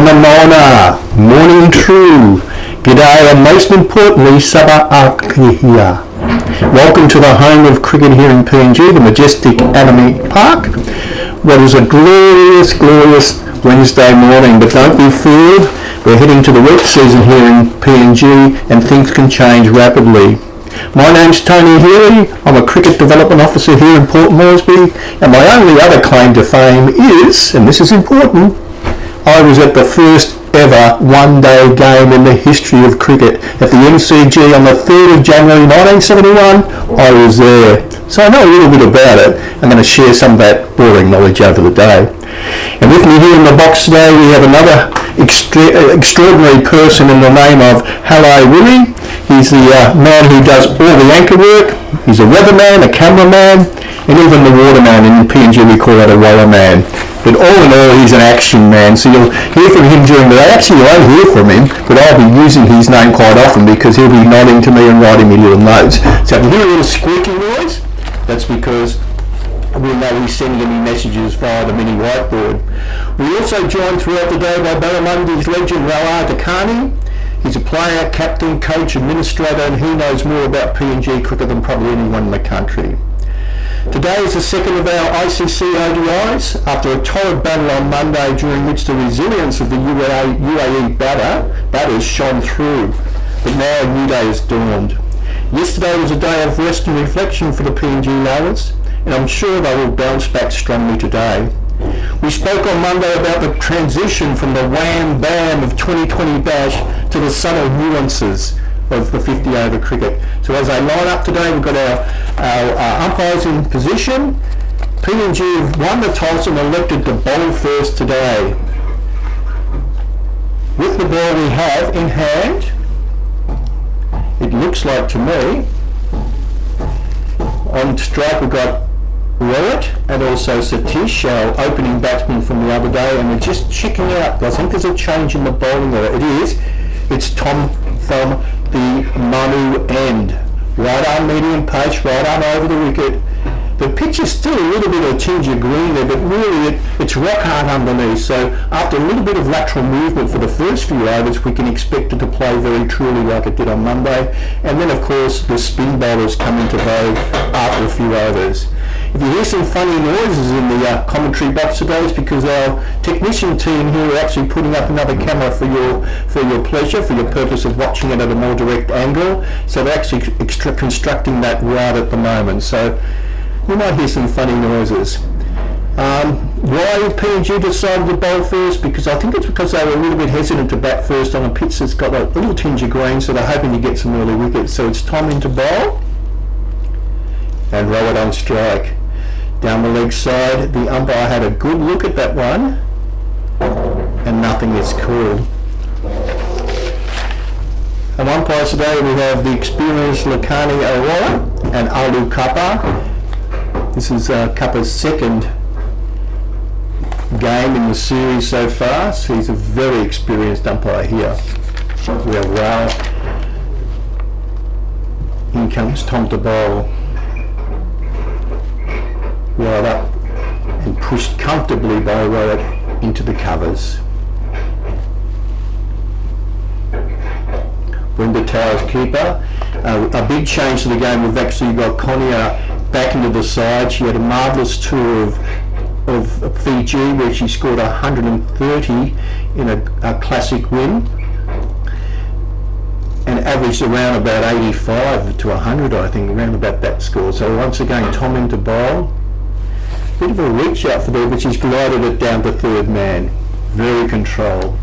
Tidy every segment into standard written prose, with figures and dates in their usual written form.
Namona, morning true, g'day and most importantly Sabah Akhia. Welcome to the home of cricket here in PNG, the majestic Amini Park. What is a glorious Wednesday morning, but don't be fooled, we're heading to the wet season here in PNG and things can change rapidly. My name's Tony Healy, I'm a Cricket Development Officer here in Port Moresby, and my only other claim to fame is, and this is important, I was at the first ever one-day game in the history of cricket at the MCG on the 3rd of January 1971. I was there, so I know a little bit about it. I'm going to share some of that boring knowledge over the day. And with me here in the box today we have another extraordinary person in the name of Hello Willie. He's the man who does all the anchor work. He's a weatherman, a cameraman, and even the waterman. In PNG we call that a roller man. But all in all, he's an action man, so you'll hear from him during the day. Actually, you won't hear from him, but I'll be using his name quite often because he'll be nodding to me and writing me little notes. So if you hear a little squeaking noise, that's because we'll know he's sending me messages via the mini whiteboard. We're also joined throughout the day by Barramundi's legend, Rawar Dakani. He's a player, captain, coach, administrator, and he knows more about PNG cricket than probably anyone in the country. Today is the second of our ICC ODIs after a torrid battle on Monday during which the resilience of the UAE batters shone through, but now a new day has dawned. Yesterday was a day of rest and reflection for the PNG Laoers, and I'm sure they will bounce back strongly today. We spoke on Monday about the transition from the wham-bam of 2020 bash to the subtle nuances of the 50 over cricket. So as I line up today, we've got our umpires in position. PNG have won the toss and elected to bowl first today. With the ball we have in hand, it looks like to me, on strike we've got Resolute and also Satish, our opening batsman from the other day, and we're just checking out. I think there's a change in the bowling order. It is. It's Tom from the Manu end. Right arm medium pace, right arm over the wicket. The pitch is still a little bit of tinge of green there, but really it's rock hard underneath. So after a little bit of lateral movement for the first few overs, we can expect it to play very truly like it did on Monday. And then of course the spin bowlers come into vogue after a few overs. If you hear some funny noises in the commentary box today, it's because our technician team here are actually putting up another camera for your pleasure, for your purpose of watching it at a more direct angle. So they're actually constructing that right at the moment. So you might hear some funny noises. Why PNG decided to bowl first? Because I think it's because they were a little bit hesitant to bat first on a pitch that's got a little tinge of green, so they're hoping to get some early wickets. So it's Tom into bowl and Resolute on strike. Down the leg side, the umpire had a good look at that one and nothing is called. And umpires today we have the experienced Lakani Aurora and Alu Kappa. This is Kappa's second game in the series so far, so he's a very experienced umpire here. We have Rao. In comes Tom to bowl. Right up and pushed comfortably by Resolute into the covers. Brenda Towers keeper. A big change to the game. We've actually got Konya back into the side. She had a marvellous tour of Fiji where she scored 130 in a classic win and averaged around about 85 to 100, I think, around about that score. So once again Tom into bowl. Bit of a reach out for there, but she's glided it down to third man. Very controlled.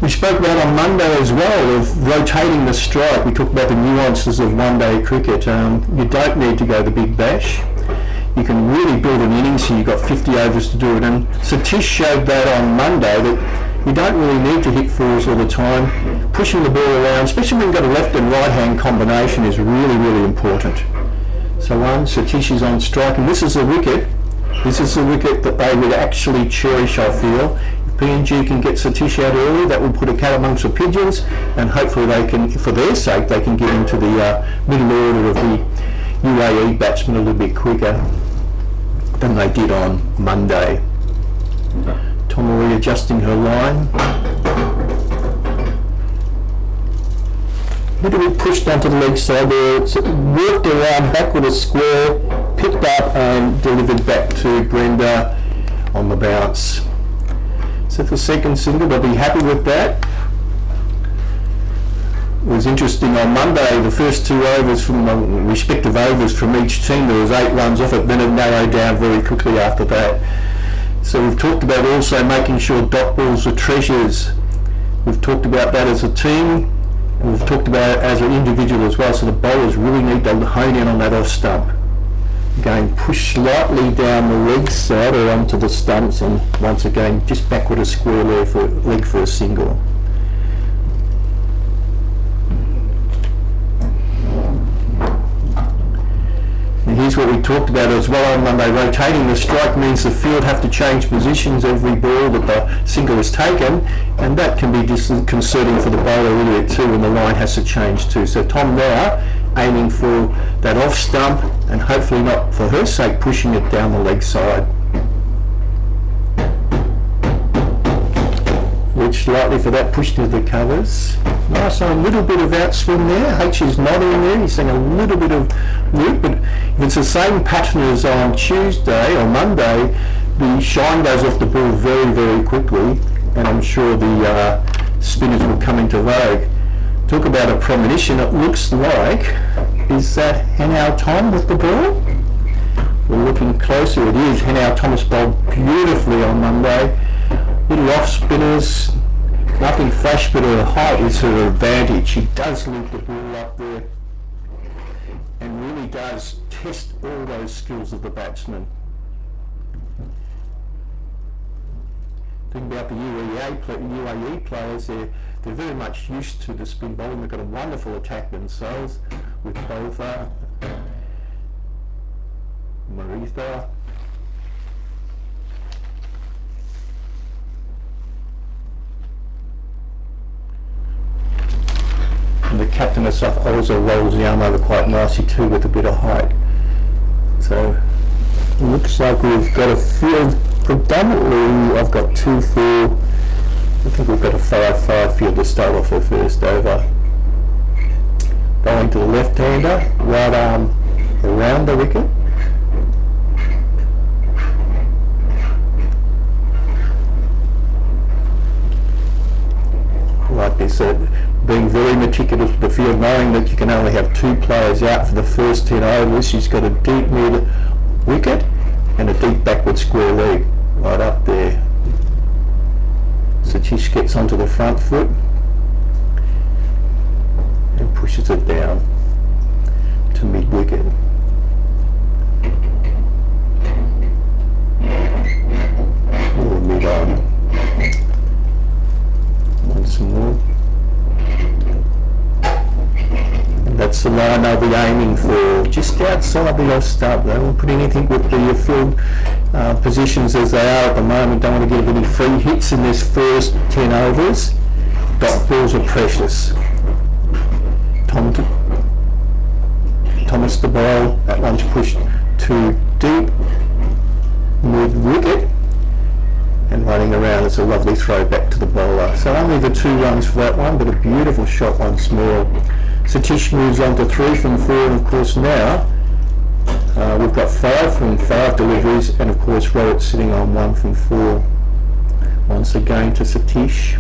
We spoke about on Monday as well of rotating the strike. We talked about the nuances of one-day cricket. You don't need to go the big bash. You can really build an innings here. You've got 50 overs to do it. And Satish showed that on Monday that you don't really need to hit fours all the time. Pushing the ball around, especially when you've got a left and right hand combination, is really, really important. So Satish is on strike, and this is a wicket. This is the wicket that they would actually cherish, I feel. If PNG can get Satish out early, that will put a cat amongst the pigeons, and hopefully they can, for their sake, they can get into the middle order of the UAE batsmen a little bit quicker than they did on Monday. Tom readjusting her line. A little bit pushed onto the leg side there. It's worked around back with a square, picked up and delivered back to Brenda on the bounce. So for second single, they'll be happy with that. It was interesting on Monday, the first 2 overs from the respective overs from each team, there was 8 runs off it, then it narrowed down very quickly after that. So we've talked about also making sure dot balls are treasures. We've talked about that as a team, and we've talked about it as an individual as well, so the bowlers really need to hone in on that off stump. Again, push slightly down the leg side or onto the stumps, and once again just back with a square leg for a single. And here's what we talked about as well on Monday. Rotating the strike means the field have to change positions every ball that the single is taken, and that can be disconcerting for the bowler earlier too when the line has to change too. So Tom now aiming for that off stump and hopefully not for her sake pushing it down the leg side. Reach slightly for that push to the covers. Nice, a little bit of outswing there. H is nodding there, he's saying a little bit of loop, but if it's the same pattern as on Tuesday or Monday, the shine goes off the ball very, very quickly, and I'm sure the spinners will come into vogue. Talk about a premonition, it looks like, is that Henao Tom with the ball? We're looking closer, it is. Henao Thomas bowled beautifully on Monday. Little off spinners, nothing flash, but her height is her advantage. She does loop the ball up there and really does test all those skills of the batsman. Talking about the UAE players, they're very much used to the spin bowling. They've got a wonderful attack themselves with both Maritha. And the captain herself also rolls the arm over quite nicely too with a bit of height. So it looks like we've got a field predominantly, I've got 2-4, I think we've got a 5-5 field to start off the first over. Going to the left-hander, right arm around the wicket. Like this, being very meticulous with the field, knowing that you can only have 2 players out for the first 10 overs. She's got a deep mid wicket and a deep backward square leg right up there. Satish gets onto the front foot and pushes it down to mid wicket. Or mid on. Once more. That's the line they'll be aiming for, just outside the off stump. They won't put anything with the field positions as they are at the moment. Don't want to give any free hits in this first 10 overs. Dot balls are precious. Thomas the bowl, that one's pushed too deep, mid wicket, and running around. It's a lovely throw back to the bowler. So only the 2 runs for that one, but a beautiful shot once more. Satish moves on to 3 from 4, and of course now we've got 5 from 5 deliveries, and of course Robert sitting on 1 from 4. Once again to Satish.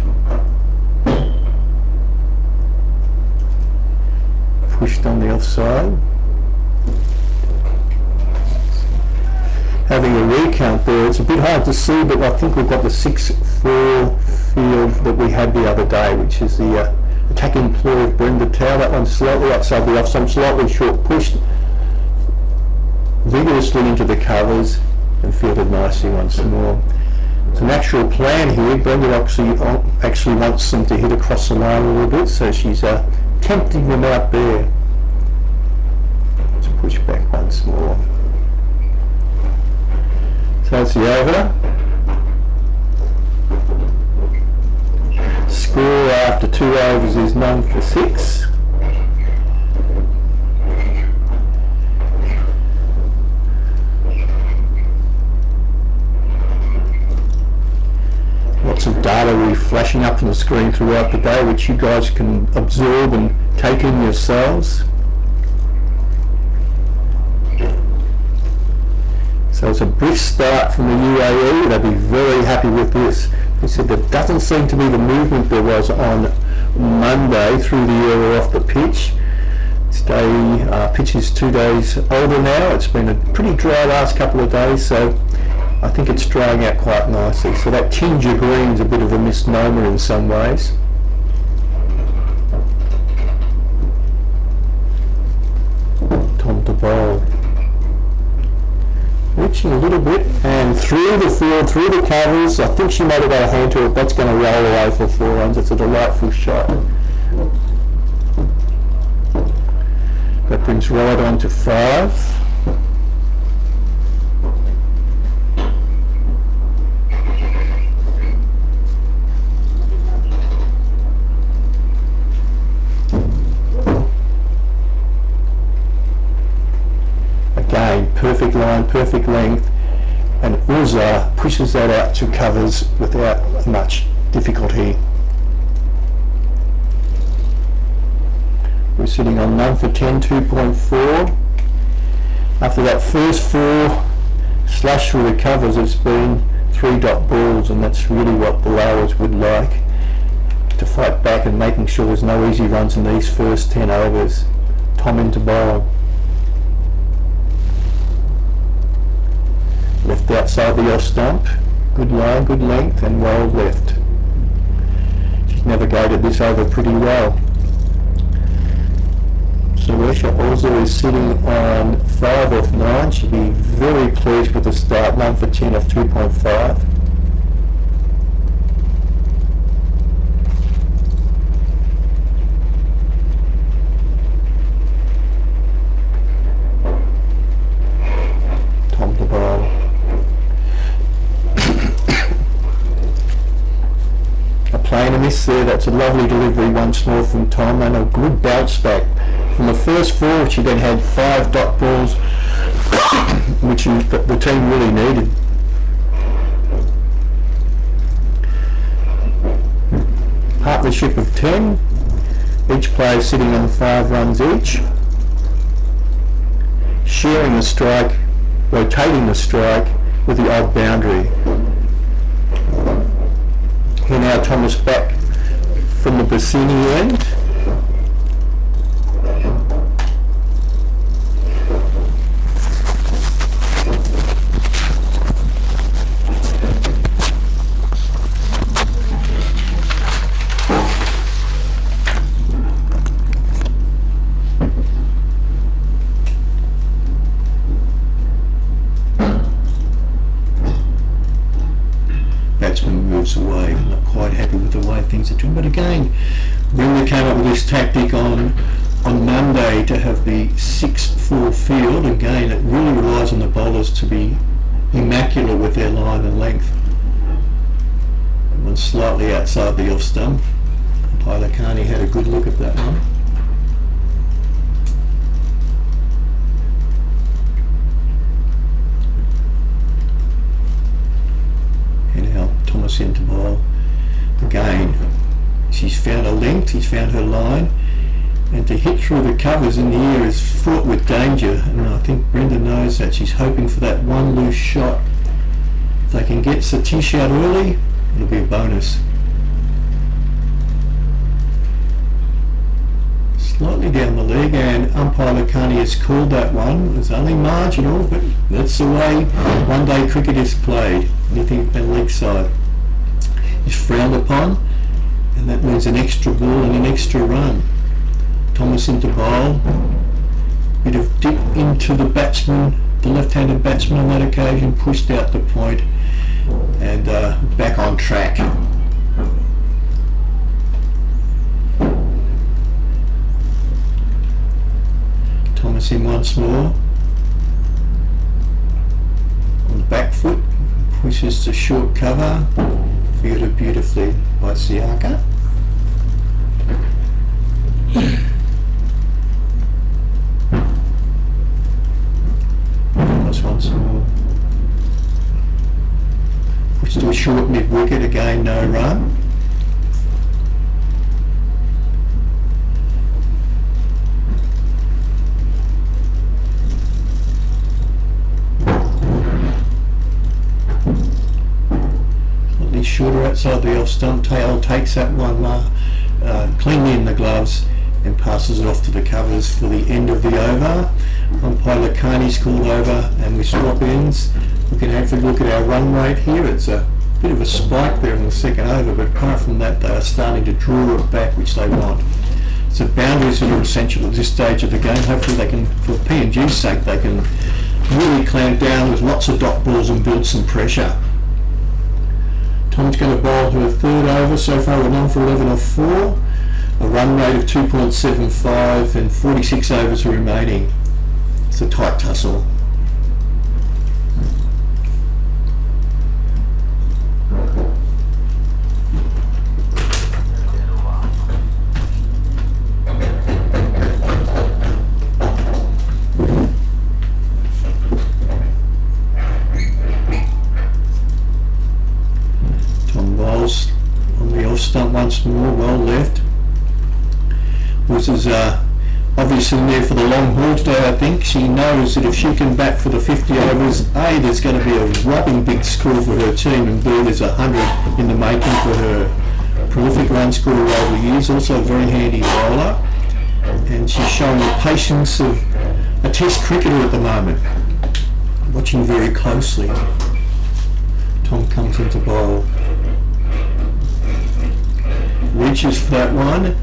Pushed on the offside. Having a recount there, it's a bit hard to see, but I think we've got the 6-4 field that we had the other day, which is the attacking ploy of Brenda Tao. That one's slightly outside the off, some slightly short, pushed vigorously into the covers and fielded nicely once more. It's a natural plan here. Brenda actually wants them to hit across the line a little bit, so she's tempting them out there. Let's push back once more. So that's the over. Score after 2 overs is 9 for 6. lots of data will be flashing up on the screen throughout the day, which you guys can absorb and take in yourselves. So it's a brisk start from the UAE. They'll be very happy with this. They said there doesn't seem to be the movement there was on Monday through the air or off the pitch. This pitch is 2 days older now. It's been a pretty dry last couple of days, so I think it's drying out quite nicely. So that tinge of green is a bit of a misnomer in some ways. Tom to bowl. Reaching a little bit and through the field, through the covers. I think she might have got a hand to it. That's going to roll away for 4 runs. It's a delightful shot. That brings right on to 5. Again, perfect line, perfect length, and Uza pushes that out to covers without much difficulty. We're sitting on 9 for 10, 2.4. After that first 4 slash through the covers, it's been 3 dot balls, and that's really what the bowlers would like, to fight back and making sure there's no easy runs in these first 10 overs. Tom into bowl. Left outside the off stump. Good line, good length, and well left. She's navigated this over pretty well. Suresha also is sitting on 5 off 9. She'll be very pleased with the start. 9 for 10 off 2.5. Tom to bowl. A play and a miss there. That's a lovely delivery once more from Tom, and a good bounce back. From the first 4, she then had 5 dot balls, which the team really needed. Partnership of 10, each player sitting on 5 runs each. Sharing the strike, rotating the strike with the odd boundary. Here now Thomas back from the Bassini end. Batsman moves away, not quite happy with the way things are doing. But again, Brenda came up with this tactic on Monday to have the 6-4 field. Again, it really relies on the bowlers to be immaculate with their line and length. That one's slightly outside the off stump. Umpire Lakhani had a good look at that one. Thomas into bowl. Again, she's found a length, she's found her line, and to hit through the covers in the air is fraught with danger, and I think Brenda knows that. She's hoping for that one loose shot. If they can get Satish out early, it'll be a bonus. Slightly down the leg, and umpire Lakhani has called that one. It was only marginal, but that's the way one day cricket is played. Anything at leg side is frowned upon, and that means an extra ball and an extra run. Thomas into bowl. Bit of dip into the batsman, the left-handed batsman on that occasion, pushed out the point, and back on track. Thomas in once more. On the back foot, pushes to short cover, fielded beautifully by Siaka. Thomas once more. Pushes to a short mid wicket, again no run. Slightly shorter outside the off stump. Tail takes that one cleanly in the gloves and passes it off to the covers for the end of the over. Umpire Lakani's called over and we swap ends. We can have a look at our run rate here. It's a bit of a spike there in the second over, but apart from that they are starting to draw it back, which they want. So boundaries are essential at this stage of the game. Hopefully they can, for PNG's sake, they can really clamp down with lots of dot balls and build some pressure. Tom's going to bowl her third over. So far we're 9 for 11 off 4. A run rate of 2.75 and 46 overs remaining. It's a tight tussle. Tom bowls on the off stump once more, well left. This is obviously there for the long haul today, I think. She knows that if she can bat for the 50 overs, A, there's going to be a whopping big score for her team, and B, there's 100 in the making for her. Prolific run scorer over the years, also a very handy bowler, and she's showing the patience of a test cricketer at the moment. Watching very closely. Tom comes into bowl. Reaches for that one.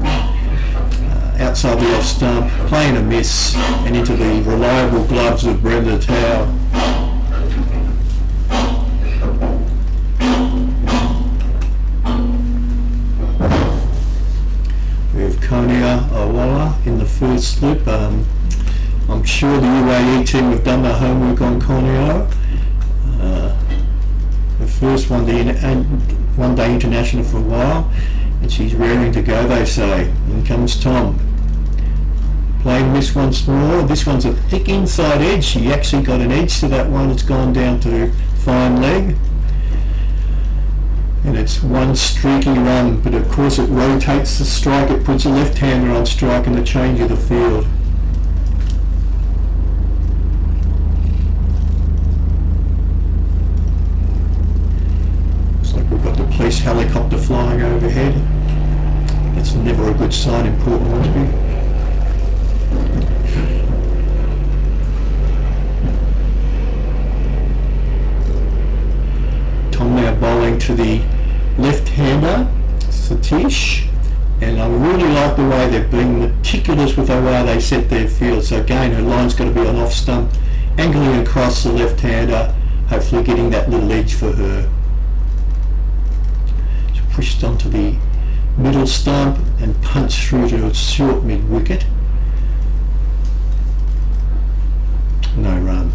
Outside the off stump, playing a miss, and into the reliable gloves of Brenda Tao. We have Konya Awala in the first slip. I'm sure the UAE team have done their homework on Konya. The first one day international for a while, and she's raring to go, they say. In comes Tom. Playing this once more. This one's a thick inside edge. She actually got an edge to that one. It's gone down to fine leg. And it's one streaky run, but of course it rotates the strike. It puts a left-hander on strike in the change of the field. Looks like we've got the police helicopter flying overhead. That's never a good sign in Port Moresby. Tom now bowling to the left-hander, Satish, and I really like the way they're being meticulous with the way they set their field. So again, her line's got to be on off stump, angling across the left-hander, hopefully getting that little edge for her. She's pushed onto the middle stump and punched through to a short mid-wicket. No run.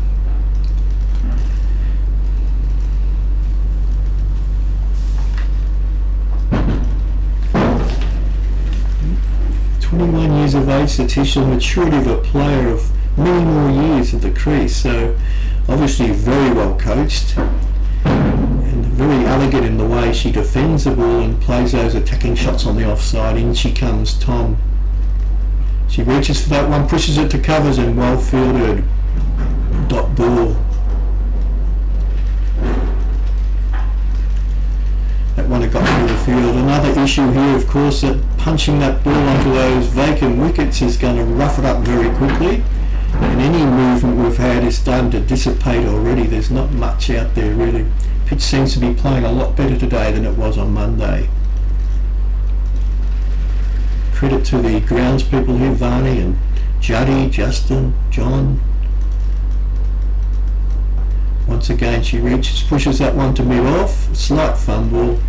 Years of age, Satish, the maturity of a player of many more years at the crease, so obviously very well coached and very elegant in the way she defends the ball and plays those attacking shots on the offside. In she comes Tom. She reaches for that one, pushes it to covers, and well fielded. Dot ball. That one had got through the field. Another issue here, of course, that punching that ball onto those vacant wickets is going to rough it up very quickly, and any movement we've had is starting to dissipate already. There's not much out there really. Pitch seems to be playing a lot better today than it was on Monday. Credit to the grounds people here, Varney and Juddy, Justin, John. Once again she reaches, pushes that one to mid off, slight fumble,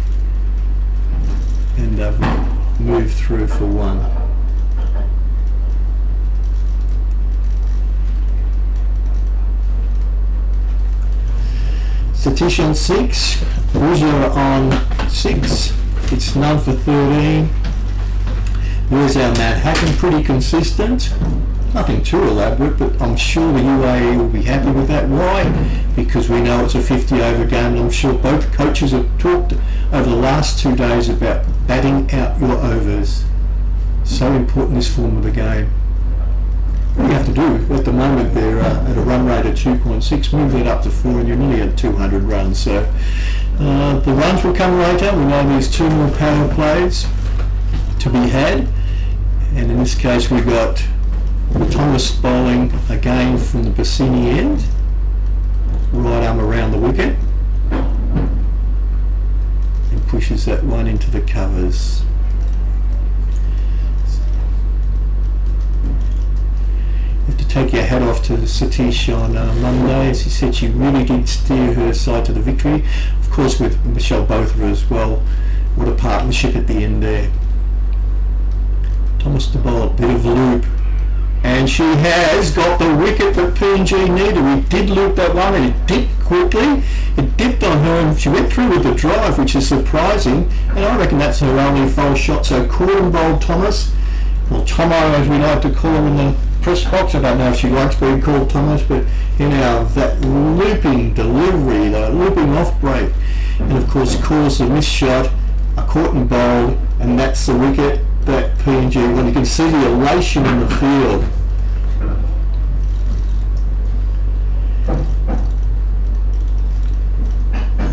and move through for one. Satish on 6, Buzzer on 6. It's none for 13. There's our Matt Hacken, pretty consistent. Nothing too elaborate, but I'm sure the UAE will be happy with that. Why? Because we know it's a 50 over game, and I'm sure both coaches have talked over the last 2 days about batting out your overs. So important, this form of the game. What you have to do, at the moment they're at a run rate of 2.6, move that up to 4 and you're nearly at 200 runs. So the runs will come later. We know there's 2 more power plays to be had, and in this case we got Thomas bowling again from the Bassini end, right arm around the wicket, and pushes that one into the covers. You have to take your hat off to Satish on Monday. As he said, she really did steer her side to the victory. Of course, with Michelle Botha as well. What a partnership at the end there. Thomas to bowl a bit of loop, and she has got the wicket that PNG needed. We did loop that one, and it dipped quickly. It dipped on her, and she went through with the drive, which is surprising. And I reckon that's her only foul shot. So caught and bowled Thomas, or Tomo as we like to call him in the press box. I don't know if she likes being called Thomas, but that looping delivery, the looping off break, and of course caused the miss shot, a caught and bowled, and that's the wicket that PNG won. You can see the elation in the field.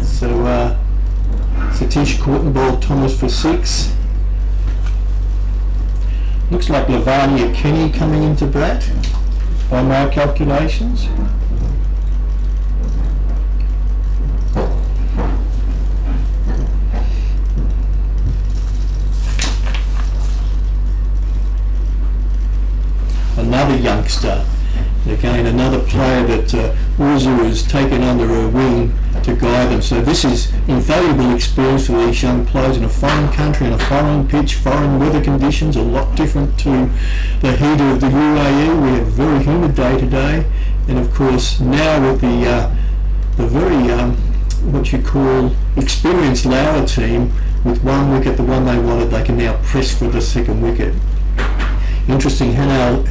So Satish caught and bowled Thomas for 6. Looks like Lavanya Kenny coming into bat by my calculations. Another youngster, again another player that Uzu has taken under her wing to guide them. So this is invaluable experience for these young players in a foreign country, in a foreign pitch, foreign weather conditions, a lot different to the heat of the UAE. We have a very humid day today, and of course now with the very what you call experienced Lauer team, with 1 wicket, the one they wanted, they can now press for the 2nd wicket. Interesting how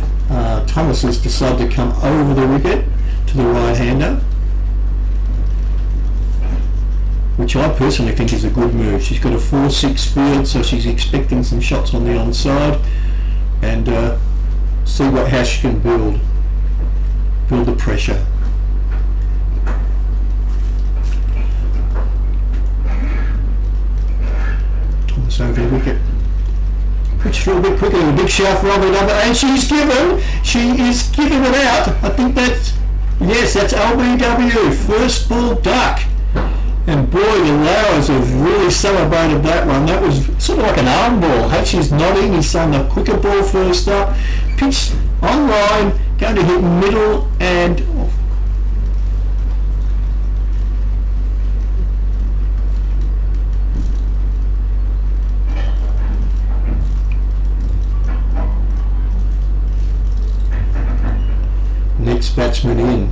Thomas has decided to come over the wicket to the right-hander, which I personally think is a good move. She's got a 4-6 field, so she's expecting some shots on the onside, and see how she can build the pressure. Thomas over the wicket. Pitch through a bit quicker, a big shout for Robert, and she is giving it out. I think that's LBW, first ball duck. And boy, the Lauers have really celebrated that one. That was sort of like an arm ball. Hatchie's nodding, he's saying the quicker ball first up. Pitch on line, going to hit middle and off. Next batsman in.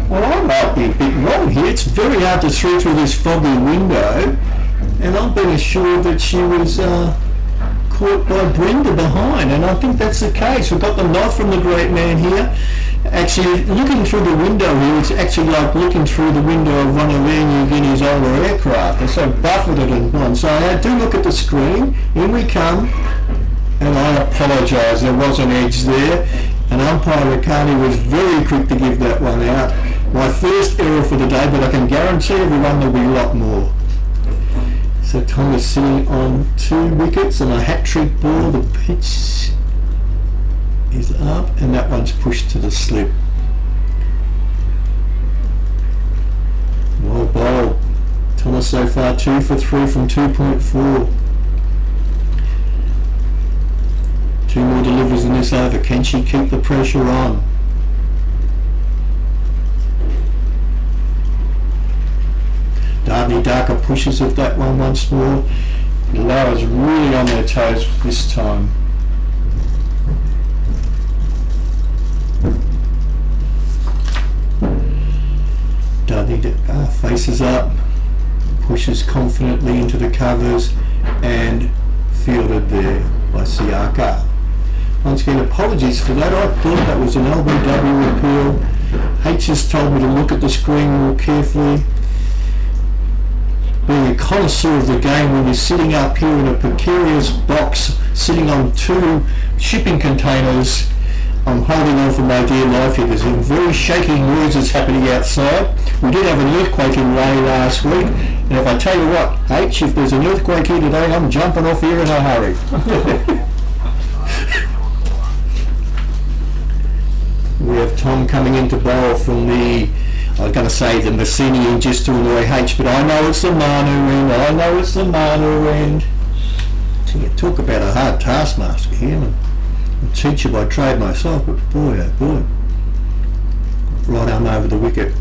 Well, I might be a bit wrong here. It's very hard to see through this foggy window, and I've been assured that she was caught by Brenda behind, and I think that's the case. We've got the nod from the great man here. Actually, looking through the window here, it's actually like looking through the window of one of Air New Guinea's older aircraft. They're so buffeted and gone. So I do look at the screen. In we come, and I apologise. There was an edge there, and umpire Rakani was very quick to give that one out. My first error for the day, but I can guarantee everyone there'll be a lot more. So Thomas sitting on 2 wickets and a hat-trick ball. The pitch is up, and that one's pushed to the slip. Well bowled. Thomas so far 2 for 3 from 2.4. 2 more deliveries in this over. Can she keep the pressure on? Dardney Darker pushes at that one once more. Lauer's really on their toes this time. Dudley faces up, pushes confidently into the covers and fielded there by Siaka. Once again, apologies for that. I thought that was an LBW appeal. H has told me to look at the screen more carefully. Being a connoisseur of the game, when you're sitting up here in a precarious box, sitting on 2 shipping containers, I'm holding on for my dear life here. There's some very shaking noises happening outside. We did have an earthquake in Lay last week, and if I tell you what, H, if there's an earthquake here today, I'm jumping off here in a hurry. We have Tom coming into bowl from the, I was going to say the Messini just to annoy H, but I know it's the Manu end. I know it's the Manu end. Talk about a hard taskmaster here, man. I'm a teacher by trade myself, but boy, oh boy. Right arm over the wicket.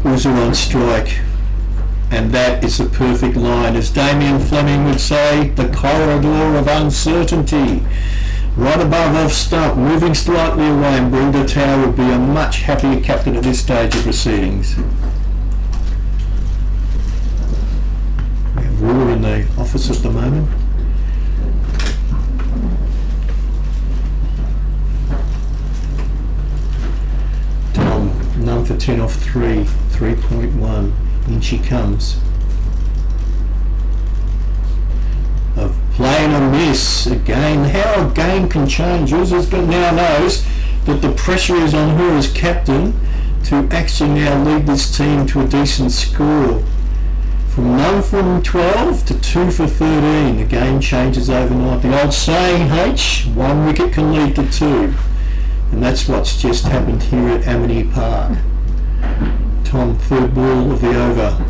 Uza on strike. And that is the perfect line. As Damien Fleming would say, the corridor of uncertainty. Right above off stump, moving slightly away, and Brenda Tower would be a much happier captain at this stage of proceedings. We have Roar in the office at the moment. Tom, none for 10 off 3, 3.1. In she comes. Of playing a miss again. How a game can change. Uza's now knows that the pressure is on her as captain to actually now lead this team to a decent score. From 1 from 12 to 2 for 13. The game changes overnight. The old saying, H, 1 wicket can lead to 2. And that's what's just happened here at Amini Park. Tom, 3rd ball of the over.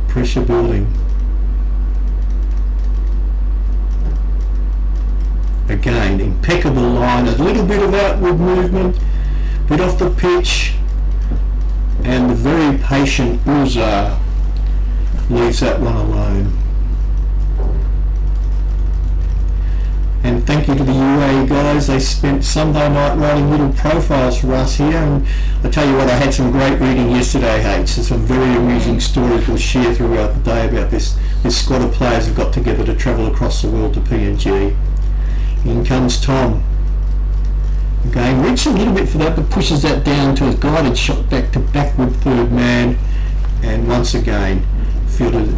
Pressure building. Again, impeccable line, a little bit of outward movement, bit off the pitch, and the very patient Uza leaves that one alone. And thank you to the UAE guys. They spent Sunday night writing little profiles for us here, and I tell you what, I had some great reading yesterday, H. There's some very amusing stories we'll share throughout the day about this squad of players who got together to travel across the world to PNG. In comes Tom. Again, reaches a little bit for that, but pushes that down to a guided shot back to backward 3rd man, and once again fielded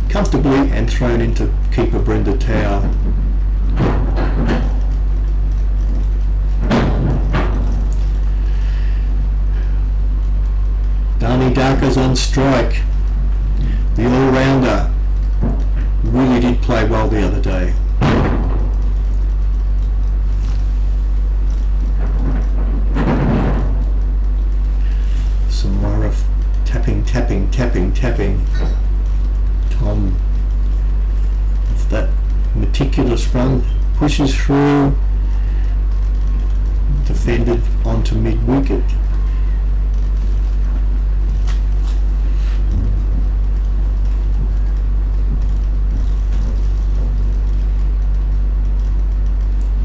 comfortably and thrown into keeper Brenda Tower. Dani Darka's on strike. The all-rounder really did play well the other day. Some more of tapping. Tom, of that meticulous run, pushes through, defended onto mid-wicket.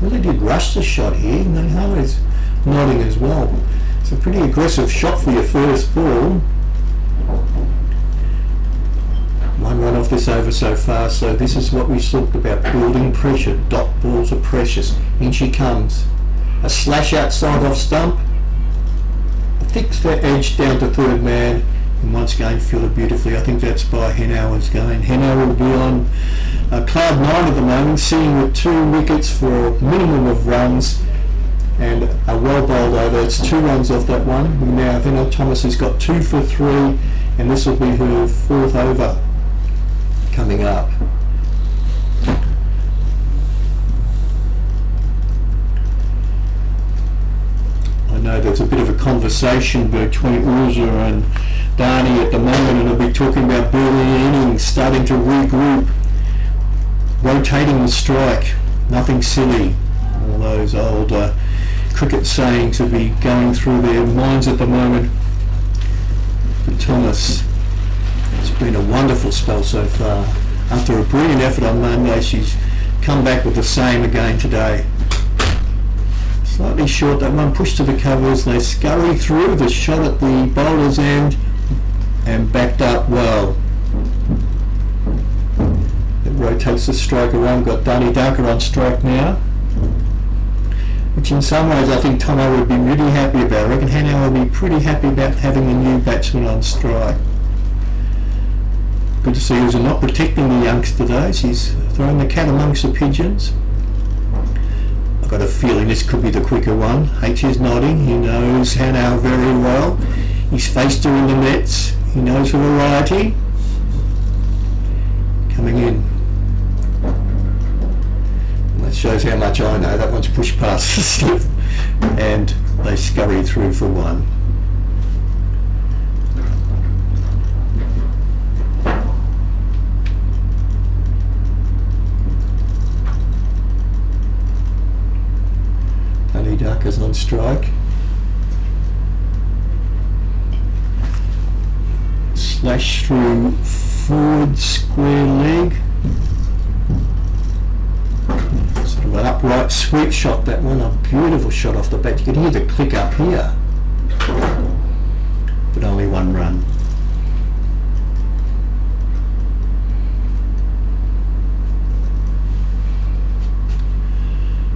Really did rush the shot here, and Harley's nodding as well. It's a pretty aggressive shot for your first ball. 1 run off this over so far, so this is what we talked about, building pressure. Dot balls are precious. In she comes. A slash outside off stump. A thick edge down to 3rd man, and once again fielded beautifully. I think that's by Henauer's game. Henauer will be on cloud 9 at the moment, sitting with 2 wickets for a minimum of runs, and a well bowled over. It's 2 runs off that one. We now have Henna Thomas has got 2 for 3, and this will be her 4th over coming up. I know there's a bit of a conversation between Uza and Dani at the moment, and they'll be talking about building innings, starting to regroup, rotating the strike, nothing silly. All those old cricket sayings will be going through their minds at the moment. But Thomas, it's been a wonderful spell so far. After a brilliant effort on Monday, she's come back with the same again today. Slightly short, that one pushed to the covers. They scurry through the shot at the bowler's end and backed up well. It rotates the strike around. Got Danny Darker on strike now, which in some ways I think Tomo would be really happy about. I reckon Hannah would be pretty happy about having the new batsman on strike. Good to see her not protecting the youngster today. She's throwing the cat amongst the pigeons. I've got a feeling this could be the quicker one. H is nodding. He knows Hannah very well. He's faced her in the nets. He knows her variety. Coming in. And that shows how much I know. That one's pushed past the slip. And they scurry through for one. Darker's on strike. Slash through forward square leg. Sort of an upright sweep shot, that one. A beautiful shot off the bat. You can hear the click up here. But only one run.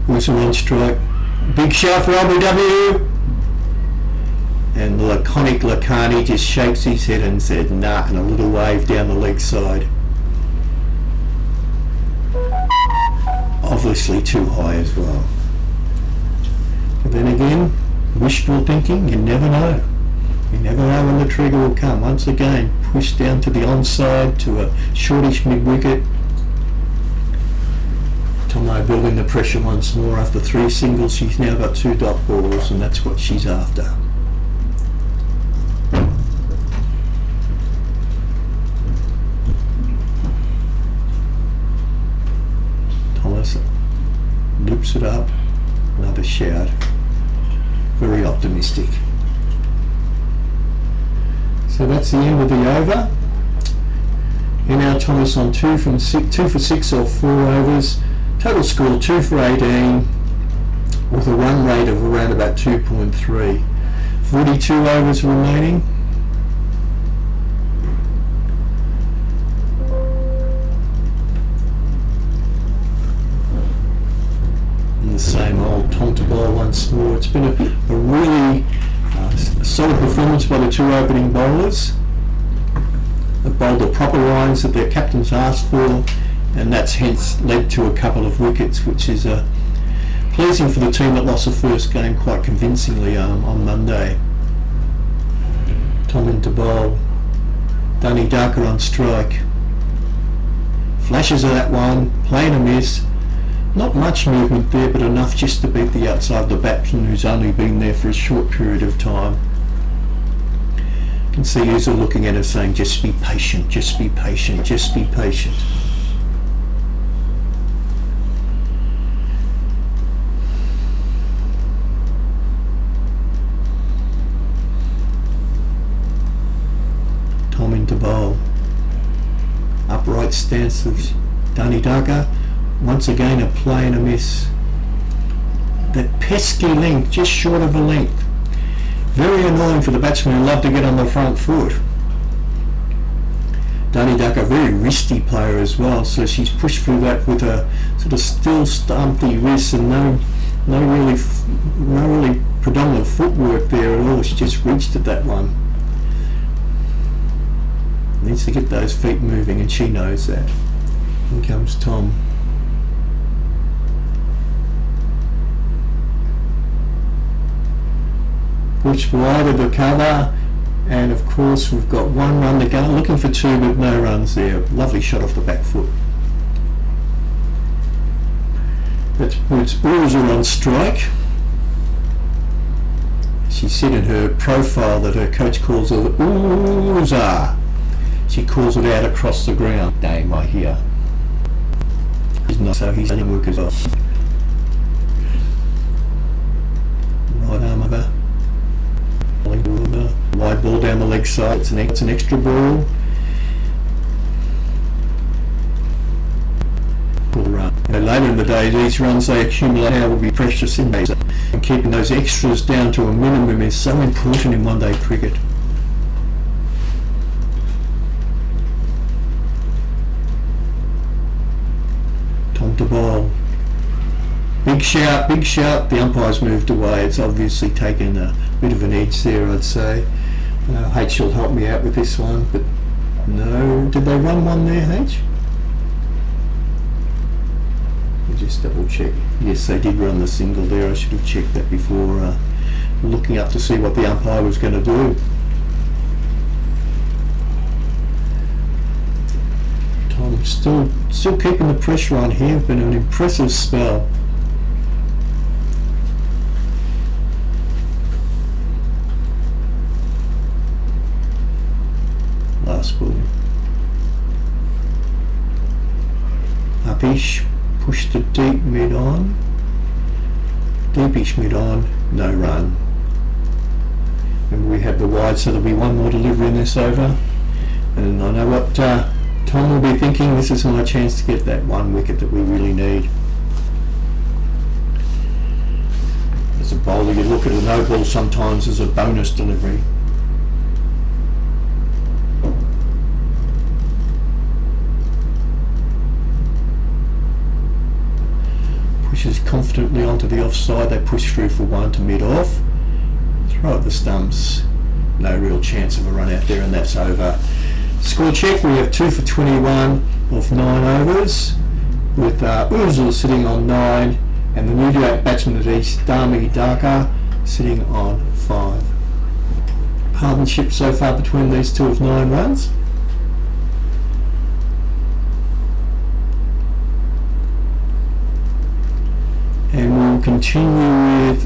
Wilson on strike. Big shout for LBW, and the laconic Lacani just shakes his head and said nah, and a little wave down the leg side. Obviously too high as well. But then again, wishful thinking, you never know. You never know when the trigger will come. Once again, pushed down to the onside to a shortish mid-wicket. Tomo building the pressure once more. After 3 singles, she's now got 2 dot balls, and that's what she's after. Thomas loops it up. Another shout. Very optimistic. So that's the end of the over. And now Thomas on 2 for 6 or 4 overs. Total score 2 for 18 with a run rate of around about 2.3. 42 overs remaining. And the same old Tom to bowl once more. It's been a really solid performance by the 2 opening bowlers. They've bowled the proper lines that their captains asked for, and that's hence led to a couple of wickets, which is pleasing for the team that lost the first game quite convincingly on Monday. Tom into bowl. Danny Darker on strike. Flashes of that one, playing a miss. Not much movement there, but enough just to beat the outside of the batsman who's only been there for a short period of time. You can see Uzo looking at her saying, just be patient, just be patient, just be patient. Tom into bowl. Upright stance of Danny Darker. Once again a play and a miss. That pesky length, just short of a length. Very annoying for the batsman who love to get on the front foot. Danny Darker, a very wristy player as well, so she's pushed through that with a sort of still stumpy wrist and no really predominant footwork there at all. She just reached at that one. Needs to get those feet moving, and she knows that. In comes Tom. Push wide of the cover, and of course we've got 1 run to go. Looking for 2, but no runs there. Lovely shot off the back foot. That's Boozer on strike. She said in her profile that her coach calls her the Ooza. She calls it out across the ground. Name I hear. He's not, so he's running work as well. Right arm over. Wide ball down the leg side. It's an extra ball. Run. Later in the day, these runs they accumulate now will be precious in days, and keeping those extras down to a minimum is so important in one-day cricket. Time to bowl. Big shout, big shout. The umpire's moved away. It's obviously taken a bit of an edge there, I'd say. H will help me out with this one, but no. Did they run one there, H? Just double check. Yes, they did run the single there. I should have checked that before looking up to see what the umpire was going to do. Tom still keeping the pressure on here. Been an impressive spell. Last ball. Upish. Push to deep mid on, deepish mid on, no run. And we have the wide, so there'll be one more delivery in this over. And I know what Tom will be thinking. This is my chance to get that one wicket that we really need. As a bowler, you look at a no ball sometimes as a bonus delivery. Pushes confidently onto the offside. They push through for one to mid off. Throw at the stumps. No real chance of a run out there, and that's over. Score check. We have 2 for 21 off 9 overs, with Resolute sitting on 9, and the new batsman at East, Dami Dhaka, sitting on 5. Partnership so far between these two of 9 runs. And we'll continue with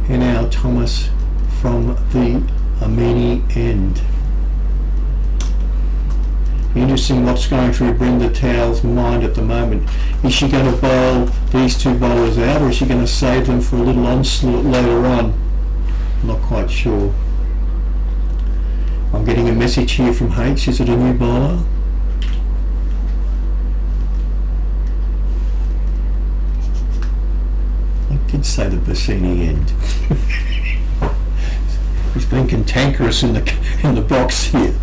Henao Thomas from the Amini end. Interesting what's going through Brenda Towell's mind at the moment. Is she going to bowl these two bowlers out, or is she going to save them for a little onslaught later on? Not quite sure. I'm getting a message here from H. Is it a new bowler? Did say the Bassini end. He's been cantankerous in the box here.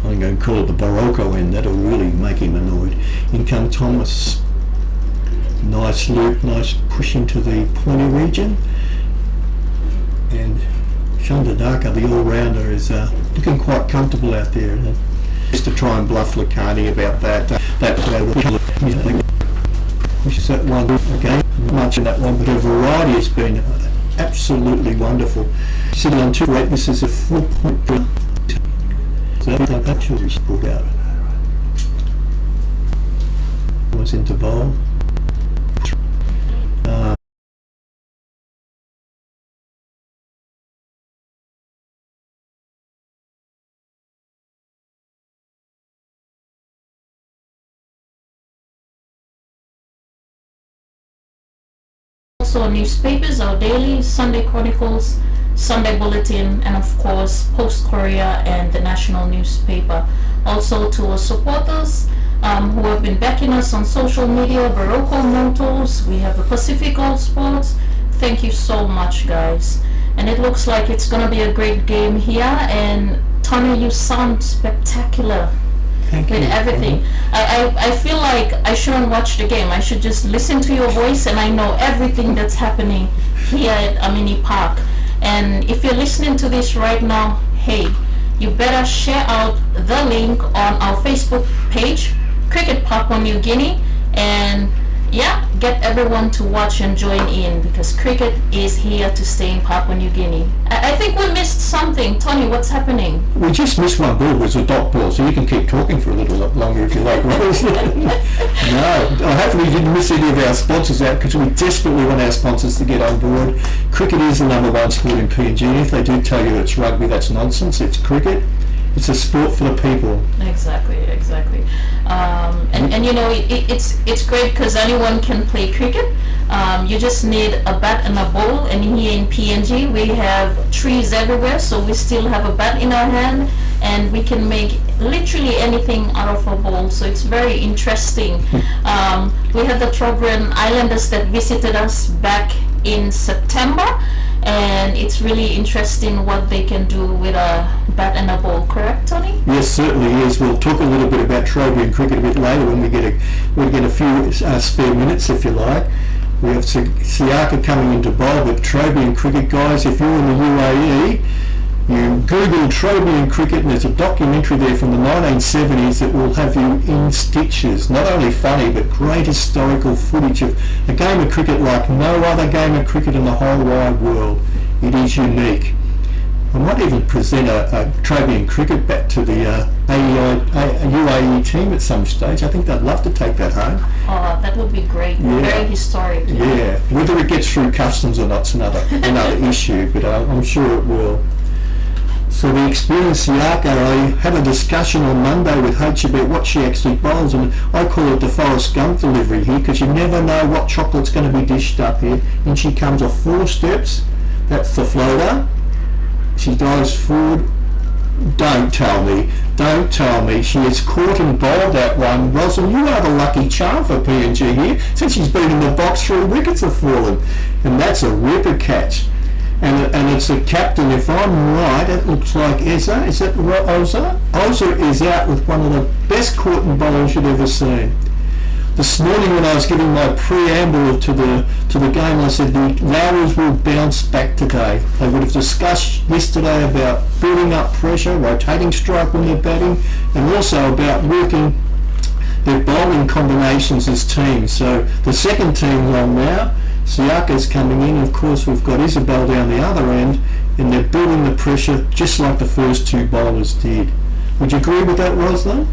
I'm going to call it the Barocco end. That'll really make him annoyed. In come Thomas. Nice loop, nice push into the pointy region. And Shanda Dhaka, the all-rounder, is looking quite comfortable out there. Just to try and bluff Lakani about that. Pushes that one again. Much in that one, but her variety has been absolutely wonderful. Sitting on 2-8, this is a 4.3. So that should be pulled out. Was into bowl. Also newspapers, our daily, Sunday Chronicles, Sunday Bulletin, and of course Post Courier and the national newspaper. Also to our supporters who have been backing us on social media, Barocco Motors, we have the Pacific Gold Sports. Thank you so much, guys. And it looks like it's gonna be a great game here, and Tony, you sound spectacular. Thank with you. everything. I feel like I shouldn't watch the game. I should just listen to your voice, and I know everything that's happening here at Amini Park. And if you're listening to this right now, hey, you better share out the link on our Facebook page, Cricket Papua New Guinea, and yeah, get everyone to watch and join in, because cricket is here to stay in Papua New Guinea. I think we missed something. Tony, what's happening? We just missed one ball. It was a dot ball, so you can keep talking for a little longer if you like, Rose. No, hopefully we didn't miss any of our sponsors out, because we desperately want our sponsors to get on board. Cricket is the #1 sport in PNG. If they do tell you it's rugby, that's nonsense. It's cricket. It's a sport for the people. Exactly. And you know, it's great because anyone can play cricket. You just need a bat and a ball, and here in PNG we have trees everywhere, so we still have a bat in our hand and we can make literally anything out of a ball. So it's very interesting. We had the Trobriand Islanders that visited us back in September, and it's really interesting what they can do with a bat and a ball. Correct, Tony? Yes, certainly is. We'll talk a little bit about Trobriand cricket a bit later when we get a few spare minutes, if you like. We have Siaka coming into bowl, but Trobriand cricket, guys, if you're in the UAE, you Google Trobriand cricket, and there's a documentary there from the 1970s that will have you in stitches. Not only funny, but great historical footage of a game of cricket like no other game of cricket in the whole wide world. It is unique. I might even present a Trobriand cricket bat to the UAE team at some stage. I think they'd love to take that home. Oh, that would be great. Yeah. Very historic. Yeah, whether it gets through customs or not's another issue, but I'm sure it will. So the experienced Siaka, I had a discussion on Monday with H about what she actually bowls, and I call it the Forrest Gump delivery here, because you never know what chocolate's going to be dished up here. And she comes off 4 steps. That's the floater. She dives forward. Don't tell me. She has caught and bowled that one. Rosalind, you are the lucky charm for PNG here. Since she's been in the box, 3 wickets have fallen. And that's a ripper catch. And it's a captain, if I'm right, it looks like Eza. Is that right, Oza? Oza is out with one of the best caught and bowls you've ever seen. This morning when I was giving my preamble to the game, I said the Lowers will bounce back today. They would have discussed yesterday about building up pressure, rotating strike when they're batting, and also about working their bowling combinations as teams. So the second team's on now. Siaka's coming in. Of course, we've got Isabel down the other end, and they're building the pressure just like the first 2 bowlers did. Would you agree with that, Rosalind?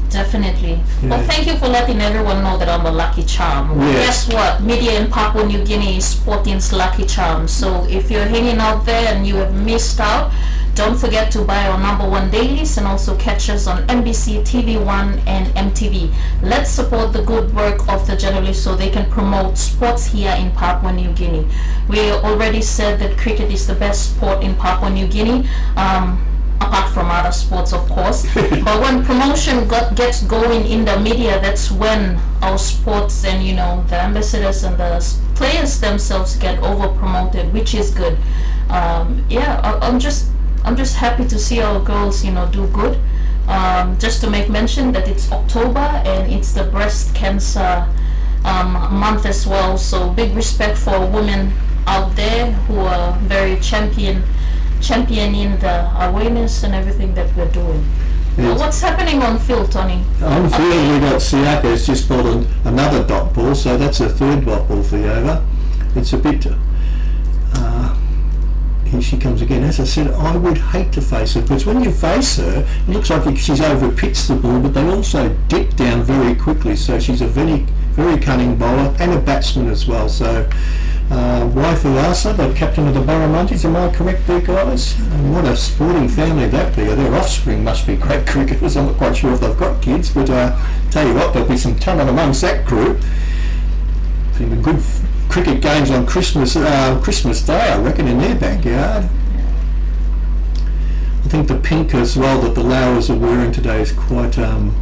Definitely. Yeah. Well, thank you for letting everyone know that I'm a lucky charm. Yeah. Guess what? Media in Papua New Guinea is Sporting's lucky charm. So if you're hanging out there and you have missed out, don't forget to buy our #1 dailies and also catch us on NBC, TV1 and MTV. Let's support the good work of the journalists so they can promote sports here in Papua New Guinea. We already said that cricket is the best sport in Papua New Guinea. Apart from other sports, of course. But when promotion gets going in the media, that's when our sports and the ambassadors and the players themselves get over promoted, which is good. I'm just happy to see our girls do good. Just to make mention that it's October and it's the breast cancer month as well, so big respect for women out there who are very championing the awareness and everything that we're doing. Yes. What's happening on field, Tony? On field we got Siaka has just bowled another dot ball, so that's a 3rd dot ball for the over. It's a bit here she comes again. As I said, I would hate to face her, because when you face her, it looks like she's over pitched the ball, but they also dip down very quickly, so she's a very, very cunning bowler and a batsman as well. So Waifu Asa, the captain of the Barramuntis, am I correct there, guys? And what a sporting family that be. Their offspring must be great cricketers. I'm not quite sure if they've got kids, but tell you what, there'll be some talent amongst that group. Some good cricket games on Christmas Day, I reckon, in their backyard. I think the pink as well that the Lowers are wearing today is quite from,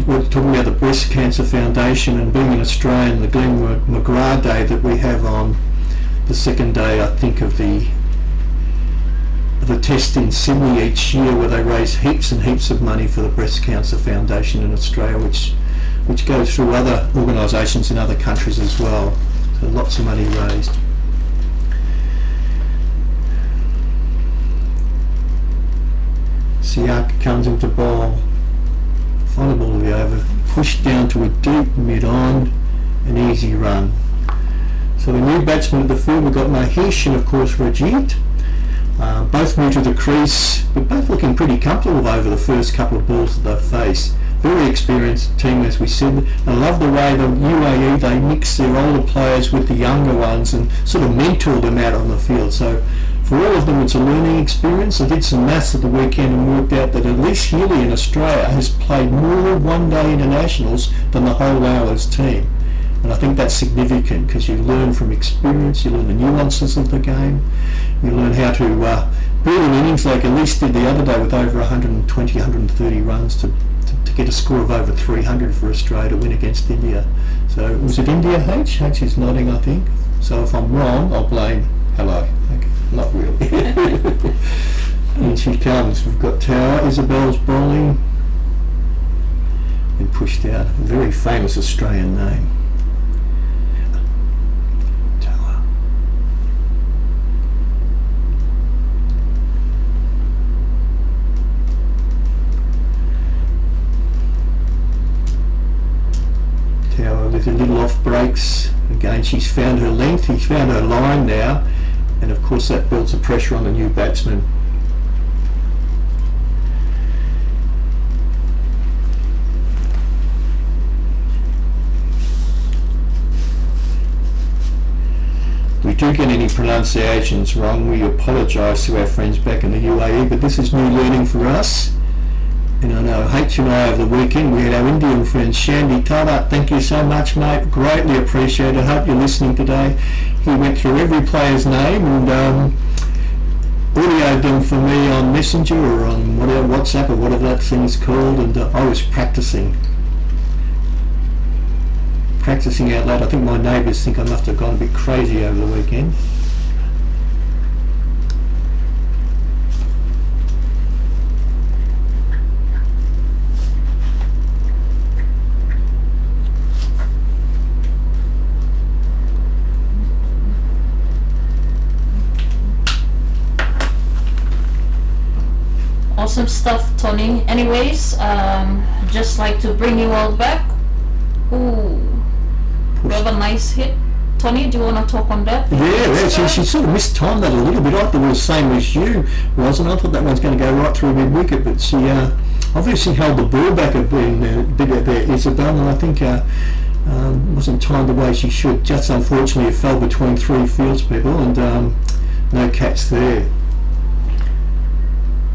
we're talking about the Breast Cancer Foundation and being an Australian, the Glenn McGrath Day that we have on the 2nd day, I think, of the test in Sydney each year, where they raise heaps and heaps of money for the Breast Cancer Foundation in Australia, which goes through other organisations in other countries as well. So lots of money raised. Siaka comes into bowl. Final ball of the over, pushed down to a deep mid-on, an easy run. So the new batsman at the field, we've got Mahesh and of course Rajit. Both new to the crease, but both looking pretty comfortable over the first couple of balls that they've faced. Very experienced team, as we said. I love the way the UAE, they mix their older players with the younger ones and sort of mentor them out on the field. So for all of them, it's a learning experience. I did some maths at the weekend and worked out that Elise Healy in Australia has played more one-day internationals than the whole Lowers team. And I think that's significant, because you learn from experience, you learn the nuances of the game, you learn how to building innings like Elise did the other day with over 120, 130 runs to get a score of over 300 for Australia to win against India. So was it India, H? H is nodding, I think. So if I'm wrong, I'll blame hello. Okay, not really. And she comes. We've got Tower. Isabel's bowling. And pushed out. A very famous Australian name. Tower. Tower with a little off breaks. Again, she's found her length. She's found her line now. And of course that builds the pressure on the new batsman. We do get any pronunciations wrong, we apologise to our friends back in the UAE, but this is new learning for us. And I know H and I over the weekend, we had our Indian friend Shandy Talat. Thank you so much, mate. Greatly appreciated. I hope you're listening today. He went through every player's name and audioed them for me on Messenger or on whatever, WhatsApp or whatever that thing's called, and I was practicing out loud. I think my neighbours think I must have gone a bit crazy over the weekend. Awesome stuff, Tony. Anyways, just like to bring you all back. Ooh. We have a nice hit. Tony, do you want to talk on that? Yeah, she sort of mistimed that a little bit. I thought it was the same as you, wasn't I? thought that one's going to go right through mid-wicket, but she obviously held the ball back a bit there, Isabel, and I think wasn't timed the way she should. Just unfortunately it fell between three fields people, and no catch there.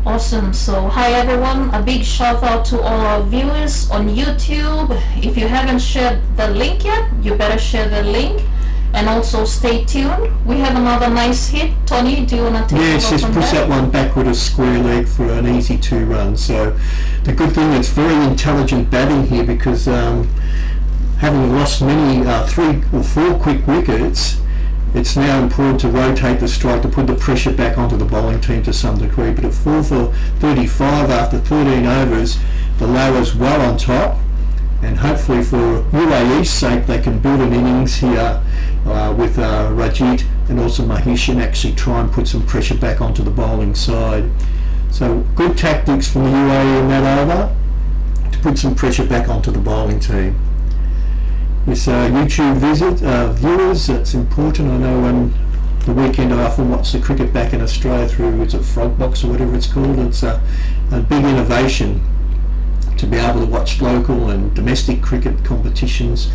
Awesome. So hi everyone, a big shout out to all our viewers on YouTube. If you haven't shared the link yet, you better share the link, and also stay tuned. We have another nice hit. Tony, do you want to take it just push that one back with a square leg for an easy 2 run. So the good thing, it's very intelligent batting here, because having lost many 3 or 4 quick wickets, it's now important to rotate the strike to put the pressure back onto the bowling team to some degree. But at 4 for 35 after 13 overs, the lower's well on top, and hopefully for UAE's sake they can build an innings here with Rajit and also Mahesh, and actually try and put some pressure back onto the bowling side. So good tactics from the UAE in that over to put some pressure back onto the bowling team. Yes, YouTube viewers, it's important. I know on the weekend I often watch the cricket back in Australia through, is it Frogbox or whatever it's called. It's a big innovation to be able to watch local and domestic cricket competitions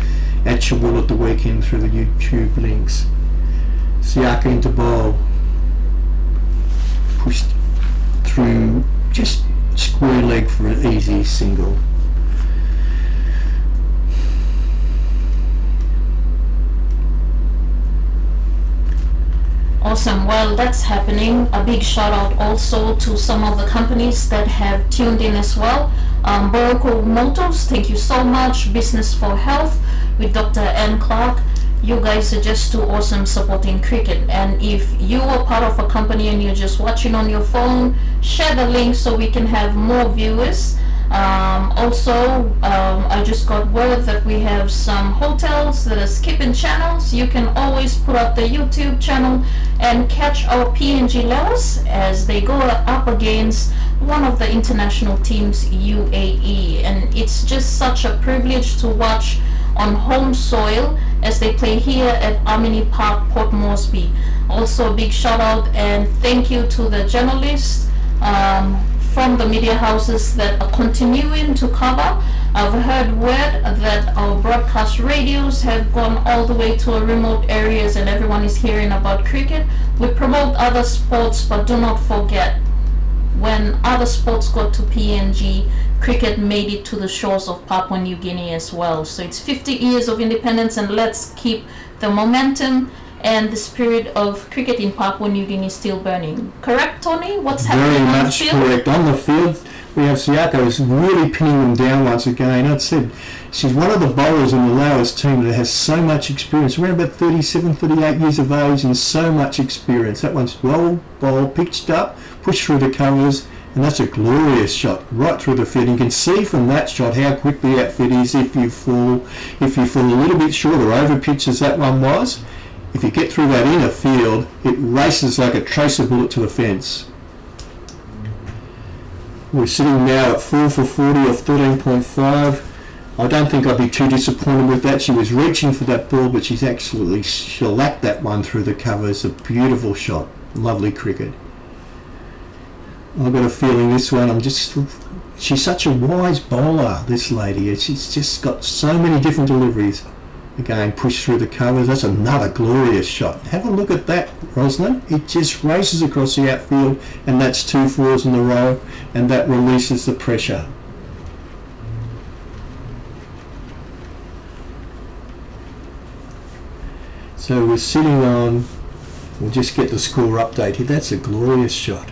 at your will at the weekend through the YouTube links. Siaka into bowl, pushed through, just square leg for an easy single. Awesome. Well, that's happening. A big shout out also to some of the companies that have tuned in as well. Boroco Motors, thank you so much. Business for Health with Dr. Ann Clark. You guys are just too awesome supporting cricket. And if you are part of a company and you're just watching on your phone, share the link so we can have more viewers. I just got word that we have some hotels that are skipping channels. You can always put up the YouTube channel and catch our PNG levels as they go up against one of the international teams, UAE. And it's just such a privilege to watch on home soil as they play here at Amini Park, Port Moresby. Also a big shout out and thank you to the journalists from the media houses that are continuing to cover. I've heard word that our broadcast radios have gone all the way to remote areas and everyone is hearing about cricket. We promote other sports, but do not forget, when other sports got to PNG, cricket made it to the shores of Papua New Guinea as well. So it's 50 years of independence, and let's keep the momentum and the spirit of cricket in Papua New Guinea is still burning. Correct, Tony? What's Very happening on the much field? correct. On the field, we have Siaka is really pinning them down once again. I'd said she's one of the bowlers in the Laos team that has so much experience, around about 37, 38 years of age, and so much experience. That one's well bowled, pitched up, pushed through the covers, and that's a glorious shot right through the field. You can see from that shot how quick the outfit is if you fall a little bit short or over pitch as that one was. If you get through that inner field, it races like a tracer bullet to the fence. We're sitting now at 4 for 40 off 13.5. I don't think I'd be too disappointed with that. She was reaching for that ball, but she's absolutely shellacked that one through the cover. It's a beautiful shot. Lovely cricket. I've got a feeling this one, she's such a wise bowler, this lady. She's just got so many different deliveries. Again, push through the covers. That's another glorious shot. Have a look at that, Rosalind. It just races across the outfield, and that's 2 fours in a row, and that releases the pressure. So we're sitting on, we'll just get the score update here. That's a glorious shot.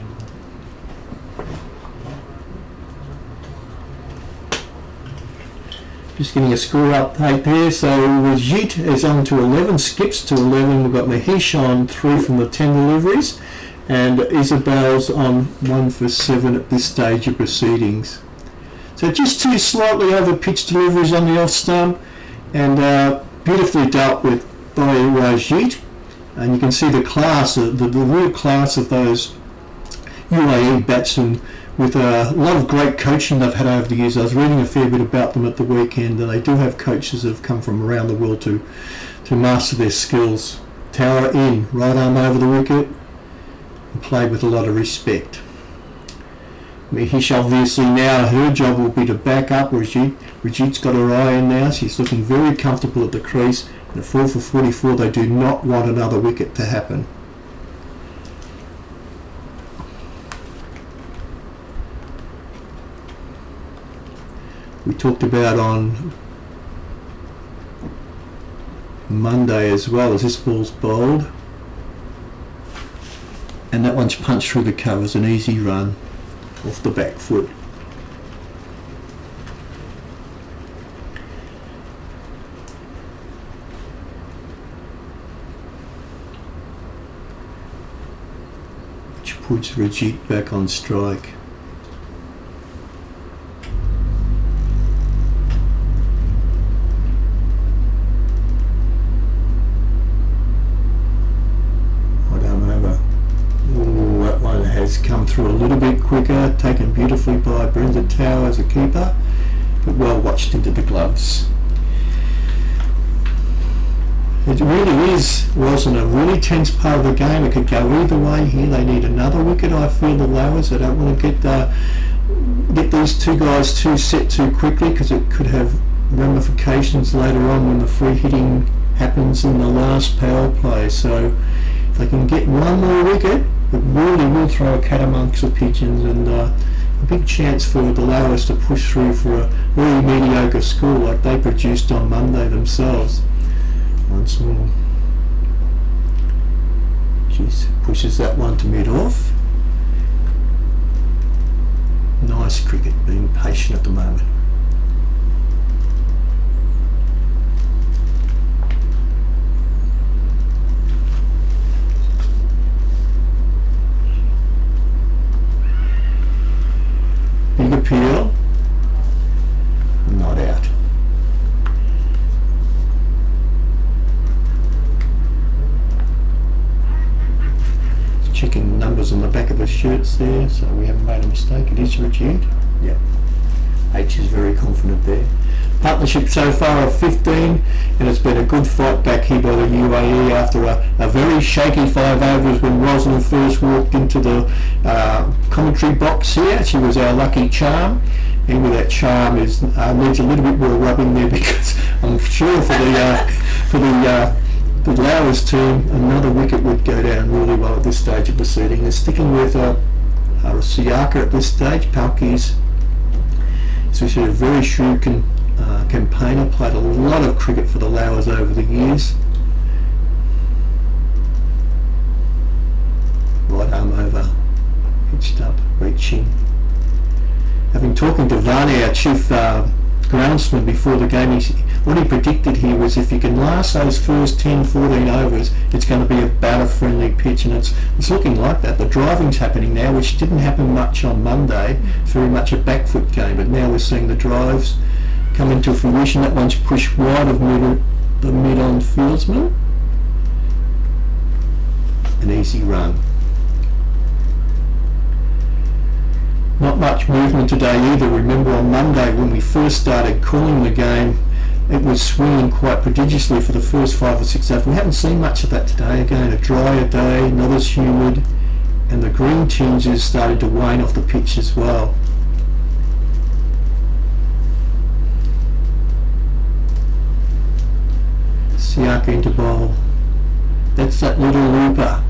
Just getting a score update there. So Resolute is on to 11, skips to 11. We've got Mahesh on 3 from the 10 deliveries, and Isabel's on 1 for 7 at this stage of proceedings. So just 2 slightly over pitch deliveries on the off stump, and beautifully dealt with by Resolute. And you can see the class, the real class of those UAE batsmen, with a lot of great coaching they've had over the years. I was reading a fair bit about them at the weekend, and they do have coaches that have come from around the world to master their skills. Tower in, right arm over the wicket, and played with a lot of respect. Mahesh obviously now, her job will be to back up Resolute. Resolute got her eye in now. She's looking very comfortable at the crease. And at 4 for 44, they do not want another wicket to happen. We talked about on Monday as well, as this ball's bowled, and that one's punched through the covers, an easy run off the back foot. Which puts Resolute back on strike. Come through a little bit quicker, taken beautifully by Brenda Tower as a keeper, but well watched into the gloves. It really wasn't a really tense part of the game. It could go either way here. They need another wicket, I feel, the Lowers. They don't want to get these two guys too set too quickly, because it could have ramifications later on when the free hitting happens in the last power play. So if they can get one more wicket, it really will throw a cat amongst the pigeons, and a big chance for the Lowers to push through for a very mediocre score like they produced on Monday themselves. Once more, she pushes that one to mid-off. Nice cricket, being patient at the moment. Big appeal, not out. Checking numbers on the back of the shirts there, so we haven't made a mistake. It is Resolute. Yeah. H is very confident there. Partnership so far of 15, and it's been a good fight back here by the UAE after a very shaky 5 overs when Rosalind first walked into the commentary box here. She was our lucky charm, and with that charm needs a little bit more rubbing there, because I'm sure for the Lowers team, another wicket would go down really well at this stage of proceeding. They're sticking with Siaka at this stage. Palki's a very shrewd campaigner, played a lot of cricket for the Lowers over the years. right arm over, pitched up, reaching. Having talking to Varney, our chief groundsman before the game, what he predicted here was if you can last those first 10, 14 overs, it's going to be a batter-friendly pitch, and it's looking like that. The driving's happening now, which didn't happen much on Monday. It's very much a back foot game, but now we're seeing the drives come into fruition. That one's pushed wide of the mid-on fieldsman. An easy run. Not much movement today either. Remember on Monday when we first started calling the game, it was swinging quite prodigiously for the first 5 or 6 overs. We haven't seen much of that today. Again, a drier day, not as humid, and the green tinges started to wane off the pitch as well. Siaka into bowl. That's that little looper.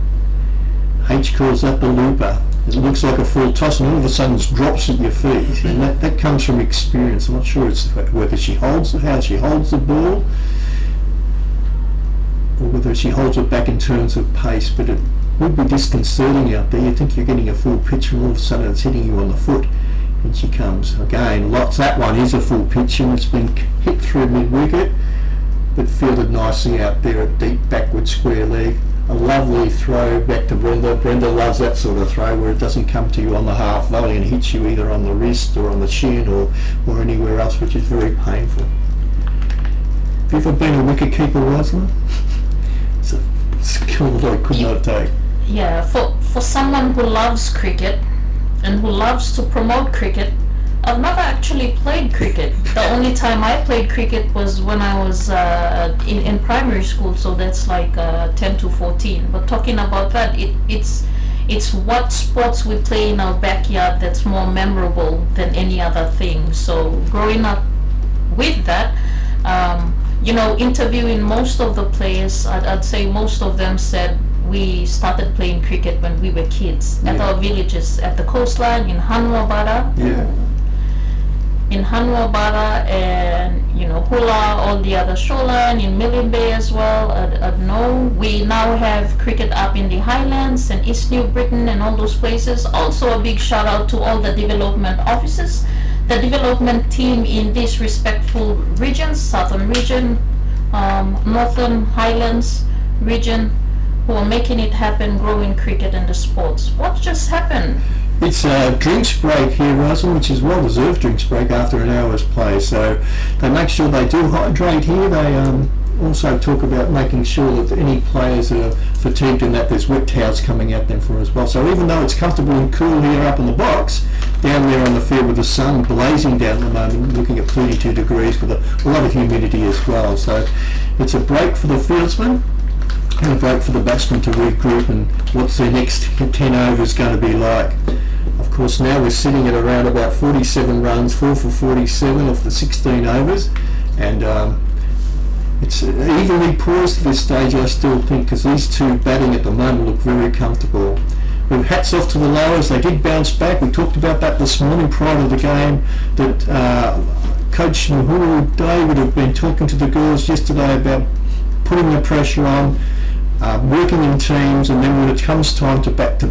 H calls that the looper. It looks like a full toss and all of a sudden it drops at your feet, and that comes from experience. I'm not sure it's whether she holds it, how she holds the ball, or whether she holds it back in terms of pace, but it would be disconcerting out there. You think you're getting a full pitch and all of a sudden it's hitting you on the foot, and she comes. Again, that one is a full pitch and it's been hit through mid-wicket, but fielded nicely out there at deep backward square leg. A lovely throw back to Brenda. Brenda loves that sort of throw where it doesn't come to you on the half volley and hits you either on the wrist or on the shin or anywhere else, which is very painful. Have you ever been a wicket keeper, Rosalind? It's a skill that I could not take. Yeah, for someone who loves cricket and who loves to promote cricket, I've never actually played cricket. The only time I played cricket was when I was in primary school, so that's like 10 to 14. But talking about that, it's what sports we play in our backyard that's more memorable than any other thing. So growing up with that, interviewing most of the players, I'd say most of them said we started playing cricket when we were kids at our villages, at the coastline in Hanwabara. Yeah. In Hanwabara and Hula, all the other shoreline, in Millen Bay as well. We now have cricket up in the Highlands and East New Britain and all those places. Also a big shout out to all the development officers, the development team in these respectful regions, Southern region, Northern Highlands region, who are making it happen, growing cricket and the sports. What just happened? It's a drinks break here, Russell, which is well-deserved drinks break after an hour's play. So they make sure they do hydrate here. They also talk about making sure that any players are fatigued and that there's wet towels coming at them for as well. So even though it's comfortable and cool here up in the box, down there on the field with the sun blazing down at the moment, looking at 32 degrees with a lot of humidity as well. So it's a break for the fieldsman and a break for the batsmen to regroup and what's their next 10 overs going to be like. Of course, now we're sitting at around about 47 runs, 4 for 47 off the 16 overs, and it's evenly poised at this stage, I still think, because these two batting at the moment look very comfortable. Well, hats off to the lowers. They did bounce back. We talked about that this morning prior to the game, that Coach Nuhuru Day would have been talking to the girls yesterday about putting the pressure on, working in teams, and then when it comes time to back the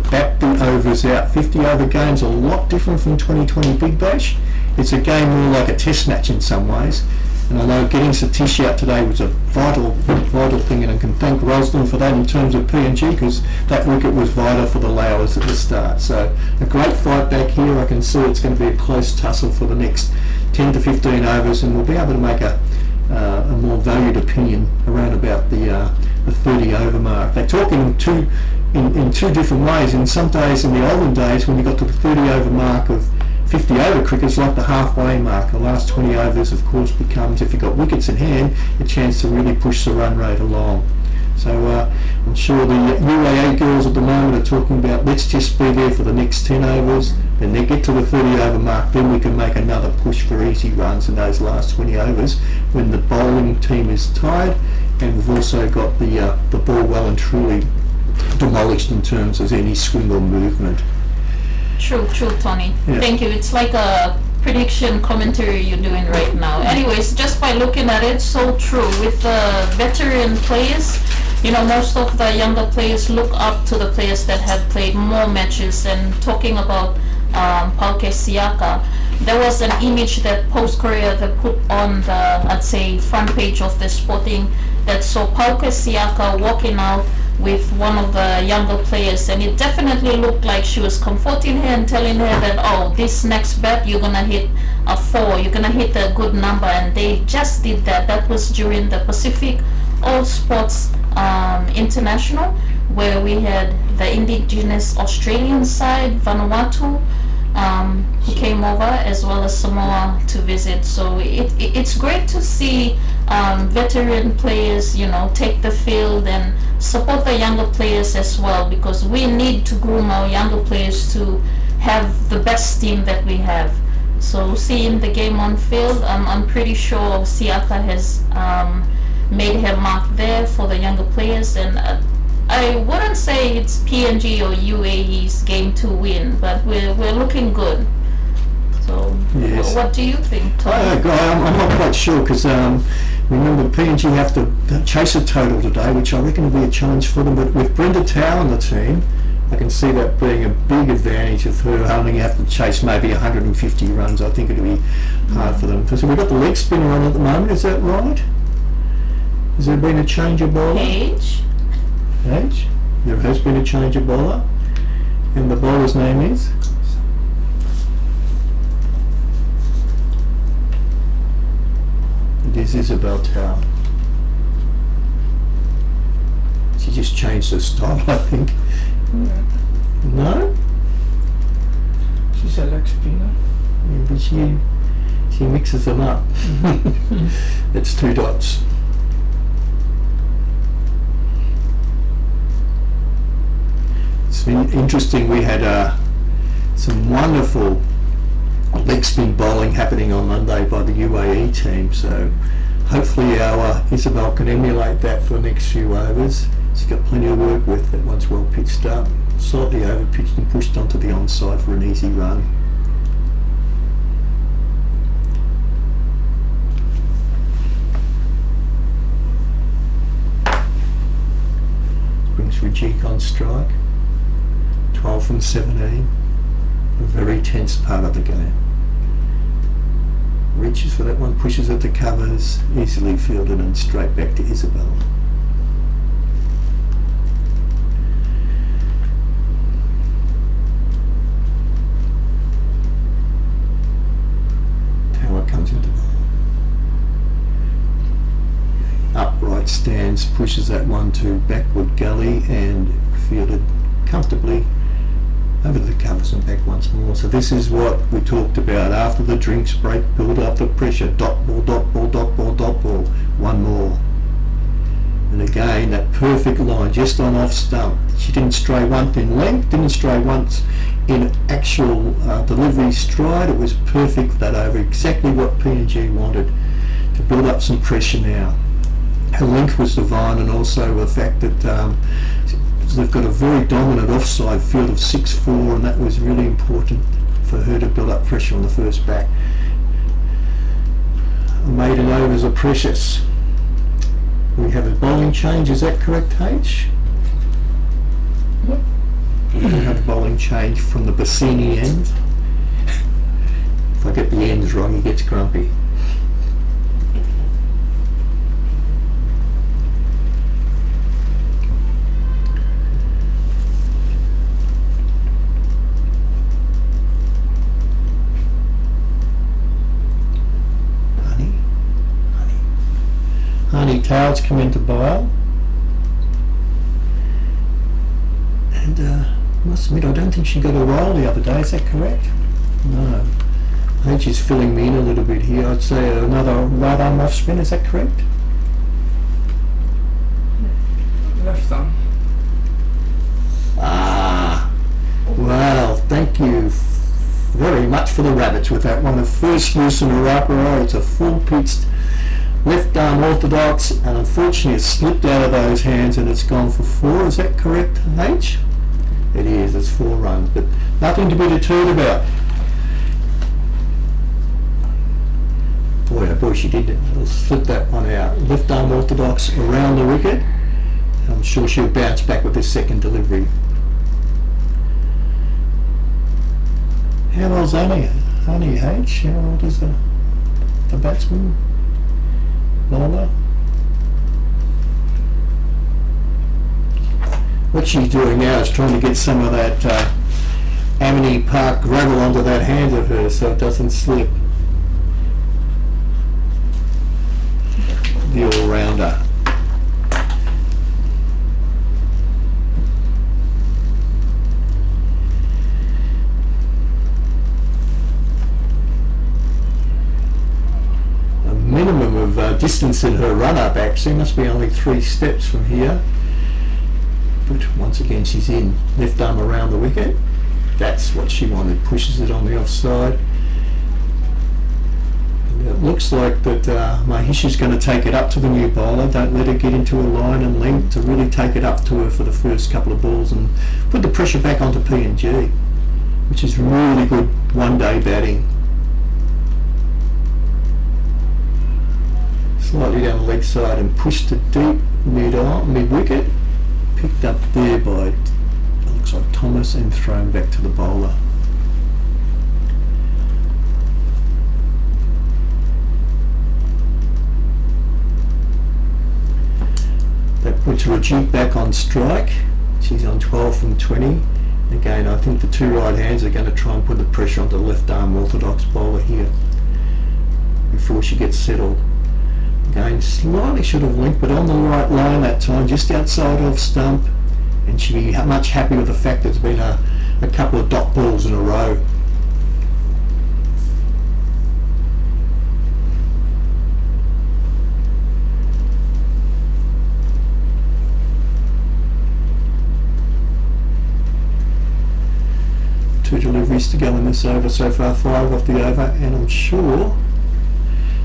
overs out. 50 over games are a lot different from 2020 Big Bash. It's a game more like a test match in some ways. And I know getting Satish out today was a vital thing, and I can thank Rosalind for that in terms of PNG, because that wicket was vital for the Lowers at the start. So a great fight back here. I can see it's going to be a close tussle for the next 10 to 15 overs, and we'll be able to make a more valued opinion around about the 30 over mark. They talk in two different ways. In some days, in the olden days, when you got to the 30 over mark of 50 over cricket, is like the halfway mark. The last 20 overs, of course, becomes, if you've got wickets in hand, a chance to really push the run rate along. So I'm sure the UAE girls at the moment are talking about, let's just be there for the next 10 overs, and then get to the 30 over mark, then we can make another push for easy runs in those last 20 overs when the bowling team is tired, and we've also got the ball well and truly demolished in terms of any swing or movement. True, Tony. Yeah. Thank you. It's like a prediction commentary you're doing right now. Anyways, just by looking at it, so true. With the veteran players, most of the younger players look up to the players that have played more matches. And talking about Pauke Siaka, there was an image that Post Korea that put on the, I'd say, front page of the Sporting, that saw Pauke Siaka walking out with one of the younger players, and it definitely looked like she was comforting her and telling her that, oh, this next bet you're gonna hit a 4, you're gonna hit a good number. And they just did that. That was during the Pacific All Sports International, where we had the indigenous Australian side, Vanuatu, who came over, as well as Samoa, to visit. So it's great to see veteran players, take the field and support the younger players as well, because we need to groom our younger players to have the best team that we have. So seeing the game on field, I'm pretty sure Siaka has made her mark there for the younger players. And I wouldn't say it's PNG or UAE's game to win, but we're looking good. So Yes. what do you think, Tom? I'm not quite sure, because remember PNG have to chase a total today, which I reckon will be a challenge for them. But with Brenda Tao on the team, I can see that being a big advantage of her only have to chase maybe 150 runs. I think it'll be hard for them. So we've got the leg spinner on at the moment, is that right? Has there been a change of bowler? Age? There has been a change of bowler. And the bowler's name is? It is Isabel Tao. She just changed her style, I think. No? She's a leg spinner. Yeah, but she mixes them up. It's 2 dots. It's been interesting. We had some wonderful leg spin bowling happening on Monday by the UAE team, so hopefully our Isabel can emulate that for the next few overs. She's got plenty to work with. That one's well pitched up, slightly over pitched and pushed onto the onside for an easy run. Brings Rajik on strike. 12 from 17. A very tense part of the game. Reaches for that one, pushes at the covers, easily fielded and straight back to Isabel. Tower comes into ball. Upright stance, pushes that one to backward gully and fielded comfortably over the covers and back once more. So this is what we talked about after the drinks break. Build up the pressure. Dot ball, dot ball, dot ball, dot ball. One more. And again, that perfect line just on off stump. She didn't stray once in length, didn't stray once in actual delivery stride. It was perfect, that over. Exactly what PNG wanted to build up some pressure now. Her length was divine, and also the fact that they've got a very dominant offside field of 6-4, and that was really important for her to build up pressure on the first back. Maiden overs are precious. We have a bowling change, is that correct, H? Yep. We have a bowling change from the Bassini end. If I get the ends wrong, he gets grumpy. Honey Tails come into bowl, and I must admit I don't think she got a roll the other day, is that correct? No. I think she's filling me in a little bit here. I'd say another right arm off spin, is that correct? Left arm. Ah, well, thank you very much for the rabbits with that one. The first use in a right row, it's a full pitched left arm orthodox, and unfortunately it slipped out of those hands and it's gone for 4. Is that correct, H? It is, it's 4 runs, but nothing to be deterred about. Boy, oh boy, she did slip that one out. Left arm orthodox around the wicket, I'm sure she'll bounce back with this second delivery. How old's Honey H? How old is the batsman? Bowler? What she's doing now is trying to get some of that Amini Park gravel onto that hand of hers so it doesn't slip. The all-rounder. A minimum of distance in her run-up actually, must be only 3 steps from here. But once again she's in, left arm around the wicket. That's what she wanted, pushes it on the offside. And it looks like that Mahisha's going to take it up to the new bowler. Don't let her get into a line and length, to really take it up to her for the first couple of balls and put the pressure back onto PNG, which is really good one-day batting. Slightly down the leg side and pushed it deep mid-wicket. Picked up there by, it looks like Thomas, and thrown back to the bowler. That puts Resolute back on strike. She's on 12 from 20. Again, I think the 2 right hands are going to try and put the pressure onto the left arm orthodox bowler here before she gets settled. Again, slightly should have linked, but on the right line that time, just outside of stump, and she'll be much happy with the fact there's been a couple of dot balls in a row. Two deliveries to go in this over so far, 5 off the over, and I'm sure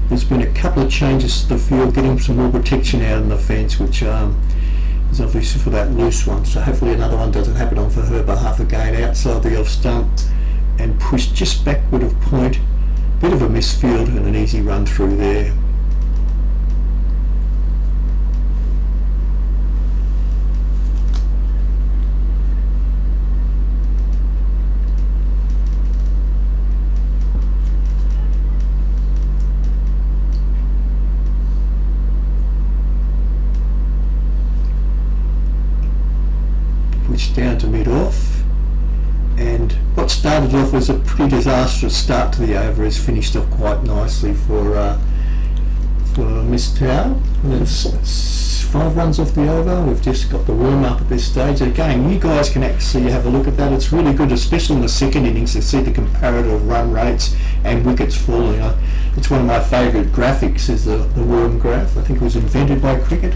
there's been a couple of changes to the field, getting some more protection out in the fence, which is obviously for that loose one. So hopefully another one doesn't happen on for her behalf again, outside the off stump and pushed just backward of point. Bit of a misfield and an easy run through there. Down to mid-off, and what started off as a pretty disastrous start to the over has finished off quite nicely for Miss Tao. And it's 5 runs off the over. We've just got the warm up at this stage. Again, you guys can actually have a look at that. It's really good, especially in the second innings, to see the comparative run rates and wickets falling. It's one of my favourite graphics, is the worm graph. I think it was invented by cricket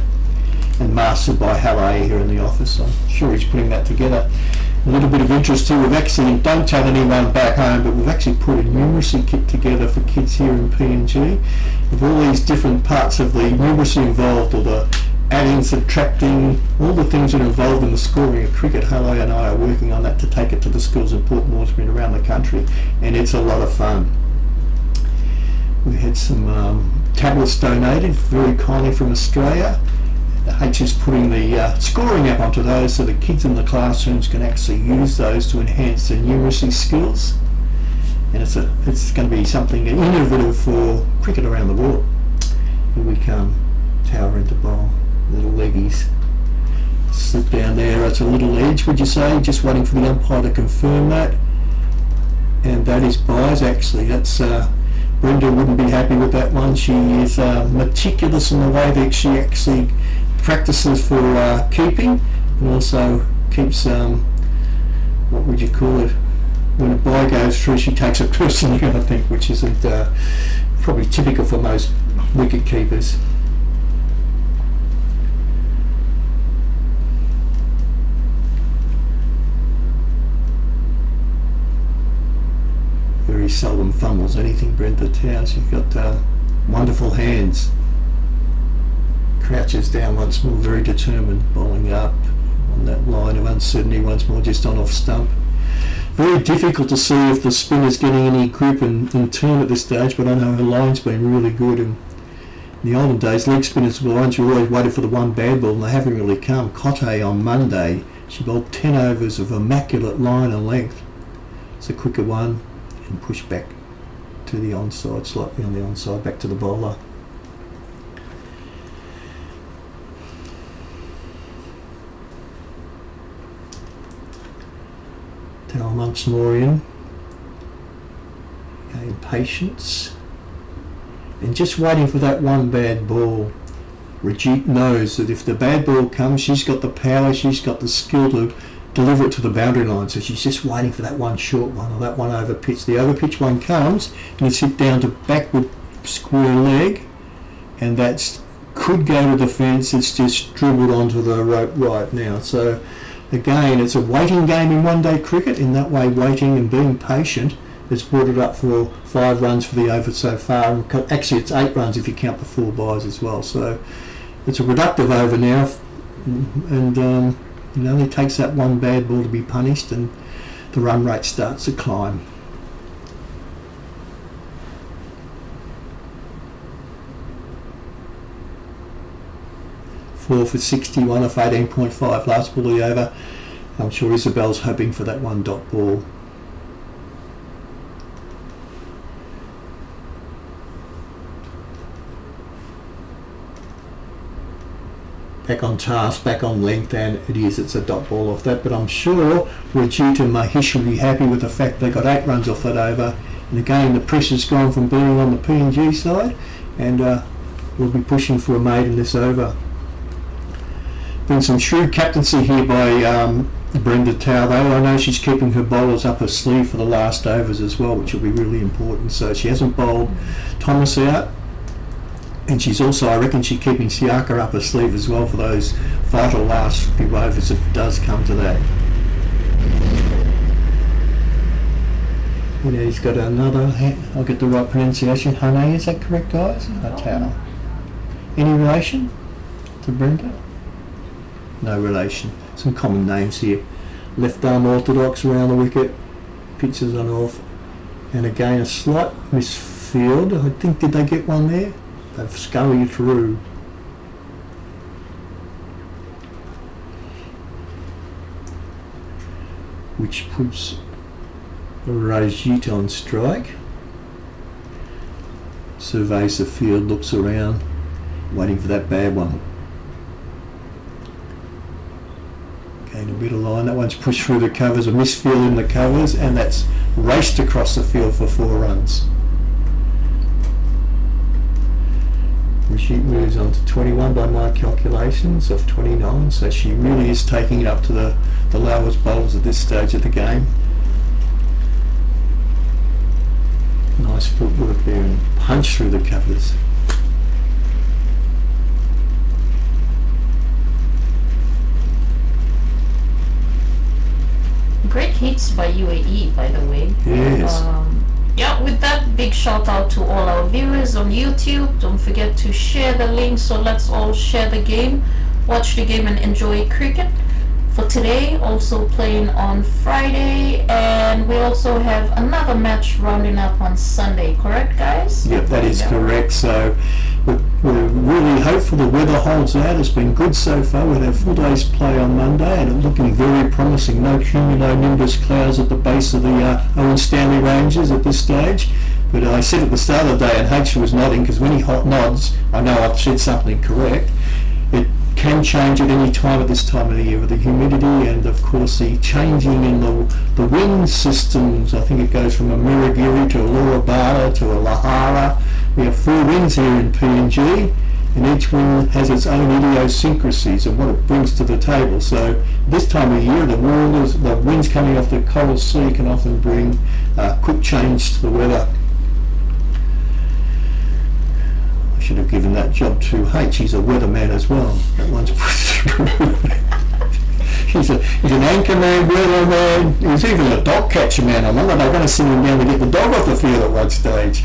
and mastered by Halle here in the office. I'm sure he's putting that together. A little bit of interest too, we've actually, don't tell anyone back home, but we've actually put a numeracy kit together for kids here in PNG with all these different parts of the numeracy involved, or the adding, subtracting, all the things that are involved in the scoring of cricket. Halle and I are working on that to take it to the schools in Port Moresby and around the country, and it's a lot of fun. We had some tablets donated very kindly from Australia. The H is putting the scoring app onto those so the kids in the classrooms can actually use those to enhance their numeracy skills. And it's going to be something innovative for cricket around the world. Here we come, tower into bowl, little leggies. Slip down there, that's a little edge, would you say? Just waiting for the umpire to confirm that. And that is buys actually. That's Brenda wouldn't be happy with that one. She is meticulous in the way that she actually practices for keeping, and also keeps, what would you call it, when a buy goes through she takes it personally, I think, which isn't probably typical for most wicket keepers. Very seldom fumbles anything, Brenda Towers. You've got wonderful hands. Crouches down once more, very determined, bowling up on that line of uncertainty once more, just on off stump. Very difficult to see if the spinner's getting any grip and turn at this stage, but I know her line's been really good, and In the olden days, leg spinners were the ones who always waited for the one bad ball, and they haven't really come. Cotte on Monday, she bowled 10 overs of immaculate line and length. It's a quicker one, and push back to the onside, slightly on the onside, back to the bowler. Towel amongst more in. Again, patience. And just waiting for that one bad ball. Rajit knows that if the bad ball comes, she's got the power, she's got the skill to deliver it to the boundary line. So she's just waiting for that one short one or that one over pitch. The over pitch one comes and it's hit down to backward square leg, and that's could go to the fence. It's just dribbled onto the rope right now. So again, it's a waiting game in one day cricket. In that way, waiting and being patient has brought it up for 5 runs for the over so far. And actually, it's 8 runs if you count the 4 byes as well. So it's a productive over now, and it only takes that one bad ball to be punished, and the run rate starts to climb. Four for 61 off 18.5, last ball of the over. I'm sure Isabel's hoping for that one dot ball. Back on task, back on length, and it's a dot ball off that, but I'm sure Rajit and Mahesh will be happy with the fact they got 8 runs off that over, and again the pressure's gone from being on the PNG side, and we'll be pushing for a maiden this over. Been some shrewd captaincy here by Brenda Tao, though. I know she's keeping her bowlers up her sleeve for the last overs as well, which will be really important. So she hasn't bowled Thomas out, and she's also, I reckon, she's keeping Siaka up her sleeve as well for those vital last few overs if it does come to that. You know, he's got another, I'll get the right pronunciation, Hane, is that correct, guys? Tao. Any relation to Brenda? No relation. Some common names here. Left arm orthodox around the wicket, pitches on off, and again a slight misfield. I think, did they get one there? They've scurried through. Which puts Rajit on strike. Surveys the field, looks around, waiting for that bad one. Gain a bit of line. That one's pushed through the covers, a misfield in the covers, and that's raced across the field for 4 runs. She moves on to 21 by my calculations of 29, so she really is taking it up to the lowest bowlers at this stage of the game. Nice footwork there and punch through the covers. Great hits by UAE, by the way. Yes. Yeah, with that, big shout out to all our viewers on YouTube. Don't forget to share the link, so let's all share the game, watch the game and enjoy cricket. For today, also playing on Friday, and we also have another match rounding up on Sunday, correct guys? Yep, that is correct. So we're really hopeful the weather holds out. It's been good so far. We'll have full day's play on Monday, and it's looking very promising. No cumulonimbus clouds at the base of the Owen Stanley Ranges at this stage. But I said at the start of the day, and H was nodding, because when he nods, I know I've said something correct. It can change at any time at this time of the year with the humidity and of course the changing in the wind systems. I think it goes from a Miragiri to a Lurabada to a Lahara. We have 4 winds here in PNG, and each wind has its own idiosyncrasies and what it brings to the table. So this time of year, the winds coming off the Coral Sea can often bring quick change to the weather. Should have given that job to H. He's a weatherman as well. That one's through. he's an anchorman, weatherman. He's even a dog catcher man. I wonder they're going to send him down to get the dog off the field at one stage.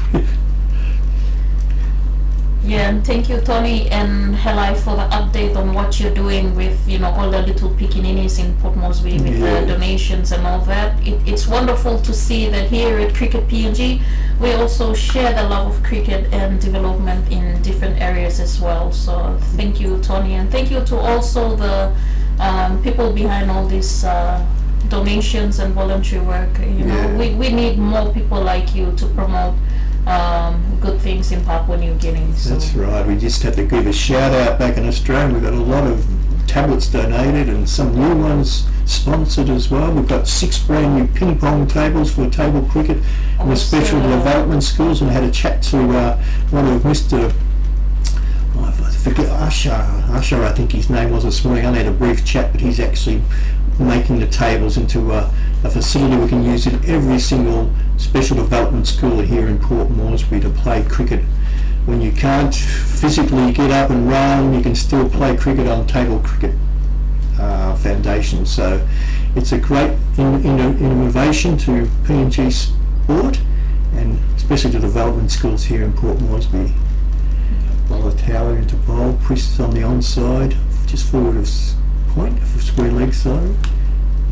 Yeah, and thank you, Tony and Helai, for the update on what you're doing with, all the little pickaninnies in Port Moresby with Yeah. the donations and all that. It's wonderful to see that here at Cricket PNG, we also share the love of cricket and development in different areas as well. So thank you, Tony, and thank you to also the people behind all these donations and voluntary work. Yeah. We need more people like you to promote good things in Papua New Guinea. So. That's right. We just had to give a shout out back in Australia. We've got a lot of tablets donated and some new ones sponsored as well. We've got 6 brand new ping pong tables for table cricket in the special development schools, and I had a chat to one of Mr. I forget, Usher, I think his name was this morning. I only had a brief chat, but he's actually making the tables into a facility we can use in every single special development school here in Port Moresby to play cricket. When you can't physically get up and run, you can still play cricket on table cricket foundation. So it's a great innovation to PNG sport, and especially to development schools here in Port Moresby. Bowler tower into bowl, Priest on the onside, just forward of point, for square leg side,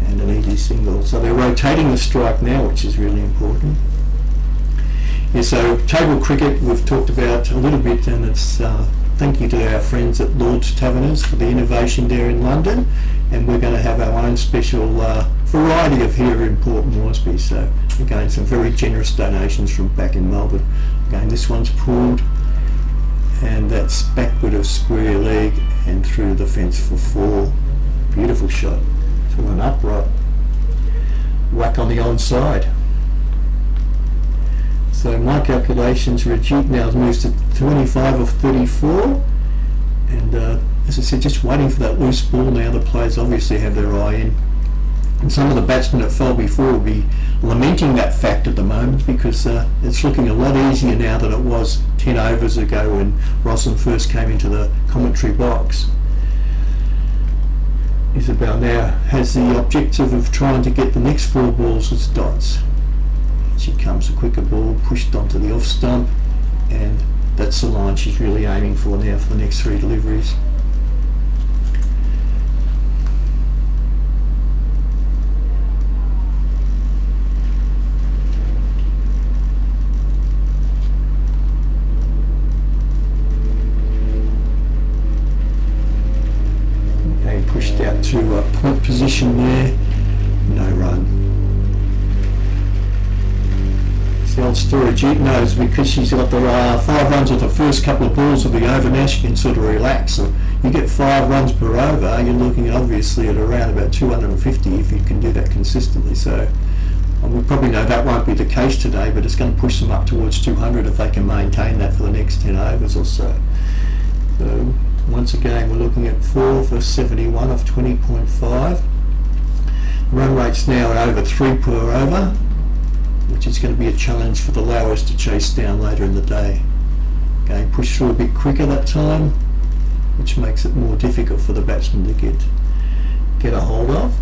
and an easy single. So they're rotating the strike now, which is really important. Yeah, so table cricket we've talked about a little bit, and it's thank you to our friends at Lord's Taverners for the innovation there in London, and we're going to have our own special variety of here in Port Moresby. So again, some very generous donations from back in Melbourne. Again, this one's pulled, and that's backward of square leg and through the fence for 4. Beautiful shot. To an upright whack on the onside. So my calculations, Rajit now moves to 25 of 34, and as I said, just waiting for that loose ball now. The players obviously have their eye in, and some of the batsmen that fell before will be lamenting that fact at the moment, because it's looking a lot easier now than it was 10 overs ago when Rosslyn first came into the commentary box. Isabel now has the objective of trying to get the next 4 balls as dots. She comes a quicker ball pushed onto the off stump, and that's the line she's really aiming for now for the next 3 deliveries. Pushed out to point position there, no run. It's the old story. Jeet knows, because she's got the 5 runs with the first couple of balls will be over. Now she can sort of relax. So you get 5 runs per over, you're looking obviously at around about 250 if you can do that consistently. So we probably know that won't be the case today, but it's going to push them up towards 200 if they can maintain that for the next 10 overs or so. So once again, we're looking at 4 for 71 of 20.5. Run rate's now at over 3 per over, which is going to be a challenge for the Lowers to chase down later in the day. Again, push through a bit quicker that time, which makes it more difficult for the batsman to get a hold of.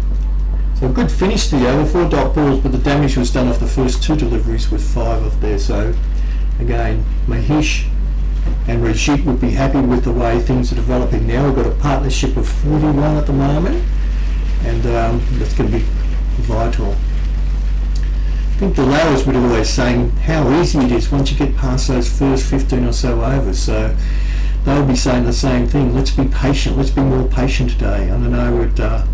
So a good finish to the over, 4 dot balls, but the damage was done off the first 2 deliveries with 5 of there. So again, Mahesh and Rajit would be happy with the way things are developing now. We've got a partnership of 41 at the moment, and that's going to be vital. I think the Lowers would always saying how easy it is once you get past those first 15 or so overs. So they'll be saying the same thing. Let's be patient. Let's be more patient today. And I know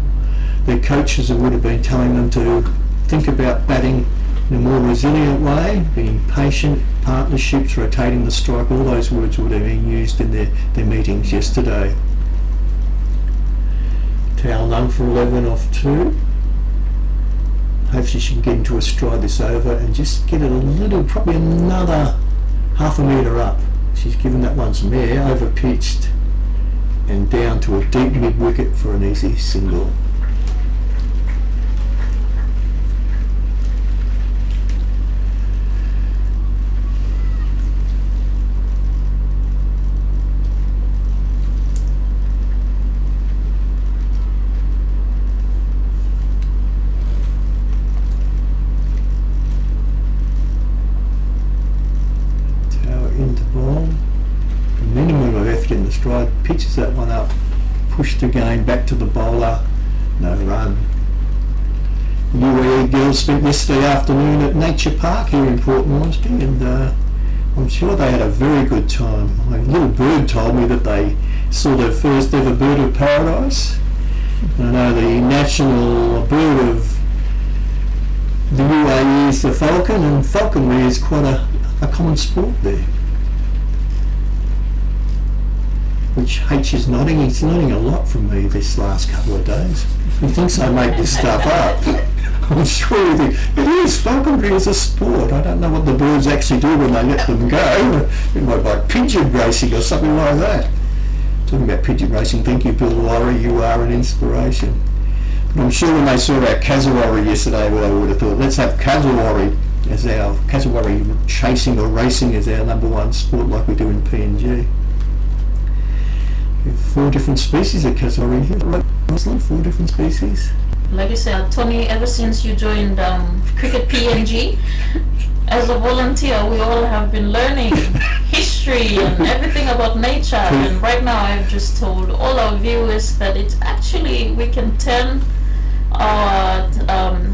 their coaches would have been telling them to think about batting in a more resilient way, being patient, partnerships, rotating the strike. All those words would have been used in their meetings yesterday. Towel none for 11 off 2. Hopefully she can get into a stride this over and just get it a little, probably another half a metre up. She's given that one some air, over pitched and down to a deep mid wicket for an easy single. stride, pitches that one up, pushed the game back to the bowler, no run. UAE girls spent yesterday afternoon at Nature Park here in Port Moresby, and I'm sure they had a very good time. My little bird told me that they saw their first ever bird of paradise. I know the national bird of the UAE is the falcon, and falconry is quite a common sport there. Which H is nodding. He's learning a lot from me this last couple of days. He thinks I make this stuff up. I'm sure he thinks, it is, falconry is a sport. I don't know what the birds actually do when they let them go. It might be like pigeon racing or something like that. Talking about pigeon racing, thank you Bill Lowry, you are an inspiration. But I'm sure when they saw our cassowary yesterday, they would have thought, let's have cassowary as our, cassowary chasing or racing as our number one sport like we do in PNG. We have 4 different species of cassowary here. Muslim, 4 different species. Like I said, Tony, ever since you joined Cricket PNG, as a volunteer, we all have been learning history and everything about nature. And right now, I've just told all our viewers that it's actually, we can turn our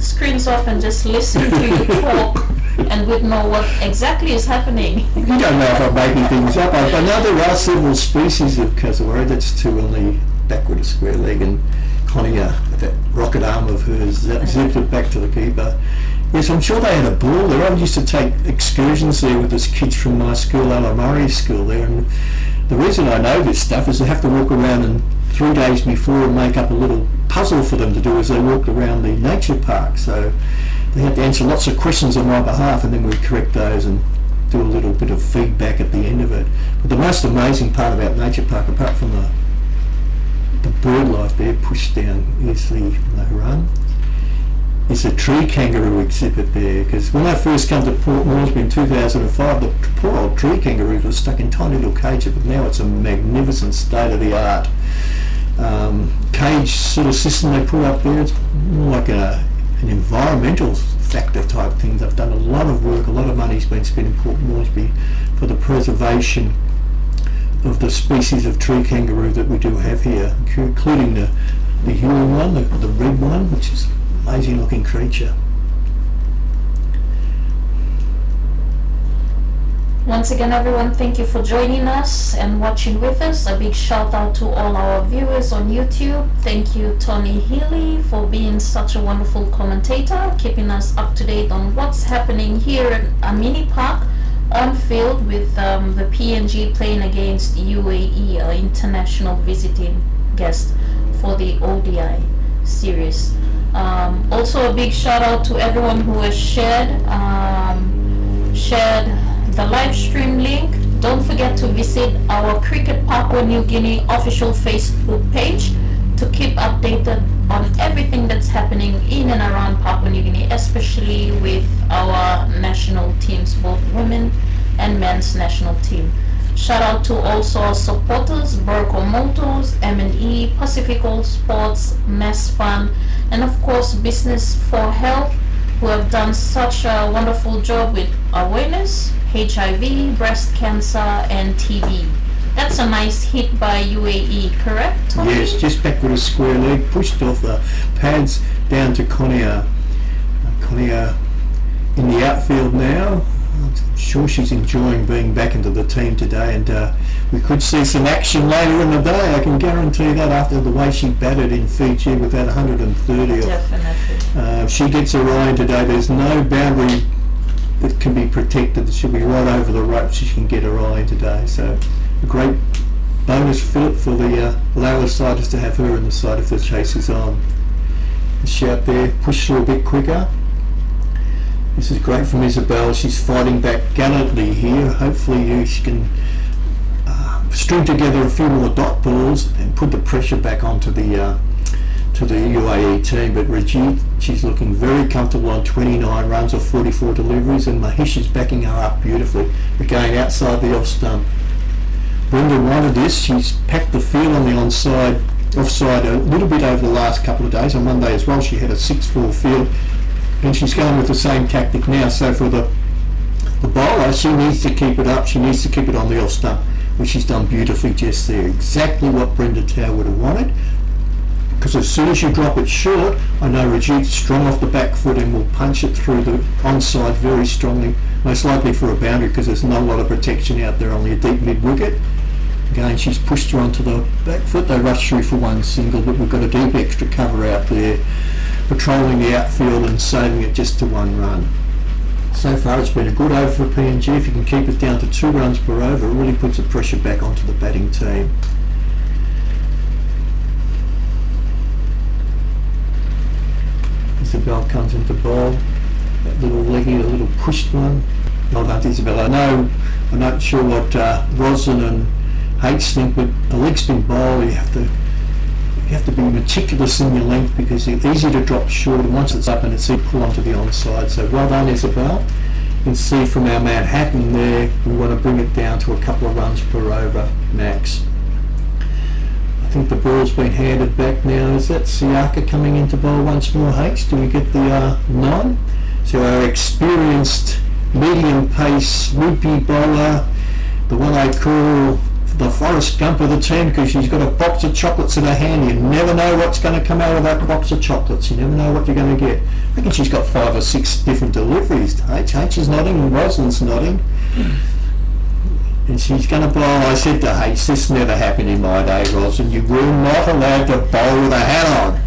screens off and just listen to you talk, and we'd know what exactly is happening. You don't know if I'm making things up. I know there are several species of cassowary. That's 2 on the back with a square leg, and Connie, that rocket arm of hers, zipped it back to the keeper. Yes, I'm sure they had a ball there. I used to take excursions there with these kids from my school, Ella Murray School there, and the reason I know this stuff is they have to walk around and 3 days before and make up a little puzzle for them to do as they walked around the nature park. So they had to answer lots of questions on my behalf, and then we'd correct those and do a little bit of feedback at the end of it. But the most amazing part about nature park, apart from the bird life there, pushed down easily, no run, is a tree kangaroo exhibit there. Because when I first came to Port Moresby in 2005, the poor old tree kangaroos were stuck in tiny little cages, but now it's a magnificent state-of-the-art cage sort of system they put up there. It's more like an environmental factor type thing. They've done a lot of work, a lot of money's been spent in Port Moresby for the preservation of the species of tree kangaroo that we do have here, including the human one, the red one, which is an amazing looking creature. Once again, everyone, thank you for joining us and watching with us. A big shout out to all our viewers on YouTube. Thank you, Tony Healy, for being such a wonderful commentator, keeping us up to date on what's happening here at Amini Park on field with the PNG playing against UAE, an international visiting guest for the ODI series. Also a big shout out to everyone who has shared the live stream link. Don't forget to visit our Cricket Papua New Guinea official Facebook page to keep updated on everything that's happening in and around Papua New Guinea, especially with our national teams, both women and men's national team. Shout out to also our supporters, Burko Motors, M&E, Pacific All Sports, Mass Fun, and of course Business for Health, who have done such a wonderful job with awareness, HIV, breast cancer, and TB. That's a nice hit by UAE, correct, Tony? Yes, just back with a square leg, pushed off the pads down to Conia. Conia in the outfield now. I'm sure she's enjoying being back into the team today, and we could see some action later in the day. I can guarantee that after the way she batted in Fiji with that 130. Definitely. She gets her eye in today. There's no boundary that can be protected. She'll be right over the rope. She can get her eye in today. So a great bonus for the lower siders to have her in the side if the chase is on. The shout there, push through a bit quicker. This is great from Isabel. She's fighting back gallantly here. Hopefully she can string together a few more dot balls and put the pressure back onto the UAE team. But Rajit, she's looking very comfortable on 29 runs or 44 deliveries, and Mahesh is backing her up beautifully. Again, outside the off stump. Brenda wanted this. She's packed the field on the offside a little bit over the last couple of days. On Monday as well, she had a 6-4 field. And she's going with the same tactic now. So for the bowler, she needs to keep it up. She needs to keep it on the off stump. which she's done beautifully just there. Exactly what Brenda Tao would have wanted. Because as soon as you drop it short, I know Resolute strong off the back foot and will punch it through the onside very strongly, most likely for a boundary because there's not a lot of protection out there, only a deep mid wicket. Again, she's pushed her onto the back foot. They rush through for one single, but we've got a deep extra cover out there, patrolling the outfield and saving it just to 1 run. So far it's been a good over for PNG. If you can keep it down to 2 runs per over, it really puts the pressure back onto the batting team. Isabel comes into bowl. That little leggy, the little pushed one. Well done to Isabel. I'm not sure what Roslyn and Hates think, but a leg spin bowl, you have to be meticulous in your length because it's easy to drop short, and once it's up and it's pull onto the onside. So well done, Isabel. You can see from our Manhattan there, we want to bring it down to a couple of runs per over max. I think the ball's been handed back now. Is that Siaka coming into bowl once more, H? Do we get the 9? So our experienced medium pace loopy bowler, the one I call the Forrest Gump of the team, because she's got a box of chocolates in her hand. You never know what's going to come out of that box of chocolates. You never know what you're going to get. I reckon she's got 5 or 6 different deliveries. H is nodding and Rosalind's nodding. And she's going to bowl. I said to H, this never happened in my day, Rosalind. You were not allowed to bowl with a hat on.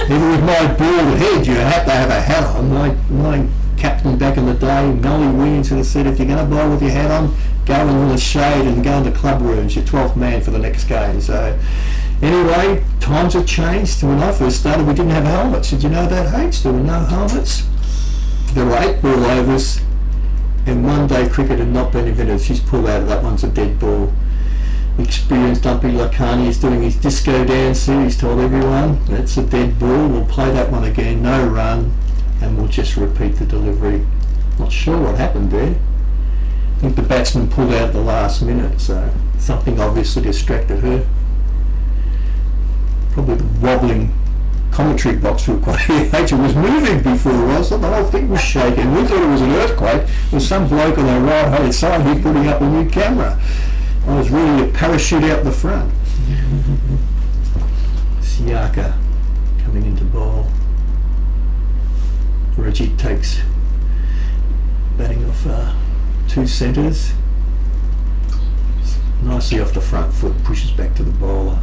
Even with my bald head, you had to have a hat on. My captain back in the day, Nolly Williams, had said, if you're going to bowl with your hat on, go in the shade and go into club rooms. You're 12th man for the next game. So anyway, times have changed. When I first started, we didn't have helmets. Did you know that, H? There were no helmets. There were 8 ball overs, and 1 day cricket had not been invented. She's pulled out of that. One's a dead ball. Experienced Dumpy Lakani is doing his disco dance here. He's told everyone that's a dead ball. We'll play that one again. No run, and we'll just repeat the delivery. Not sure what happened there. I think the batsman pulled out at the last minute, so something obviously distracted her. Probably the wobbling commentary box for quite it was moving before it was. The whole thing was shaking. We thought it was an earthquake. There was some bloke on the right hand side here putting up a new camera. I was really a parachute out the front. Siaka coming into bowl. Reggie takes batting off 2 centres. Nicely off the front foot, pushes back to the bowler.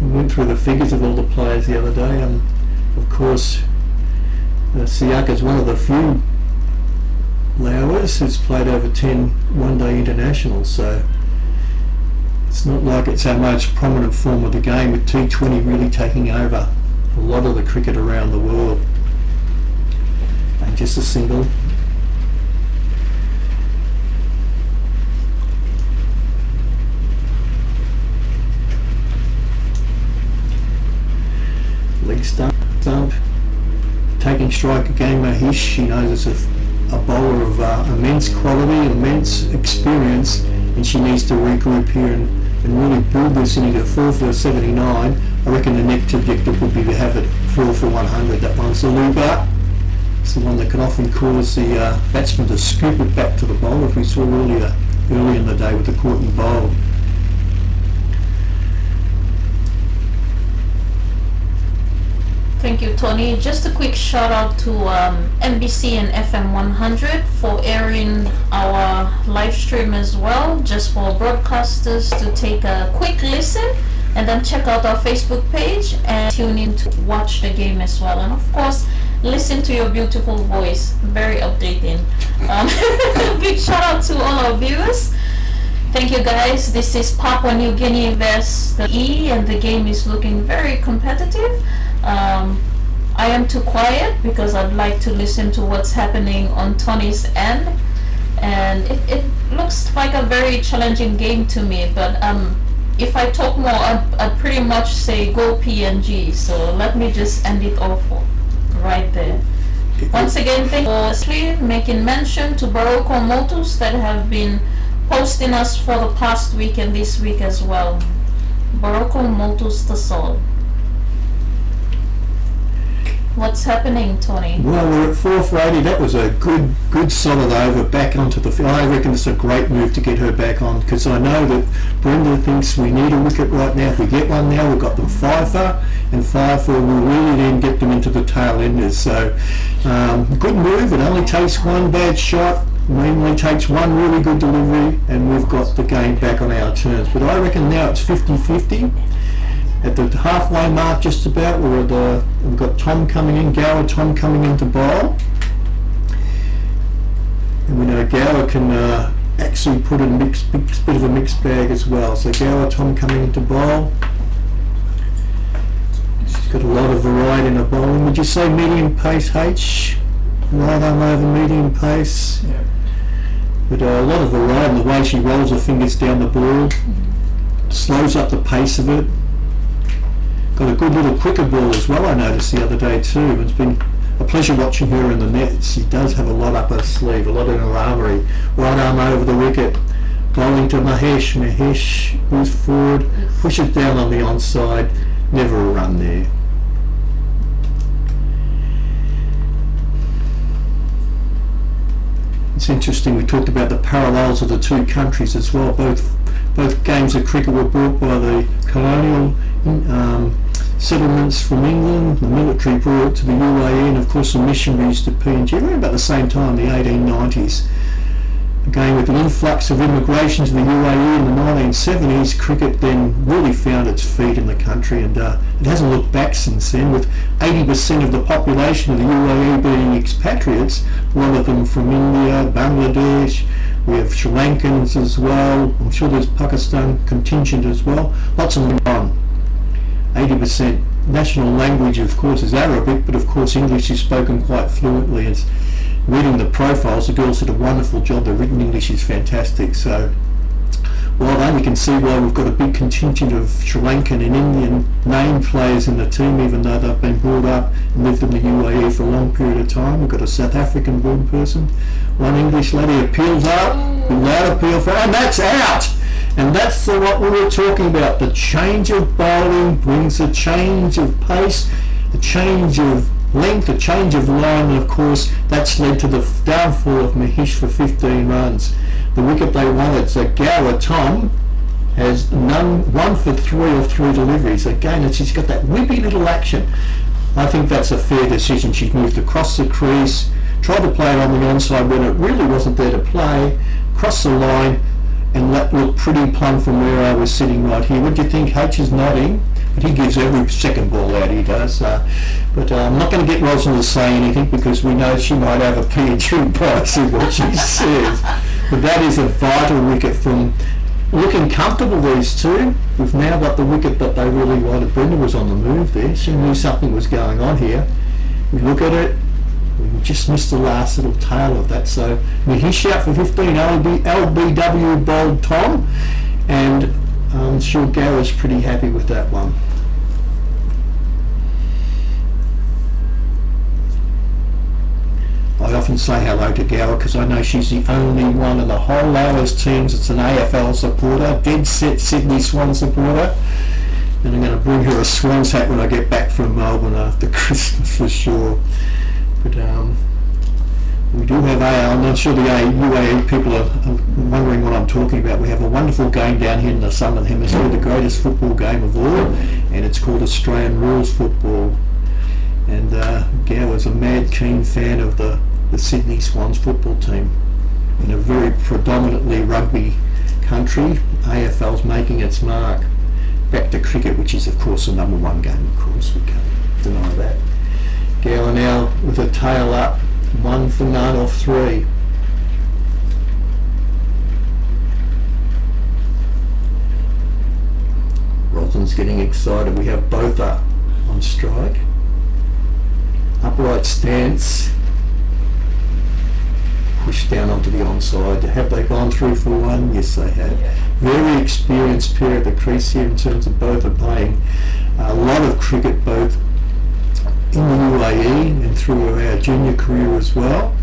We went through the figures of all the players the other day, and of course Siaka is one of the few Laois who's played over 10 one-day internationals, so it's not like it's our most prominent form of the game, with T20 really taking over a lot of the cricket around the world. And just a single. Leg stump. Taking strike again, Mahish. She knows it's a bowler of immense quality, immense experience, and she needs to regroup here and really build this inning at 4 for 79. I reckon the next objective would be to have it 4 for 100. That one's the looper. It's the one that can often cause the batsman to scoop it back to the bowler, as we saw early in the day with the Courtney bowl. Thank you, Tony. Just a quick shout out to NBC and FM 100 for airing our live stream as well, just for broadcasters to take a quick listen and then check out our Facebook page and tune in to watch the game as well. And of course, listen to your beautiful voice. Very updating. Big shout out to all our viewers. Thank you guys. This is Papua New Guinea vs the E, and the game is looking very competitive. I am too quiet because I'd like to listen to what's happening on Tony's end, and it looks like a very challenging game to me, but if I talk more, I'd pretty much say go PNG, so let me just end it off right there. Once again, thank you for making mention to Baroko Motus that have been posting us for the past week and this week as well. Baroko Motus the Sol. What's happening, Tony? Well, we're at 4 for 80. That was a good solid over back onto the field. I reckon it's a great move to get her back on, because I know that Brenda thinks we need a wicket right now. If we get one now, we've got them 5 for, and 5 for, we'll really then get them into the tail enders. So, good move. It only takes one bad shot. Mainly takes one really good delivery, and we've got the game back on our terms. But I reckon now it's 50-50. At the halfway mark, just about, we've got Tom coming in, Gower Tom coming in to bowl. And we know Gower can actually put in a bit of a mixed bag as well. So Gower Tom coming in to bowl. She's got a lot of variety in her bowling. Would you say medium pace, H? Right arm over medium pace? Yeah. But a lot of variety in the way she rolls her fingers down the ball. Slows up the pace of it. Got a good little quicker ball as well, I noticed the other day too. It's been a pleasure watching her in the nets. She does have a lot up her sleeve, a lot in her armoury. Right arm over the wicket, bowling to Mahesh. Mahesh moves forward, pushes down on the onside, never a run there. It's interesting, we talked about the parallels of the two countries as well. Both games of cricket were brought by the colonial settlements from England. The military brought it to the UAE, and of course the missionaries to PNG around about the same time, the 1890s. Again, with the influx of immigration to the UAE in the 1970s, cricket then really found its feet in the country, and it hasn't looked back since then, with 80% of the population of the UAE being expatriates, a lot of them from India, Bangladesh. We have Sri Lankans as well. I'm sure there's Pakistan contingent as well. Lots of them on. 80%. National language, of course, is Arabic, but of course English is spoken quite fluently. It's reading the profiles, the girls did a wonderful job. The written English is fantastic. So, well done. You can see why we've got a big contingent of Sri Lankan and Indian name players in the team, even though they've been brought up and lived in the UAE for a long period of time. We've got a South African born person, one English lady appeals up, loud appeal for, and that's out! And that's what we were talking about. The change of bowling brings a change of pace, a change of length, a change of line, and of course that's led to the downfall of Mahesh for 15 runs. The wicket they wanted, so Gower Tom has 1 for 3 of 3 deliveries. Again, she's got that whippy little action. I think that's a fair decision. She's moved across the crease, tried to play it on the onside when it really wasn't there to play, crossed the line, and that looked pretty plumb from where I was sitting right here. What do you think? H is nodding, but he gives every second ball out, he does. But I'm not going to get Rosalind to say anything, because we know she might have a PNG bias in what she says. But that is a vital wicket from looking comfortable, these two. We've now got the wicket that they really wanted. Brenda was on the move there. She knew something was going on here. We look at it. We just missed the last little tail of that. So Mahesh out for 15, LBW bowled Tom, and I'm sure Gower's pretty happy with that one. I often say hello to Gower because I know she's the only one in the whole hours teams that's an AFL supporter, dead set Sydney Swan supporter. And I'm going to bring her a Swans hat when I get back from Melbourne after Christmas for sure. But we do have I'm not sure the UAE people are wondering what I'm talking about. We have a wonderful game down here in the Southern Hemisphere, the greatest football game of all, and it's called Australian Rules Football. And Gower's a mad keen fan of the Sydney Swans football team. In a very predominantly rugby country, AFL's making its mark. Back to cricket, which is of course the number one game, of course, we can't deny that. Gower now with a tail up, 1 for none off 3. Rosalind's getting excited. We have both up on strike. Upright stance. Push down onto the onside. Have they gone through for 1? Yes, they have. Very experienced pair at the crease here in terms of both are playing a lot of cricket, both in the UAE and through our junior career as well.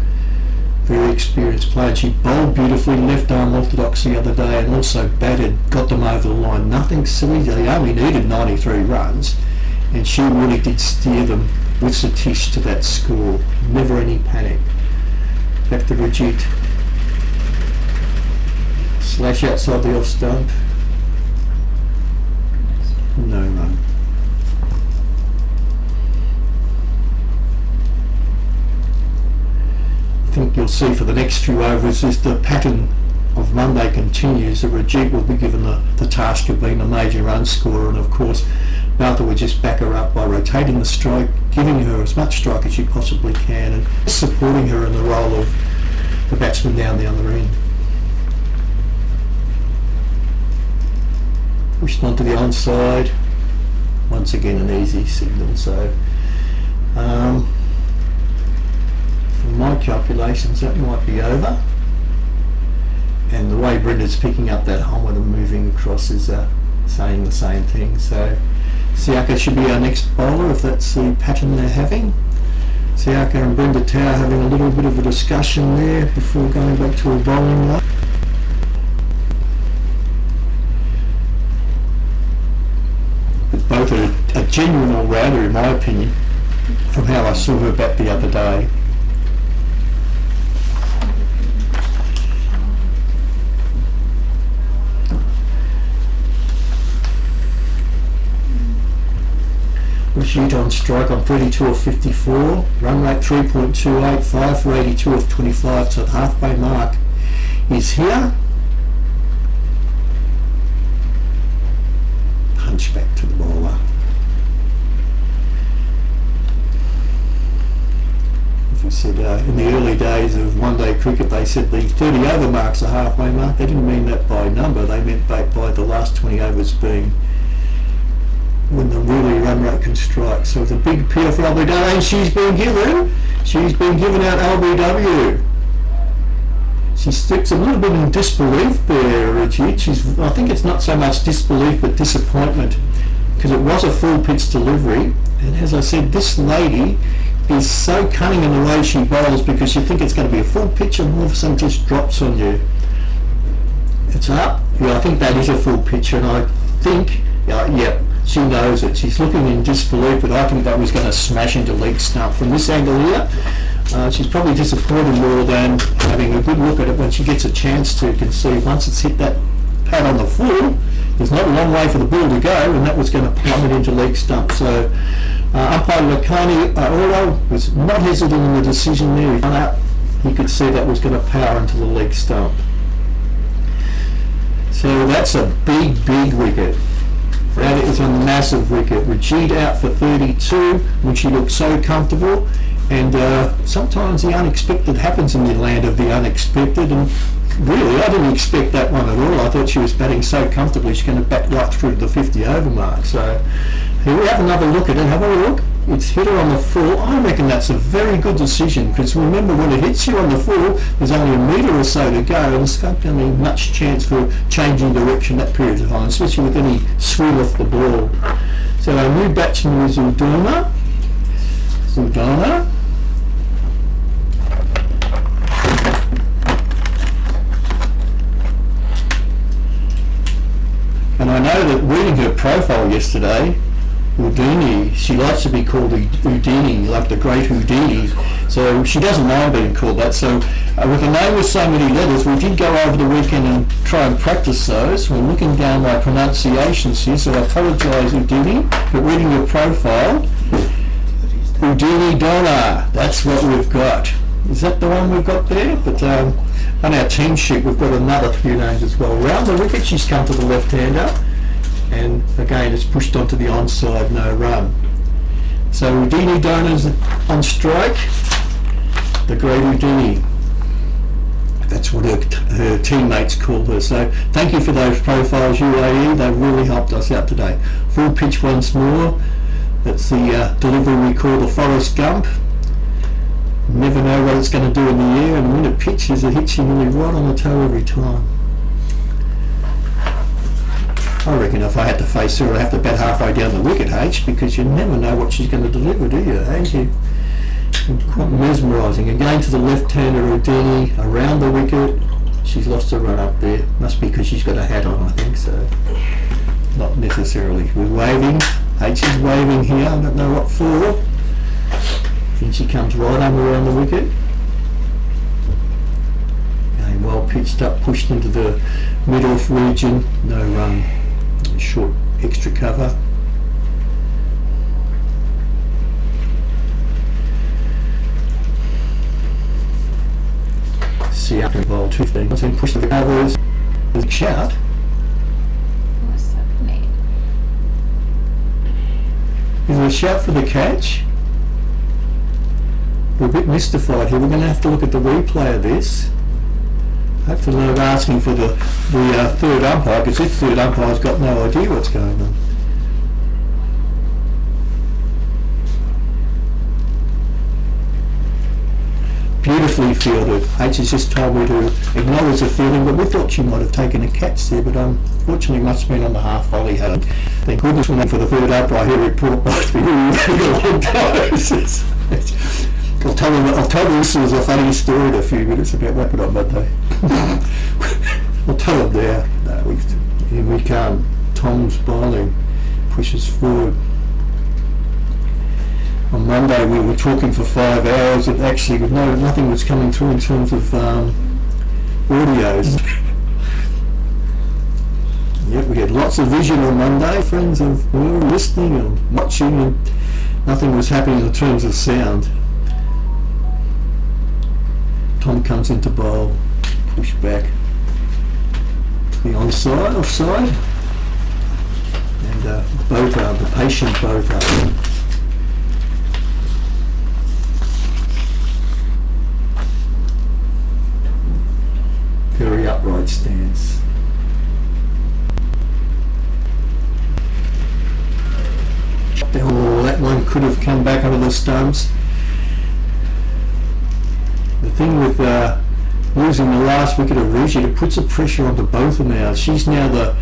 Very experienced player. She bowled beautifully, left arm orthodox the other day, and also batted, got them over the line. Nothing silly. They only needed 93 runs, and she really did steer them with Satish to that score. Never any panic. Back to Rajit. Slash outside the off stump. No run. I think you'll see for the next few overs as the pattern of Monday continues that Rajit will be given the task of being a major run scorer, and of course Martha would just back her up by rotating the strike, giving her as much strike as she possibly can, and supporting her in the role of the batsman down the other end. Pushed onto the onside. Once again an easy signal, so from my calculations that might be over. And the way Brenda's picking up that helmet and moving across is saying the same thing. So Siaka should be our next bowler if that's the pattern they're having. Siaka and Brenda Tower having a little bit of a discussion there before going back to a bowling line. But both are a genuine all-rounder in my opinion, from how I saw her bat the other day. Rashid on strike on 32 of 54, run rate 3.28, 5 for 82 of 25, so the halfway mark is here. Punch back to the bowler. As we said, in the early days of one-day cricket, they said the 30 over mark's a halfway mark. They didn't mean that by number, they meant by the last 20 overs being when the really run rate can strike. So the big appeal for LBW, and she's been given out LBW. She sticks a little bit in disbelief there, Rajit. I think it's not so much disbelief but disappointment, because it was a full pitch delivery, and as I said, this lady is so cunning in the way she bowls, because you think it's going to be a full pitch and all of a sudden just drops on you. It's up. Yeah, I think that is a full pitch, and I think, yeah, she knows it. She's looking in disbelief, but I think that was going to smash into leg stump. From this angle here, she's probably disappointed more than having a good look at it when she gets a chance to concede. Once it's hit that pad on the full, there's not a long way for the ball to go, and that was going to plummet into leg stump. So umpire Lakani Oro was not hesitant in the decision there. He ran up, he could see that was going to power into the leg stump. So that's a big wicket. That is a massive wicket. Rajit out for 32 when she looked so comfortable, and sometimes the unexpected happens in the land of the unexpected, and really I didn't expect that one at all. I thought she was batting so comfortably she's going to bat right through to the 50 over mark. So here we have another look at it. Have a look. It's hit her on the full. I reckon that's a very good decision, because remember, when it hits you on the full, there's only a metre or so to go, and there's not going to be much chance for changing direction that period of time, especially with any swing off the ball. So our new batsman is Udana. And I know that reading her profile yesterday, Houdini, she likes to be called Houdini, like the great Houdini, so she doesn't mind being called that. So with a name with so many letters, we did go over the weekend and try and practice those. We're looking down my pronunciations here, so I apologise, Houdini, but reading your profile, Houdini Donna, that's what we've got. Is that the one we've got there? But on our team sheet we've got another few names as well. Round the wicket she's come to the left-hander, and again it's pushed onto the onside, no run. So Houdini Donna's on strike, the great Houdini. That's what her teammates call her. So thank you for those profiles, UAE, they've really helped us out today. Full pitch once more. That's the delivery we call the Forrest Gump. Never know what it's going to do in the air, and when it pitches it hits you really right on the toe every time. I reckon if I had to face her, I'd have to bat halfway down the wicket, H, because you never know what she's going to deliver, do you, H? Quite mesmerising. Again to the left-hander, Houdini, around the wicket. She's lost her run up there. Must be because she's got a hat on, I think, so not necessarily. We're waving. H is waving here. I don't know what for. Finchie comes right up around the wicket. Again, well pitched up, pushed into the mid-off region. No short extra cover. See up and bowled 15. Then pushed the covers. There's a shout. What's happening? Is there a shout for the catch? We're a bit mystified here. We're going to have to look at the replay of this. Hopefully they're asking for the third umpire, because this third umpire's got no idea what's going on. Beautifully fielded. H has just told me to acknowledge the fielding, but we thought she might have taken a catch there, but unfortunately it must have been on the half volley. Thank goodness we're for the third umpire here report must be really long time. I'll tell the listeners a funny story in a few minutes about wrapping up Monday. I'll tell them there. No, here we come. Tom's bowling, pushes forward. On Monday we were talking for 5 hours and actually nothing was coming through in terms of audios. Yep, we had lots of vision on Monday, friends of were listening and watching, and nothing was happening in terms of sound. Tom comes into bowl, push back to the onside, offside, and the patient Botha. Very upright stance. Oh, that one could have come back under the stumps. The thing with losing the last wicket of Resolute, it puts a pressure onto both of them now. She's now the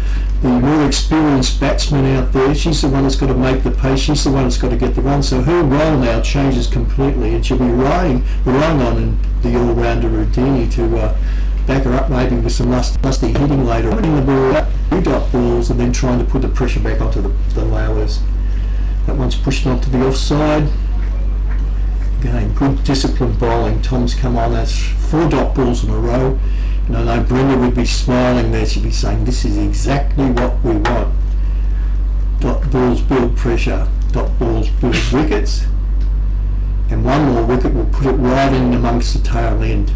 more experienced batsman out there. She's the one that's got to make the pace. She's the one that's got to get the run. So her role now changes completely, and she'll be relying on the all-rounder Houdini to back her up maybe with some lusty hitting later, putting the ball up, 2 dot balls, and then trying to put the pressure back onto the lowers. That one's pushed onto the offside. Again, good disciplined bowling. Tom's come on, that's 4 dot balls in a row. And I know Brenda would be smiling there. She'd be saying, this is exactly what we want. Dot balls build pressure. Dot balls build wickets. And one more wicket will put it right in amongst the tail end.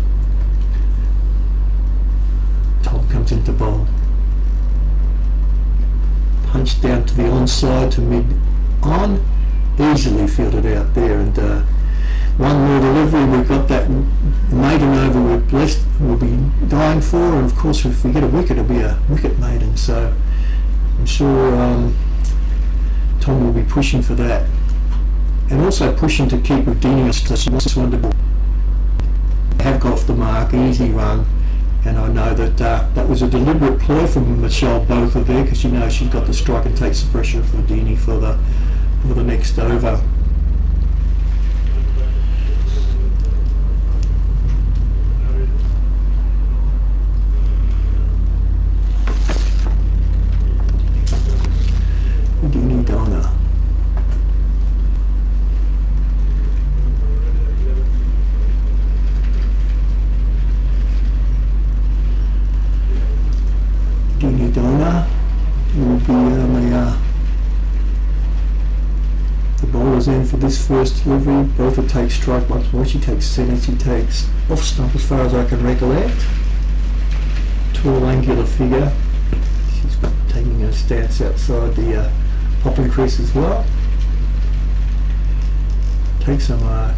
Tom comes into bowl. Punch down to the onside to mid-on. Easily fielded out there, and one more delivery. We've got that maiden over we'll be dying for, and of course if we get a wicket it'll be a wicket maiden, so I'm sure Tom will be pushing for that, and also pushing to keep Houdini. She wants this one to have got off the mark, easy run, and I know that that was a deliberate ploy from Michelle Botha there, because she's got the strike and takes the pressure off Houdini for the next over. Houdini Donna. Houdini Donna will be the bowler's in for this first delivery. Botha takes strike once more. She takes centre. She takes off stump as far as I can recollect. Tall, angular figure. She's taking her stance outside the popping crease as well. Takes a mark.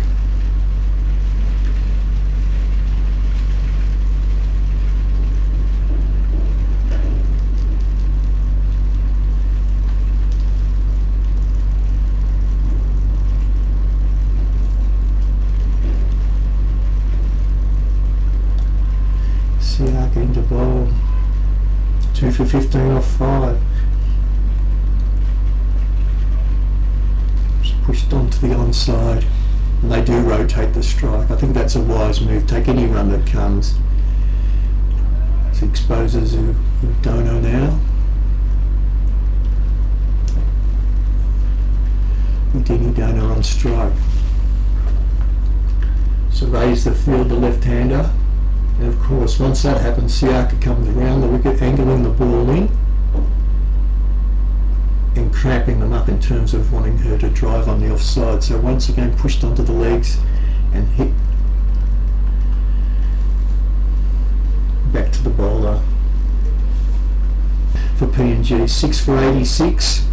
Siak into bowl. 2 for 15 off 5. Just pushed onto the onside. And they do rotate the strike. I think that's a wise move. Take any run that comes. It exposes Udono now. Houdini Dono on strike. So raise the field, the left-hander. And of course, once that happens, Siaka comes around the wicket, angling the ball in and cramping them up in terms of wanting her to drive on the offside. So once again pushed onto the legs and hit back to the bowler. For PNG, 6 for 86.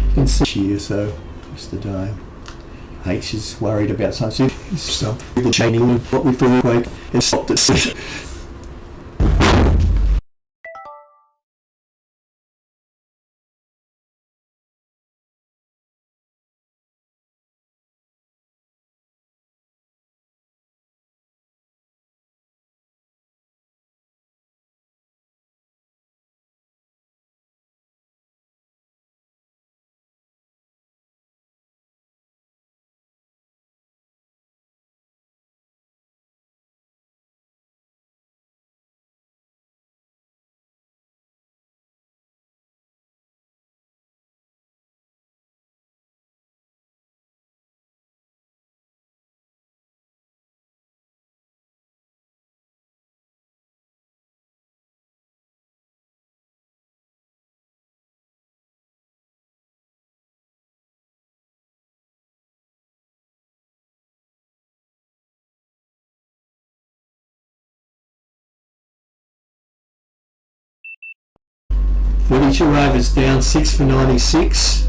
You can see here, so yesterday. H is worried about something. Some people chaining what we thought earthquake has stopped it. Two overs down, 6 for 96.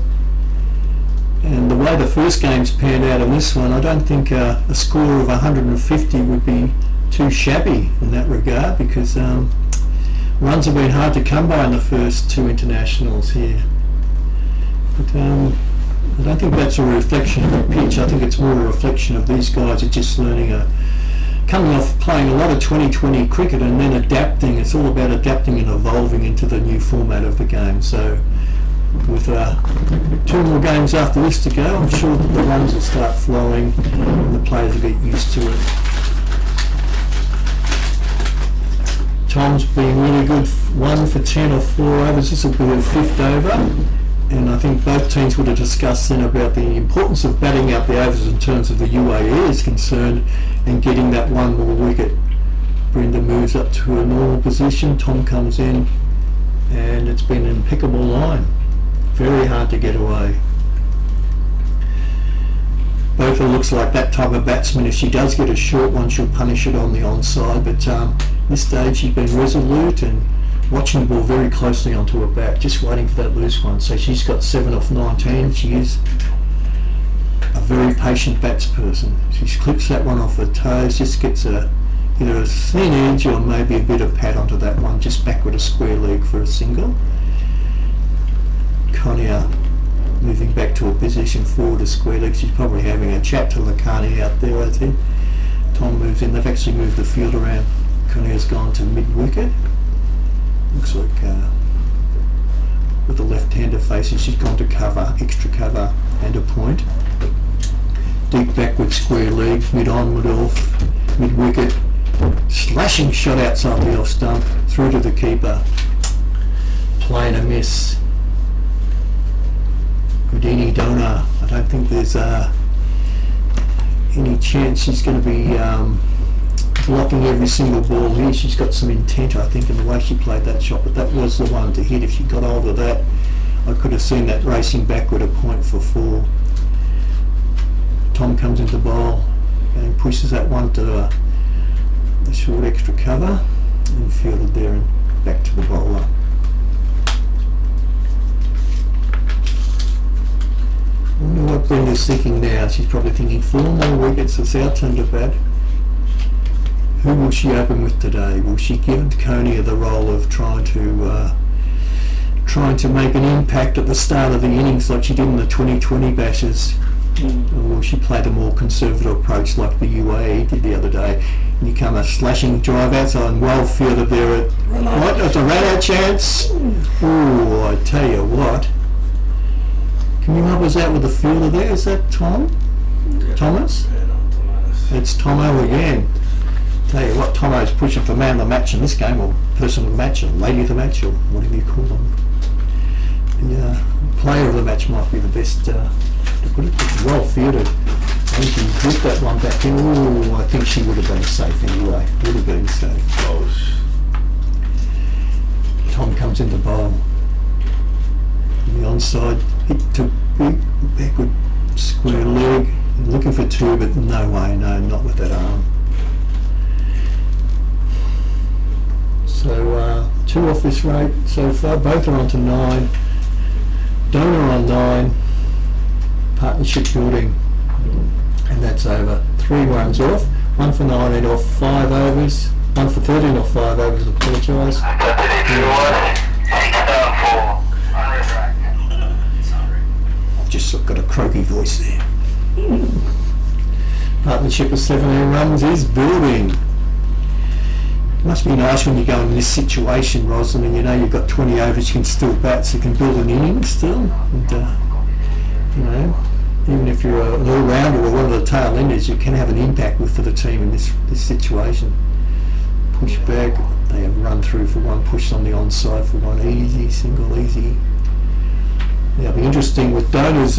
And the way the first game's panned out in this one, I don't think a score of 150 would be too shabby in that regard, because runs have been hard to come by in the first two internationals here. But I don't think that's a reflection of the pitch. I think it's more a reflection of these guys are just learning coming off playing a lot of 2020 cricket and then adapting. It's all about adapting and evolving into the new format of the game. So with 2 more games after this to go, I'm sure that the runs will start flowing and the players will get used to it. Tom's been really good, 1 for 10 or 4 overs. This will be the 5th over. And I think both teams would have discussed then about the importance of batting out the overs in terms of the UAE is concerned and getting that 1 more wicket. Brenda moves up to a normal position, Tom comes in, and it's been an impeccable line. Very hard to get away. Both looks like that type of batsman. If she does get a short one, she'll punish it on the onside, but this stage she's been resolute and watching the ball very closely onto her bat, just waiting for that loose one. So she's got 7 off 19. She is a very patient batsperson. She clips that one off her toes, just gets either a thin edge or maybe a bit of pad onto that one, just back with a square leg for a single. Konya moving back to a position forward, a square leg. She's probably having a chat to Lakani out there, I think. Tom moves in. They've actually moved the field around. Konya's gone to mid-wicket. Looks like with the left-hander facing, she's gone to cover, extra cover and a point. Deep backward square leg, mid-on, mid-off, mid-wicket. Slashing shot outside the off stump, through to the keeper. Play and a miss. Houdini Dona, I don't think there's any chance she's going to be blocking every single ball here. She's got some intent, I think, in the way she played that shot, but that was the one to hit. If she got over that, I could have seen that racing backward, a point for 4. Tom comes into bowl and pushes that one to the short extra cover and fielded there and back to the bowler. I wonder what Brenda's thinking now. She's probably thinking 4 more wickets, it's our turn to bat. Who will she open with today? Will she give Konya the role of trying to make an impact at the start of the innings like she did in the 2020 bashes? Or will she play the more conservative approach like the UAE did the other day? And you come a slashing drive outside and well fielded there at what? It's a ran out chance. Oh, I tell you what. Can you help us out with the fielder there? Is that Tom? Yeah. Thomas? Yeah, no, Thomas. It's Tomo again. Tell you what, Tomo's pushing for man of the match in this game, or person of the match, or lady of the match, or whatever you call them. The player of the match might be the best to put it. It's well fielded. And she zipped that one back in. Ooh, I think she would have been safe anyway. Would have been safe. Close. Tom comes into bowl. On the onside, hit to backward square leg. Looking for two, but no way, no, not with that arm. So two off this rate so far. Both are on to 9. Donor on 9. Partnership building. And that's over. 3 runs off. 1 for 19 off 5 overs. 1 for 13 off 5 overs, apologise. I've just got a croaky voice there. Partnership of 17 runs is building. Must be nice when you go in this situation, Ros. I mean, you know you've got 20 overs, you can still bat, so you can build an inning still. And, you know, even if you're an all-rounder or one of the tail enders, you can have an impact for the team in this situation. Push back, they have run through for 1, push on the onside for 1, easy, single, easy. Yeah, it'll be interesting with Donna's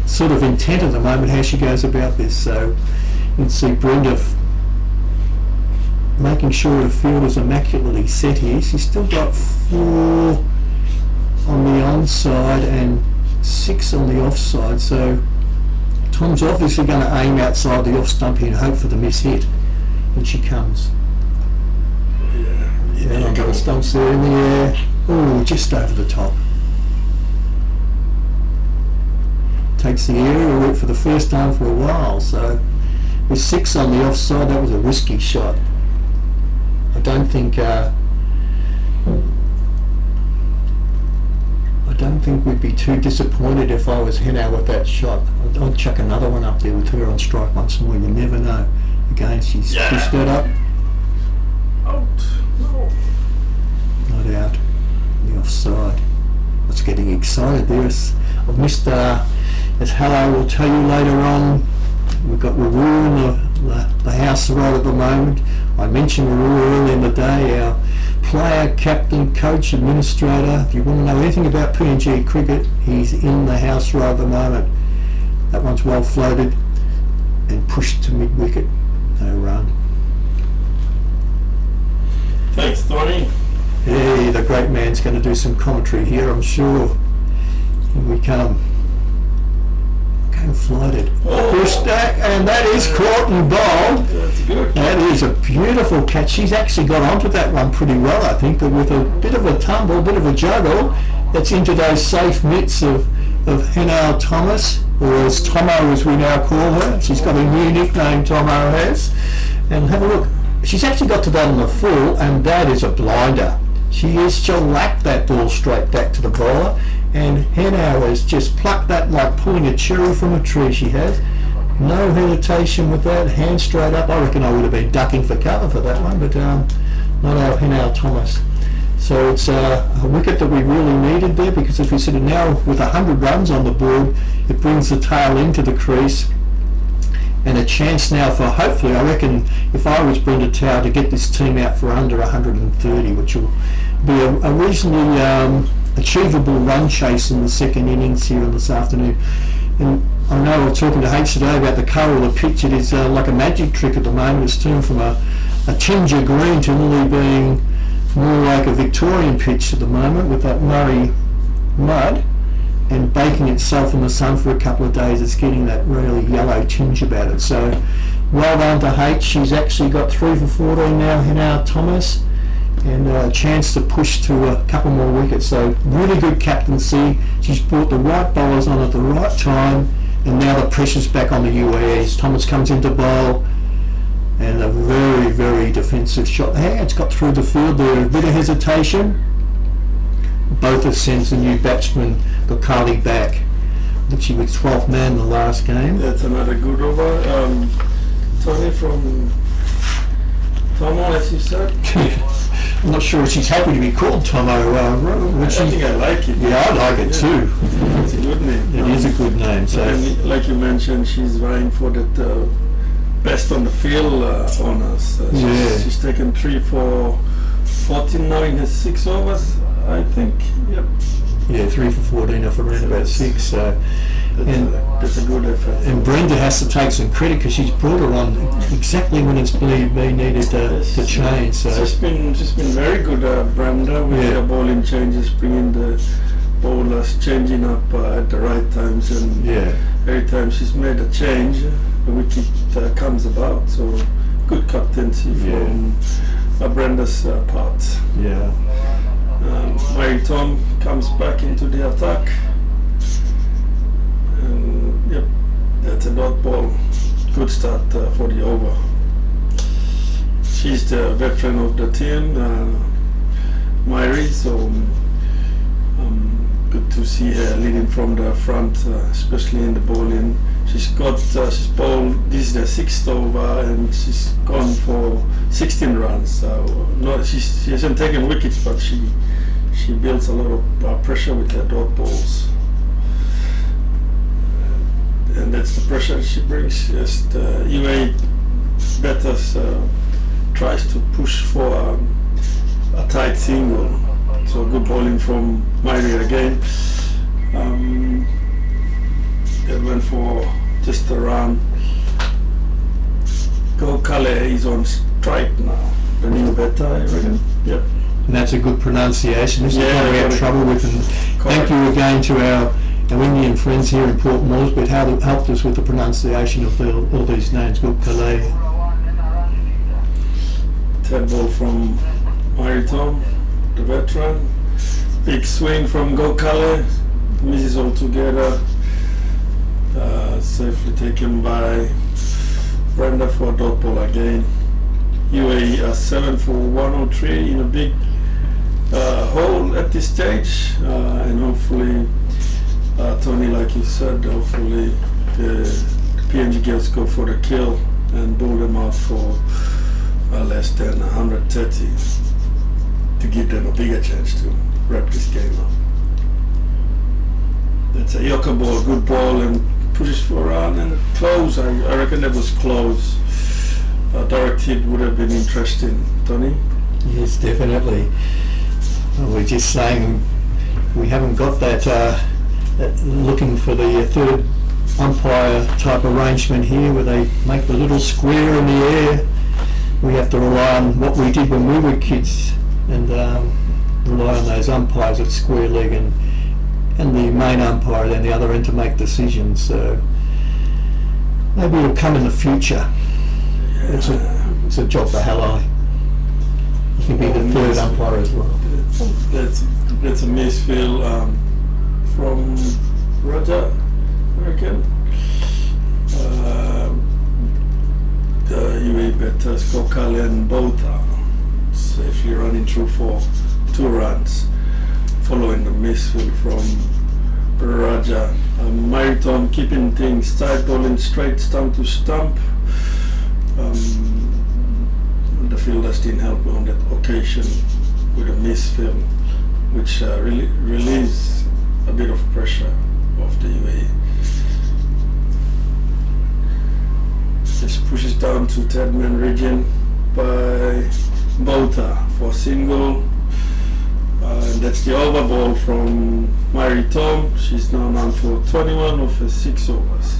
sort of intent at the moment, how she goes about this. So you can see Brenda making sure her field is immaculately set here. She's still got 4 on the onside and 6 on the offside, so Tom's obviously going to aim outside the off stump here and hope for the miss hit. And she comes. Yeah, I've got the stumps there in the air. Oh, just over the top. Takes the aerial route for the first time for a while, so with 6 on the offside, that was a risky shot. I don't think we'd be too disappointed if I was Henao with that shot. I'd chuck another one up there with her on strike once more. You never know. Again, she's pushed that up. Out. No. Not out. The offside. What's getting excited there is I've missed, as Hello will tell you later on, we've got Ruru in the house right at the moment. I mentioned Ruru earlier in the day, our player, captain, coach, administrator. If you want to know anything about PNG cricket, he's in the house right at the moment. That one's well floated and pushed to mid-wicket. No run. Thanks, Tony. Hey, the great man's going to do some commentary here, I'm sure. Here we come. Okay, floated. Pushed back, and that is caught and bowled. That's good. That is a beautiful catch. She's actually got onto that one pretty well, I think, but with a bit of a tumble, a bit of a juggle, it's into those safe mitts of Henao Thomas, or as Tomo as we now call her. She's got a new nickname, Tomo has. And have a look. She's actually got to that on the full, and that is a blinder. She has shellacked that ball straight back to the bowler, and Henao has just plucked that like pulling a cherry from a tree. She has. No hesitation with that, hand straight up. I reckon I would have been ducking for cover for that one, but not our Henao Thomas. So it's a wicket that we really needed there, because if we sit now with 100 runs on the board, it brings the tail into the crease. And a chance now for, hopefully, I reckon if I was Brenda Tao, to get this team out for under 130, which will be a reasonably achievable run chase in the second innings here this afternoon. And I know I was talking to H today about the colour of the pitch. It is like a magic trick at the moment. It's turned from a ginger green to really being more like a Victorian pitch at the moment, with that Murray mud and baking itself in the sun for a couple of days. It's getting that really yellow tinge about it. So well done to H. She's actually got 3 for 14 now, Henao Thomas, and a chance to push to a couple more wickets. So really good captaincy. She's brought the right bowlers on at the right time, and now the pressure's back on the UAE. Thomas comes into bowl, and a very, very defensive shot. Hey, it's got through the field there. A bit of hesitation. Both have sent the new batsman, Gokali, back. I think she was 12th man in the last game. That's another good over. Tony from Tomo, as you said. I'm not sure if she's happy to be called Tomo. I think I like it. Yeah, I like it too. It's a good name. It is a good name. So, and like you mentioned, she's vying for that best on the field honours. She's taken 3 for 14 now in her 6 overs, I think. Yep. Yeah, 3 for 14 off around about 6. So That's a good effort. And Brenda has to take some credit because she's brought her on exactly when it's been needed to change. So She's been very good, Brenda, with her bowling changes, bringing the bowlers, changing up at the right times, and every time she's made a change, the wicket comes about. So good captaincy from Brenda's part. yeah, Mary Tom comes back into the attack, and that's a dot ball. Good start for the over. She's the veteran of the team, Mary, so good to see her leading from the front, especially in the bowling. She's bowled, this is the 6th over, and she's gone for 16 runs. She hasn't taken wickets, but she builds a lot of pressure with her dot balls. And that's the pressure she brings as the UAE batters tries to push for a tight single. So good bowling from Mary again. That went for just a run. Go Kale is on strike now. The new batter, I reckon. Yep. and that's a good pronunciation. This is Yeah, what we got have it. trouble with. And thank you again to our Indian friends here in Port Moresby, how helped us with the pronunciation of all these names. Good Calais. Third ball from Mary Tom, the veteran. Big swing from Gokale, misses altogether. Safely taken by Brenda for a dot ball again. UAE are 7 for 103 in a big hole at this stage, and hopefully, Tony, like you said, hopefully the PNG girls go for the kill and bowl them out for less than 130 to give them a bigger chance to wrap this game up. That's a Yoka ball, good ball, and pushes for a run and close. I reckon that was close. A direct hit would have been interesting, Tony. Yes, definitely. Well, we're just saying we haven't got that looking for the third umpire type arrangement here where they make the little square in the air. We have to rely on what we did when we were kids and rely on those umpires at square leg and the main umpire then the other end to make decisions. So maybe it'll come in the future. It's a job for Halai. You can be the third umpire as well. That's a misfield from Raja, I reckon. The UAE batters Kokale and Bota safely running through for 2 runs, following the misfield from Raja. Mariton keeping things tight, bowling straight stump to stump. The fielders didn't help on that occasion with a misfield, which really relieves a bit of pressure off the UAE. Just pushes down to third man region by Bota for single. And that's the over ball from Mary Tom. She's now on for 21 of her 6 overs.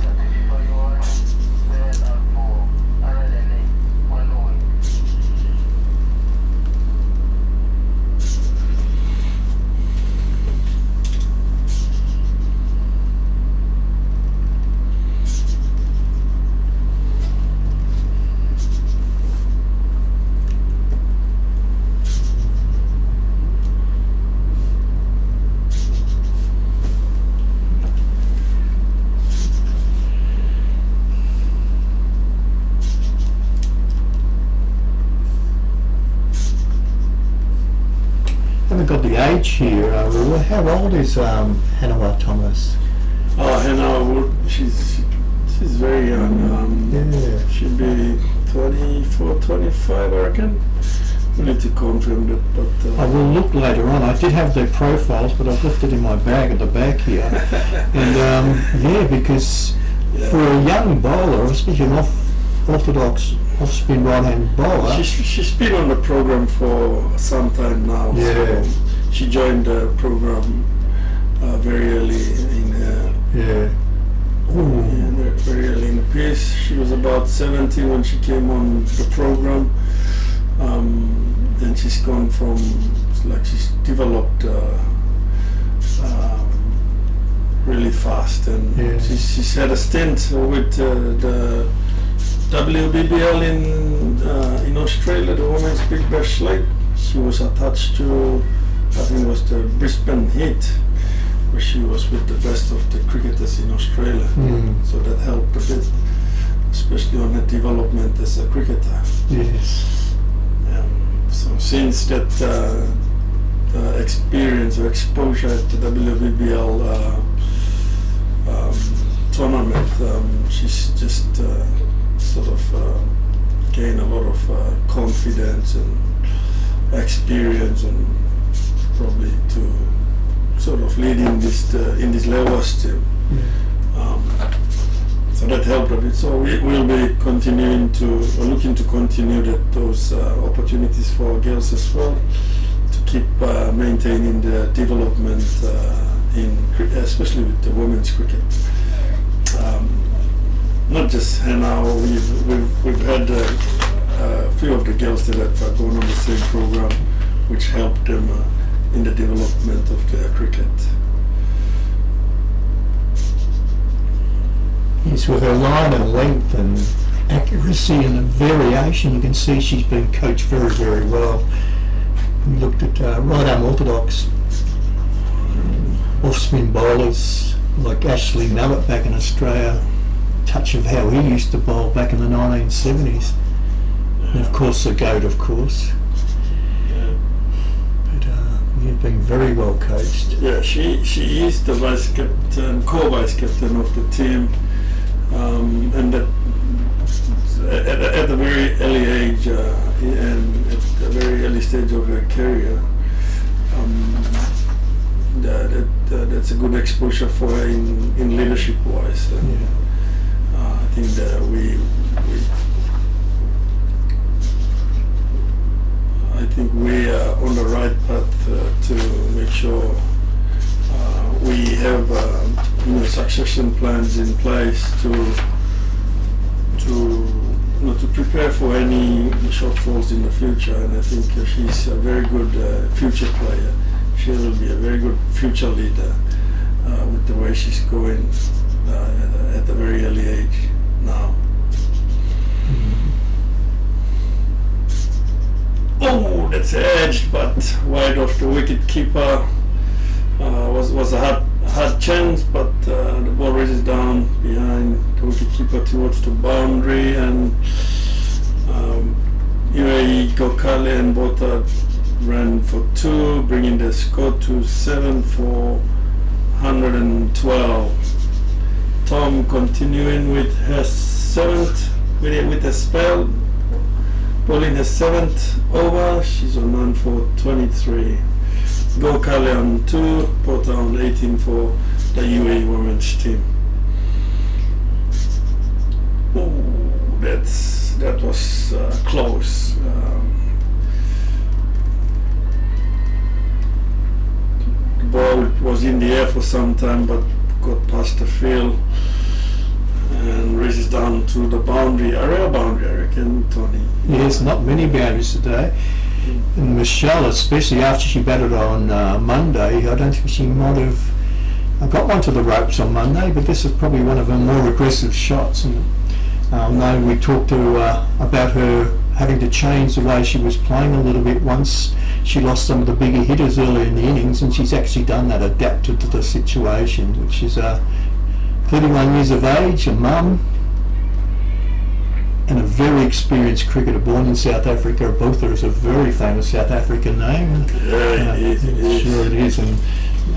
Haven't got the age here, Rua. How old is Hannah Thomas? Oh, Hannah, she's very young. Yeah. She'll be 24, 25, I reckon. We need to confirm that, but I will look later on. I did have their profiles, but I've left it in my bag at the back here. And because for a young bowler, especially an orthodox off-spin right-hand bowler, she's been on the program for some time now. Yeah. So she joined the program very early in her Yeah, very early in the piece. She was about 17 when she came on the program. And she's gone from, like, she's developed really fast, and Yeah. she's had a stint with the WBBL in Australia, the Women's Big Bash League. She was attached to, I think it was the Brisbane Heat, where she was with the best of the cricketers in Australia. So that helped a bit, especially on her development as a cricketer. Yes. So since that experience or exposure at the WBBL tournament, she's just sort of gained a lot of confidence and experience, and probably to sort of lead in this levels team. So that helped a bit. So we will be continuing to, or looking to continue those opportunities for our girls as well, to keep maintaining the development especially with the women's cricket. Not just Hannah, we've had a few of the girls that have gone on the same program, which helped them in the development of their cricket. Yes, with her line and length and accuracy and the variation, you can see she's been coached very, very well. We looked at right arm orthodox off-spin bowlers like Ashley Mallett back in Australia, touch of how he used to bowl back in the 1970s. And of course the GOAT, of course. But you've been very well coached. Yeah, she is the vice captain, co-vice captain of the team. And that at a very early age and at a very early stage of her career, that's a good exposure for her in leadership wise. And I think that we are on the right path to make sure we have succession plans in place to prepare for any shortfalls in the future. And I think she's a very good future player. She will be a very good future leader with the way she's going at a very early age now. Oh, that's edged, but wide off the wicket keeper. Was a hard chance, but the ball races down behind the wicketkeeper towards the boundary, and UAE Gokale and Bota ran for 2, bringing the score to 7 for 112. Tom continuing with her 7th, with a spell, bowling her 7th over. She's on 9 for 23. Gokale on 2, Porter on 18 for the UAE women's team. Oh, that was close. The ball was in the air for some time, but got past the field and races down to the boundary, a rare boundary, I reckon, Tony. Yes, not many boundaries today. And Michelle, especially after she batted on Monday, I don't think she might have got one to the ropes on Monday, but this is probably one of her more aggressive shots. And I know we talked to about her having to change the way she was playing a little bit once she lost some of the bigger hitters early in the innings, and she's actually done that, adapted to the situation, which is 31 years of age, a mum, and a very experienced cricketer born in South Africa. Botha is a very famous South African name. Yeah, it is. Sure it is. And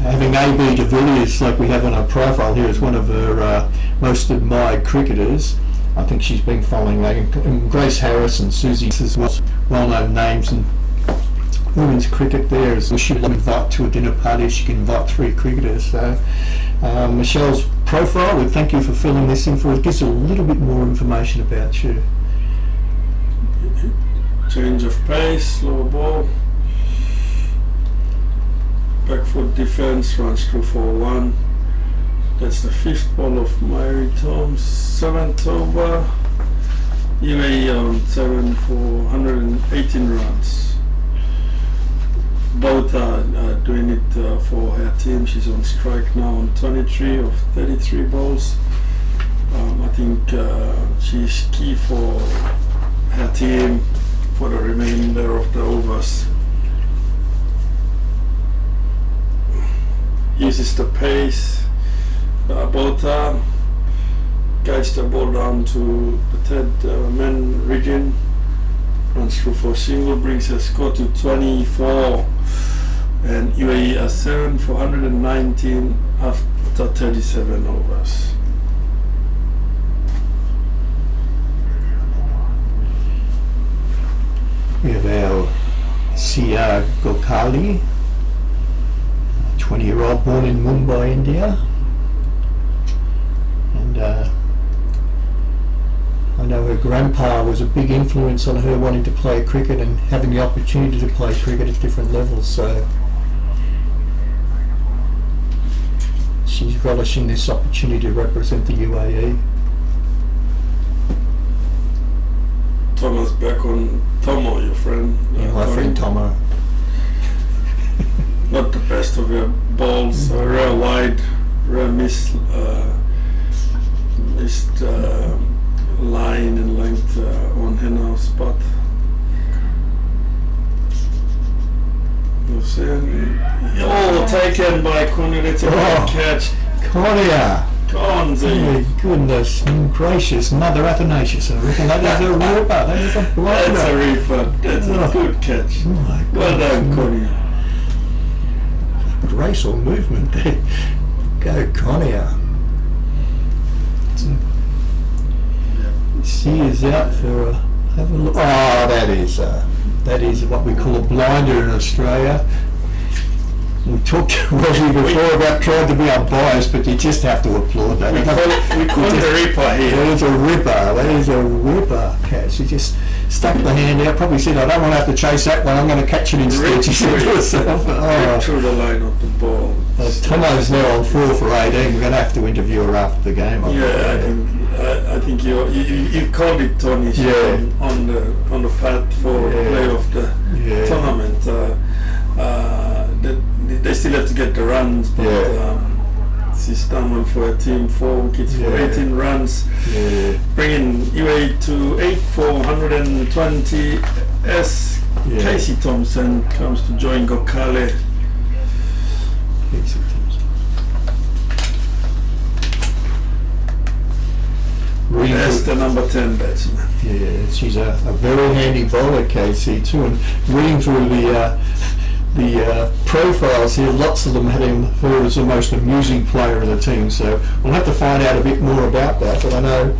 having A.B. de Villiers, like we have on our profile here, as one of her most admired cricketers, I think she's been following that. And Grace Harris and Susie as well-known names in women's cricket there. As she will invite to a dinner party, she can invite 3 cricketers. So Michelle's profile, we thank you for filling this in for us. It gives a little bit more information about you. Change of pace, slower ball. Back foot defense, runs through for 1. That's the 5th ball of Myri Tom's 7th over. UAE on 7 for 118 runs. Both are doing it for her team. She's on strike now on 23 of 33 balls. I think she's key for her team for the remainder of the overs. Uses the pace. Both guides the ball down to the third man region. Runs through for single, brings her score to 24. And UAE are 7 for 119 after 37 overs. We have our Sia Gokali, 20-year-old born in Mumbai, India. And I know her grandpa was a big influence on her wanting to play cricket and having the opportunity to play cricket at different levels, so she's relishing this opportunity to represent the UAE. Thomas back on Tomo, your friend. Yeah, my friend Tomo. Not the best of your balls, rare wide, rare missed line and length on Henna spot. Oh, taken by Konya, that's a good catch. Konya! Konzi. Oh, goodness gracious, Mother Athanasius, I reckon that is a ripper, that is a blinder. That's a ripper, that's a good catch. Oh my Well done, goodness. Konya. Graceful movement there. Go Konya. She is out for a, have a look. Oh, that is what we call a blinder in Australia. We talked to Rosie before about trying to be unbiased, but you just have to applaud that. We call it a ripper here. That is a ripper catch. She just stuck the hand out, probably said, I don't want to have to chase that one, I'm going to catch it instead, she said to herself. Ripped through the line of the ball. Tomo's now on 4 for 18, we're going to have to interview her after the game. I think you called it, Tony, on the path for play of the tournament. They still have to get the runs, but she's done one for her team, 4 wickets for 18 runs, bringing UAE to 8 for 120 as Casey Thompson comes to join Gokale. That's the number 10 batsman. Yeah, she's a very handy bowler, Casey, too, and reading through the profiles here, lots of them had her as the most amusing player of the team, so we'll have to find out a bit more about that, but I know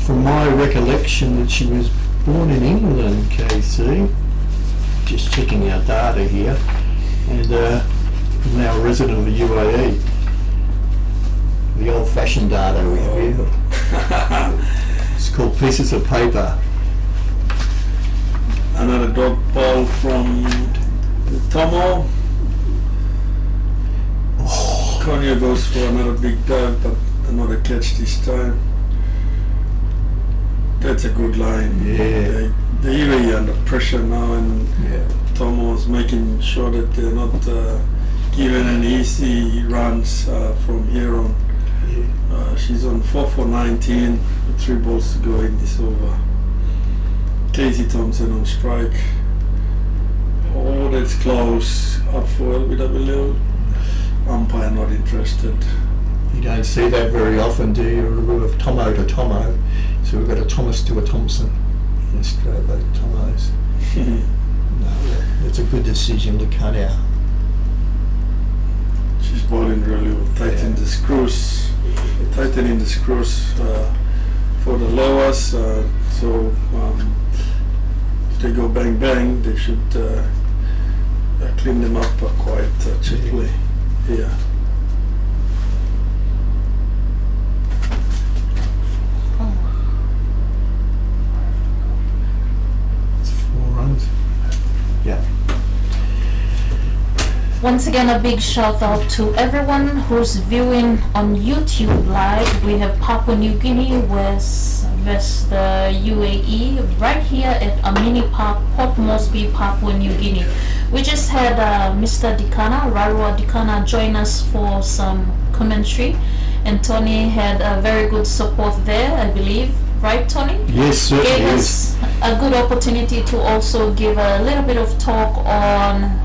from my recollection that she was born in England, Casey, just checking our data here, and now a resident of the UAE. The old-fashioned data we have here. It's called pieces of paper. Another dog ball from Tomo. Konya goes for another big dive, but another catch this time. That's a good line. Yeah. The UAE under pressure now, and Tomo's making sure that they're not given any easy runs from here on. She's on 4 for 19 with 3 balls to go in this over. Casey Thompson on strike. Oh, that's close. Up for LBW. Umpire not interested. You don't see that very often, do you? Of Tomo to Tomo. So we've got a Thomas to a Thompson in Australia, both Tomos. No, it's a good decision to cut out. She's bowling really well. Tightening the screws. Tightening the screws for the lowers. So if they go bang bang, they should clean them up quite cheaply here. It's 4 runs. Yeah. Once again, a big shout out to everyone who's viewing on YouTube live. We have Papua New Guinea versus the UAE right here at Amini Park, Port Moresby, Papua New Guinea. We just had Mr. Dikana, Rarua Dikana, join us for some commentary, and Tony had a very good support there, I believe. Right, Tony? Yes, certainly Gave is. us a good opportunity to also give a little bit of talk on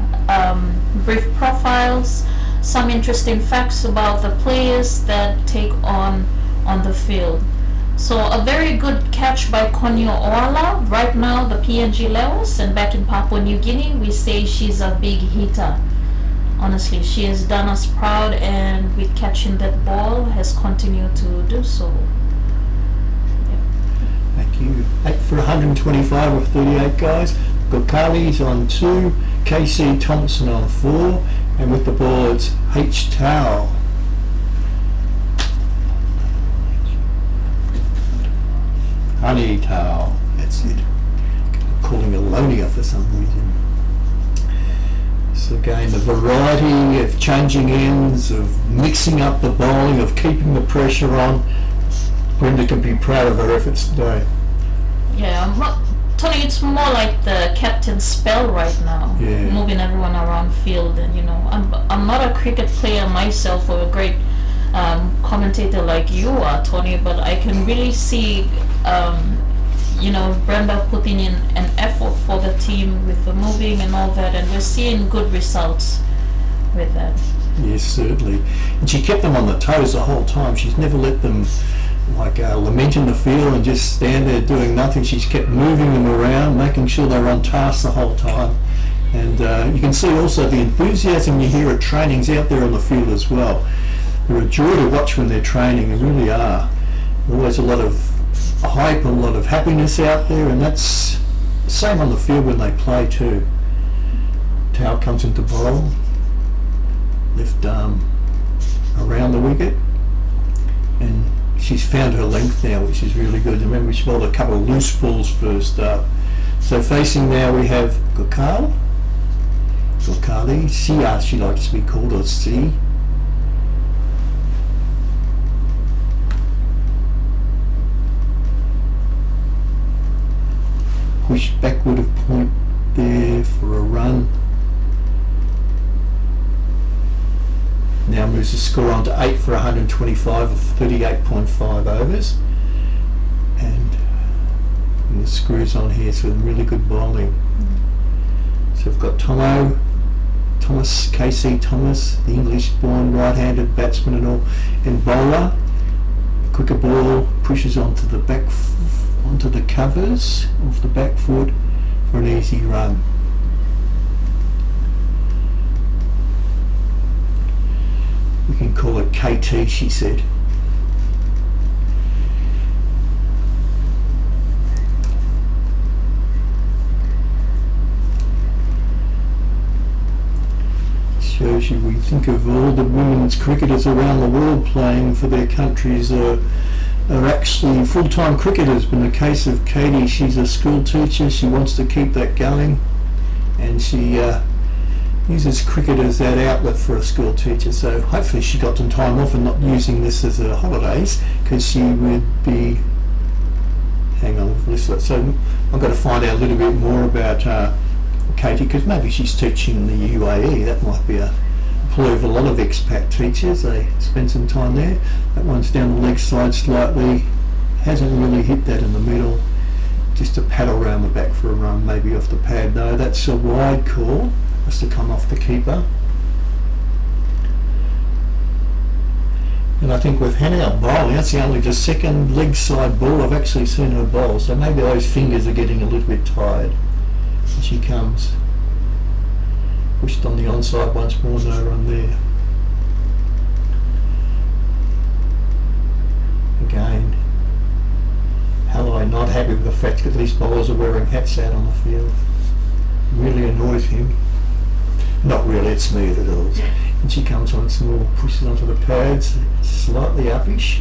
brief profiles, some interesting facts about the players that take on the field. So a very good catch by Konyo Oala. Right now the PNG levels, and back in Papua New Guinea we say she's a big hitter. Honestly, she has done us proud, and with catching that ball has continued to do so. Thank you. 8 for 125 of 38 guys. Got Carly's on 2, KC Thompson on 4, and with the ball it's H. Tao. Honey Tao, that's it. I'm calling her Lonia for some reason. So again, the variety of changing ends, of mixing up the bowling, of keeping the pressure on. Brenda can be proud of her efforts today. Yeah, Tony, it's more like the captain's spell right now, Yeah. moving everyone around field. And I'm not a cricket player myself, or a great commentator like you are, Tony, but I can really see Brenda putting in an effort for the team with the moving and all that, and we're seeing good results with that. Yes, certainly. And she kept them on the toes the whole time. She's never let them lament in the field and just stand there doing nothing. She's kept moving them around, making sure they're on task the whole time. And you can see also the enthusiasm you hear at trainings out there on the field as well. They're a joy to watch when they're training, they really are. Always a lot of hype, a lot of happiness out there, and that's the same on the field when they play too. Tao comes into bowl, left arm around the wicket, and she's found her length now, which is really good. Remember, she bowled a couple of loose balls first up. So facing now we have Gokali, Sia she likes to be called, or C. Push backward of point there for a run. Now moves the score on to 8 for 125 of 38.5 overs. And the screws on here, so really good bowling. So we've got Thomas, KC Thomas, the English-born right-handed batsman and all, and bowler. Quicker ball pushes onto the onto the covers off the back foot for an easy run. We can call it KT, she said. Shows you, we think of all the women's cricketers around the world playing for their countries are actually full-time cricketers. But in the case of Katie, she's a school teacher. She wants to keep that going, and she uses cricket as that outlet for a school teacher. So hopefully she got some time off and not using this as a holidays, because she would be, hang on, so I've got to find out a little bit more about Katie, because maybe she's teaching in the UAE. That might be a ploy of a lot of expat teachers. They spend some time there. That one's down the leg side slightly, hasn't really hit that in the middle. Just a paddle around the back for a run, maybe off the pad. No, that's a wide call. Has to come off the keeper. And I think with Hannah bowling, that's the only just second leg side ball I've actually seen her bowl. So maybe those fingers are getting a little bit tired. And she comes. Pushed on the onside once more, no run there. Again, Halloway not happy with the fact that these bowlers are wearing hats out on the field. Really annoys him. Not really, it's me that does. And she comes once more, pushes onto the pads, slightly uppish.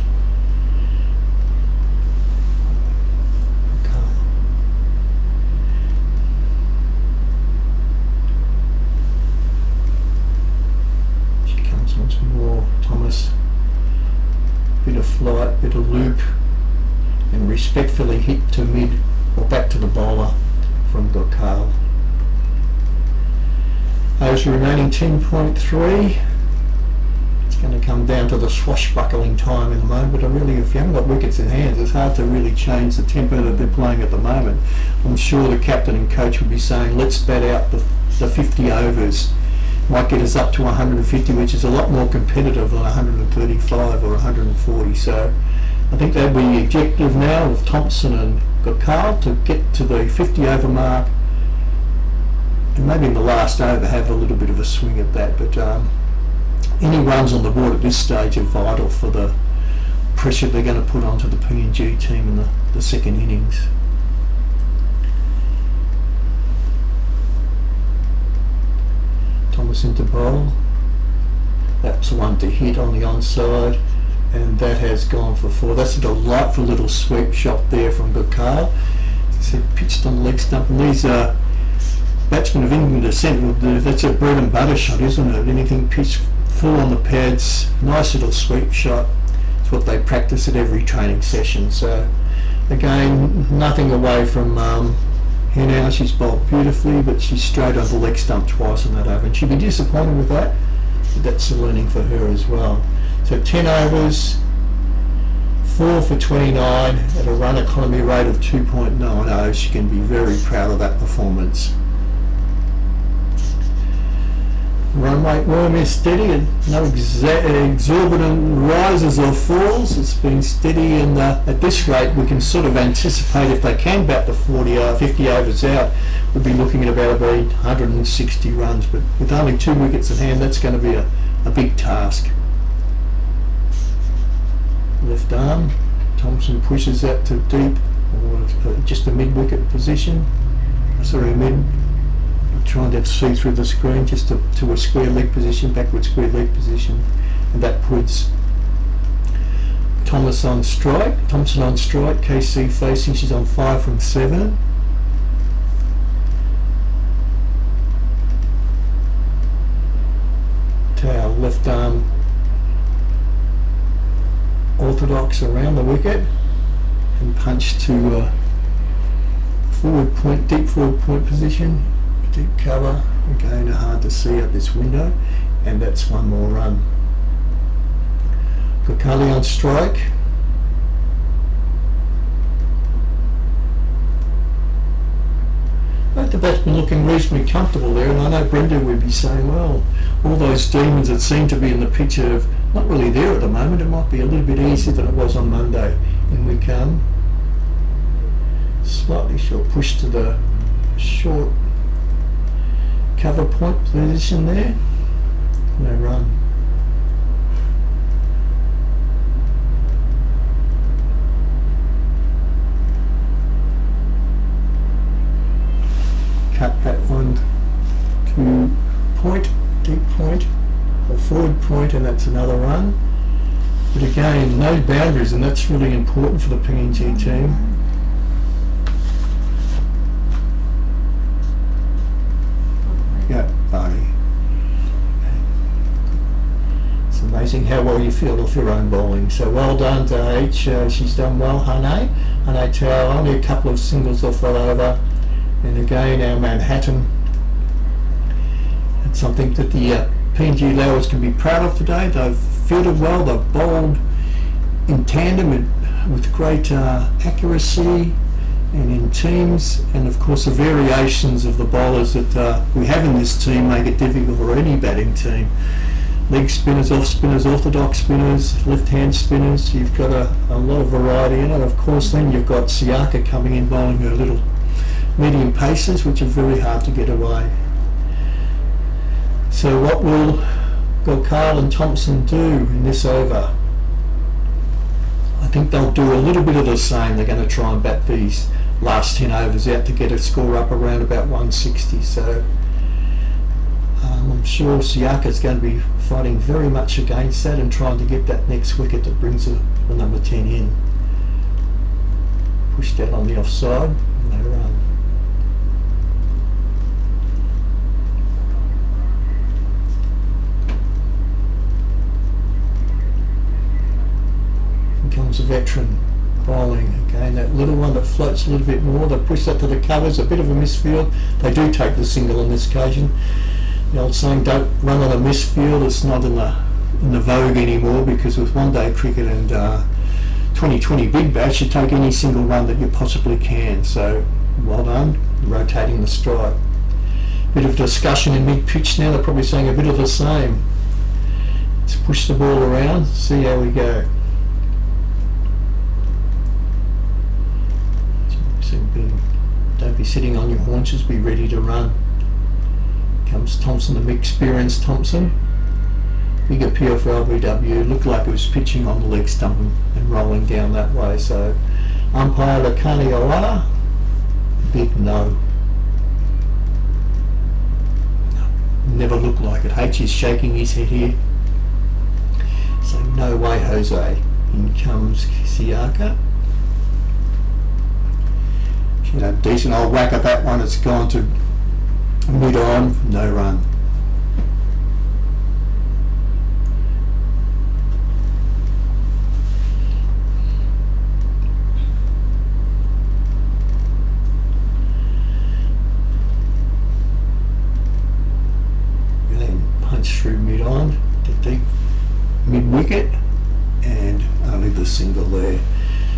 bit of loop, and respectfully hit to mid or back to the bowler from Gokal. Those remaining 10.3. It's going to come down to the swashbuckling time in the moment, but if you haven't got wickets in hand, it's hard to really change the tempo that they're playing at the moment. I'm sure the captain and coach would be saying, let's bat out the 50 overs. Might get us up to 150, which is a lot more competitive than 135 or 140. So I think that'll be the objective now of Thompson and Gokal to get to the 50 over mark, and maybe in the last over have a little bit of a swing at that. But any runs on the board at this stage are vital for the pressure they're going to put onto the PNG team in the second innings. Thomas into bowl. That's one to hit on the onside, and that has gone for 4. That's a delightful little sweep shot there from Gokal. As I said, pitched on the leg stump, and these batsmen of England descent, that's a bread and butter shot, isn't it? Anything pitched full on the pads, nice little sweep shot. It's what they practice at every training session. So again, nothing away from Henao. She's bowled beautifully, but she's straight on the leg stump twice on that over, and she'd be disappointed with that, but that's a learning for her as well. So 10 overs, 4 for 29 at a run economy rate of 2.90. She can be very proud of that performance. Run rate more is steady, and no exorbitant rises or falls. It's been steady, and at this rate we can sort of anticipate if they can bat the 50 overs out, we'll be looking at about 160 runs, but with only 2 wickets in hand, that's going to be a big task. Left arm, Thompson pushes out to deep, or just a mid-wicket position, trying to see through the screen just to a square leg position, backward square leg position, and that puts Thompson on strike, KC facing, she's on 5 from 7. Towel left arm orthodox around the wicket and punch to forward point, deep forward point position. Deep cover, again hard to see out this window, and that's one more run. Gokal on strike. Both the batsmen looking reasonably comfortable there, and I know Brenda would be saying, well, all those demons that seem to be in the picture are not really there at the moment. It might be a little bit easier than it was on Monday. In we come. Slightly short push to the short cover point position there. No run. Cut that one to point, deep point, or forward point, and that's another run. But again, no boundaries, and that's really important for the PNG team. Yeah, Barney. It's amazing how well you feel off your own bowling. So well done to H. She's done well, Hane Tao, only a couple of singles off that over. And again, our Manhattan. It's something that the PNG Lowers can be proud of today. They've fielded well, they've bowled in tandem with great accuracy and in teams, and of course the variations of the bowlers that we have in this team make it difficult for any batting team. Leg spinners, off spinners, orthodox spinners, left hand spinners, you've got a lot of variety in it. Of course then you've got Siaka coming in bowling her little medium paces, which are very hard to get away. So what will Gokal and Thompson do in this over? I think they'll do a little bit of the same. They're going to try and bat these last 10 overs out to get a score up around about 160. So I'm sure Siaka's going to be fighting very much against that and trying to get that next wicket that brings the number 10 in. Pushed out on the offside, and they run. Comes a veteran bowling. Again, that little one that floats a little bit more, they push that to the covers, a bit of a misfield. They do take the single on this occasion. The old saying, don't run on a misfield, it's not in the vogue anymore, because with one day cricket and 2020 Big Bash, you take any single run that you possibly can. So well done, rotating the strike. Bit of discussion in mid-pitch now, they're probably saying a bit of the same. Let's push the ball around, see how we go. Don't be sitting on your haunches, be ready to run. Comes Thompson, the experienced Thompson. Big appeal for LBW, looked like it was pitching on the leg stump and rolling down that way. So umpire Lakani Awala, big no. Never looked like it. H is shaking his head here. So no way, Jose. In comes Siaka. She had a decent old whack at that one. It's gone to mid-on, no run. Punch through mid-on, the deep mid-wicket, and only the single there.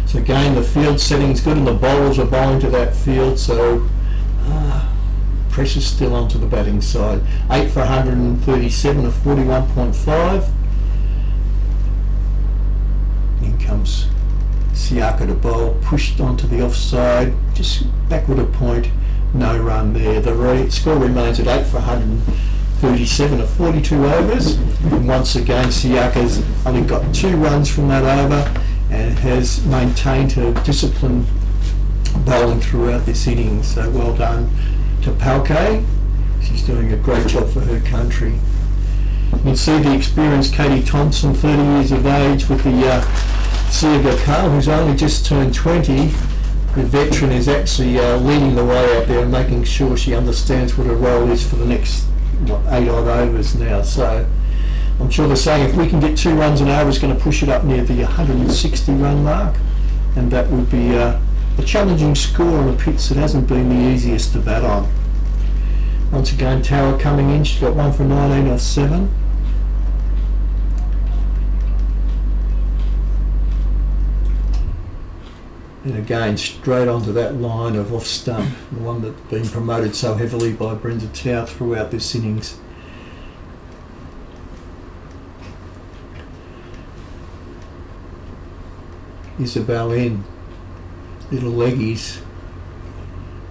So again, the field setting's good and the bowlers are bowling to that field, so pressure's still onto the batting side. 8 for 137 of 41.5. In comes Siaka to bowl, pushed onto the offside, just backward a point, no run there. The score remains at 8 for 137 of 42 overs. And once again, Siaka's only got 2 runs from that over and has maintained her disciplined bowling throughout this innings. So well done to Palke. She's doing a great job for her country. You can see the experienced Katie Thompson, 30 years of age, with the Siaga Carl, who's only just turned 20. The veteran is actually leading the way out there and making sure she understands what her role is for the next 8 odd overs now. So I'm sure they're saying if we can get 2 runs an over, it's going to push it up near the 160 run mark, and that would be a challenging score on a pitch that hasn't been the easiest to bat on. Once again, Tower coming in, she's got 1 for 19 off 7. And again, straight onto that line of off stump, the one that's been promoted so heavily by Brenda Tao throughout this innings. Isabel in, little leggies.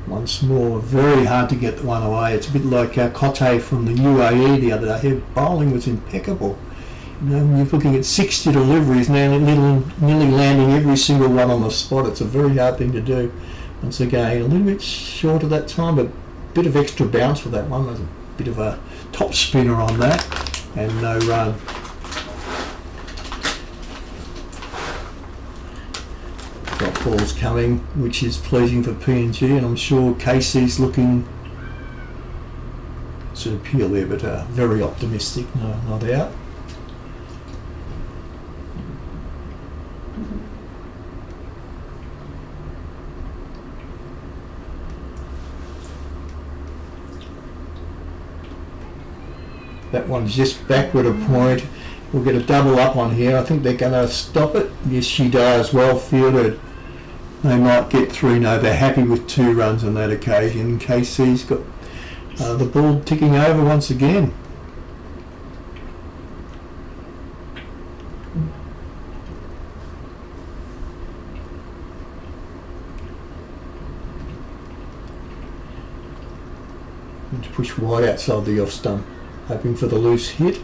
Once more, very hard to get the one away. It's a bit like Cote from the UAE the other day. Her bowling was impeccable. You know, you're looking at 60 deliveries now, nearly landing every single one on the spot. It's a very hard thing to do. Once again, a little bit short of that time, but a bit of extra bounce for that one. There's a bit of a top spinner on that, and no run. Got balls coming, which is pleasing for PNG, and I'm sure Casey's looking to appeal there, but very optimistic, no, not out. That one's just backward a point. We'll get a double up on here. I think they're going to stop it. Yes, she does. Well fielded. They might get through. No, they're happy with 2 runs on that occasion. KC's got the ball ticking over once again. And to push wide outside the off stump, hoping for the loose hit.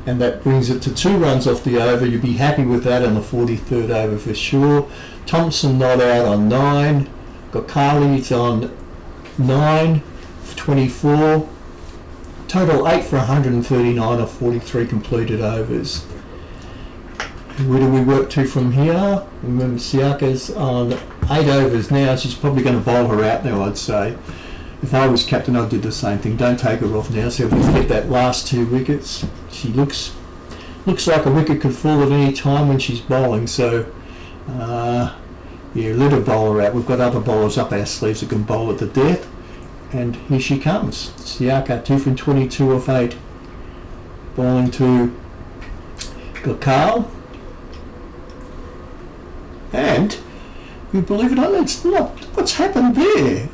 And that brings it to 2 runs off the over. You'd be happy with that on the 43rd over for sure. Thompson not out on 9. Got Carly's on 9 for 24. Total 8 for 139 of 43 completed overs. Where do we work to from here? Remember, Siaka's on 8 overs now. She's probably going to bowl her out now, I'd say. If I was captain, I'd do the same thing. Don't take her off now, so if we can get that last 2 wickets. She looks like a wicket could fall at any time when she's bowling, so Let a bowler out. We've got other bowlers up our sleeves that can bowl at the death. And here she comes. Siaka, 2 from 22 off 8. Bowling to Gokal. And, you believe it or not, it's not. What's happened there?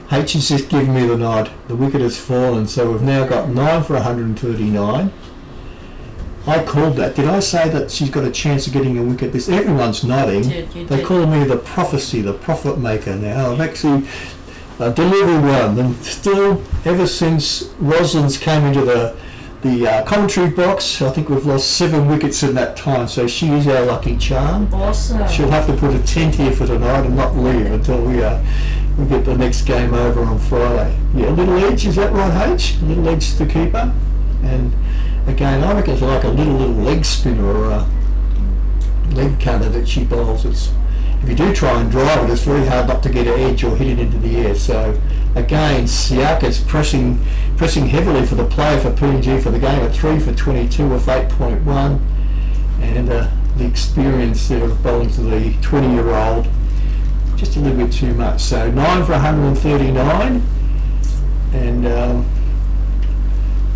H has just given me the nod. The wicket has fallen, so we've now got 9 for 139. I called that. Did I say that she's got a chance of getting a wicket? Everyone's nodding. They call me the prophecy, the prophet maker now. I'm actually delivering one. And still, ever since Rosalind's came into the commentary box, I think we've lost 7 wickets in that time. So she is our lucky charm. Awesome. She'll have to put a tent here for tonight and not leave until we get the next game over on Friday. Yeah, little edge, is that right, H? Little edge to the keeper. And again, I reckon it's like a little leg spinner or a leg cutter that she bowls. If you do try and drive it, it's very hard not to get an edge or hit it into the air. So again, Siaka's pressing heavily for the player for PNG for the game at 3 for 22 off 8.1, and the experience there of bowling to the 20-year-old just a little bit too much. So 9 for 139, and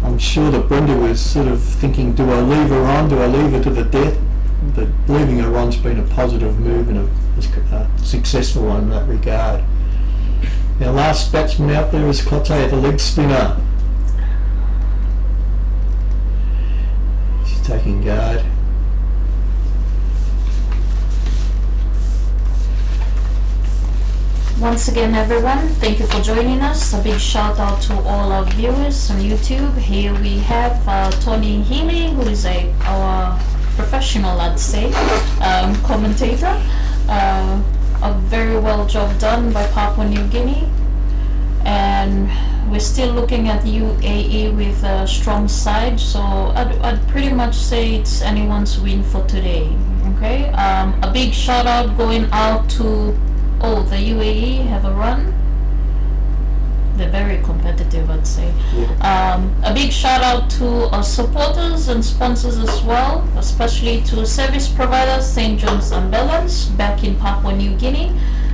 I'm sure that Brenda was sort of thinking, do I leave her on? Do I leave her to the death? But leaving her on's been a positive move and a successful one in that regard. Our last batsman out there is Cote, the leg spinner. She's taking guard. Once again, everyone, thank you for joining us. A big shout out to all our viewers on YouTube. Here we have Tony Healy, who is our professional, I'd say, commentator. A very well job done by Papua New Guinea. And we're still looking at UAE with a strong side, so I'd pretty much say it's anyone's win for today. Okay, a big shout out going out to the UAE have a run. They're very competitive, I'd say. A big shout out to our supporters and sponsors as well, especially to service providers St. John's Ambulance back in Papua New Guinea.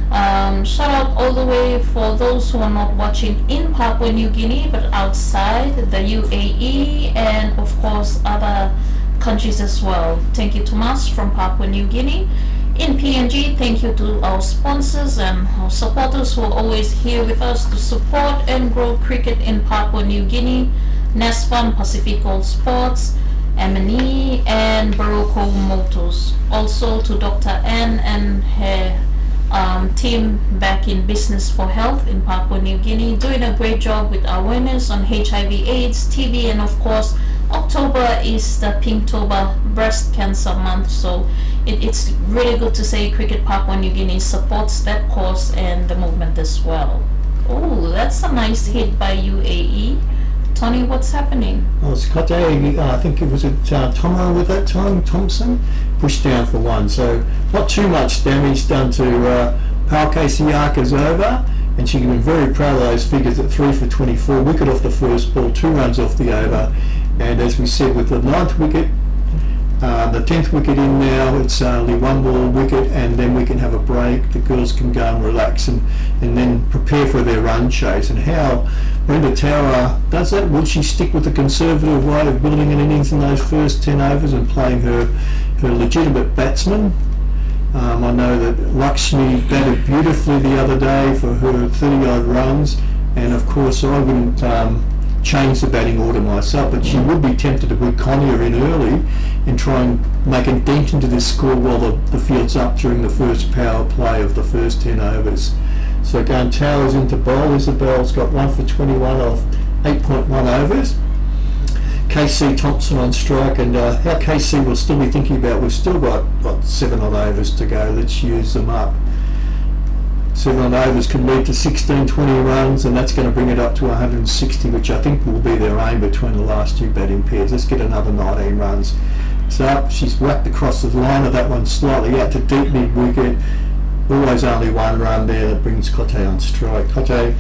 Shout out all the way for those who are not watching in Papua New Guinea but outside the UAE and of course other countries as well. Thank you, Tomas from Papua New Guinea. In PNG, thank you to our sponsors and our supporters who are always here with us to support and grow cricket in Papua New Guinea. NASFAM, Pacific Gold Sports, Amini and Baroko Motors. Also to Dr. Ann and her team back in Business for Health in Papua New Guinea, doing a great job with awareness on HIV/AIDS, TB, and of course October is the Pinktober breast cancer month, so it's really good to say Cricket Papua New Guinea supports that cause and the movement as well. Oh, that's a nice hit by UAE. Tony, what's happening? Oh, Scott, I think it was Tomo with that time, Thompson, pushed down for 1. So not too much damage done to Pauke Siaka's over, and she can be very proud of those figures at 3 for 24, wicket off the first ball, 2 runs off the over, and as we said with the 9th wicket, the 10th wicket in now, it's only 1 ball wicket, and then we can have a break. The girls can go and relax and then prepare for their run chase. And how Brenda Tower does that? Will she stick with the conservative way of building an innings in those first 10 overs and playing her legitimate batsman? I know that Lakshmi batted beautifully the other day for her 30-odd runs, and of course I wouldn't change the batting order myself, but she would be tempted to put Connier in early and try and make a dent into this score while the field's up during the first power play of the first 10 overs. So going Towers into bowl. Isabel's got 1 for 21 off 8.1 overs. KC Thompson on strike, and how KC will still be thinking about, we've still got 7 odd overs to go, let's use them up. 7 odd overs can lead to 16-20 runs, and that's going to bring it up to 160, which I think will be their aim between the last 2 batting pairs. Let's get another 19 runs. So she's whacked across the line of that one slightly out to deep mid wicket. Always only 1 run there that brings Kote on strike. Kote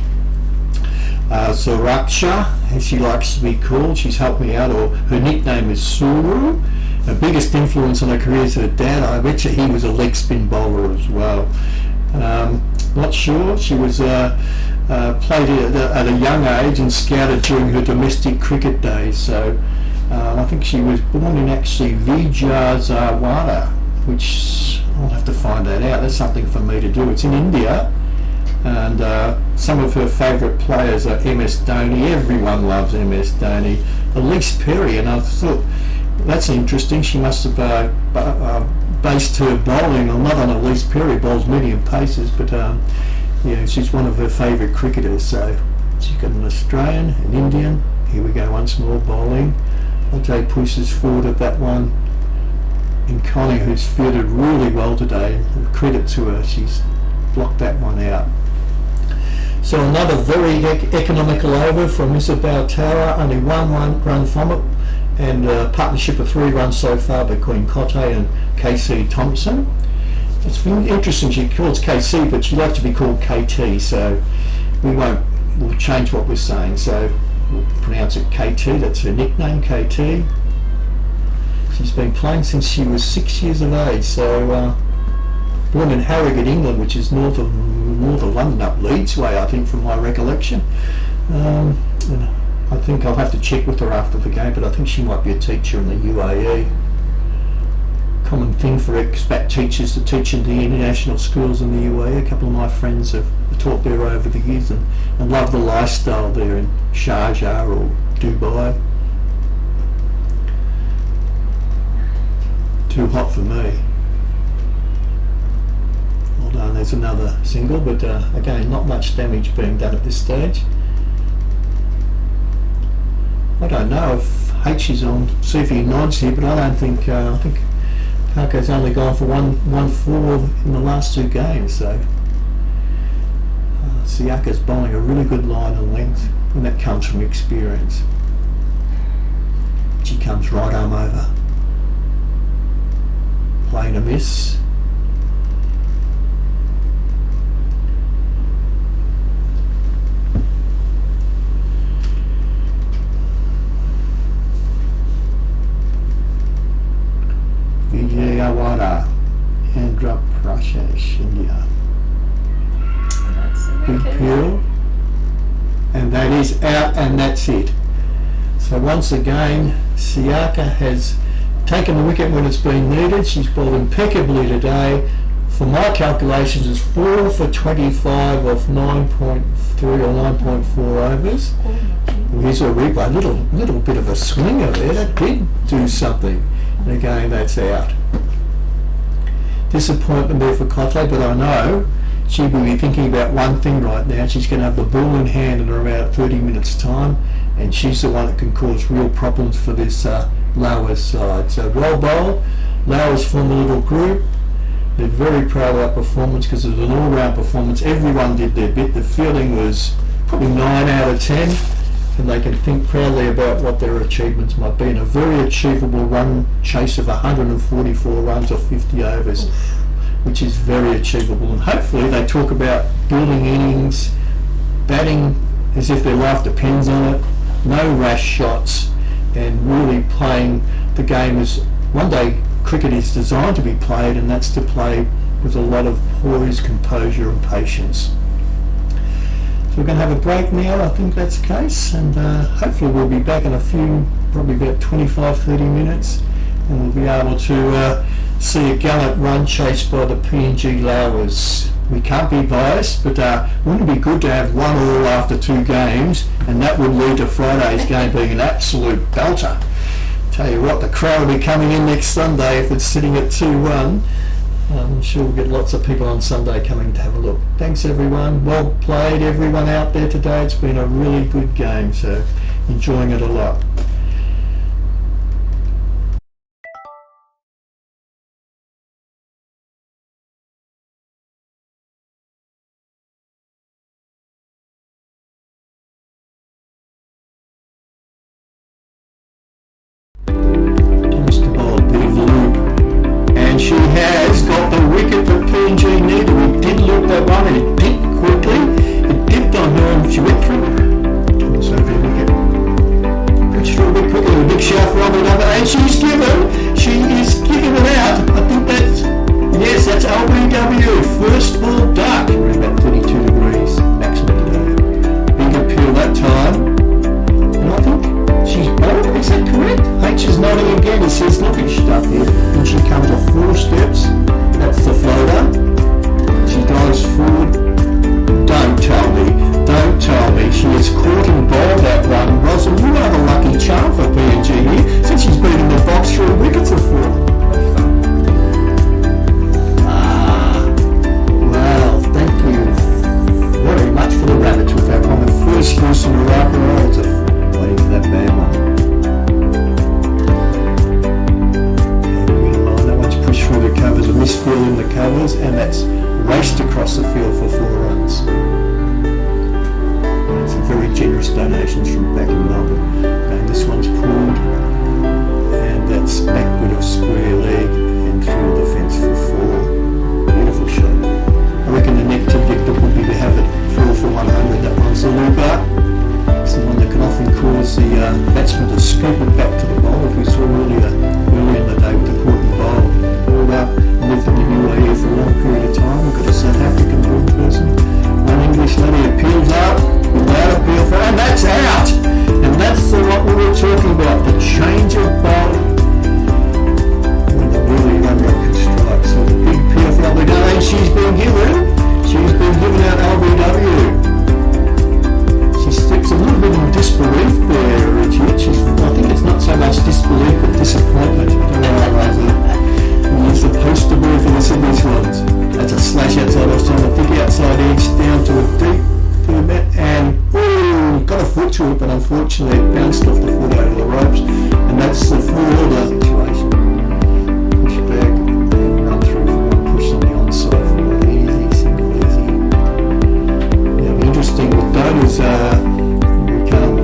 Suraksha, as she likes to be called, she's helped me out, or her nickname is Suru, the biggest influence on her career is her dad. I bet you he was a leg spin bowler as well. Not sure. She was played at a young age and scouted during her domestic cricket days. So I think she was born in actually Vijayawada, which I'll have to find that out. That's something for me to do. It's in India. And some of her favourite players are MS Dhoni. Everyone loves MS Dhoni. Elise Perry, and I thought that's interesting. She must have based her bowling not on Elise Perry, bowls medium paces, but yeah, she's one of her favourite cricketers. So she's got an Australian, an Indian. Here we go once more bowling. Ajay pushes forward at that one. And Connie, who's fielded really well today, credit to her, she's blocked that one out. So another very economical over from Isabel Tower, only one run from it, and a partnership of 3 runs so far between Cote and KC Thompson. It's been interesting, she calls KC, but she likes to be called KT, so we'll change what we're saying, so we'll pronounce it KT, that's her nickname, KT. She's been playing since she was 6 years of age, so born in Harrogate, England, which is north of London, up Leeds way, I think, from my recollection. And I think I'll have to check with her after the game, but I think she might be a teacher in the UAE. Common thing for expat teachers to teach in the international schools in the UAE. A couple of my friends have taught there over the years and love the lifestyle there in Sharjah or Dubai. Too hot for me. Well done, there's another single, but again, not much damage being done at this stage. I don't know if H is on, see if he nods here, but I don't think, I think Parker's only gone for 1-4 in the last 2 games, so Siaka's bowling a really good line and length, and that comes from experience. She comes right arm over. Playing a miss. Vijayawada, Andhra Pradesh, India. Big peel, and that is out, and that's it. So once again, Siaka has taken the wicket when it's been needed. She's bowled impeccably today. For my calculations, it's 4 for 25 off 9.3 or 9.4 overs. Well, here's a replay, little bit of a swinger there. That did do something. And again, that's out. Disappointment there for Cote, but I know she will be thinking about one thing right now. She's going to have the ball in hand in about 30 minutes time, and she's the one that can cause real problems for this Laois side. So well bowled. Laois form a little group. They're very proud of that performance because it was an all-round performance. Everyone did their bit. The fielding was probably 9 out of 10, and they can think proudly about what their achievements might be in a very achievable run chase of 144 runs off 50 overs, which is very achievable. And hopefully they talk about building innings, batting as if their life depends on it, no rash shots, and really playing the game as one day cricket is designed to be played, and that's to play with a lot of poise, composure and patience. So we're going to have a break now, I think that's the case, and hopefully we'll be back in a few, probably about 25-30 minutes, and we'll be able to see a gallant run chased by the PNG Laois. We can't be biased, but wouldn't it be good to have 1-1 after 2 games, and that would lead to Friday's game being an absolute belter. Tell you what, the crowd will be coming in next Sunday if it's sitting at 2-1. I'm sure we'll get lots of people on Sunday coming to have a look. Thanks everyone, well played everyone out there today. It's been a really good game, so enjoying it a lot. And she has got the wicket that PNG needed. We did loop that one and it dipped quickly. It dipped on her and she went through. So the wicket. Pitched through a bit quickly, a big shout for on another, and she's given. She donations from back in Melbourne. And this one's pulled, and that's backward of square leg and through the fence for 4. Beautiful shot. I reckon the next objective would be to have it 4 for 100. That one's a looper. It's the one that can often cause the batsman to scoop it back to the bowler. We saw earlier in the day with the Courtney bowl. All that lived in the UAE for a long period of time. We've got a South African born person. One English lady appeals out without appeal for, and that's out. And that's what we were talking about, the change of bowling when the really runner can strike. So the big PFL and she's been given out LBW. She sticks a little bit in disbelief there, Richard. I think it's not so much disbelief but disappointment. Use the poster boy for the Sydney Swans. That's a slash outside. I was trying to pick outside edge down to a deep to a bit, and got a foot to it, but unfortunately it bounced off the foot over the ropes, and that's the full-order situation. Push back and run through for one push on the onside for one easy, simple, easy. Now, the interesting with that is we come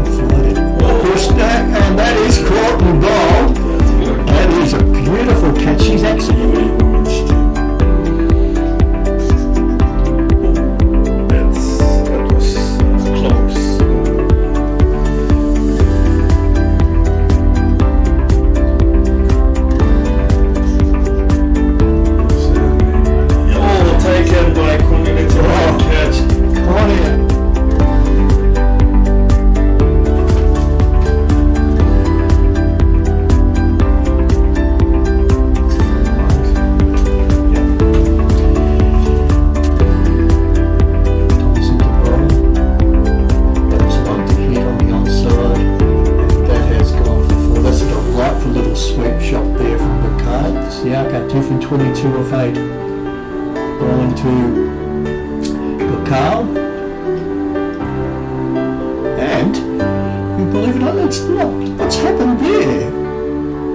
floated. Push back, and that is caught and bowled. That is a beautiful catch. She's actually that was close. Oh, taken by Kunil. It's a hard catch. Come on here. Two from 22 off 8. Bowling to Bakal. And, you believe it or not, it's not. What's happened there?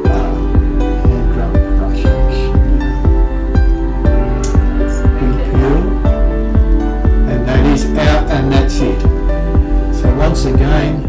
Hand grab brushes. Big peel. And that is out, and that's it. So once again,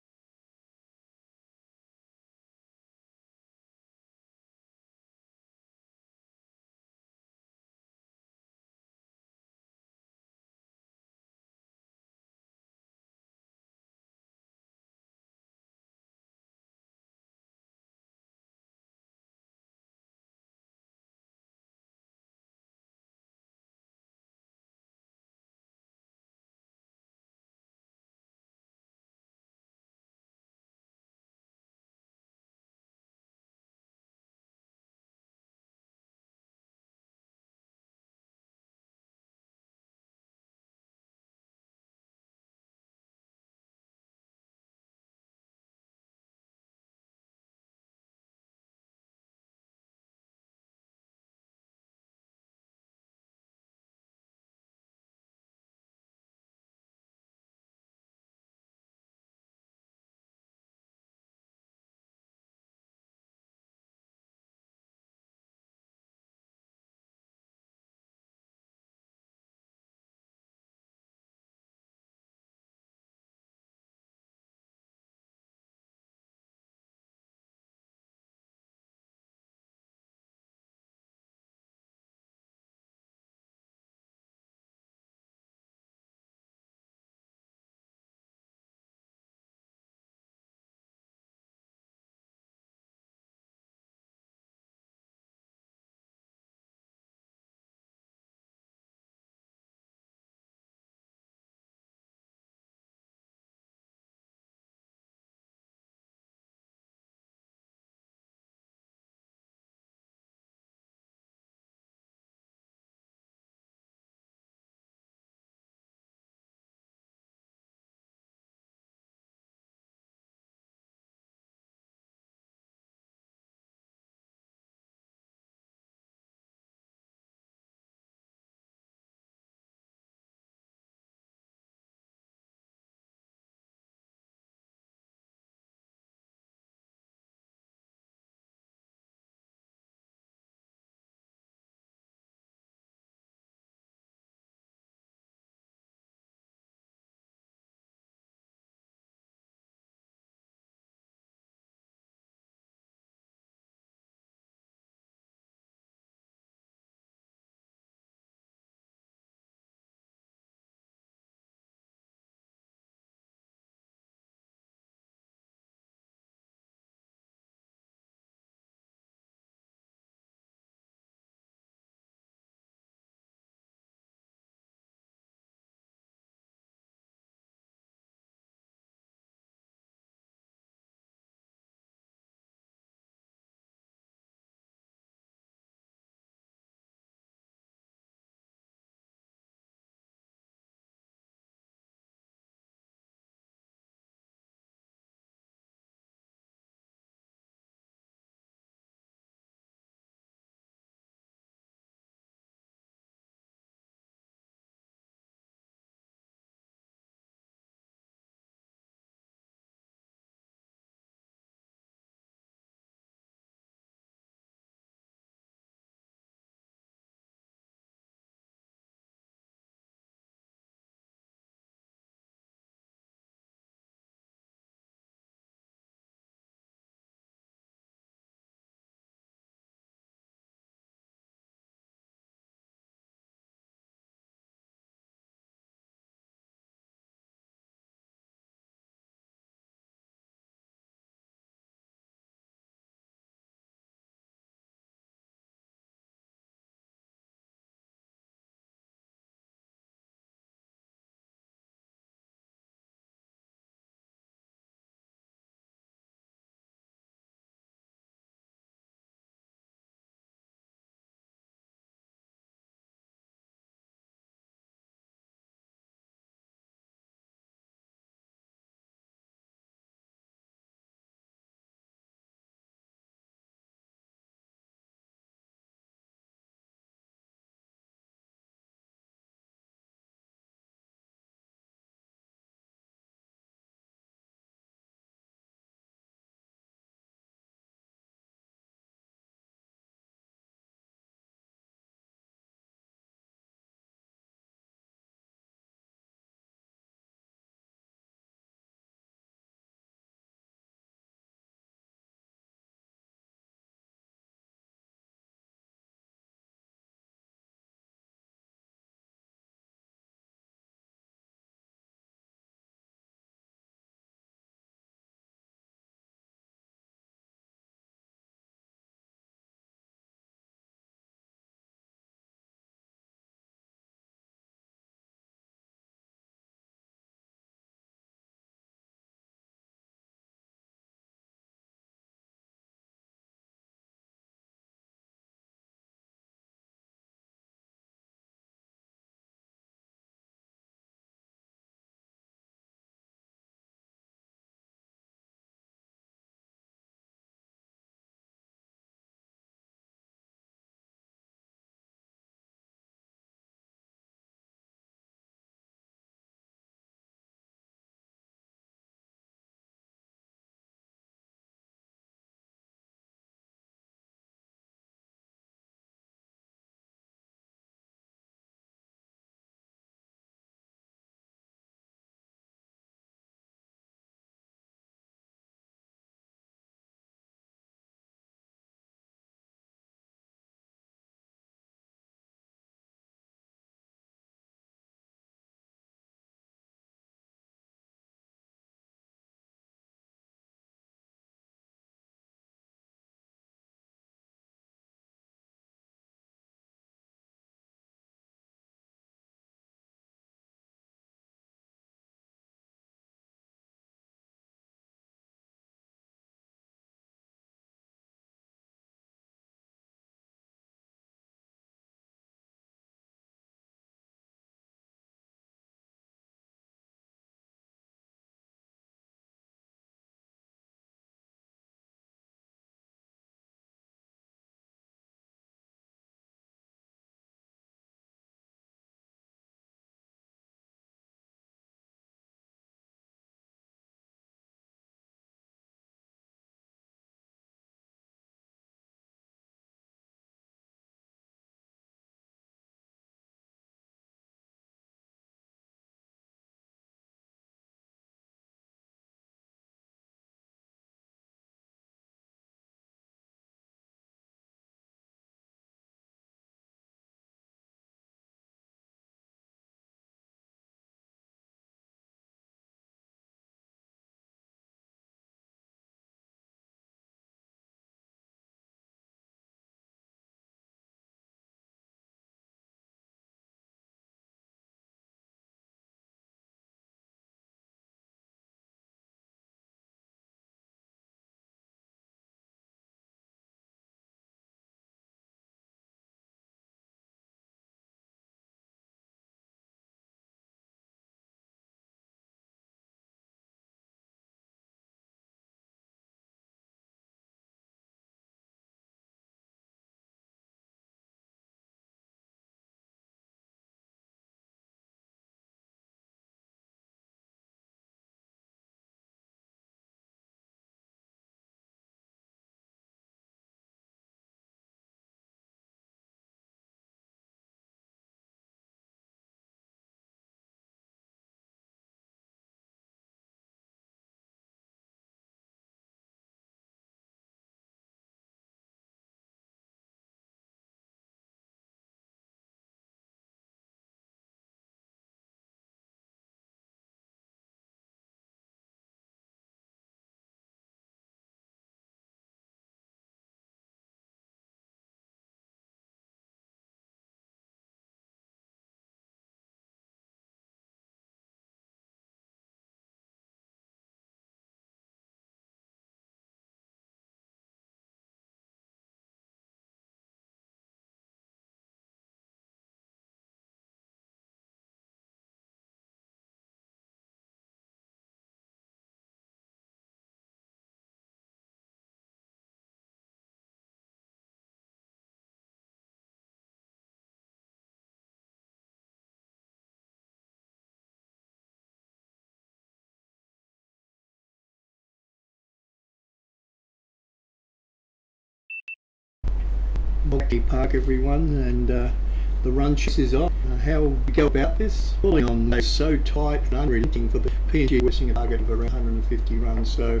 Welcome Park, everyone, and the run chase is on. How we go about this? Falling on those so tight and unrelenting for the PNG Western target of around 150 runs, so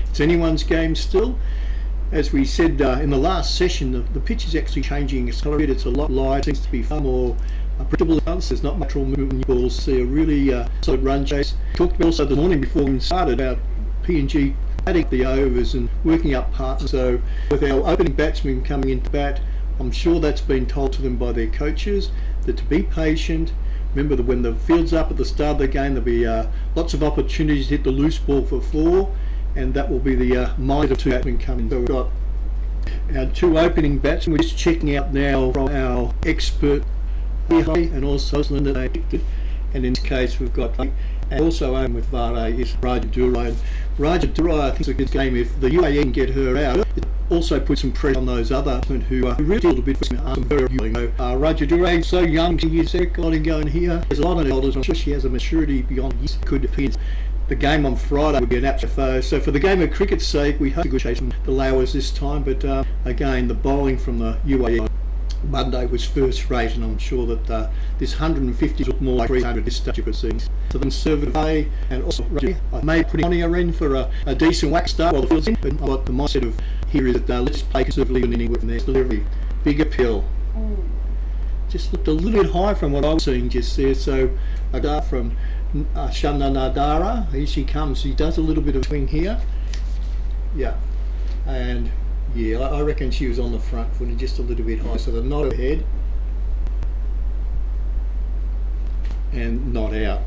it's anyone's game still. As we said in the last session, the pitch is actually changing, accelerated. It's a lot lighter, seems to be far more predictable. There's not much movement. You will see a really solid run chase. Talked about also this morning before we started about PNG adding the overs and working up partners. So with our opening batsmen coming into bat, I'm sure that's been told to them by their coaches that to be patient. Remember that when the field's up at the start of the game, there'll be lots of opportunities to hit the loose ball for 4, and that will be the mind of 2 batsmen coming. So we've got our 2 opening batsmen. We're just checking out now from our expert and also Linda, and in this case we've got and also on with Vare is Raja Durai. Raja Durai, I think, is a good game. If the UAE can get her out, it also puts some pressure on those other batsmen who really feel a bit very Raja Durai, so young, she is going here. There's a lot of elders. I'm sure she has a maturity beyond years. Could depend. The game on Friday would be an absolute foe. So for the game of cricket's sake, we hope a good chase from the Lowers this time. But again, the bowling from the UAE Monday was first rate, and I'm sure that this 150 look more like 300 this stage of proceedings. So the conservative A, and also I may put on here in for a decent whack start while the field's in, but what the mindset of here is that let's play conservatively and inning with their delivery. Big appeal. Just looked a little bit high from what I was seeing just there. So I got from Shamna Nadara. Here she comes. She does a little bit of swing here. Yeah, and yeah, I reckon she was on the front foot and just a little bit high, so the not ahead and not out.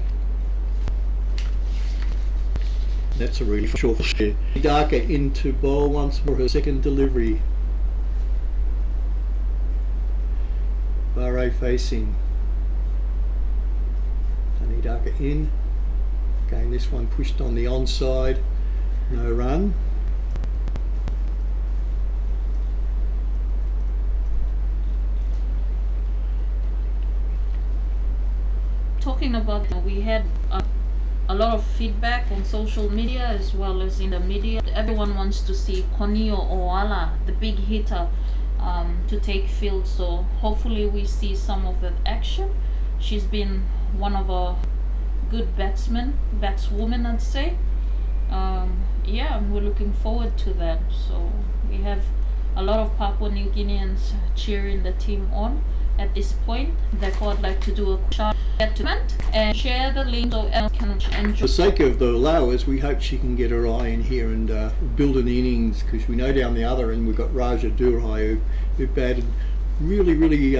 That's a really short share. Darker into bowl once more, her second delivery. Bahrain facing. Danny Darker in. Again, this one pushed on the onside. No run. Talking about, we had a lot of feedback on social media as well as in the media. Everyone wants to see Konio Oala, the big hitter, to take field, so hopefully we see some of that action. She's been one of a good batswoman, I'd say. Yeah, we're looking forward to that. So we have a lot of Papua New Guineans cheering the team on at this point. Therefore, I'd like to do a quick and share the link so everyone can enjoy. For the sake of the Lowers, we hope she can get her eye in here and build an innings, because we know down the other end we've got Raja Durai who batted really, really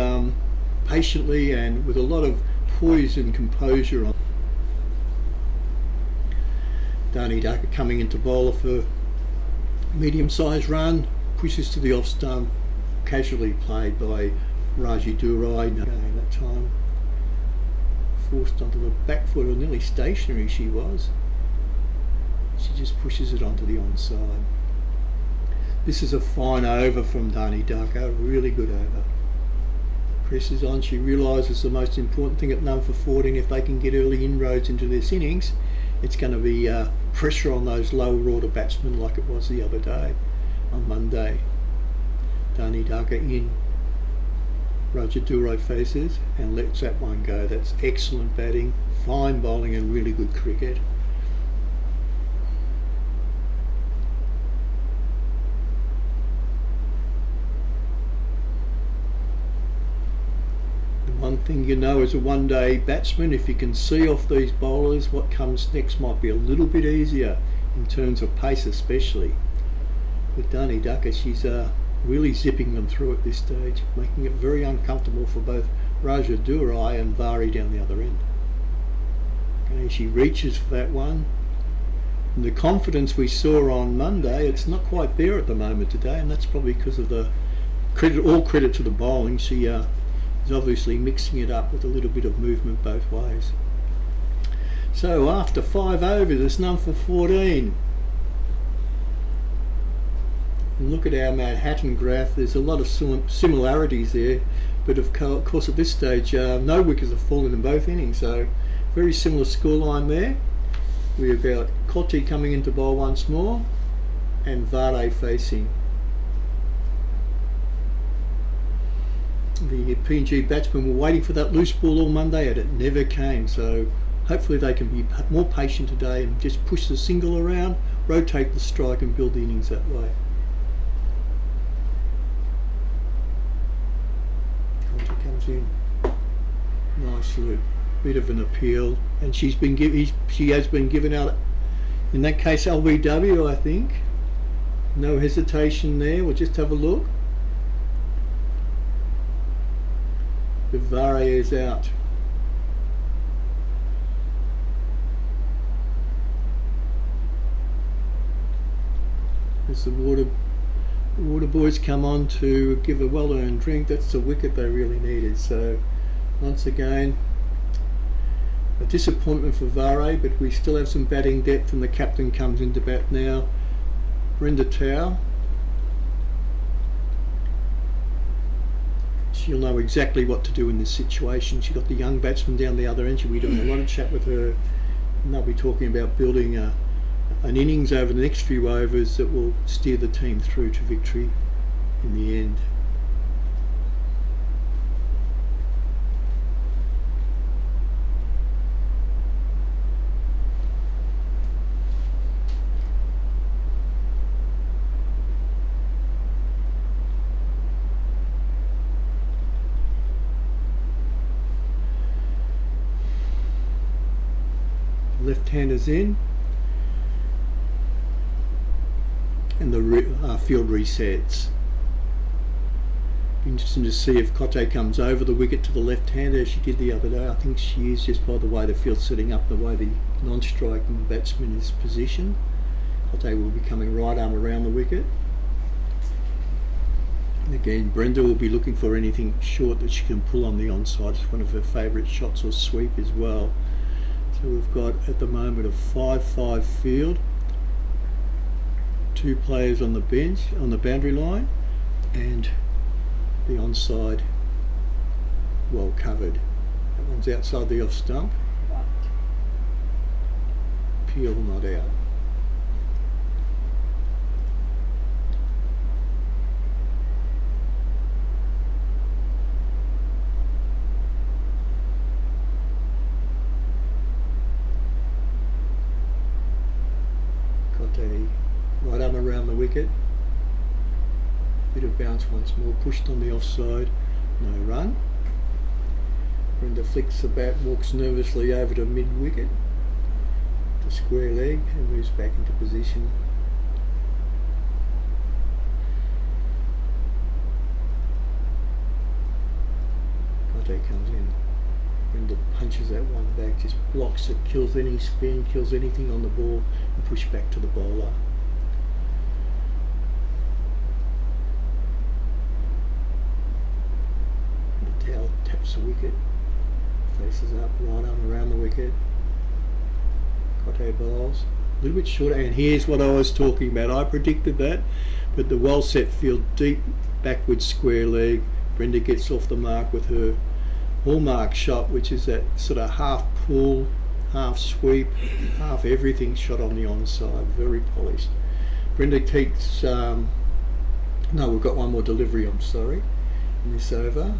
patiently and with a lot of poise and composure on. Dani Daka coming into bowler for medium-sized run, pushes to the off stump, casually played by Raji Durai. Again, that time forced onto the back foot, or nearly stationary she was. She just pushes it onto the onside. This is a fine over from Dani Daka, really good over. Presses on, she realises the most important thing at none for 14, if they can get early inroads into this innings, it's going to be pressure on those lower order batsmen like it was the other day on Monday. Dani Daka in. Raja Durai faces and lets that one go. That's excellent batting, fine bowling and really good cricket. The one thing you know as a one-day batsman, if you can see off these bowlers, what comes next might be a little bit easier in terms of pace especially. With Dani Daka, she's really zipping them through at this stage, making it very uncomfortable for both Raja Durai and Vari down the other end. Okay, she reaches for that one. And the confidence we saw on Monday, it's not quite there at the moment today, and that's probably because of the all credit to the bowling. She is obviously mixing it up with a little bit of movement both ways. So after 5 overs, it's none for 14. And look at our Manhattan graph, there's a lot of similarities there, but of course at this stage no wickets have fallen in both innings, so very similar scoreline there. We've got Koti coming into bowl once more and Vare facing. the PNG batsmen were waiting for that loose ball all Monday and it never came. So hopefully they can be more patient today and just push the single around, rotate the strike and build the innings that way. Conte comes in. Nice little bit of an appeal, and she has been given out, in that case LBW, I think. No hesitation there. We'll just have a look. The Vare is out. As the water boys come on to give a well-earned drink, that's the wicket they really needed. So once again, a disappointment for Vare, but we still have some batting depth, and the captain comes into bat now, Brenda Tao. She'll know exactly what to do in this situation. She's got the young batsman down the other end. She'll be doing a lot of chat with her, and they'll be talking about building an innings over the next few overs that will steer the team through to victory in the end. Left-handers in, and the field resets. Interesting to see if Kote comes over the wicket to the left-hander as she did the other day. I think she is, just by the way the field's setting up, the way the non-striking batsman is positioned. Kote will be coming right arm around the wicket. And again, Brenda will be looking for anything short that she can pull on the onside. It's one of her favourite shots, or sweep as well. So we've got at the moment a 5-5 field, 2 players on the bench, on the boundary line, and the onside well covered. That one's outside the off stump. Peel not out. Right arm around the wicket, bit of bounce once more, pushed on the offside, no run. Brenda flicks the bat, walks nervously over to mid-wicket, to square leg, and moves back into position. Kote comes in. Brenda punches that one back, just blocks it, kills any spin, kills anything on the ball, and push back to the bowler. The towel taps the wicket, faces up, right arm around the wicket. Kote bowls. A little bit shorter, and here's what I was talking about. I predicted that, but the well set field, deep backwards square leg. Brenda gets off the mark with her hallmark shot, which is that sort of half pull, half sweep, half everything shot on the onside, very polished. Brenda takes, no, we've got one more delivery, I'm sorry, in this over.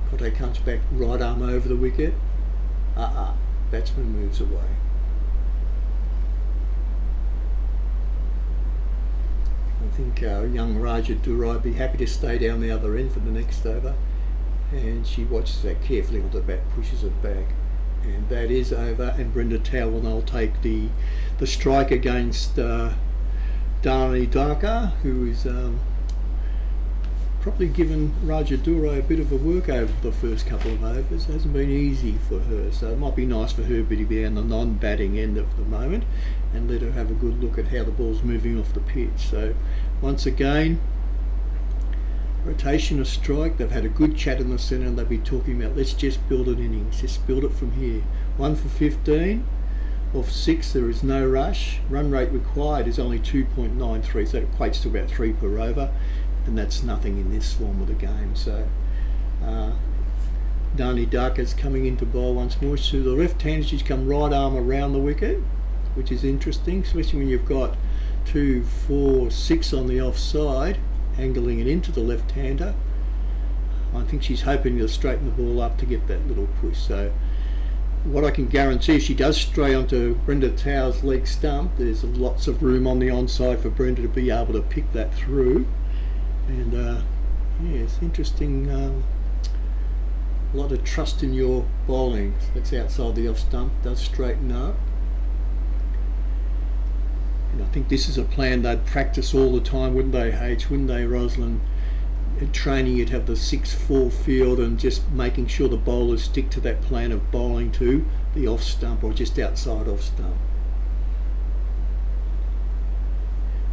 Kote comes back, right arm over the wicket. Batsman moves away. I think young Raja Durai would be happy to stay down the other end for the next over, and she watches that carefully on the bat, pushes it back, and that is over. And Brenda Tao will now take the strike against Dani Daka, who is probably given Raja Durai a bit of a work over the first couple of overs. It hasn't been easy for her, so it might be nice for her to be on the non-batting end of the moment and let her have a good look at how the ball's moving off the pitch. So once again, rotation of strike. They've had a good chat in the centre, and they'll be talking about, let's just build an innings, just build it from here. 1 for 15 off 6, there is no rush. Run rate required is only 2.93, so that equates to about 3 per over, and that's nothing in this form of the game. So Dani Darka's coming into bowl once more. So the left hand, she's come right arm around the wicket, which is interesting, especially when you've got 2, 4, 6 on the offside, angling it into the left-hander. I think she's hoping to straighten the ball up to get that little push. So what I can guarantee, if she does stray onto Brenda Tau's leg stump, there's lots of room on the onside for Brenda to be able to pick that through. And yeah, it's interesting. A lot of trust in your bowling. That's outside the off stump, does straighten up. And I think this is a plan they'd practice all the time, wouldn't they, H? Wouldn't they, Rosalind? At training, you'd have the 6-4 field and just making sure the bowlers stick to that plan of bowling to the off stump or just outside off stump.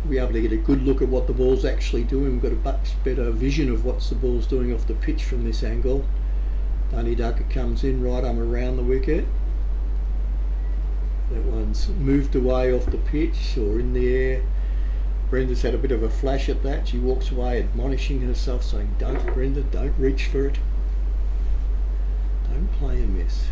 We'll be able to get a good look at what the ball's actually doing. We've got a much better vision of what the ball's doing off the pitch from this angle. Dani Darka comes in, right arm around the wicket. That one's moved away off the pitch or in the air. Brenda's had a bit of a flash at that. She walks away admonishing herself, saying, "Don't, Brenda, don't reach for it. Don't play a miss."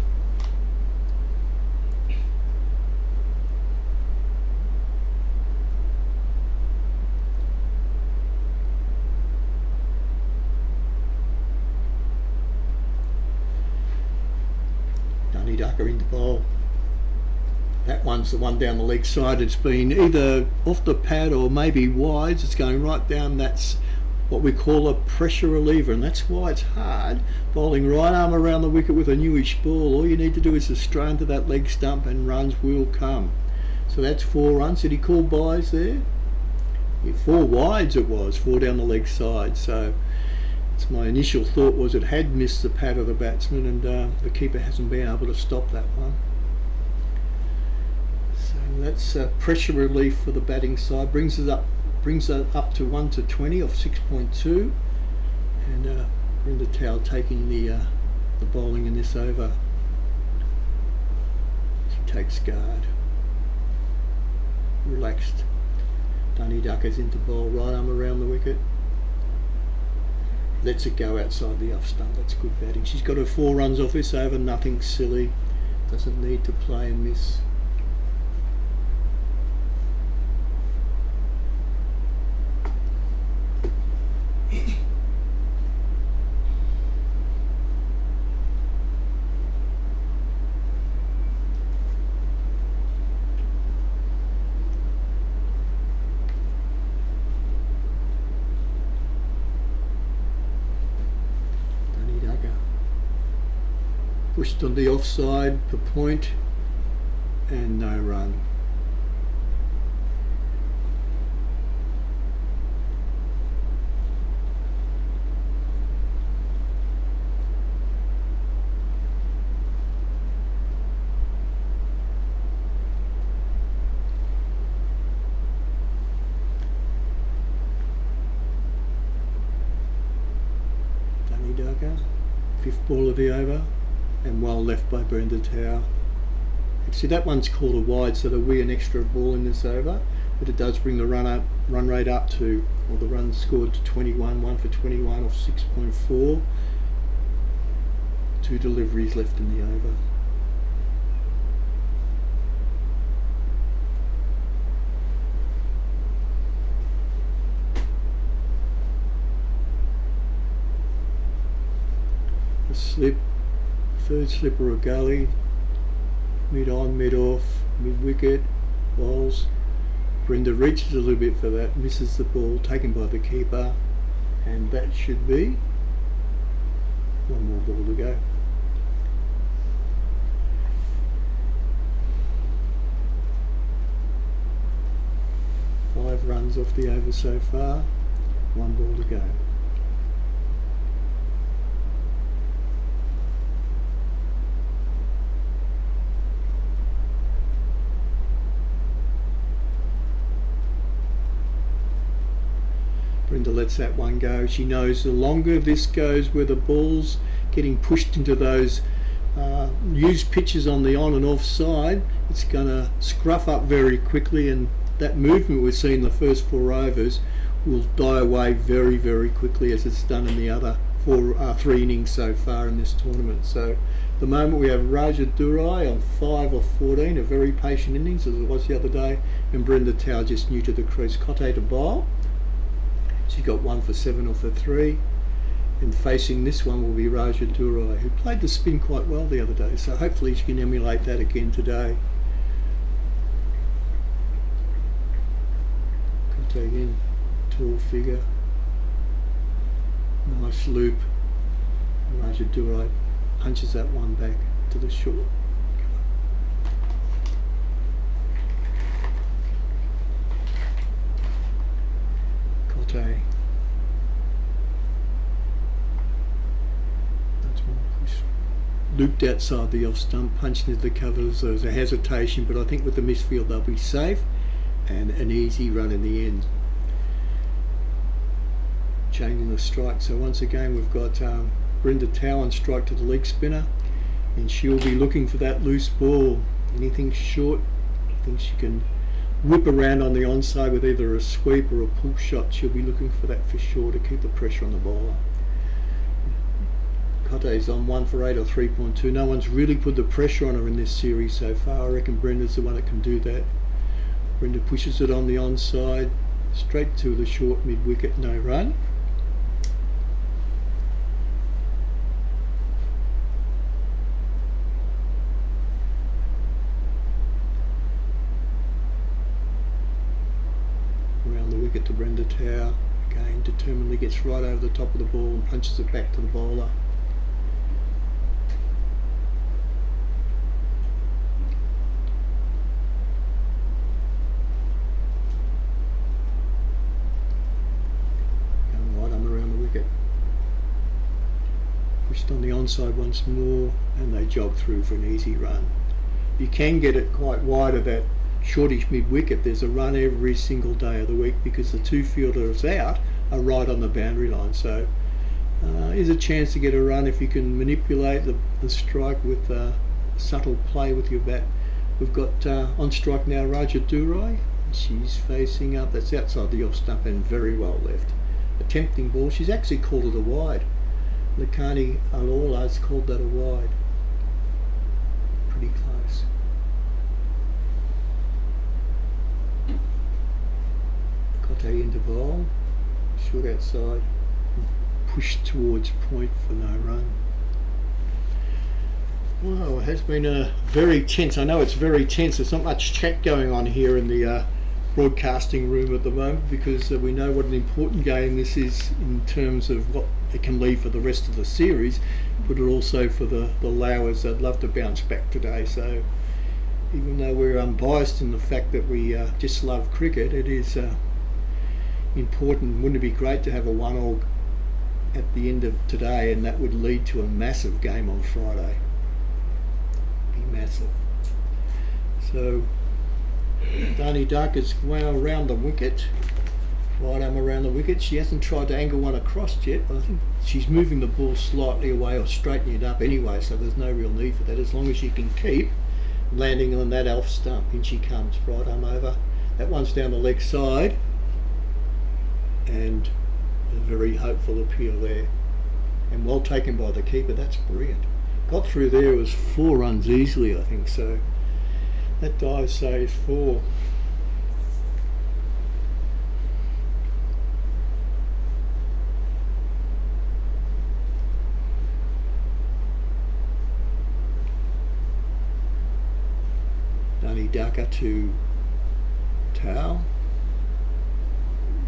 Dani Darka in the bowl. That one's the one down the leg side. It's been either off the pad or maybe wides. It's going right down. That's what we call a pressure reliever, and that's why it's hard bowling right arm around the wicket with a newish ball. All you need to do is to stray into that leg stump and runs will come. So that's 4 runs. Did he call byes there? Yeah, 4 wides it was, 4 down the leg side. So it's my initial thought was it had missed the pad of the batsman, and the keeper hasn't been able to stop that one. That's pressure relief for the batting side. Brings it up to 1 to 20 off 6.2, and Brenda Tau taking the bowling in this over. She takes guard. Relaxed. Dani Darka's into bowl, right arm around the wicket. Lets it go outside the off stump. That's good batting. She's got her 4 runs off this over. Nothing silly. Doesn't need to play and miss. Pushed on the offside for point and no run. Dani Darka, 5th ball of the over. And well left by Brenda Tau. See, that one's called a wide, so there'll be an extra ball in this over, but it does bring the run rate up to, or the runs scored to 21, 1 for 21 off 6.4. 2 deliveries left in the over. A slip. 3rd slip or a gully, mid on, mid off, mid wicket, bowls. Brenda reaches a little bit for that, misses the ball, taken by the keeper, and that should be 1 more ball to go. Five runs off the over so far, 1 ball to go. Brenda lets that one go. She knows the longer this goes where the ball's getting pushed into those used pitches on the on and off side, it's going to scruff up very quickly, and that movement we've seen in the first 4 overs will die away very, very quickly, as it's done in the other 3 innings so far in this tournament. So at the moment we have Raja Durai on 5 of 14, a very patient innings as it was the other day, and Brenda Tao just new to the crease. Kote to bowl. She got 1 for 7 off her 3. And facing this one will be Raja Durai, who played the spin quite well the other day, so hopefully she can emulate that again today. Kote again, tall figure. Nice loop. Raja Durai punches that one back to the short. Kote. That's one push. Looped outside the off stump, punched into the covers. There was a hesitation, but I think with the misfield they'll be safe and an easy run in the end. Changing the strike, so once again we've got Brenda Tao on strike to the leg spinner, and she'll be looking for that loose ball. Anything short, I think she can whip around on the onside with either a sweep or a pull shot. She'll be looking for that for sure to keep the pressure on the bowler. Kote's on 1 for 8 or 3.2. No one's really put the pressure on her in this series so far. I reckon Brenda's the one that can do that. Brenda pushes it on the onside, straight to the short mid wicket, no run. To Brenda Tao, again determinedly gets right over the top of the ball and punches it back to the bowler. Going right arm around the wicket. Pushed on the onside once more, and they jog through for an easy run. You can get it quite wide of that shortish mid-wicket. There's a run every single day of the week because the 2 fielders out are right on the boundary line, so is a chance to get a run if you can manipulate the strike with subtle play with your bat. We've got on strike now Raja Durai. She's facing up, that's outside the off stump and very well left. Attempting ball, she's actually called it a wide. Lakani Alola's called that a wide. Pretty close. Kote into bowl, short outside, push towards point for no run. Well, it has been a very tense, I know it's very tense, there's not much chat going on here in the broadcasting room at the moment because we know what an important game this is in terms of what it can leave for the rest of the series, but also for the Lowers. They'd love to bounce back today, so even though we're unbiased in the fact that we just love cricket, it is important. Wouldn't it be great to have a 1-all at the end of today, and that would lead to a massive game on Friday. Be massive. So Dani Duck is well around the wicket, right arm around the wicket. She hasn't tried to angle one across yet, but I think she's moving the ball slightly away or straightening it up anyway, so there's no real need for that as long as she can keep landing on that off stump. In she comes, right arm over. That one's down the leg side, and a very hopeful appeal there, and well taken by the keeper. That's brilliant. Got through there, it was 4 runs easily, I think, so that dive saves 4. Dani Daka to Tao.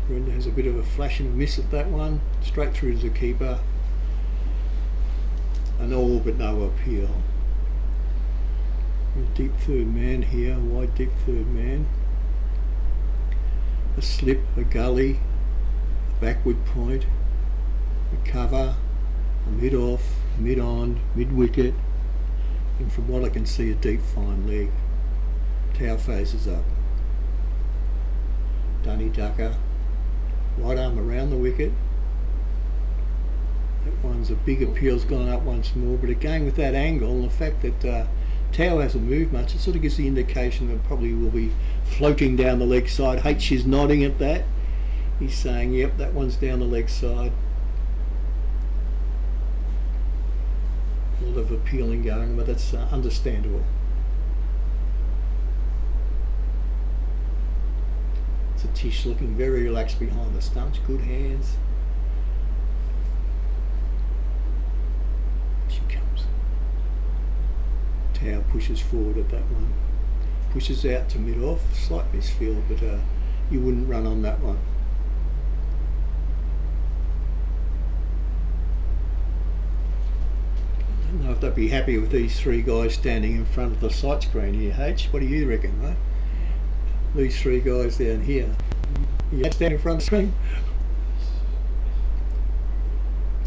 Brenda has a bit of a flash and a miss at that one, straight through to the keeper. An all but no appeal. A deep third man here, wide deep third man. A slip, a gully, a backward point, a cover, a mid off, mid on, mid wicket, and from what I can see a deep fine leg. Tao faces up. Dani Daka, right arm around the wicket. That one's a big appeal's gone up once more, but again with that angle and the fact that Tao hasn't moved much, it sort of gives the indication that probably will be floating down the leg side. H is nodding at that. He's saying, yep, that one's down the leg side. lot of appealing going on, but that's understandable. So Tish looking very relaxed behind the stumps, good hands. She comes. Tao pushes forward at that one. Pushes out to mid-off, slight misfield, but you wouldn't run on that one. I don't know if they'd be happy with these three guys standing in front of the sight screen here, H. What do you reckon, mate? These three guys down here. You stand in front of the screen?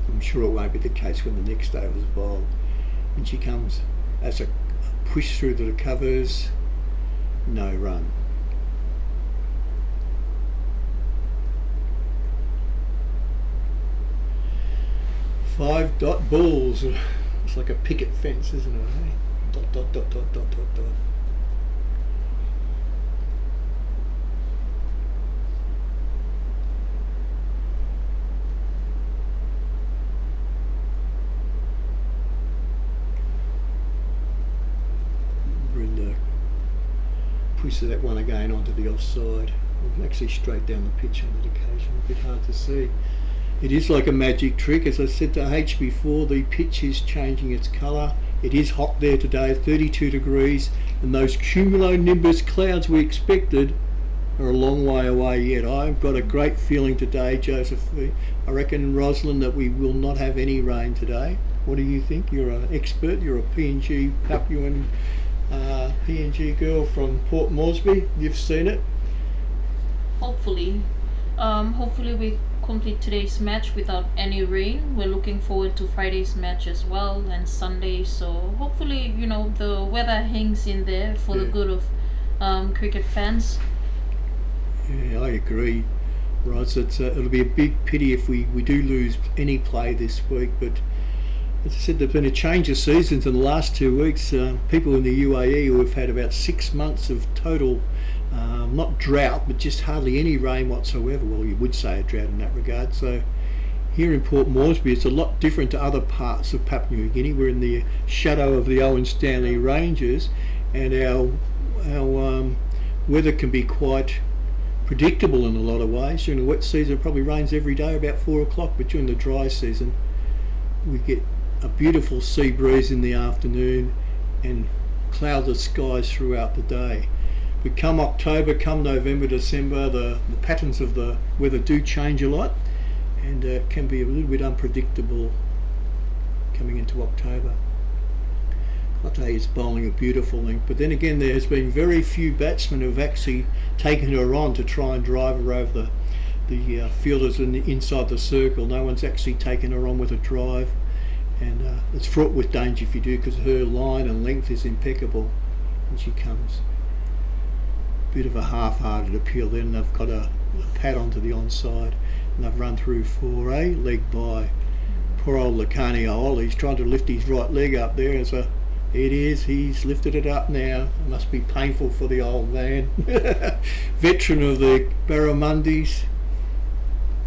I'm sure it won't be the case when the next over is bowled. And she comes as a push through to the covers, no run. Five dot balls. It's like a picket fence, isn't it? Eh? Dot, dot, dot, dot, dot, dot, dot. Brenda pushes that one again onto the offside. Actually straight down the pitch on that occasion. A bit hard to see. It is like a magic trick. As I said to H before, the pitch is changing its colour. It is hot there today, 32 degrees, and those cumulonimbus clouds we expected are a long way away yet. I've got a great feeling today, Joseph. I reckon, Rosalind, that we will not have any rain today. What do you think? You're an expert. You're a PNG Papuan PNG girl from Port Moresby. You've seen it. Hopefully we complete today's match without any rain. We're looking forward to Friday's match as well, and Sunday, so hopefully the weather hangs in there for the good of cricket fans. Yeah, I agree, Roz. It'll be a big pity if we do lose any play this week, but as I said, there's been a change of seasons in the last 2 weeks. People in the UAE who have had about 6 months of total not drought, but just hardly any rain whatsoever. Well, you would say a drought in that regard. So here in Port Moresby, it's a lot different to other parts of Papua New Guinea. We're in the shadow of the Owen Stanley Ranges, and our weather can be quite predictable in a lot of ways. During the wet season, it probably rains every day about 4 o'clock, but during the dry season, we get a beautiful sea breeze in the afternoon and cloudless skies throughout the day. But come October, come November, December, the patterns of the weather do change a lot, and it can be a little bit unpredictable coming into October. Kote is bowling a beautiful length, but then again there has been very few batsmen who have actually taken her on to try and drive her over the fielders inside the circle. No one's actually taken her on with a drive, and it's fraught with danger if you do, because her line and length is impeccable. And she comes. Bit of a half-hearted appeal then. They've got a pad onto the onside, and they've run through for a leg by. Poor old Lakani Owl, he's trying to lift his right leg up there, and so it is, he's lifted it up now. It must be painful for the old man. Veteran of the Barramundis.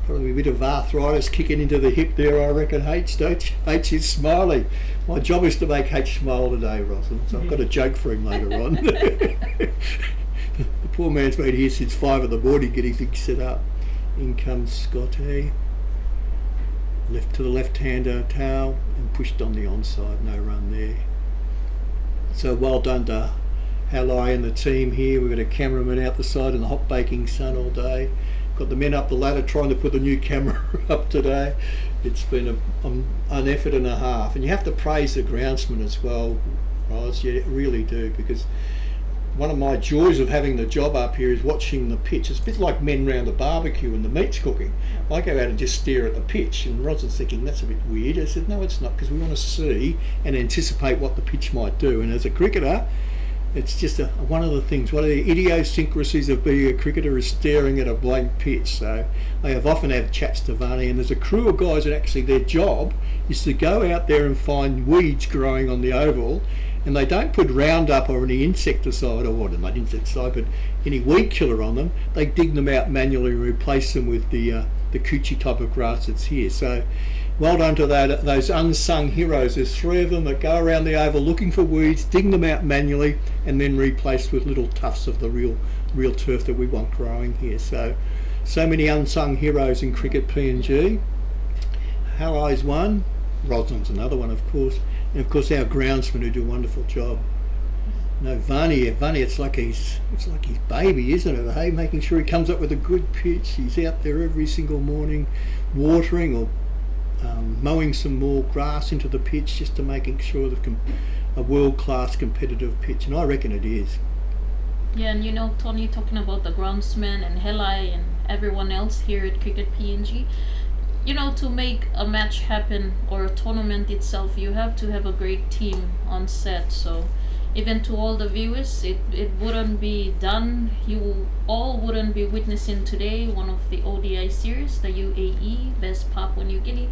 Probably a bit of arthritis kicking into the hip there, I reckon. H is smiling. My job is to make H smile today, Rosalind, so I've got a joke for him later on. The poor man's been here since 5 in the morning getting things set up. In comes Scotty. Left to the left-hander, Tao, and pushed on the onside. No run there. So well done to Halai and the team here. We've got a cameraman out the side in the hot baking sun all day. Got the men up the ladder trying to put the new camera up today. It's been an effort and a half. And you have to praise the groundsman as well, Roz. You really do, because one of my joys of having the job up here is watching the pitch. It's a bit like men round a barbecue and the meat's cooking. I go out and just stare at the pitch, and Roz is thinking, that's a bit weird. I said, no, it's not, because we want to see and anticipate what the pitch might do. And as a cricketer, it's just one of the things, one of the idiosyncrasies of being a cricketer is staring at a blank pitch. So they have often had chats to Varney, and there's a crew of guys that actually their job is to go out there and find weeds growing on the oval, and they don't put Roundup or any insecticide, or not insecticide, but any weed killer on them. They dig them out manually and replace them with the coochie type of grass that's here. So Well done to those unsung heroes. There's 3 of them that go around the oval looking for weeds, digging them out manually, and then replaced with little tufts of the real turf that we want growing here. So many unsung heroes in cricket PNG. Halley's one, Roslyn's another one, of course, and of course our groundsmen who do a wonderful job. No, Vani, it's like his baby, isn't it? Hey, making sure he comes up with a good pitch. He's out there every single morning, watering or mowing some more grass into the pitch, just to making sure that a world-class competitive pitch, and I reckon it is. Yeah, and you know, Tony, talking about the groundsman and Helai and everyone else here at Cricket PNG, you know, to make a match happen or a tournament itself, you have to have a great team on set. So even to all the viewers, it wouldn't be done, you all wouldn't be witnessing today one of the ODI series, the UAE, Best Papua New Guinea,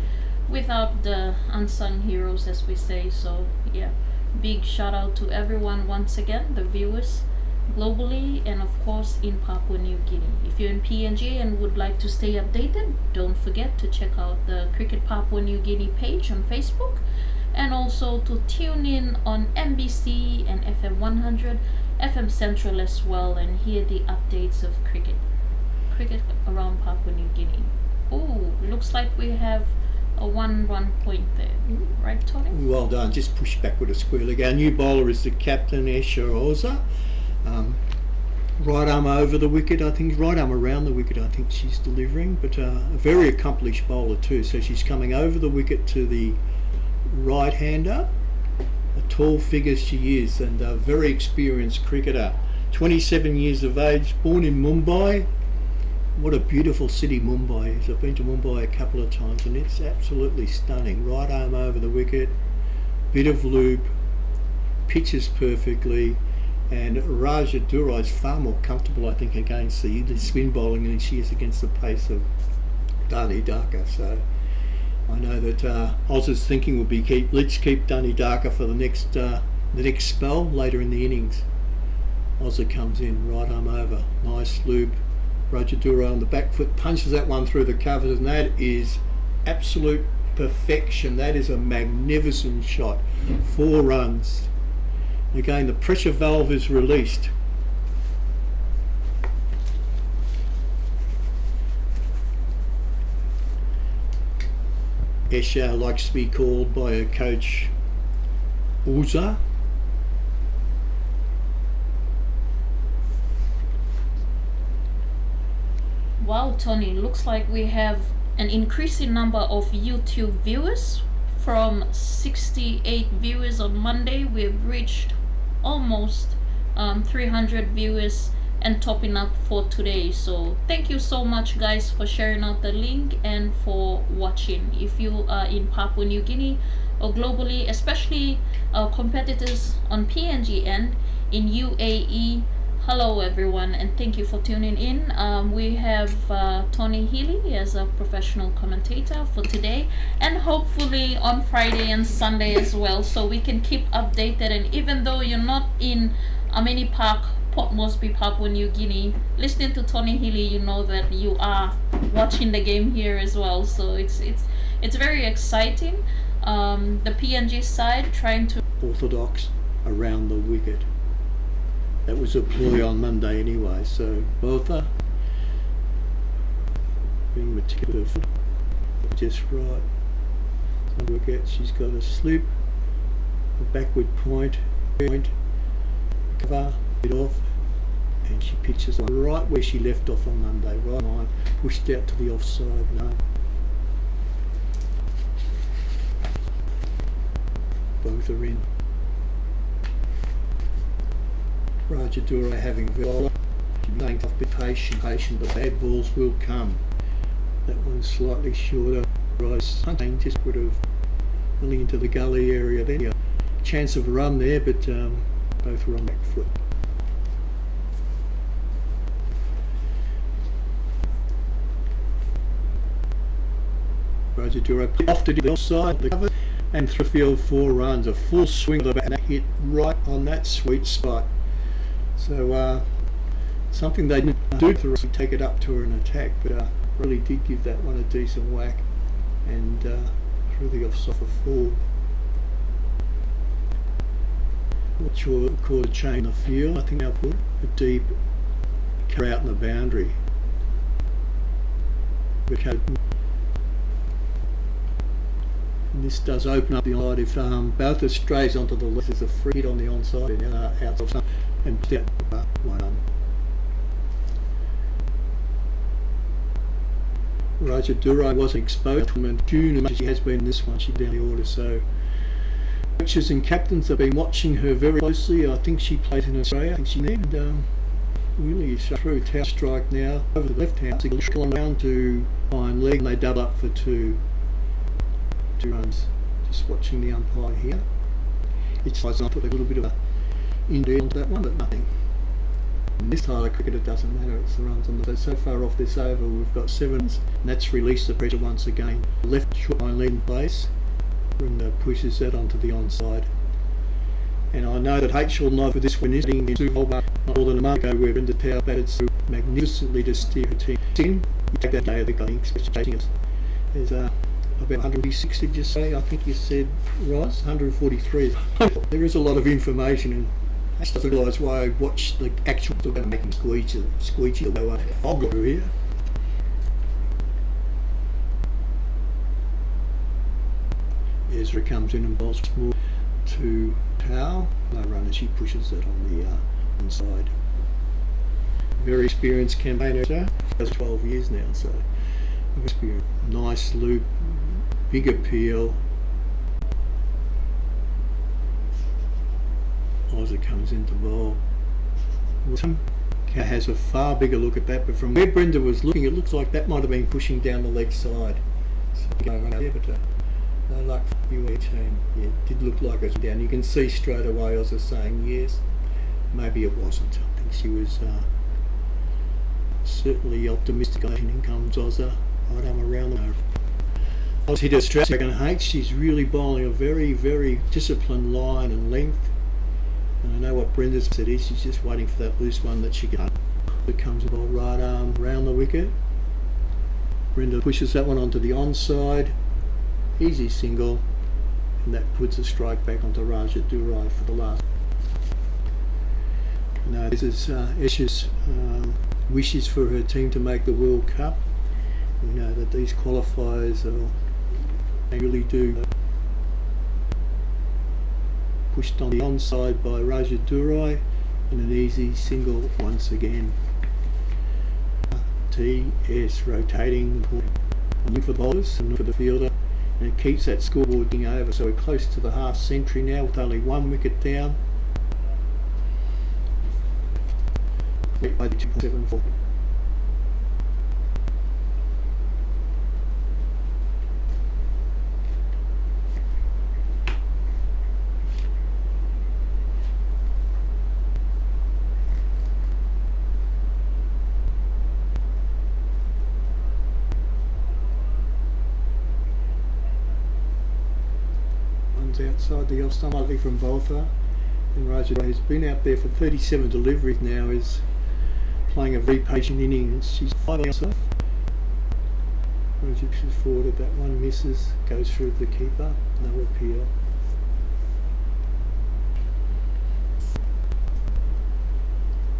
without the unsung heroes, as we say. So yeah, big shout out to everyone once again, the viewers globally and of course in Papua New Guinea. If you're in PNG and would like to stay updated, don't forget to check out the Cricket Papua New Guinea page on Facebook, and also to tune in on MBC and FM 100, FM Central as well, and hear the updates of cricket around Papua New Guinea. Oh, looks like we have a 1-run point there, right, Tony? Well done, just push back with a square leg. Our new bowler is the captain, Esha Oza. Right arm over the wicket, I think, right arm around the wicket, I think she's delivering, but a very accomplished bowler too. So she's coming over the wicket to the right-hander, a tall figure she is, and a very experienced cricketer. 27 years of age, born in Mumbai. What a beautiful city Mumbai is. I've been to Mumbai a couple of times and it's absolutely stunning. Right arm over the wicket, bit of loop, pitches perfectly, and Raja Dura is far more comfortable, I think, against the spin bowling than she is against the pace of Dani Daka. So I know that Oz's thinking would be let's keep Dani Daka for the next spell later in the innings. Ozza comes in, right arm over, nice loop. Rajadura on the back foot punches that one through the covers, and that is absolute perfection. That is a magnificent shot. 4 runs. Again, the pressure valve is released. Esha likes to be called by her coach Uza. Wow, Tony, looks like we have an increasing number of YouTube viewers. From 68 viewers on Monday, we've reached almost 300 viewers and topping up for today. So thank you so much, guys, for sharing out the link and for watching. If you are in Papua New Guinea or globally, especially our competitors on PNG and in UAE, hello everyone, and thank you for tuning in. We have Tony Healy as a professional commentator for today, and hopefully on Friday and Sunday as well, so we can keep updated. And even though you're not in Amini Park, Port Moresby, Papua New Guinea, listening to Tony Healy, you know that you are watching the game here as well. So it's very exciting. The PNG side trying to orthodox around the wicket. That was a ploy on Monday anyway, so Bertha being meticulous, just right. Some wicket, she's got a slip, a backward point, cover it off, and she pitches right where she left off on Monday, right line, pushed out to the offside. No. Both are in. Rajadura having very tough, be patient, the bad balls will come. That one's slightly shorter. Rice hunting just would have really into the gully area then. A chance of a run there, but both were on back foot. Rajadura off to the offside, the cover, and through field 4 runs, a full swing of the bat, and that hit right on that sweet spot. So something they didn't do to take it up to her and attack, but really did give that one a decent whack, and through the offside for 4. Not sure it caused a change in the field. I think they'll put a deep carry out in the boundary. And this does open up the onside if both strays onto the left. There's a free hit on the onside and outside and put out 1. Raja Durai wasn't exposed in June as much as she has been in this one. She's down the order, so coaches and captains have been watching her very closely. I think she plays in Australia. I think she did. Really through tower strike now over the left hand. So down to fine leg and they double up for 2 runs. Just watching the umpire here. It's like I put a little bit of a indeed onto that one, but nothing. In this style of cricket it doesn't matter, it's the runs on the so far off this over we've got 7s and that's released the pressure once again. Left short line lead in place and pushes that onto the onside. And I know that H will know for this one is in 2 hole not more than a month ago where Brenda Tower batted so magnificently to steer her team in. You take that day I think especially chasing us. There's about 160 did you say? I think you said Ross, 143. There is a lot of information and I just realise why I watch the actual about making squeegee the way I'll go through here. Ezra comes in and bowls small to Tao. No run as she pushes that on the inside. Very experienced campaigner, has 12 years now, so experience. Nice loop, big appeal. Oza comes into bowl. Has a far bigger look at that, but from where Brenda was looking, it looks like that might have been pushing down the leg side. So going there, but no luck for the UAE team. Yeah, it did look like it was down. You can see straight away Oza saying yes. Maybe it wasn't. I think she was certainly optimistic. In comes Oza. Right arm around her. Oz hit her straight second H. She's really bowling a very, very disciplined line and length. And I know what Brenda's said is she's just waiting for that loose one that she can. It comes ball right arm round the wicket. Brenda pushes that one onto the onside. Easy single. And that puts a strike back onto Raja Durai for the last. Now this is Esh's wishes for her team to make the World Cup. We know that these qualifiers they really do pushed on the onside by Raja Durai and an easy single once again. TS rotating for the bowlers and for the fielder, and it keeps that scoreboard thing over, so we're close to the half century now with only 1 wicket down. 2.74. Outside the off stump, likely from Boltha, and Raja has been out there for 37 deliveries now, is playing a very patient innings. She's 5 outside. Raja pushes forward, that one misses, goes through the keeper, no appeal.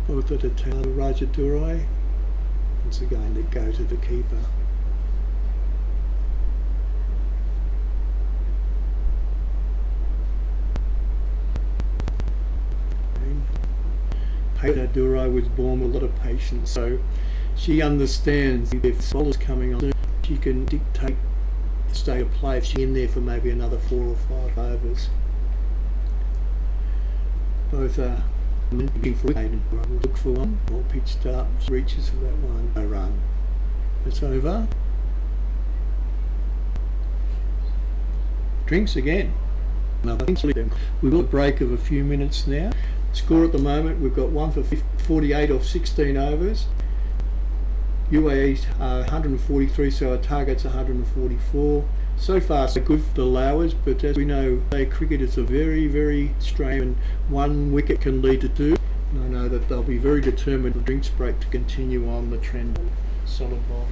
Boltha to tail to Raja Durai, once again to go to the keeper. Durai was born with a lot of patience, so she understands if bowlers coming on, she can dictate the state of play if she's in there for maybe another 4 or 5 overs. Both are looking for look for one, ball pitched up, reaches for that one, no run. It's over. Drinks again. We've got a break of a few minutes now. Score at the moment, we've got 1 for 48 off 16 overs. UAE's 143, so our target's 144. So far so good for the Lowers, but as we know, cricket is a very, very strange, and 1 wicket can lead to 2. And I know that they'll be very determined for drinks break to continue on the trend. Solid ball.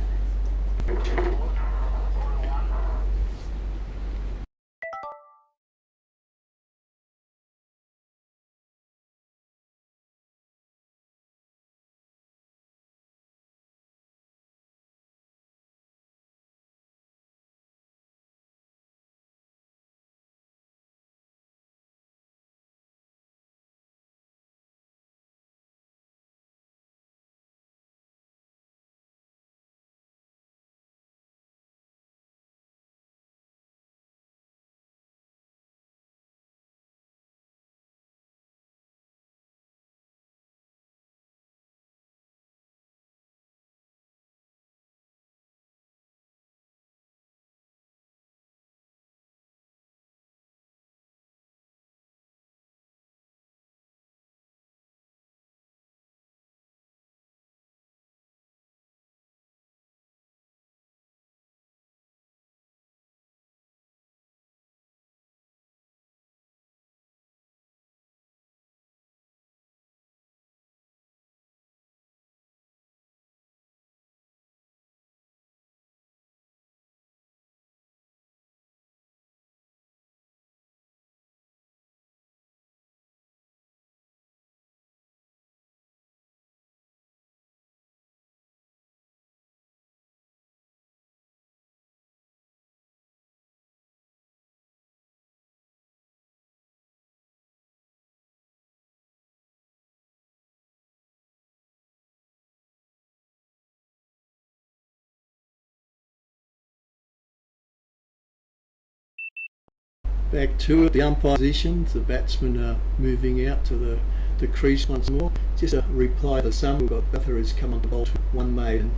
Back to it, the umpire positions, the batsmen are moving out to the crease once more. Just a reply to some, we've got Buffer has come on the bolt, one maiden,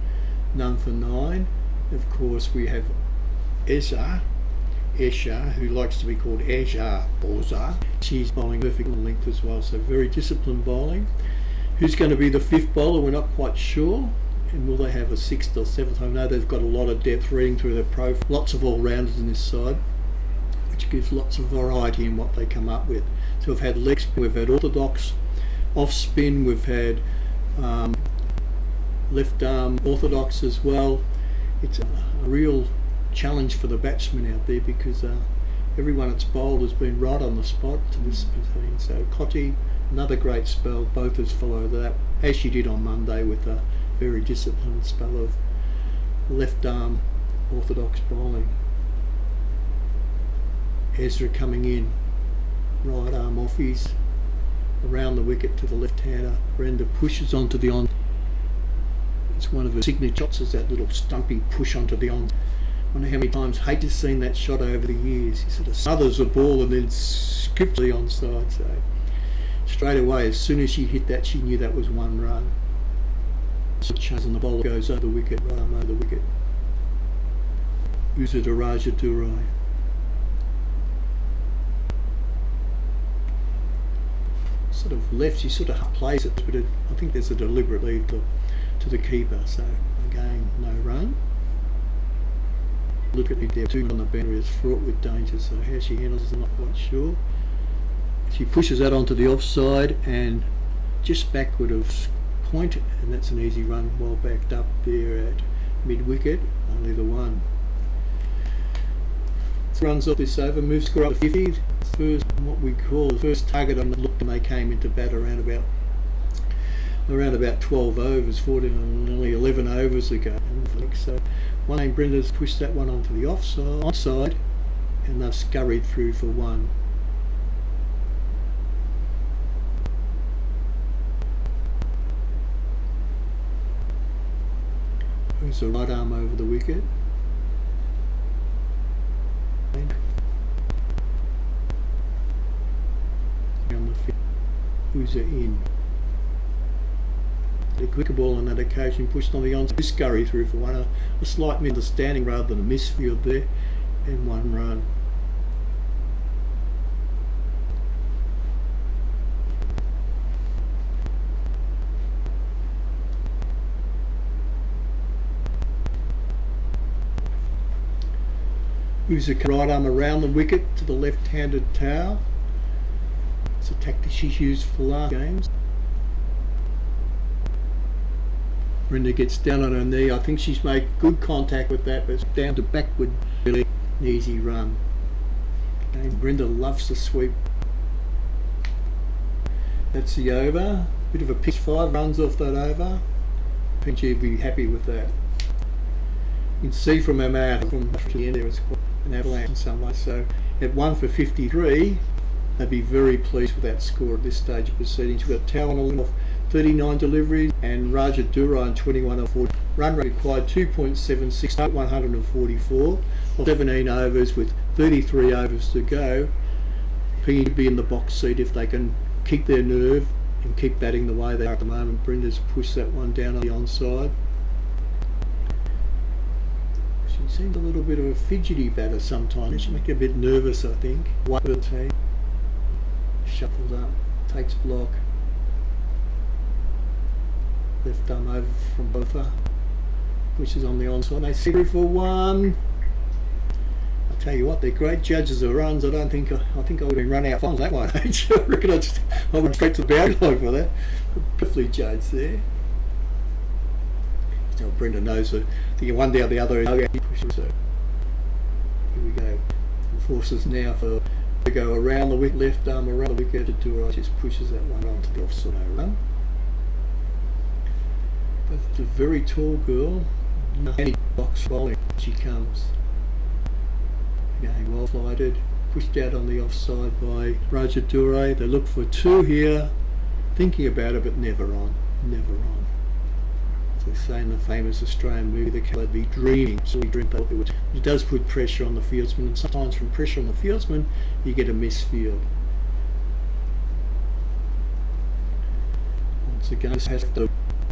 none for 9. Of course we have Esha, who likes to be called Esha Oza. She's bowling perfect length as well, so very disciplined bowling. Who's going to be the 5th bowler, we're not quite sure. And will they have a 6th or 7th? I know they've got a lot of depth reading through their profile, lots of all-rounders in this side, which gives lots of variety in what they come up with. So we've had leg spin, we've had orthodox, off spin, we've had left arm orthodox as well. It's a real challenge for the batsmen out there because everyone that's bowled has been right on the spot to this position. So Cotti, another great spell, both has followed that, as she did on Monday with a very disciplined spell of left arm orthodox bowling. Ezra coming in, right arm offies, around the wicket to the left-hander. Brenda pushes onto the on. It's one of her signature shots, is that little stumpy push onto the on. I wonder how many times Hate has seen that shot over the years. He sort of smothers the ball and then skips the onside. So straight away, as soon as she hit that, she knew that was 1 run. So and the bowler goes over the wicket, right arm over the wicket. Uza to Raja Durai. Sort of left, she sort of plays it, but I think there's a deliberate lead to the keeper. So again, no run. Look at it there, 2 on the boundary is fraught with danger, so how she handles it, I'm not quite sure. She pushes that onto the offside and just backward of point, and that's an easy run, well backed up there at mid-wicket, only the 1. Runs off this over, moves score up to 50. First, what we call the first target on the look when they came into bat around about 12 overs, 14, nearly 11 overs ago. So one name Brenda's pushed that one onto the onside, and they've scurried through for 1. Who's the right arm over the wicket? Who's it in? The quicker ball on that occasion pushed on the onside, scurry through for 1. A slight misunderstanding rather than a misfield there, and 1 run. Who's the right arm around the wicket to the left-handed towel. It's a tactic she's used for last games. Brenda gets down on her knee. I think she's made good contact with that, but it's down to backward, really an easy run. And Brenda loves to sweep. That's the over. Bit of a pitch, 5 runs off that over. PNG will be happy with that. You can see from her mouth, from the end there, it's quite an avalanche in some way. So at 1 for 53, they'd be very pleased with that score at this stage of proceedings. We've got Tau on a limit of 39 deliveries and Raja Durai on 21 of 40. Run rate required 2.76, 144 of 17 overs with 33 overs to go. PNG would be in the box seat if they can keep their nerve and keep batting the way they are at the moment. Brenda's pushed that one down on the onside. She seems a little bit of a fidgety batter sometimes. She makes you a bit nervous, I think. White for the team. Shuffled up, takes block. Left arm over from Boffa, pushes on the onside. They see for 1. I tell you what, they're great judges of runs. I think I would have been run out fines that one. I reckon I went straight to the boundary line for that. Perfectly judged there. Still, Brenda knows that the one down the other. He pushes. So here we go. The forces now for to go around the wicket, left arm around the wicket. Durai just pushes that one onto the offside run. But the very tall girl, any box bowling, she comes. Again, well flighted, pushed out on the offside by Raja Durai. They look for 2 here, thinking about it, but never on, never on. As they say in the famous Australian movie, the they'd be dreaming. So it does put pressure on the fieldsman, and sometimes from pressure on the fieldsman, you get a misfield. Once again, this has to,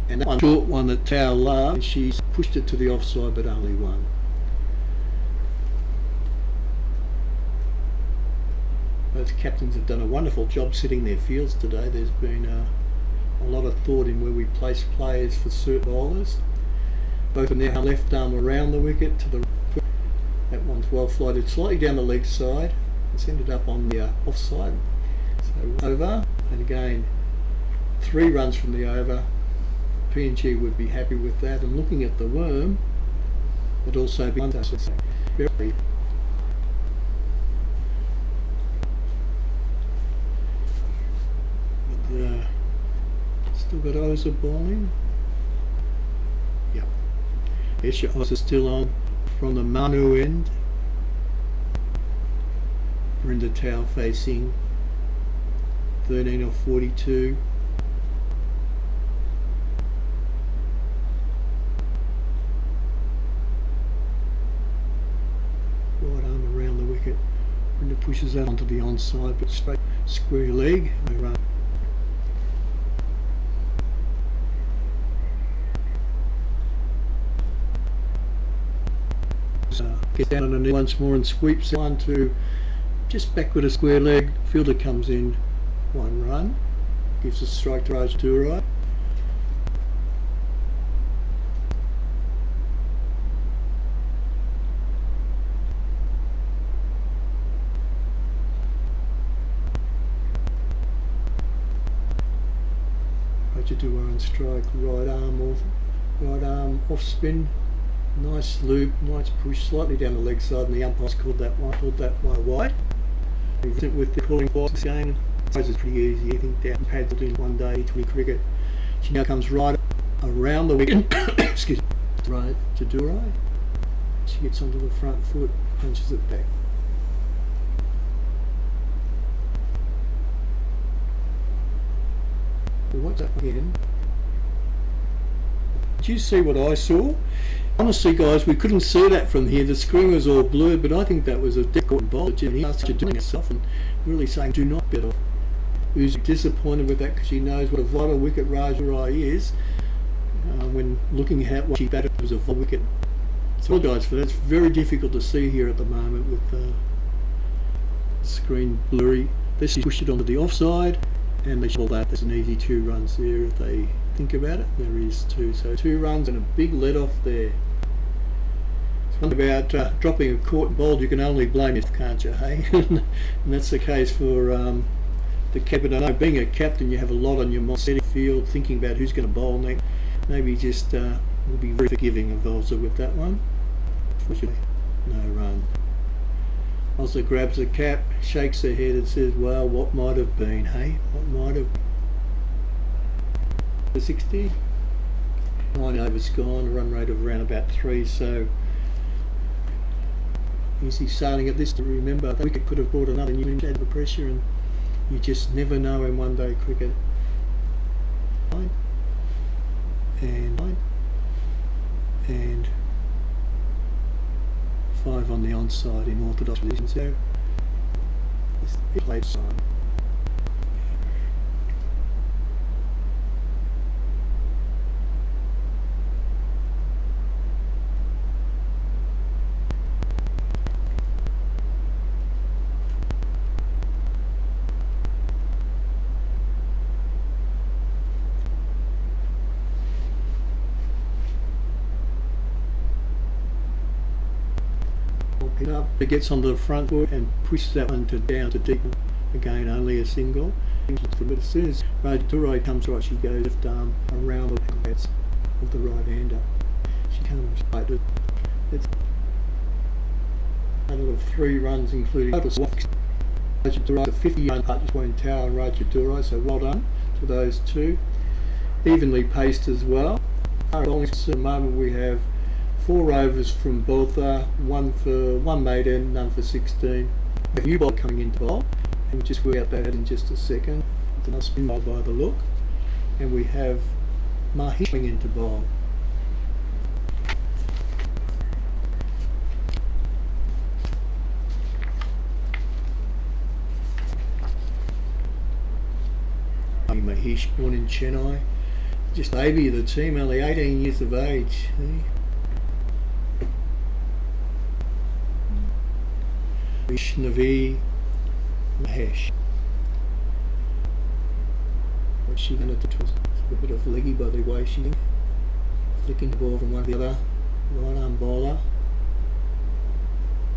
and that one short one that Tao loved, and she's pushed it to the offside, but only one. Both captains have done a wonderful job setting their fields today. There's been a lot of thought in where we place players for certain bowlers. Both of them now left arm around the wicket to the right. That one's well flighted slightly down the leg side. It's ended up on the offside. So over, and again 3 runs from the over. PNG would be happy with that, and looking at the worm, would also be very. Still got Oza bowling. Yep. Yes, your Oza still on from the Manu end. Brenda Tao facing 13 or 42. Right arm around the wicket. Brenda pushes that onto the onside, but straight square leg. No run. Gets down on a knee once more and sweeps one to just back with a square leg. Fielder comes in, 1 run, gives a strike to Rajadurai. Rajadurai on strike, right arm off spin. Nice loop, nice push, slightly down the leg side, and the umpires called that one wide. With the calling box game, it's pretty easy. I think down pads in one day, 20 cricket. She now comes right around the wicket. Excuse me, right to Durai. She gets onto the front foot, punches it back. Well, what's that again? Did you see what I saw? Honestly, guys, we couldn't see that from here. The screen was all blurred, but I think that was a difficult bowl. He asked her doing herself and really saying, do not bet off. Who's disappointed with that because she knows what a vital wicket Rajadurai is. When looking at what she batted, it was a vital wicket. So, guys, for that, it's very difficult to see here at the moment with the screen blurry. This is pushed it onto the offside, and they call that. There's an easy 2 runs there if they think about it. There is 2, so 2 runs and a big let off there. About dropping a caught ball, you can only blame yourself, can't you, hey? And that's the case for the captain. I know being a captain, you have a lot on your mind, setting field, thinking about who's going to bowl next. Maybe just will be very forgiving of Oza with that one. No run. Oza grabs the cap, shakes her head and says, well, what might have been, hey? What might have been? The 60? 9 overs gone, a run rate of around about 3, so easy sailing at this. To remember, that wicket could have brought another new shade of pressure, and you just never know in one day cricket. And 5 on the onside in orthodox positions. So it's played side. Up, it gets onto the front foot and pushes that one down to deep. Again, only a single. But as soon as Rajadurai comes right, she goes left arm around the bats of the right hander. She comes right to it's a total of 3 runs, including Rajadurai, a 50-run putt between Tao and Rajadurai, so well done to those 2. Evenly paced as well. At the moment we have 4 overs from both, 1 for 1 maiden, none for 16. With you ball coming into bowl, and we'll just work out that in just a second. It's another spin bowl by the look. And we have Mahi coming into bowl. Ish, born in Chennai. Just baby of the team, only 18 years of age. Ishnavi Mahesh. What's she going to do? A bit of leggy by the way she flicking the ball from one to the other. Right arm bowler.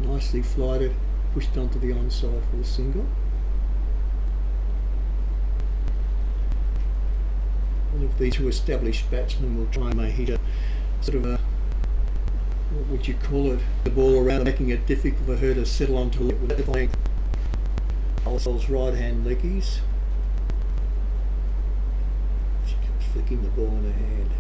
Nicely flighted, pushed onto the onside for the single. One of these two established batsmen will try and hit a sort of a, what would you call it, the ball around, making it difficult for her to settle onto it with length. Alsol's right hand leggies. She keeps flicking the ball in her hand.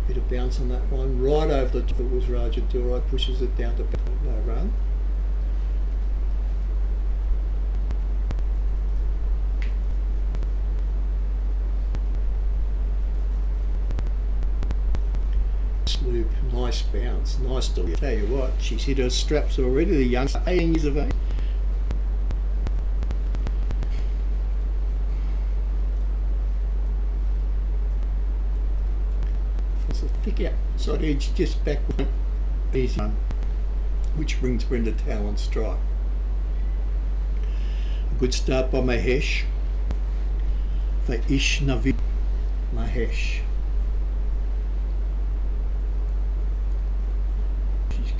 Bit of bounce on that one, right over the top. It was Rajadura, pushes it down to no run. Sloop, nice bounce, nice delivery. Tell you what, she's hit her straps already, the youngster, 18 years of age. It's a thick outside edge, just back one, easy one, which brings Brenda Tao on strike. A good start by Mahesh for Ishnavi Mahesh.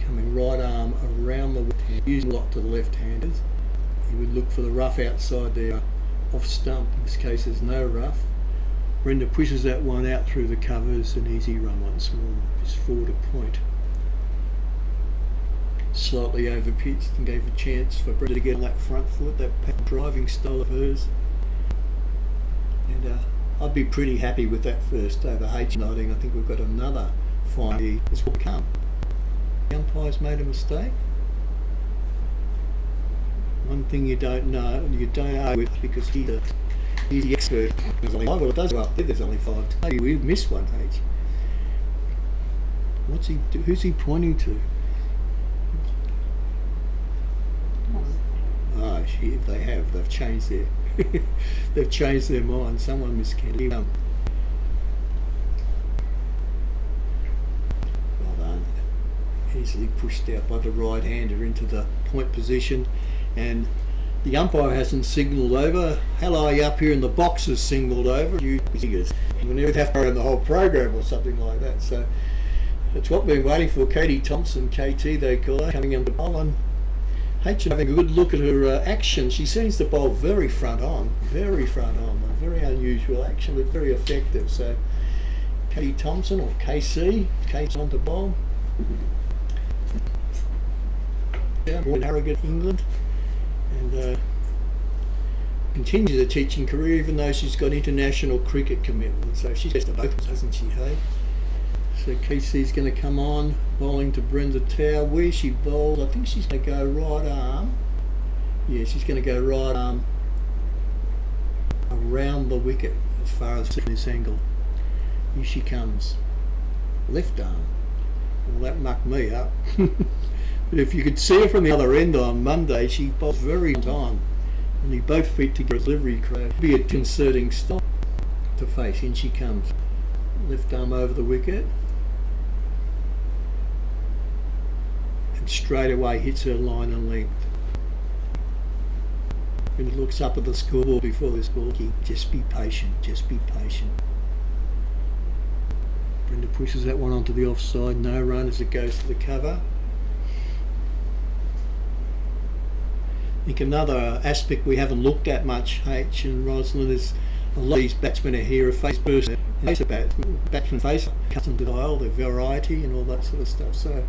Coming right arm around the left hand, using a lot to the left-handers. You would look for the rough outside there, off stump. In this case there's no rough. Brenda pushes that one out through the covers, an easy run once more, just forward a point. Slightly over pitched and gave a chance for Brenda to get on that front foot, that driving style of hers. And I'd be pretty happy with that first over. H nodding, I think we've got another fine as will come. The umpire's made a mistake. One thing you don't argue with, because he's the expert. There's only 5, well it does go up there, there's only 5. Maybe we've missed one, H. What's he do? Who's he pointing to? Ah, if they have, they've changed their mind. Someone miscounted. Well done. Easily pushed out by the right hander into the point position, and the umpire hasn't signalled over. Hello, you up here in the box has signalled over. You figures. We'll never have to run the whole program or something like that. So it's what we're waiting for. Katie Thompson, KT they call her, coming under bowl, and H having a good look at her action. She seems to bowl very front on, very unusual action, but very effective. So Katie Thompson or KC, Kate's on to bowl. Born in Harrogate, England, and continues a teaching career even though she's got international cricket commitments. So she's just both, hasn't she, hey? So Casey's going to come on, bowling to Brenda Tao. Where she bowls, I think she's going to go right arm. Yeah, she's going to go right arm around the wicket as far as this angle. Here she comes. Left arm. Well, that mucked me up. But if you could see her from the other end on Monday, she bowls very on. Only both feet together, delivery crash. Be a concerting stop to face. In she comes. Left arm over the wicket. And straight away hits her line and length. And it looks up at the scoreboard before this ball. Just be patient, just be patient. Brenda pushes that one onto the offside. No run as it goes to the cover. I think another aspect we haven't looked at much, H and Rosalind, is a lot of these batsmen are here, a face person, batsman face, custom style, their variety and all that sort of stuff. So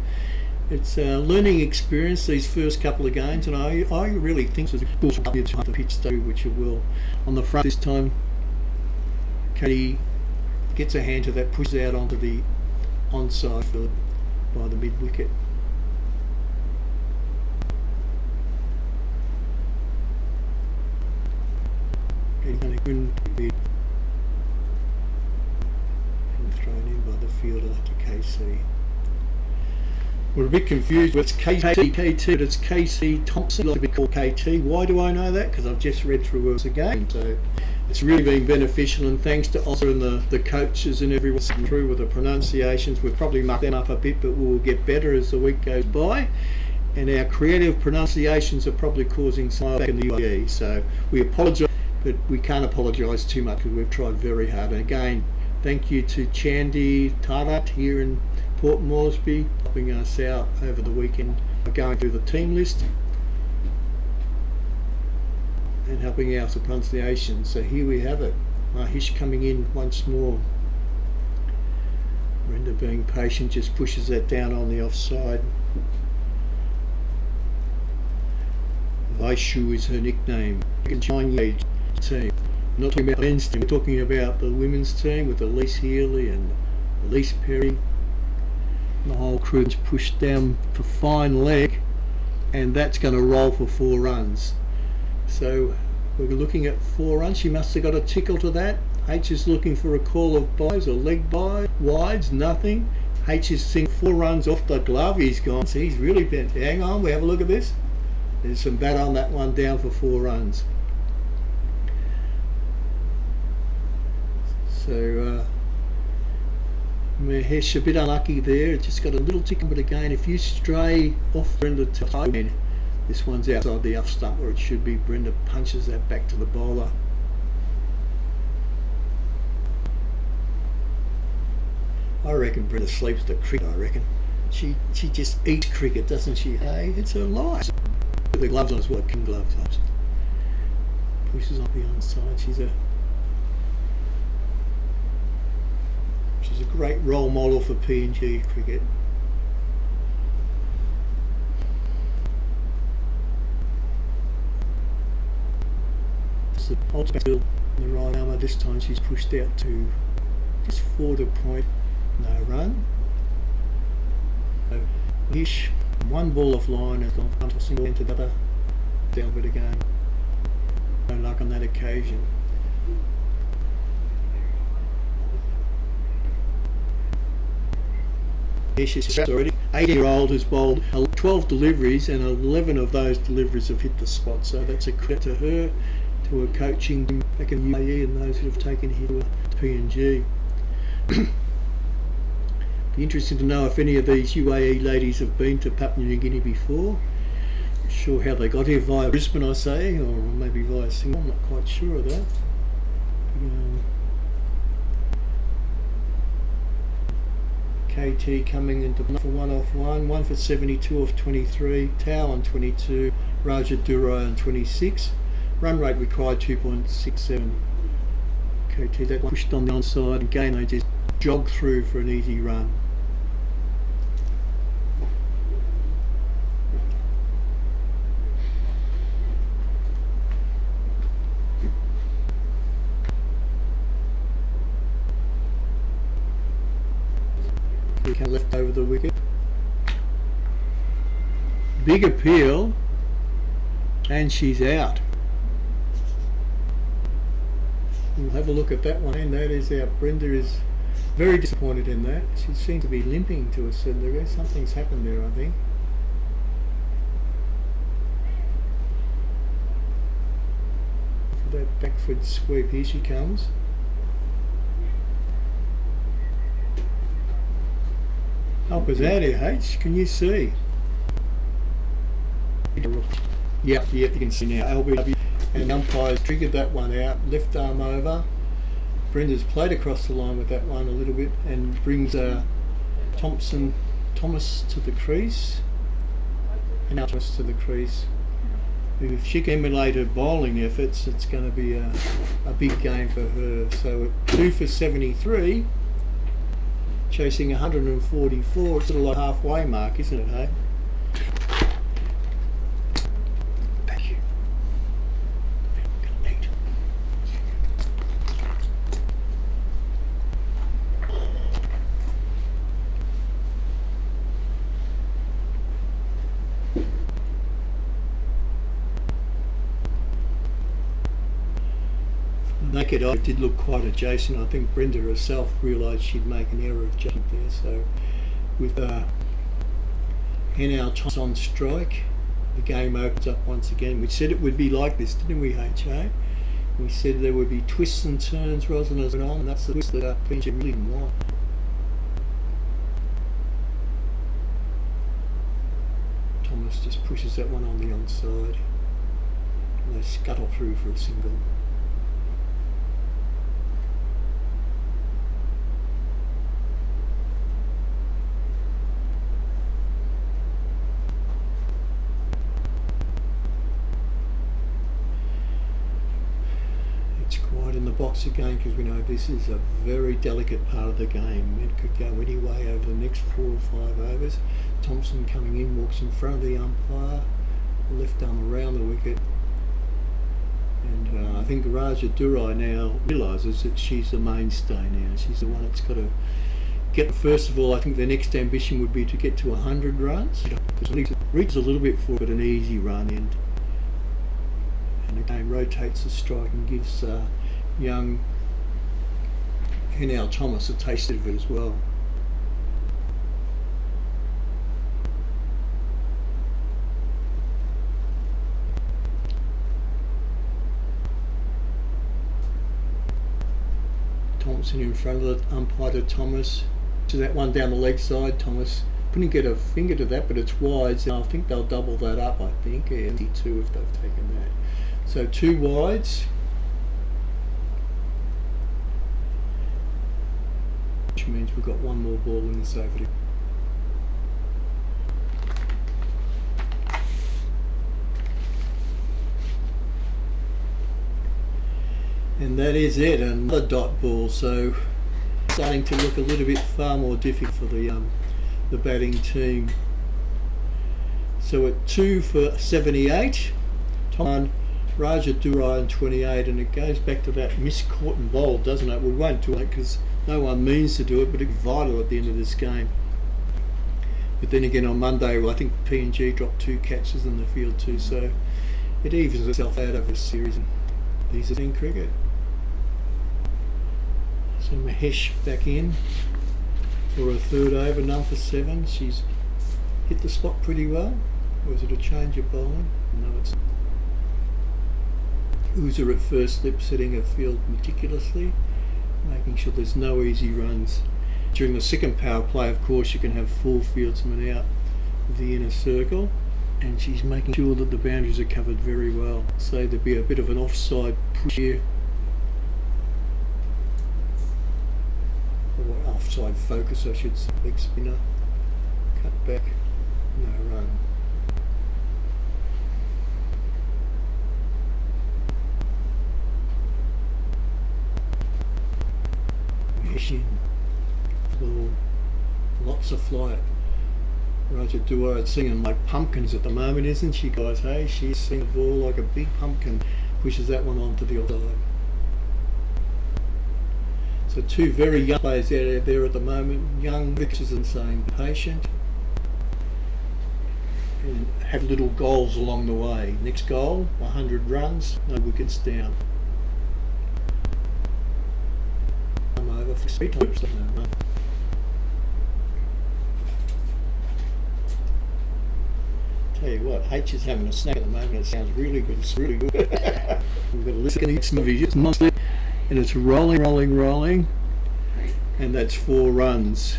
it's a learning experience these first couple of games, and I really think there's a cool the pitch too, which it will. On the front this time, Katie gets a hand to that, pushes out onto the onside by the mid wicket. And thrown in by the fielder to KC. We're a bit confused. It's KT, but it's KC Thompson. Like to be called KT. Why do I know that? Because I've just read through it again. So it's really been beneficial, and thanks to Oscar and the coaches and everyone sitting through with the pronunciations. We've probably mucked them up a bit, but we'll get better as the week goes by. And our creative pronunciations are probably causing some back in the UAE. So we apologise, but we can't apologise too much because we've tried very hard. And again, thank you to Chandy Tarat here in Port Moresby, helping us out over the weekend, going through the team list and helping out the pronunciation. So here we have it. Mahish coming in once more. Brenda being patient just pushes that down on the offside. Vaishu is her nickname. Chinese team. We're not talking about the men's team, we're talking about the women's team with Elise Healy and Elise Perry. The whole crew's pushed down for fine leg, and that's going to roll for 4 runs. So we're looking at 4 runs. She must have got a tickle to that. H is looking for a call of buys or leg buy, wides, nothing. H is seeing 4 runs off the glove. He's gone. So he's really bent. Hang on, we have a look at this. There's some bat on that one, down for 4 runs. So Mahesh a bit unlucky there. It just got a little tickle, but again, if you stray off Brenda to toe, this one's outside the off stump where it should be. Brenda punches that back to the bowler. I reckon Brenda sleeps the cricket. I reckon she just eats cricket, doesn't she? Hey, it's her life. The gloves on as well, king gloves. Pushes on the onside. She's a great role model for PNG cricket. It's the ultimate in the right armour. This time she's pushed out to just 4 to point, no run. So, Ish, 1 ball offline has gone from a single into the other, down bit again. No luck on that occasion. She's already 80-year-old who's bowled 12 deliveries, and 11 of those deliveries have hit the spot. So that's a credit to her, to her coaching back in UAE, and those who have taken here to PNG. Be interesting to know if any of these UAE ladies have been to Papua New Guinea before. Not sure how they got here, via Brisbane I say, or maybe via Singapore. I'm not quite sure of that. KT coming into for 1 off 1 for 72 off 23, Tau on 22, Raja Durai on 26, run rate required 2.67. KT that pushed on the onside, again they just jogged through for an easy run. Left over the wicket. Big appeal, and she's out. We'll have a look at that one, and that is out. Brenda is very disappointed in that. She seems to be limping to a certain degree. Something's happened there, I think. For that back foot sweep, here she comes. Help us out here, H. Can you see? Yep, you can see now. LBW and umpires triggered that one out. Left arm over. Brenda's played across the line with that one a little bit and brings Thomas to the crease. And now Thomas to the crease. If she can emulate her bowling efforts, it's going to be a big game for her. So at 2 for 73. Chasing 144, it's sort of like halfway mark, isn't it, hey? Thank you. Naked eye did look quite adjacent. I think Brenda herself realised she'd make an error of judgment there. So with Henao Thomas on strike. The game opens up once again. We said it would be like this, didn't we, HA? We said there would be twists and turns, Rosalind has on, and that's the twist that PNG really didn't want. Thomas just pushes that one on the onside. And they scuttle through for a single. In the box again, because we know this is a very delicate part of the game. It could go any way over the next 4 or 5 overs. Thompson coming in, walks in front of the umpire, left arm around the wicket, and I think Raja Durai now realises that she's the mainstay now. She's the one that's got to get. First of all, I think their next ambition would be to get to 100 runs. Reaches a little bit forward, but an easy run in. And again rotates the strike and gives young Henao Thomas a taste of it as well. Thompson in front of the umpire to Thomas. To that one down the leg side, Thomas couldn't get a finger to that, but it's wide, so I think they'll double that up, I think, and 2 if they've taken that. So 2 wides. Which means we've got 1 more ball in this over. And that is it, another dot ball, so starting to look a little bit far more difficult for the batting team. So at 2 for 78, Tom Raja Durai on 28, and it goes back to that missed caught and bowled, doesn't it? We won't do it because no one means to do it, but it's vital at the end of this game. But then again on Monday, well, I think PNG dropped 2 catches in the field too, so it evens itself out over a series. And these are in cricket. So Mahesh back in for a 3rd over, none for 7. She's hit the spot pretty well. Or is it a change of bowling? No, it's Uza at first slip, setting her field meticulously, making sure there's no easy runs. During the second power play, of course, you can have 4 fieldsmen out of the inner circle, and she's making sure that the boundaries are covered very well. So there'd be a bit of an offside push here, or offside focus, I should say. Leg spinner, cut back, no run. Floor, lots of flight. Raja Durai singing like pumpkins at the moment, isn't she, guys? Hey, she's singing the ball like a big pumpkin, pushes that one onto the outside. So 2 very young players out there at the moment. Young wickets and saying patient, and have little goals along the way. Next goal, 100 runs, no wickets down. Over for 3 times. Tell you what, H is having a snack at the moment. It sounds really good. It's really good. We've got to listen to some visions, and it's rolling, rolling, rolling, and that's 4 runs.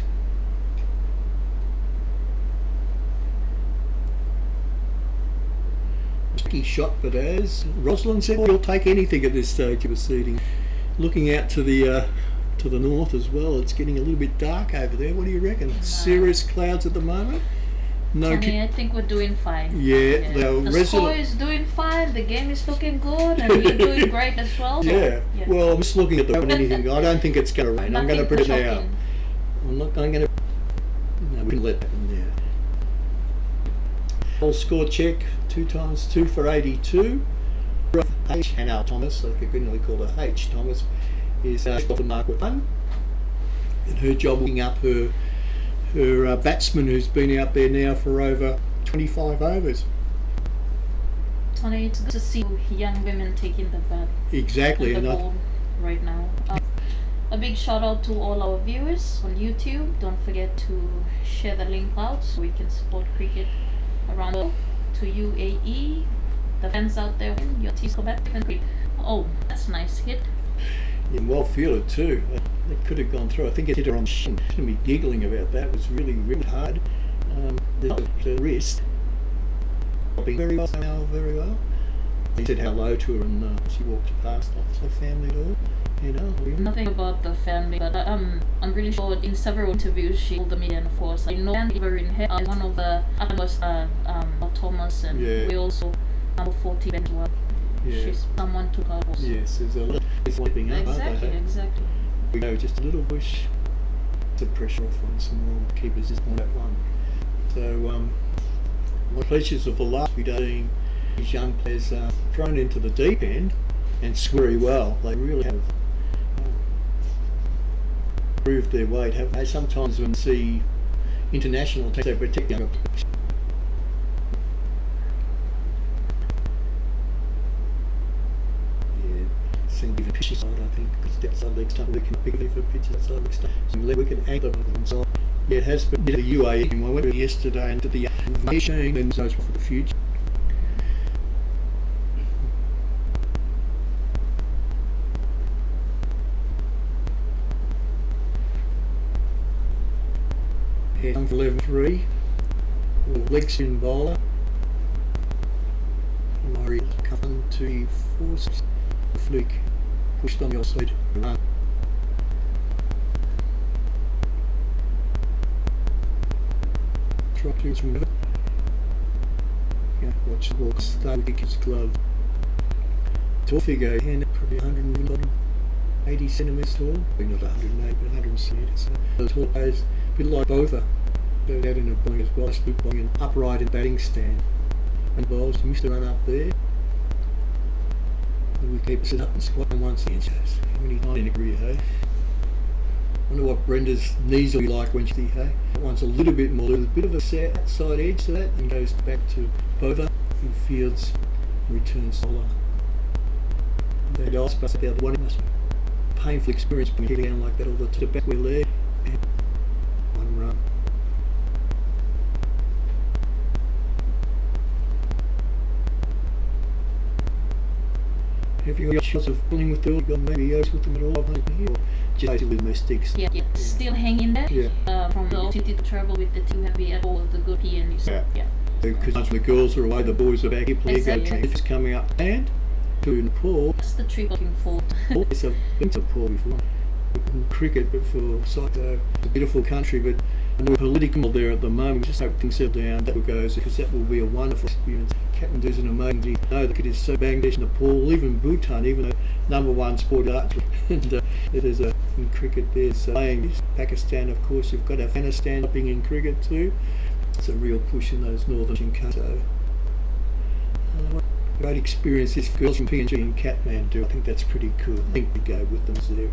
Tricky shot, but as Rosalind said, we'll take anything at this stage of proceeding. Looking out to the north as well, it's getting a little bit dark over there. What do you reckon? No. Serious clouds at the moment. No, Johnny, I think we're doing fine. Yeah, the score is doing fine. The game is looking good, and you're doing great as well. Yeah. Well, I'm just looking at the anything. I don't think it's going to rain. I'm going to put it out. I'm going to. No, we can let that in there. Whole score check. 2 times 2 for 82. H Henao Thomas, like I couldn't really call her H Thomas, is off the mark with 1, and her job looking up her batsman who's been out there now for over 25 overs. Tony, it's good to see young women taking the bat. Exactly, and the ball right now. a big shout out to all our viewers on YouTube. Don't forget to share the link out so we can support cricket around the world. To UAE, the fans out there, your team's combative and great. Oh, that's a nice hit. Yeah, well fielded too. It could have gone through. I think it hit her on the shin. She's going to be giggling about that. It was really, really hard. The wrist. Very well, now very well. He said hello to her and she walked past. It's her family door. You know. Nothing about the family, but I'm really sure in several interviews she told the media, and of course, I know Liver in her is one of the others, Thomas, and we also number 40 as well. Yeah. She's someone to her also. Yes, there's a lot of sleeping up, aren't they? Exactly. We go just a little push to pressure off on some more keepers just on that one. So, one of the pleasures of the last few days being these young players thrown into the deep end and sweary well. They really have proved their weight. They sometimes when see international teams, they protect younger players. Seem to be the pitchy side, I think, because it's outside leg stump, we can pick it for pitches outside leg stump. We can angle them. So, yeah, it has been the UAE. I went yesterday into the machine and so for the future. Head on for 11-3. Leg spin bowler. Murray coming to 4-6. Flick pushed on your side, run. Drop to his river. Yeah, watch the ball start with his glove. Tall figure, hand probably 180 centimetres tall. Maybe not 180, but 170. So those tall players, a bit like Botha, go out in a bowling as well, split bowling an upright and batting stand. And bowls, missed a run up there. We keep it up and squat on one side. How many times in a career, hey? I wonder what Brenda's knees will be like when she, hey? That one's a little bit more, there's a bit of a side edge to that, and goes back to Botha in fields, returns solar. That ice bust out the one, it must be a painful experience when you get down like that all the to the back wheel there. And one run. Have you got shots of pulling with the you got maybe O's with them at all? Or just with my sticks? Yeah. Still hanging there. Yeah. From the opportunity to travel with the team, have we had all of the good PNG. Yeah. Because once the girls are away, the boys are back here playing. Exactly. It's coming up and to Nepal. That's the trip looking forward. It's a been to Nepal before. Cricket, but for soccer, it's a beautiful country, but we're political there at the moment. We just hope things settle down, that will go, because that will be a wonderful experience. Captain does an amazing thing. I know that it is so Bangladesh, Nepal, even Bhutan, even the #1 sport archery, and it is in cricket there. So playing Pakistan, of course, you've got Afghanistan upping in cricket too. It's a real push in those northern countries. So, great experience. This girls from PNG and Kathmandu, I think that's pretty cool. I think we go with them there.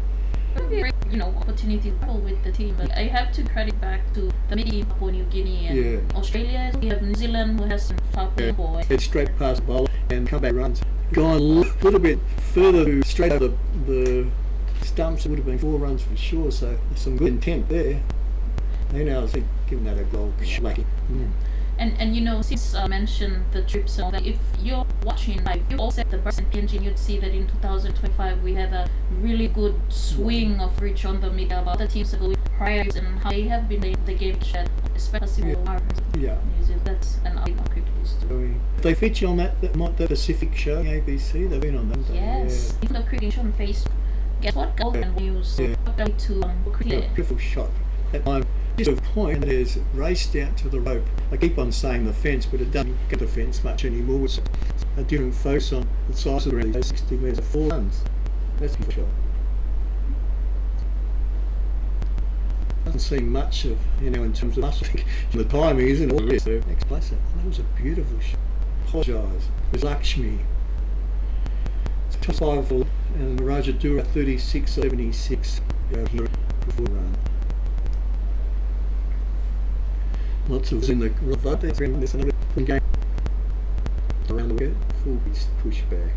Great, opportunity to travel with the team, but I have to credit back to the Mid-innings, Papua New Guinea and Australia. We have New Zealand who has some far ball. It's straight past the bowler and comeback runs. Gone a little bit further straight over the stumps. It would have been 4 runs for sure. So there's some good intent there. And I was giving that a goal. And since I mentioned the trips, if you're watching live, you also at the Burst and PNG, you'd see that in 2025 we had a really good swing of reach on the media about the teams that go prior and how they have been in the game chat, especially with New Zealand. That's an icon cricket history. They feature on that Pacific show, ABC. They've been on that. Yes, even the cricket show on Facebook. Guess what? Golden News. To cricket. Beautiful shot. That time, just a point, there's raced out to the rope. I keep on saying the fence, but it doesn't get the fence much anymore. It's a different focus on the size of the ground. 60 metres, 4 runs. That's a good shot. Doesn't seem much of, in terms of muscle. The timing isn't all this. So next place, that was a beautiful shot. Apologise. There's Lakshmi. It's top 5 and Rajadura 36.76. Go here before run. Lots of us in the vote. There's another game around the wicket. Full push back.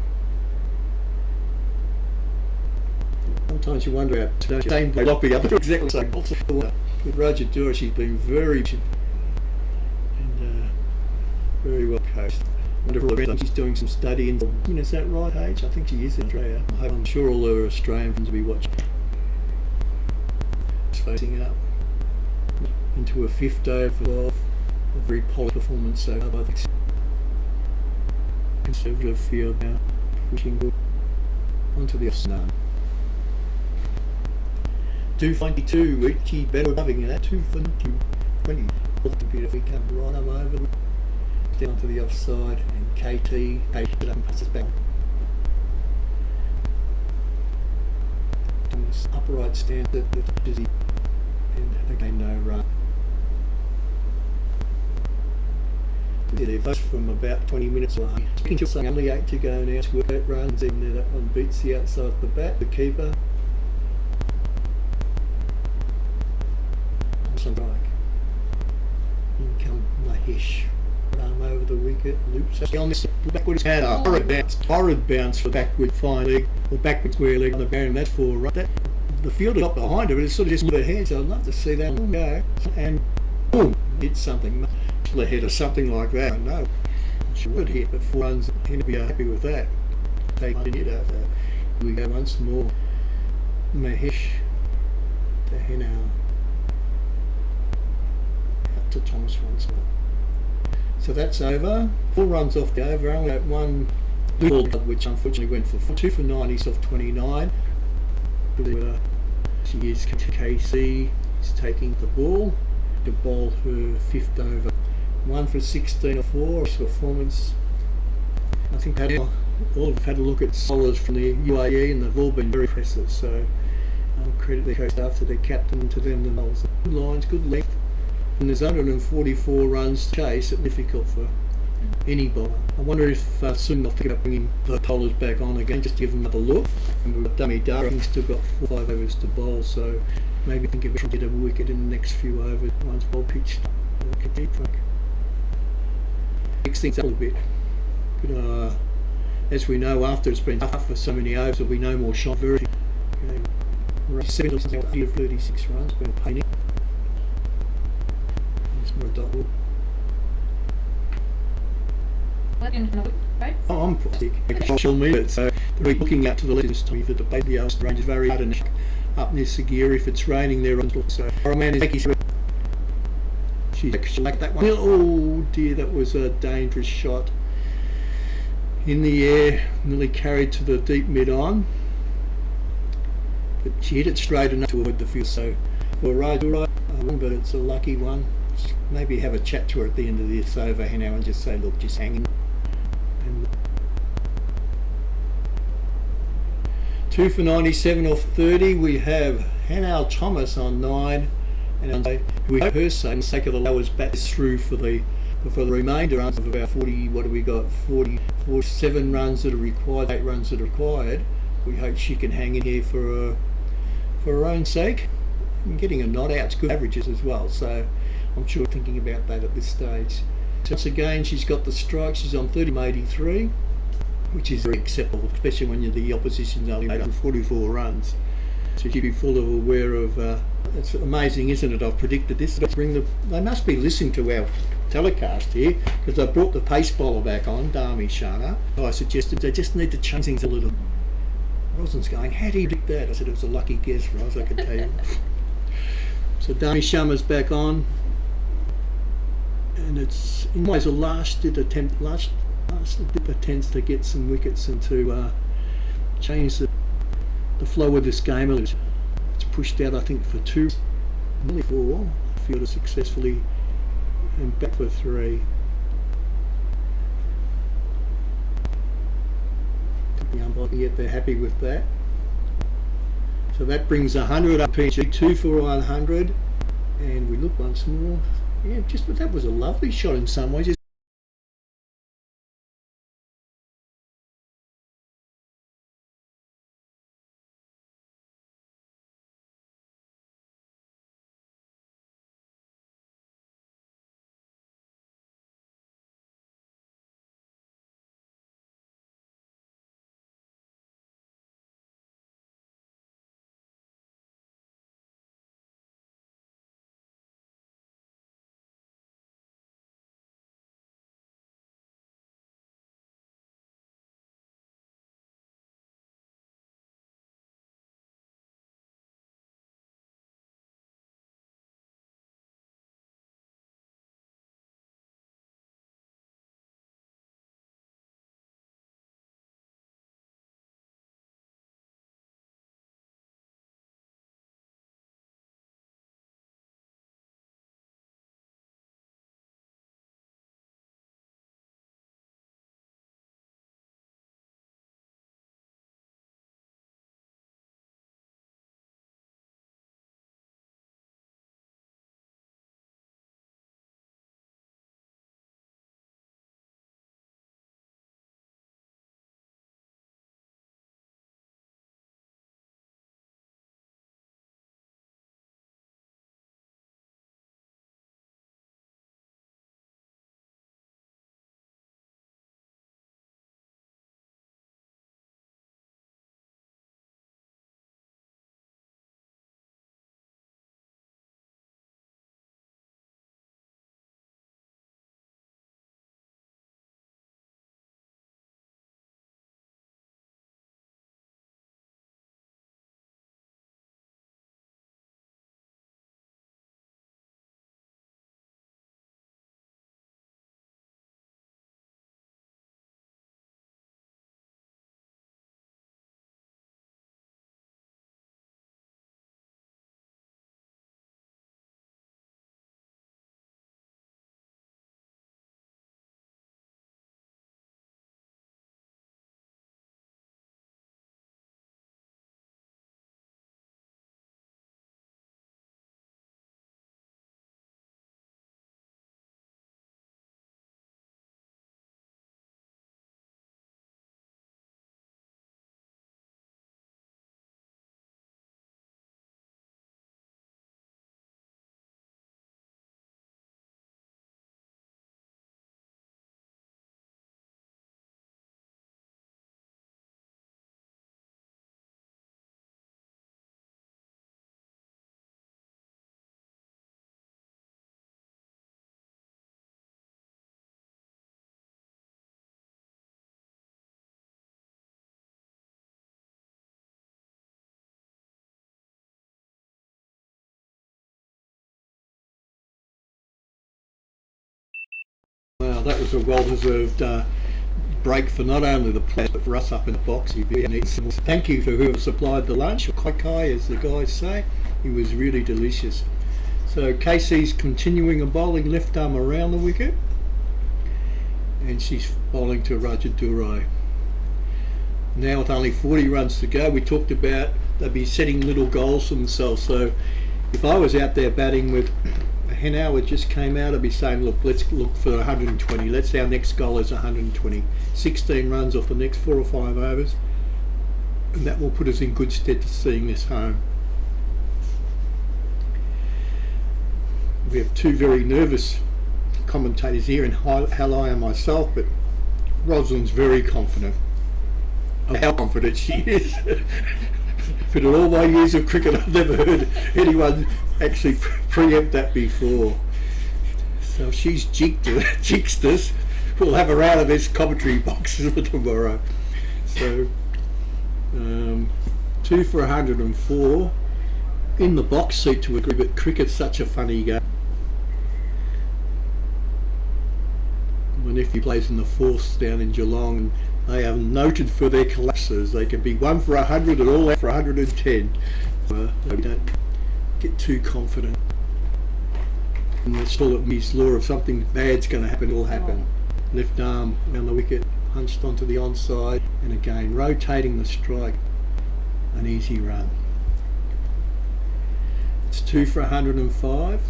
Sometimes you wonder about the same block the other exactly the same. Also, with Roger Dura, she's been very and very well coached. Wonderful event. She's doing some studying. Is that right, H? I think she is in Australia. I'm sure all her Australian friends will be watching. She's facing up into a fifth over of a very polished performance so far. I think conservative field now, pushing onto the off-side. 222, Richie better loving that. 220. If we come right up over down to the offside, and KT passes back. Upright stance at the dizzy, and again no run. They're both from about 20 minutes away. Speaking to saying only 8 to go now to work 8 runs, even though that one beats the outside of the bat, the keeper. Strike. In come Mahesh. Arm over the wicket, loops on this backwards hand, a horrid bounce for backward fine leg, or backward square leg on the barrier, that's for right. That, the fielder got behind her, but it's sort of just with her hand, so I'd love to see that one go. And boom, hit something, ahead or something like that. I know. She would hit, but 4 runs, he'd be happy with that. Take one hit after. Here we go once more. Mahesh to Henao. Out to Thomas once more. So that's over. 4 runs off the over. Only at one ball, which unfortunately went for 4. 2 for 90s off 29. She is KC. Is taking the ball to bowl her 5th over. 1 for 16 or 4. Performance. I think all have had a look at bowlers from the UAE, and they've all been very impressive. So I'll credit the coach after their captain to them. The bowlers, good lines, good length. And there's 144 runs to chase. It's difficult for any bowler. I wonder if soon they'll think about bringing the bowlers back on again, just to give them another look. And we've got Dummy Dara, he's still got 4 or 5 overs to bowl, so maybe think of it, get a wicket in the next few overs once ball pitched. Mix things up a little bit. But, as we know, after it's been tough for so many overs, there'll be no more shot. Very 36 runs, been painting. Oh, I'm sick. Social media, so they're looking out to the left to me for the baby house range is very hard and up near Sagiri. If it's raining there on so our man is she's like that one. Oh dear, that was a dangerous shot in the air, nearly carried to the deep mid-on, but she hit it straight enough to avoid the field. So for Roger, but it's a lucky one. Maybe have a chat to her at the end of this over now and just say, look, just hanging. And 2 for 97 off 30. We have Henao Thomas on 9, and we hope her sake of the lowest bats through for the remainder of about 40. What do we got? 47 runs that are required, 8 runs that are required. We hope she can hang in here for her own sake. And getting a not out's good averages as well. So I'm sure thinking about that at this stage. So once again, she's got the strike. She's on 30 from 83, which is very acceptable, especially when you're the opposition's only 844 runs. So you'd be full of aware of. It's amazing, isn't it? I've predicted this. They must be listening to our telecast here, because I brought the pace bowler back on, Dami Shana. I suggested they just need to change things a little. Rosin's going, how do you predict that? I said it was a lucky guess, Ros, I could tell you. So Dami Sharma's back on, and it's in ways a last attempt to get some wickets and to change the flow of this game a little. It's pushed out, I think, for 2, nearly 4. Fielder successfully, and back for 3. The umpire, yet they're happy with that. So that brings 100 up PNG, 2 for 100, and we look once more. Yeah, that was a lovely shot in some ways. Well, that was a well-deserved break for not only the players but for us up in the box. Thank you to whoever supplied the lunch, or kai as the guys say. It was really delicious. So Casey's continuing a bowling left arm around the wicket, and she's bowling to Raja Durai. Now with only 40 runs to go, we talked about they'd be setting little goals for themselves. So if I was out there batting with Henao, it just came out, I'd be saying, look, let's look for 120. Let's say our next goal is 120. 16 runs off the next 4 or 5 overs, and that will put us in good stead to seeing this home. We have two very nervous commentators here, and Halai and myself, but Rosalind's very confident of how confident she is. But in all my years of cricket, I've never heard anyone actually preempt that before. So if she's jinxed us, we'll have her out of this commentary box for tomorrow. So 2 for 104 in the box seat to agree, but cricket's such a funny game. My nephew plays in the fourths down in Geelong, and they are noted for their collapses. They can be 1 for 100 and all out for 110. We don't get too confident. And let's call it Ms. law. If something bad's going to happen, it will happen. Left arm around the wicket, punched onto the onside, and again rotating the strike. An easy run. It's 2 for 105.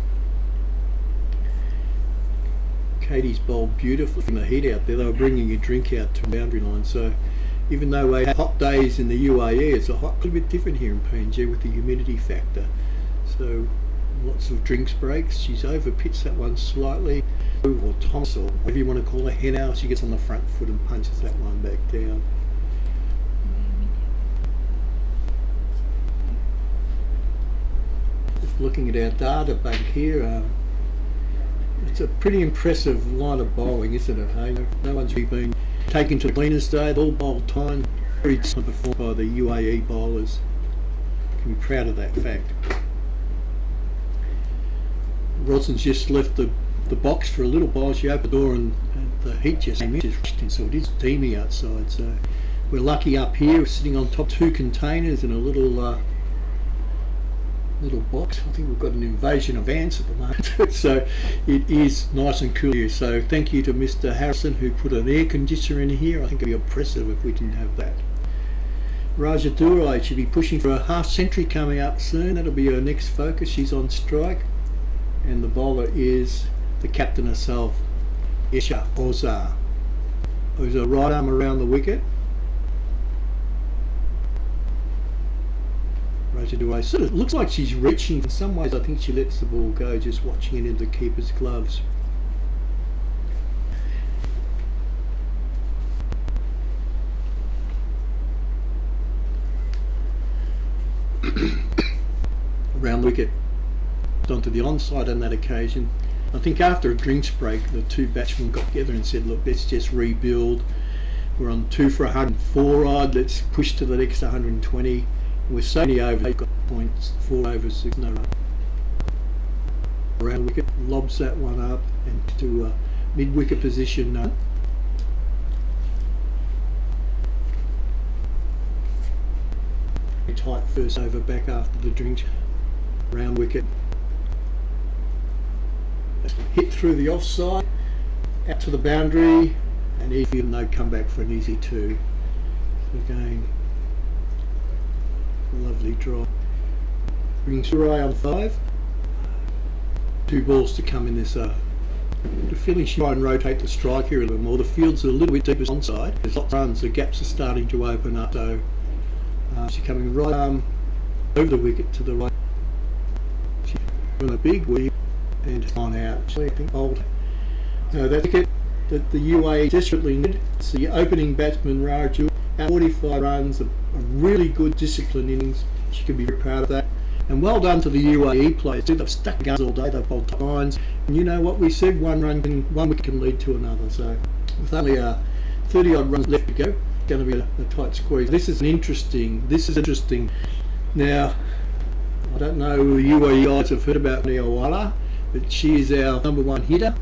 Katie's bowled beautifully from the heat out there. They were bringing a drink out to the boundary line. So even though we had hot days in the UAE, it's a little bit different here in PNG with the humidity factor. So lots of drinks breaks. She's over pitched that one slightly, or Thomas, or whatever you want to call her, Henao. She gets on the front foot and punches that one back down. Just looking at our data bank here, it's a pretty impressive line of bowling, isn't it? Hey? No one's really been taken to the cleaners day. All bowled time, very performed by the UAE bowlers. Can be proud of that fact. Rodson's just left the box for a little while. She opened the door and the heat just came in, so it is steamy outside. So we're lucky up here, we're sitting on top 2 containers in a little box. I think we've got an invasion of ants at the moment. So it is nice and cool here. So thank you to Mr. Harrison who put an air conditioner in here. I think it'd be oppressive if we didn't have that. Raja Durai should be pushing for a half century coming up soon. That'll be her next focus. She's on strike, and the bowler is the captain herself, Isha Oza. Oza right arm around the wicket. Raja Durai sort of looks like she's reaching. In some ways I think she lets the ball go, just watching it in the keeper's gloves. Around the wicket, onto the onside on that occasion. I think after a drinks break, the 2 batsmen got together and said, look, let's just rebuild. We're on 2 for 104 odd, let's push to the next 120. We're so many overs, they've got points, 4 overs, 6 no run. Around wicket, lobs that one up and to a mid-wicket position. Tight first over back after the drink. Round wicket. Hit through the offside, out to the boundary, and even though come back for an easy 2. Again, lovely draw. Brings Durai on 5. 2 balls to come in this. The feeling she try and rotate the strike here a little more. The field's a little bit deeper onside. There's lots of runs. The gaps are starting to open up. So she's coming right arm over the wicket to the right. She's doing a big weave and just on out. I think old. That wicket that the UAE desperately needed. It's the opening batsman Raju. 45 runs, a really good disciplined innings. She can be very proud of that. And well done to the UAE players. They've stuck guns all day. They've bowled top lines. And you know what we said? One wicket can lead to another. So with only 30 odd runs left to go, it's going to be a tight squeeze. This is interesting. Now, I don't know the UAE guys have heard about Neowala, but she is our #1 hitter.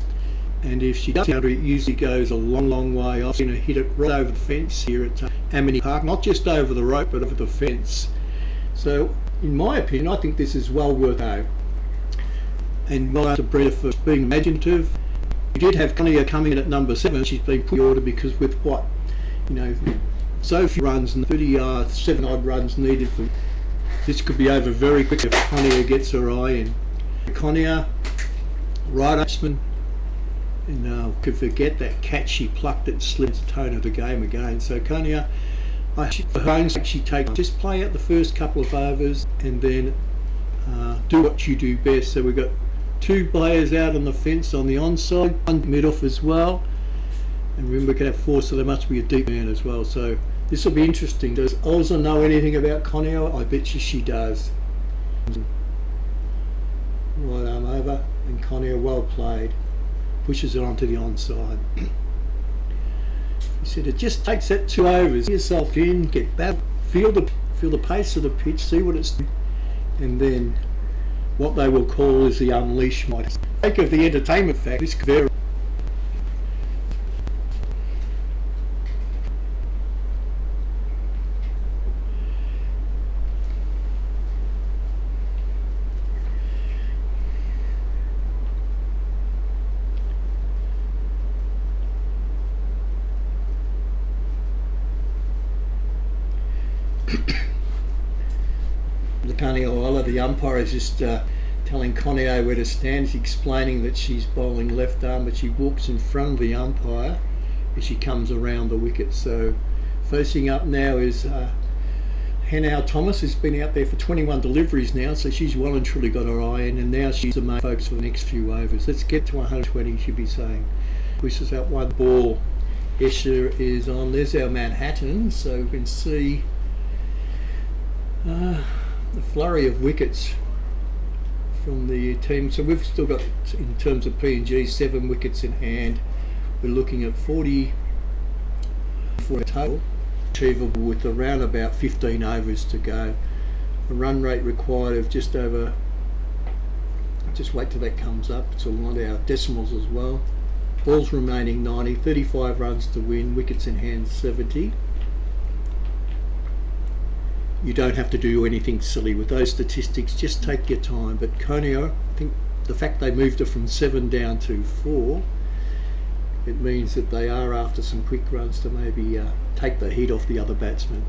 and if she does counter, it usually goes a long way. I've seen her hit it right over the fence here at Amini Park, not just over the rope but over the fence. So in my opinion, I think this is well worth out. And well done to Breda for being imaginative. We did have Conia coming in at number 7. She's been put in order because with what, so few runs and 37 odd runs needed for this could be over very quick if Conia gets her eye in. Conia, right batsman, and could forget that catch she plucked it, slid the tone of the game again. So Conia, for her own sake, she takes just play out the first couple of overs and then do what you do best. So we've got 2 players out on the fence on the onside, 1 mid-off as well, and remember we can have 4, so there must be a deep man as well. So this will be interesting. Does Olza know anything about Conia? I bet you she does. Right arm over, and Conia, well played, pushes it onto the onside. He said it just takes that 2 overs. Get yourself in, get back, feel the pace of the pitch, see what it's doing, and then what they will call is the unleash might. Take of the entertainment fact, this could vary. The umpire is just telling Conia where to stand. He's explaining that she's bowling left arm, but she walks in front of the umpire as she comes around the wicket. So facing up now is Hannah Thomas, who's been out there for 21 deliveries now, so she's well and truly got her eye in, and now she's the main focus for the next few overs. Let's get to 120, she'll be saying. Pushes out 1 ball. Escher is on. There's our Manhattan, so we can see the flurry of wickets from the team. So we've still got, in terms of PNG, 7 wickets in hand. We're looking at 40 for a total, achievable with around about 15 overs to go. A run rate required of just over, just wait till that comes up, so we want our decimals as well. Balls remaining 90, 35 runs to win, wickets in hand 70. You don't have to do anything silly with those statistics, just take your time. But Conia, I think the fact they moved her from 7 down to 4, it means that they are after some quick runs to maybe take the heat off the other batsmen.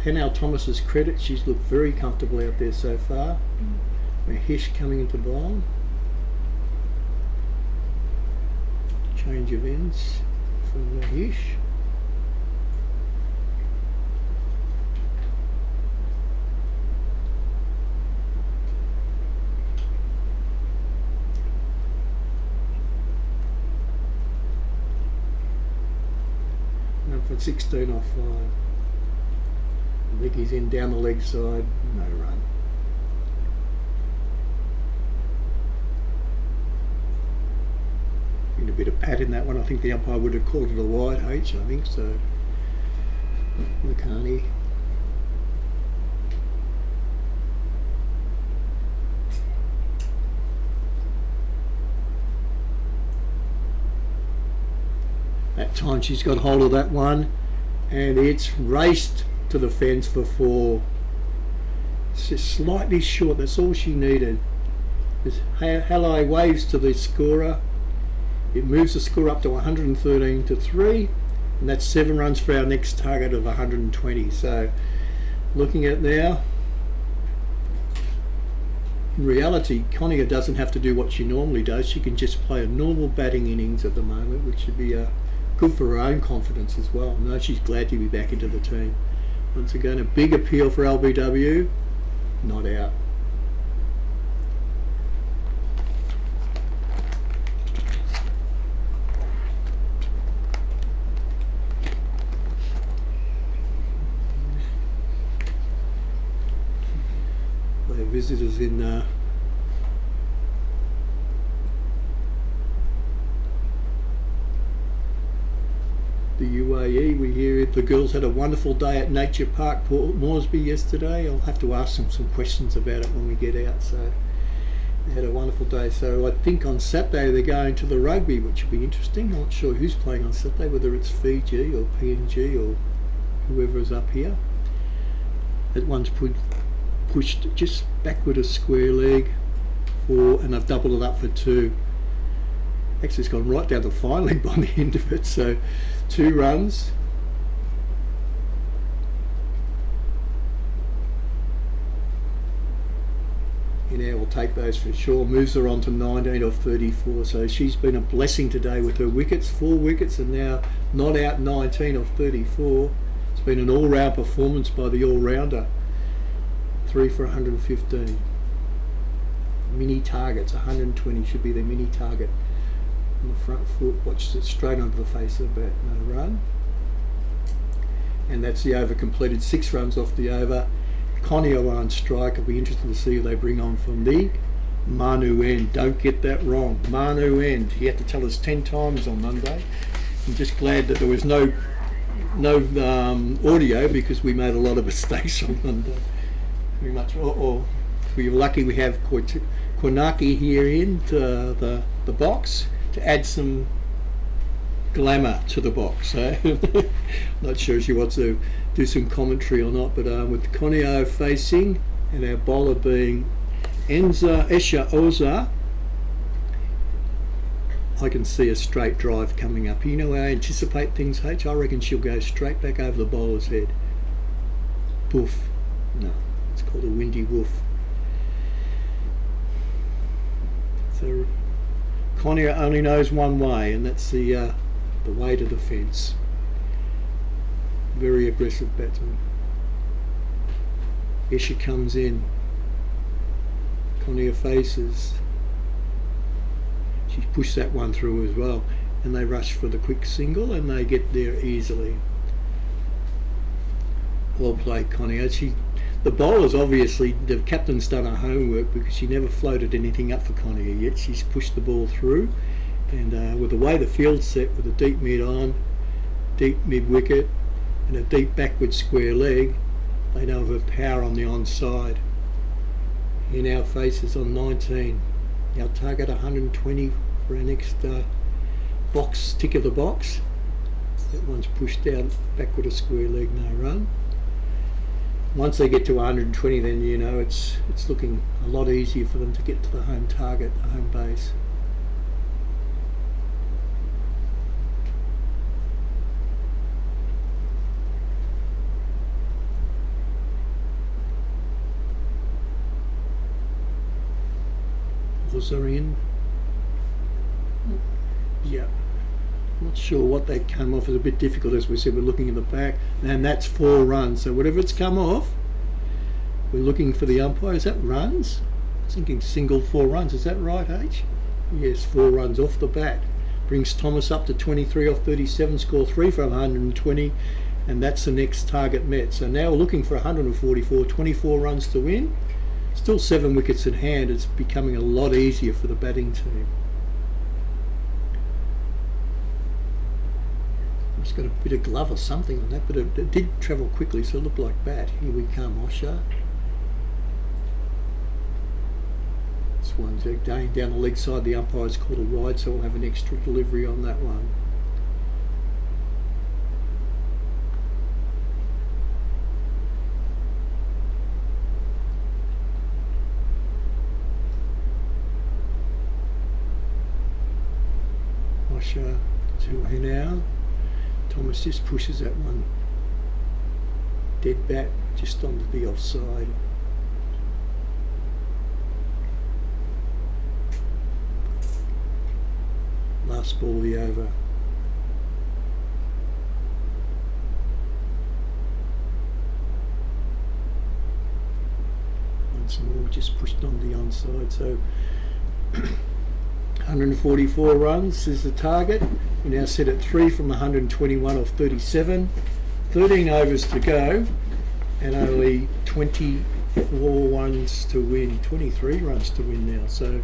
Hannah Thomas's credit, she's looked very comfortable out there so far. Mahesh coming into bowl. Change of ends from Mahesh. For 16 off 5. Vicky's in down the leg side, no run. Been a bit of pat in that one. I think the umpire would have called it a wide H, I think so. McCartney. That time she's got hold of that one and it's raced to the fence for 4. It's just slightly short, that's all she needed. Halai waves to the scorer. It moves the score up to 113 to 3, and that's 7 runs for our next target of 120. So looking at now, in reality, Conia doesn't have to do what she normally does. She can just play a normal batting innings at the moment, which should be good for her own confidence as well. I know she's glad to be back into the team. Once again, a big appeal for LBW, not out. Their visitors in the UAE. We hear the girls had a wonderful day at Nature Park, Port Moresby yesterday. I'll have to ask them some questions about it when we get out. So They had a wonderful day. So I think on Saturday they're going to the rugby, which will be interesting. I'm not sure who's playing on Saturday, whether it's Fiji or PNG or whoever is up here. That one's pushed just backward a square leg for, and I've doubled it up for 2. Actually, it's gone right down the fine leg by the end of it. So 2 runs. Now will take those for sure. Moves her on to 19 off 34. So she's been a blessing today with her wickets, 4 wickets, and now not out 19 off 34. It's been an all-round performance by the all-rounder. 3 for 115. Mini targets, 120 should be their mini target. On the front foot, watches it straight onto the face of the bat. No run. And that's the over completed. 6 runs off the over. Connie are on strike. I'll be interested to see who they bring on from the Manu end. Don't get that wrong. Manu end. He had to tell us 10 times on Monday. I'm just glad that there was no audio because we made a lot of mistakes on Monday. Pretty much. Or we were lucky we have Kornaki here in the box to add some glamour to the box. Not sure if she wants to do some commentary or not, but with Conio facing and our bowler being Esha Oza, I can see a straight drive coming up. You know how I anticipate things, H? I reckon she'll go straight back over the bowler's head. Boof. No, it's called a windy woof. So Conio only knows one way, and that's the way to the fence. Very aggressive batsman. Esha comes in. Conio faces. She's pushed that one through as well, and they rush for the quick single and they get there easily. Well played, Conio. The bowlers obviously, the captain's done her homework because she never floated anything up for Conio yet. She's pushed the ball through, and with the way the field's set, with a deep mid on, deep mid wicket, and a deep backward square leg, they know of her power on the onside. Here now faces on 19. Our target 120 for our next box, tick of the box. That one's pushed out backward a square leg, no run. Once they get to 120, then you know it's looking a lot easier for them to get to the home target, the home base. Are in. Yeah, not sure what they come off. Is a bit difficult, as we said. We're looking at the back, and that's 4 runs. So whatever it's come off, we're looking for the umpire. Is that runs? I was thinking single 4 runs. Is that right, H? Yes, 4 runs off the bat. Brings Thomas up to 23 off 37. Score 3 from 120, and that's the next target met. So now we're looking for 144. 24 runs to win. Still 7 wickets in hand. It's becoming a lot easier for the batting team. It's got a bit of glove or something on that, but it did travel quickly, so it looked like bat. Here we come, Osha. This one's going down the leg side. The umpire's called a wide, so we'll have an extra delivery on that one. To her now. Thomas just pushes that one dead bat just onto the offside. Last ball of the over. Once more, just pushed on the onside. So 144 runs is the target. We now set at 3 from 121 off 37. 13 overs to go, and only 24 runs to win. 23 runs to win now. So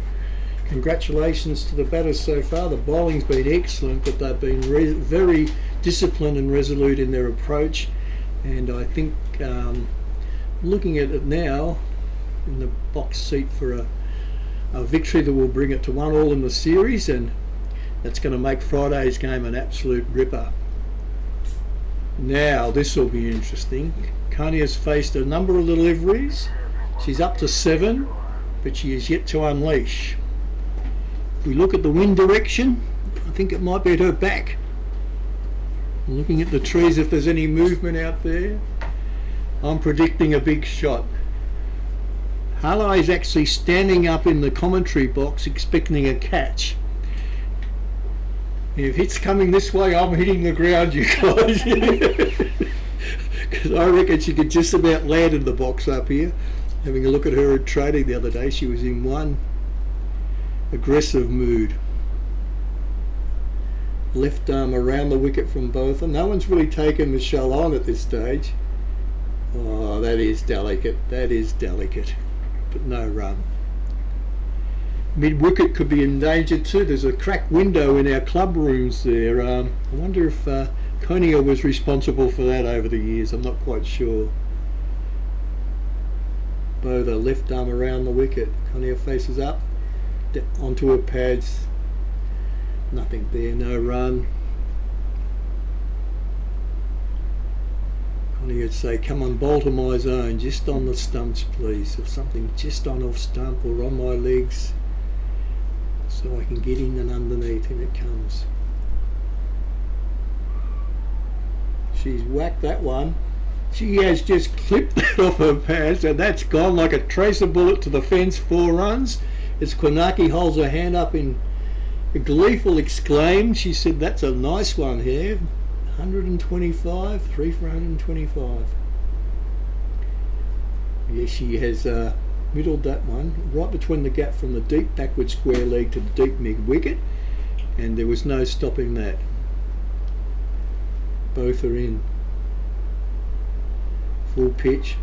congratulations to the batters so far. The bowling's been excellent, but they've been very disciplined and resolute in their approach. And I think looking at it now in the box seat for a a victory that will bring it to 1-1 in the series, and that's going to make Friday's game an absolute ripper. Now this will be interesting. Connie has faced a number of deliveries. She's up to 7, but she is yet to unleash. If we look at the wind direction, I think it might be at her back. Looking at the trees, if there's any movement out there, I'm predicting a big shot. Harlow is actually standing up in the commentary box expecting a catch. If it's coming this way, I'm hitting the ground, you guys. Because I reckon she could just about land in the box up here. Having a look at her at trading the other day, she was in one aggressive mood. Left arm around the wicket from both, and no one's really taken the shell on at this stage. Oh, that is delicate. That is delicate. But no run. Mid-wicket could be in danger too. There's a cracked window in our club rooms there. I wonder if Konia was responsible for that over the years. I'm not quite sure. Bother, left arm around the wicket. Konia faces up, onto her pads. Nothing there, no run. Konia would say, come on, bowl to my zone, just on the stumps please, or something just on off stump or on my legs, so I can get in and underneath, and it comes. She's whacked that one. She has just clipped that off her pads, and that's gone like a tracer bullet to the fence. 4 runs. As Kwanaki holds her hand up in a gleeful exclaim, she said, that's a nice one here. 125, 3 for 125. Yes, she has middled that one, right between the gap from the deep backward square leg to the deep mid wicket, and there was no stopping that. Both are in. Full pitch.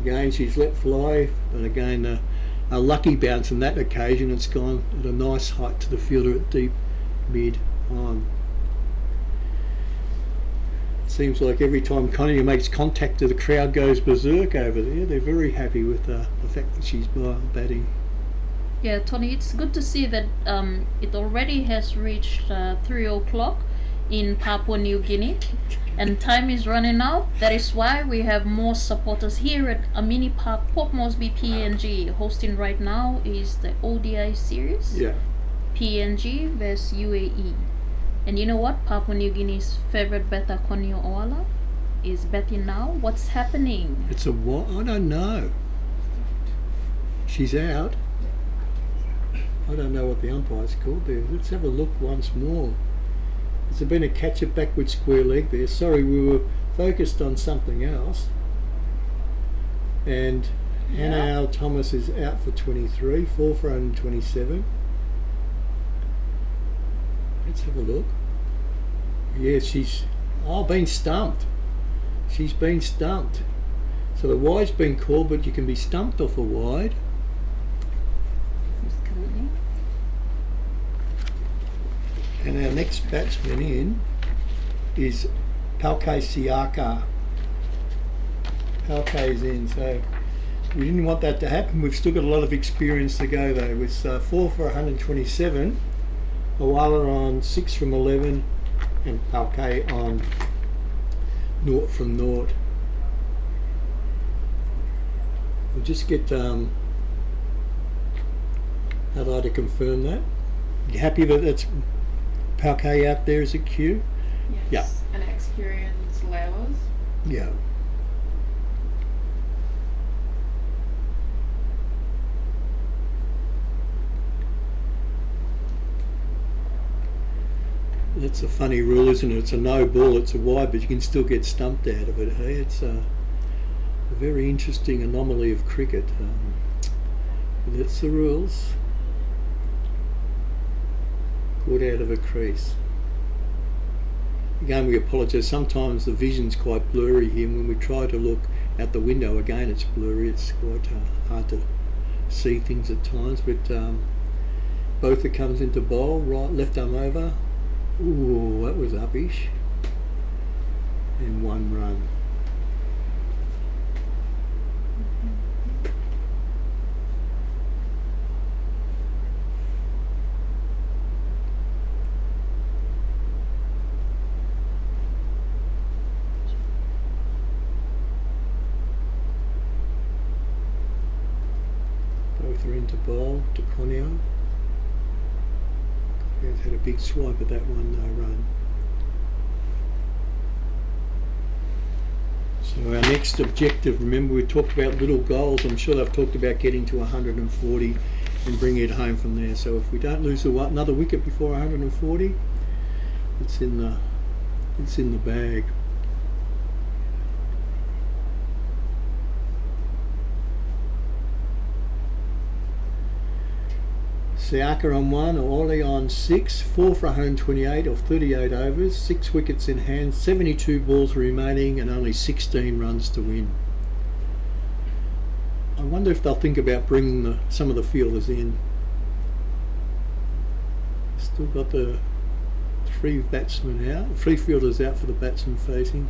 Again, she's let fly, and again a lucky bounce on that occasion. It's gone at a nice height to the fielder at deep mid on. Seems like every time Konia makes contact, the crowd goes berserk over there. They're very happy with the fact that she's batting. Yeah, Tony, it's good to see that it already has reached 3 o'clock in Papua New Guinea, and time is running out. That is why we have more supporters here at Amini Park, Port Moresby, PNG. Hosting right now is the ODI series. Yeah. PNG vs UAE. And you know what? Papua New Guinea's favorite batter, Konio Oala, is batting now. What's happening? It's a what? I don't know. She's out. I don't know what the umpire's called there. Let's have a look once more. Has there been a catch at backward square leg there? Sorry, we were focused on something else. And Hannah Al Thomas is out for 23, 4 for 127. Let's have a look. Yeah, she's been stumped. She's been stumped. So the wide's been called, but you can be stumped off a wide. And our next batsman in is Palke Siaka. Palke's in, so we didn't want that to happen. We've still got a lot of experience to go though. With 4 for 127, Oala on 6 from 11, and Palke on 0 from 0. We'll just get Adai to confirm that. You happy that that's Palke out there as a cue? Yes. Yeah. And experienced layers. Yeah. That's a funny rule, isn't it? It's a no ball, it's a wide, but you can still get stumped out of it. Hey, it's a very interesting anomaly of cricket. That's the rules. Caught out of a crease. Again, we apologise. Sometimes the vision's quite blurry here. When we try to look out the window, again, it's blurry. It's quite hard to see things at times. But Botha comes into bowl, right, left arm over. Ooh, that was uppish. And 1 run. further into bowl to Conio. Conio's had a big swipe at that one, no run. So our next objective, remember we talked about little goals. I'm sure they've talked about getting to 140 and bringing it home from there. So if we don't lose another wicket before 140, it's in the bag. Siaka on 1, Oli on 6, 4 for 128 off 38 overs, 6 wickets in hand, 72 balls remaining and only 16 runs to win. I wonder if they'll think about bringing some of the fielders in. Still got the 3 fielders out for the batsman facing.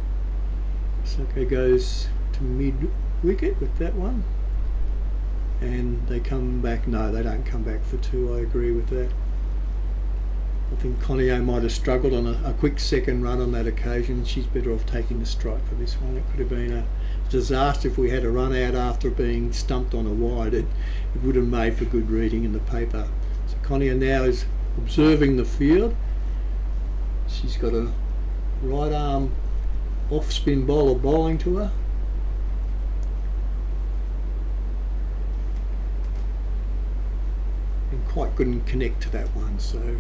Saka goes to mid wicket with that one. And they come back. No, they don't come back for 2. I agree with that. I think Conio might have struggled on a quick second run on that occasion. She's better off taking the strike for this one. It could have been a disaster if we had a run out after being stumped on a wide. It would have made for good reading in the paper. So Conio now is observing the field. She's got a right arm off spin bowler bowling to her. And quite couldn't connect to that one, so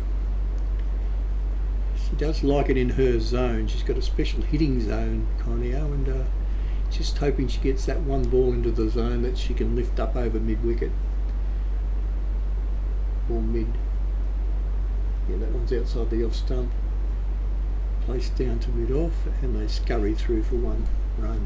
she does like it in her zone. She's got a special hitting zone, Conio, and just hoping she gets that one ball into the zone that she can lift up over mid wicket or mid. Yeah, that one's outside the off stump. Placed down to mid off, and they scurry through for 1 run.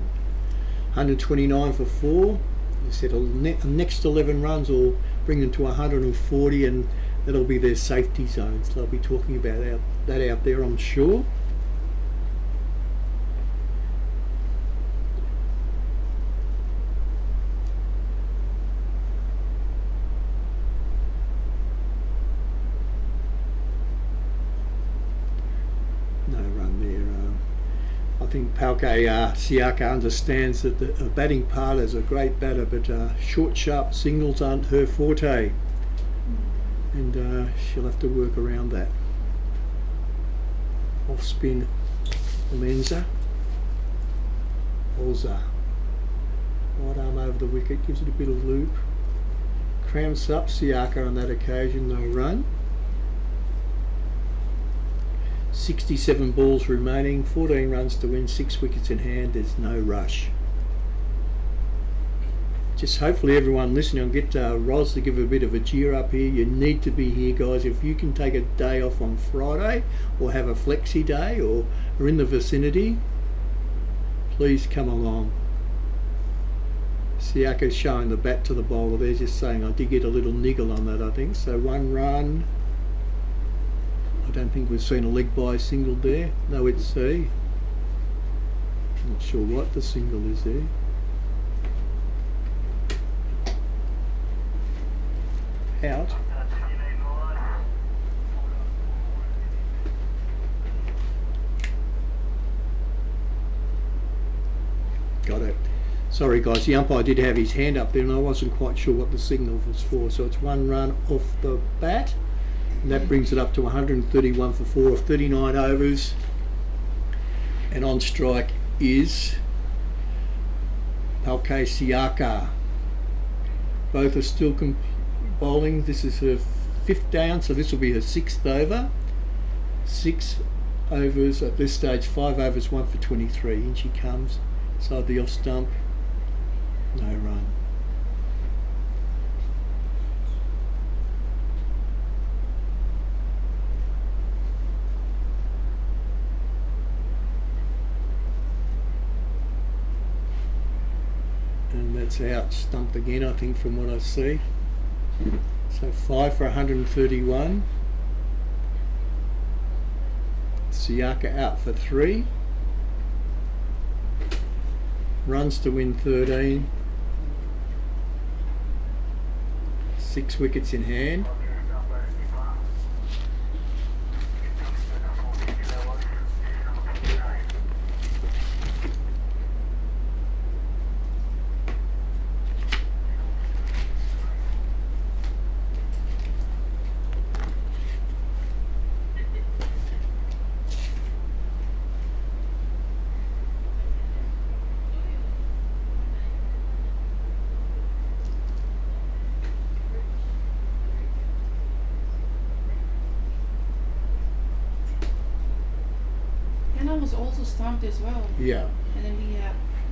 129 for 4. They said a next 11 runs will bring them to 140, and that'll be their safety zones. They'll be talking about that out there, I'm sure. No run there. I think Siaka understands that the batting part is a great batter, but short, sharp singles aren't her forte, and she'll have to work around that. Off spin, Lenza, Olza, right arm over the wicket, gives it a bit of loop, cramps up Siaka on that occasion, no run. 67 balls remaining, 14 runs to win, 6 wickets in hand. There's no rush. Just hopefully everyone listening will get Ros to give a bit of a cheer up here. You need to be here, guys. If you can take a day off on Friday or have a flexi day or are in the vicinity, please come along. Siaka's showing the bat to the bowler. They're just saying I did get a little niggle on that, I think. So 1 run. I don't think we've seen a leg by single there. No, it's a. Not sure what the single is there. Out. Got it. Sorry guys, the umpire did have his hand up there and I wasn't quite sure what the signal was for. So it's 1 run off the bat. And that brings it up to 131 for 4 of 39 overs. And on strike is Palke Siaka. Both are still bowling. This is her 5th down, so this will be her 6th over. 6 overs at this stage, 5 overs, 1 for 23. In she comes, inside the off stump, no run. And that's out stumped again, I think, from what I see. So 5 for 131. Siaka out for 3. Runs to win 13. 6 wickets in hand. was also stumped as well. Yeah. And then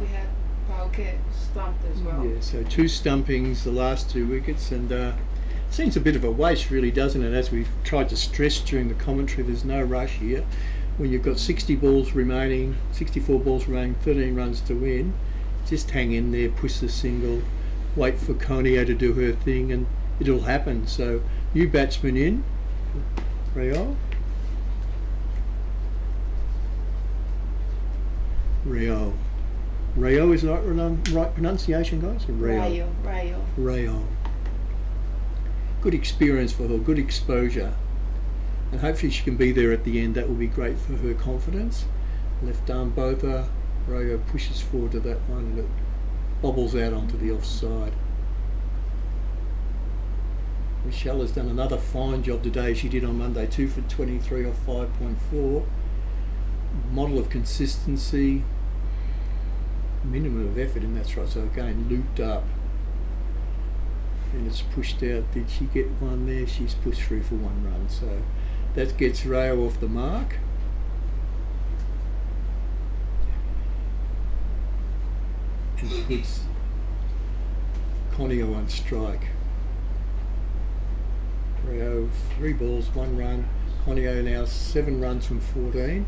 we had Pauke stumped as well. Yeah, so 2 stumpings, the last 2 wickets, and seems a bit of a waste, really, doesn't it? As we've tried to stress during the commentary, there's no rush here. When you've got 64 balls remaining, 13 runs to win, just hang in there, push the single, wait for Conio to do her thing, and it'll happen. So, new batsman in, Rio. Rayo is right pronunciation, guys? Rayo. Good experience for her, good exposure. And hopefully she can be there at the end. That will be great for her confidence. Left arm boather. Rayo pushes forward to that one and it bobbles out onto the offside. Michelle has done another fine job today. She did on Monday, 2 for 23 off 5.4. Model of consistency. Minimum of effort, and that's right. So again, looped up. And it's pushed out. Did she get one there? She's pushed through for 1 run. So that gets Rayo off the mark. And puts Conio on strike. Rayo 3 balls, 1 run. Conio now 7 runs from 14.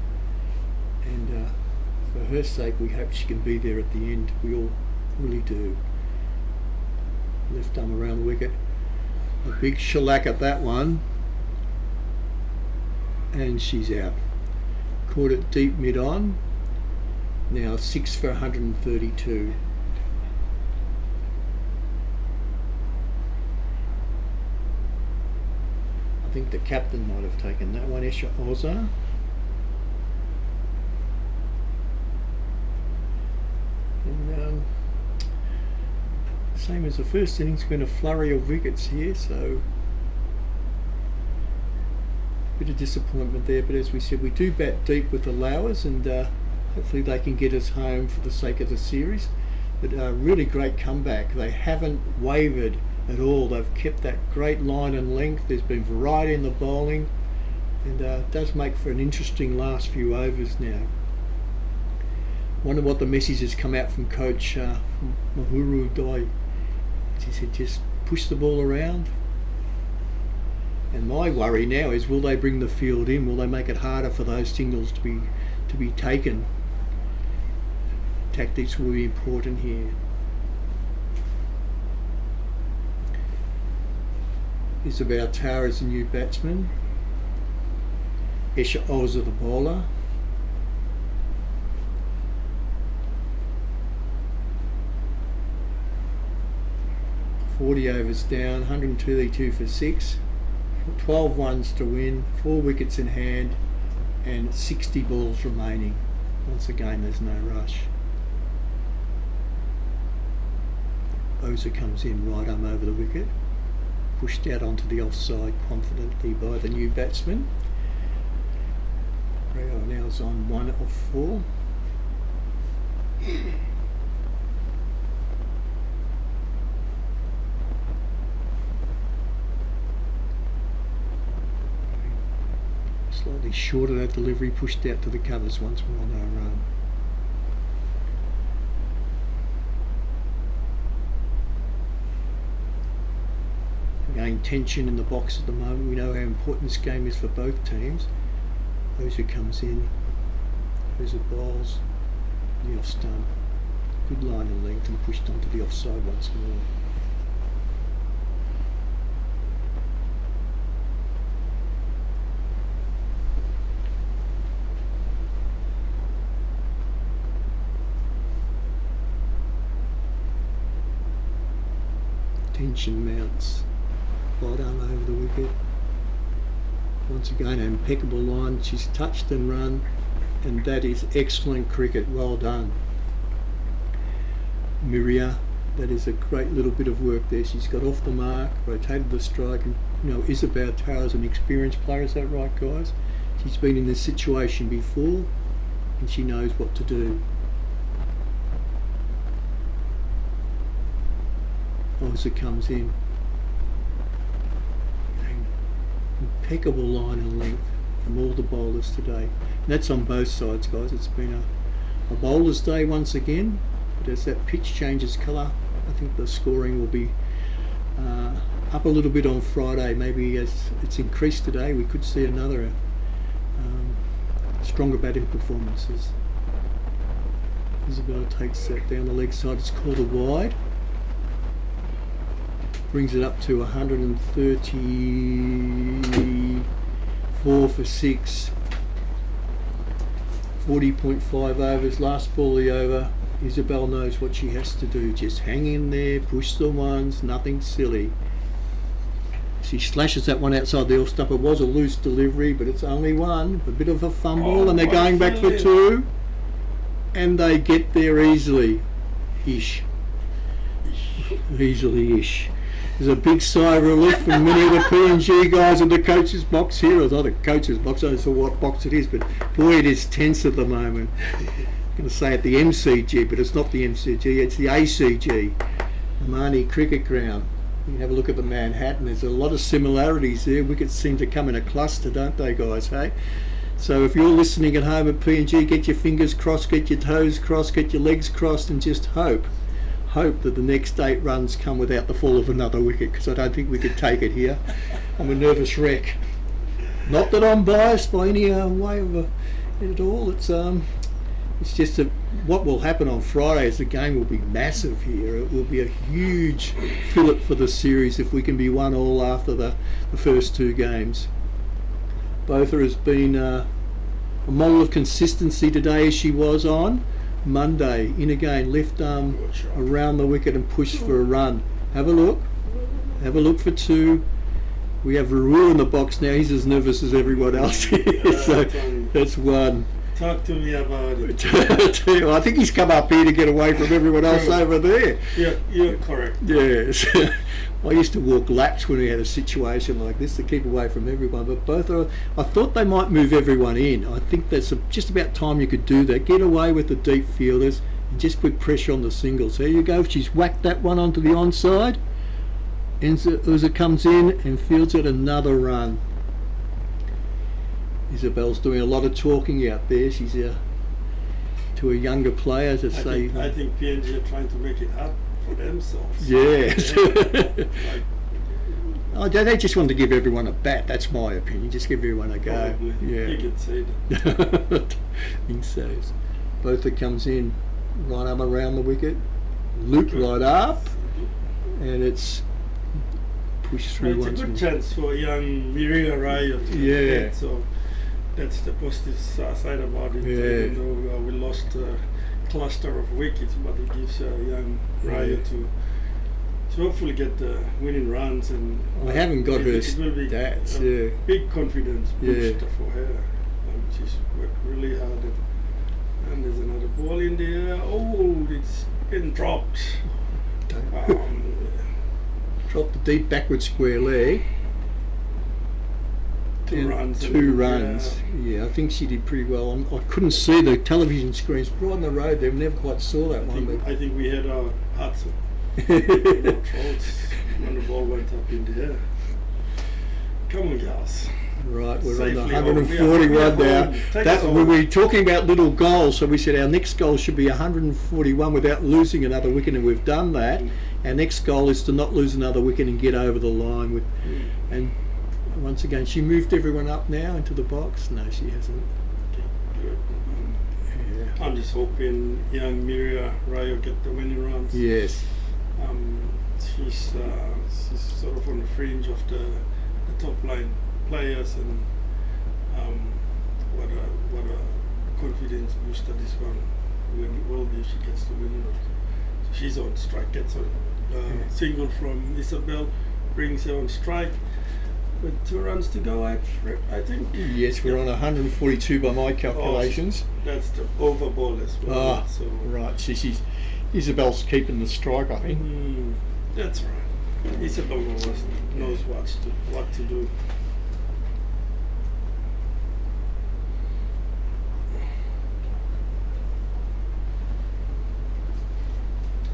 And for her sake, we hope she can be there at the end. We all really do. Left arm around the wicket. A big shellac at that one. And she's out. Caught it deep mid-on. Now 6 for 132. I think the captain might have taken that one, Esha Oza. And same as the first innings, been a flurry of wickets here, so a bit of disappointment there. But as we said, we do bat deep with the Lowers, and hopefully they can get us home for the sake of the series. But really great comeback. They haven't wavered at all. They've kept that great line and length. There's been variety in the bowling, and it does make for an interesting last few overs now. Wonder what the message has come out from Coach Mahuru Doi. He said, just push the ball around. And my worry now is, will they bring the field in? Will they make it harder for those signals to be taken? Tactics will be important here. Isabel Tower is the new batsman. Esha Oza the bowler. 40 overs down, 132 for 6, 12 ones to win, 4 wickets in hand, and 60 balls remaining. Once again, there's no rush. Oza comes in right arm over the wicket, pushed out onto the offside confidently by the new batsman. Rio now is on 1 of 4. Slightly short of that delivery, pushed out to the covers once more, no run. Again, tension in the box at the moment. We know how important this game is for both teams. Oza comes in, Oza bowls, the off stump, good line and length, and pushed onto the offside once more. Tension mounts, right arm over the wicket. Once again, an impeccable line. She's touched and run, and that is excellent cricket. Well done, Miria. That is a great little bit of work there. She's got off the mark, rotated the strike, and Isabel Tower is an experienced player. Is that right, guys? She's been in this situation before, and she knows what to do. Oza comes in. Impeccable line and length. from all the bowlers today. And that's on both sides, guys. It's been a bowler's day once again, but as that pitch changes colour, I think the scoring will be up a little bit on Friday. Maybe as it's increased today, we could see another stronger batting performances. Isabel takes that down the leg side. It's called a wide. Brings it up to 134 for 6. 40.5 overs. Last ball of the over. Isabel knows what she has to do. Just hang in there, push the ones, nothing silly. She slashes that one outside the off stump. It was a loose delivery, but it's only one. A bit of a fumble, and they're going back for 2. And they get there easily. Easily-ish. There's a big sigh of relief from many of the PNG guys in the coach's box here. It's not a coach's box, I don't know what box it is, but boy, it is tense at the moment. I'm going to say at the MCG, but it's not the MCG, it's the ACG, Amini Cricket Ground. You can have a look at the Manhattan. There's a lot of similarities there. Wickets seem to come in a cluster, don't they, guys? Hey. So if you're listening at home at PNG, get your fingers crossed, get your toes crossed, get your legs crossed, and just hope that the next 8 runs come without the fall of another wicket, because I don't think we could take it here. I'm a nervous wreck. Not that I'm biased by any way of it at all. It's just what will happen on Friday is the game will be massive here. It will be a huge fillip for the series if we can be 1-1 after the first 2 games. Botha has been a model of consistency today, as she was on Monday. In again, left arm around the wicket and push for a run. Have a look for 2. We have Ruru in the box now. He's as nervous as everyone else is. So that's 1. Talk to me about it. I think he's come up here to get away from everyone else over there. Yeah, you're correct. Yes. I used to walk laps when we had a situation like this to keep away from everyone, but I thought they might move everyone in. I think that's just about time you could do that. Get away with the deep fielders and just put pressure on the singles. There you go. She's whacked that one onto the onside. Uza comes in and fields it another run. Isabel's doing a lot of talking out there. She's to a younger player to say. I think PNG are trying to make it hard for themselves. Yes. They just want to give everyone a bat. That's my opinion. Just give everyone a go. Probably. Yeah. You could say that. I think so. Botha comes in, right arm around the wicket, loop right up, and it's pushed through It's a good chance for young Miria Rayo to get, so that's the positive side about it. Even though we lost a cluster of wickets, but it gives young Rayo to hopefully get the winning runs, and I haven't got her it will be stats. big confidence boost for her. She's worked really hard, and there's another ball in there. Oh, it's been dropped. Dropped the deep backward square leg. 2 runs. 2 runs. Yeah, I think she did pretty well. I couldn't see the television screens right on the road there. Never quite saw that one. I think we had our hearts trolls when the ball went up in the air. Come on, guys. Right, we're Safely on the 141 now. We were talking about little goals, so we said our next goal should be 141 without losing another wicket, and we've done that. Our next goal is to not lose another wicket and get over the line. And once again, she moved everyone up now into the box. No, she hasn't. Good. I'm just hoping young Miria Rayo get the winning runs. Yes. She's sort of on the fringe of the top line players, and what a confidence booster this one will be if she gets the winner. So she's on strike, gets a single from Isabel, brings her on strike with 2 runs to go, I think. Yes, we're on 142 by my calculations. That's the over ball as well. So right, she's Isabel's keeping the strike, I think. That's right. Isabel knows what to do.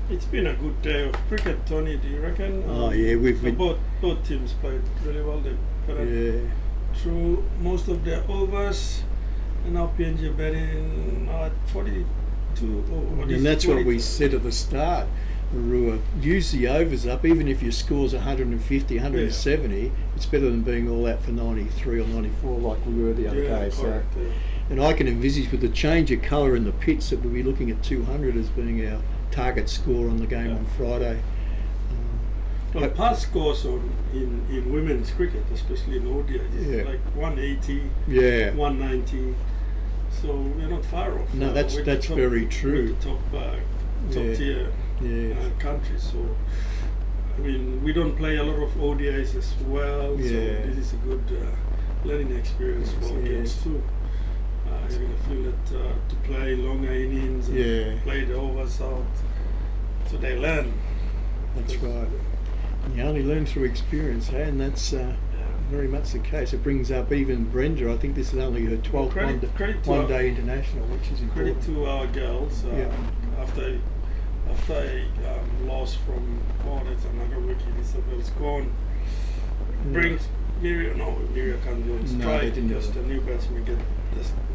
It's been a good day of cricket, Tony. Do you reckon? Oh yeah, we've been. Both teams played really well. They put up through most of their overs, and now PNG are batting at 42. And that's what we said at the start. Rua, use the overs up, even if your score's 150, 170, it's better than being all out for 93 or 94 like we were the other day. Correct, So, and I can envisage with the change of colour in the pits that we'll be looking at 200 as being our target score on the game on Friday. Well, past scores in women's cricket, especially in ODI, is like 180, 190. So we're not far off. No, that's top, very true. Top tier countries. So I mean, we don't play a lot of ODIs as well. So this is a good learning experience for girls too. You're gonna feel it to play longer innings and play the overs out, so they learn. That's right. You only learn through experience, and that's very much the case. It brings up even Brenda. I think this is only her 12th one-day international, which is important. Credit to our girls. After I lost from that's another wicket, Isabel's gone. Brings Miria. No, Miria can't go on strike. Just a new batsman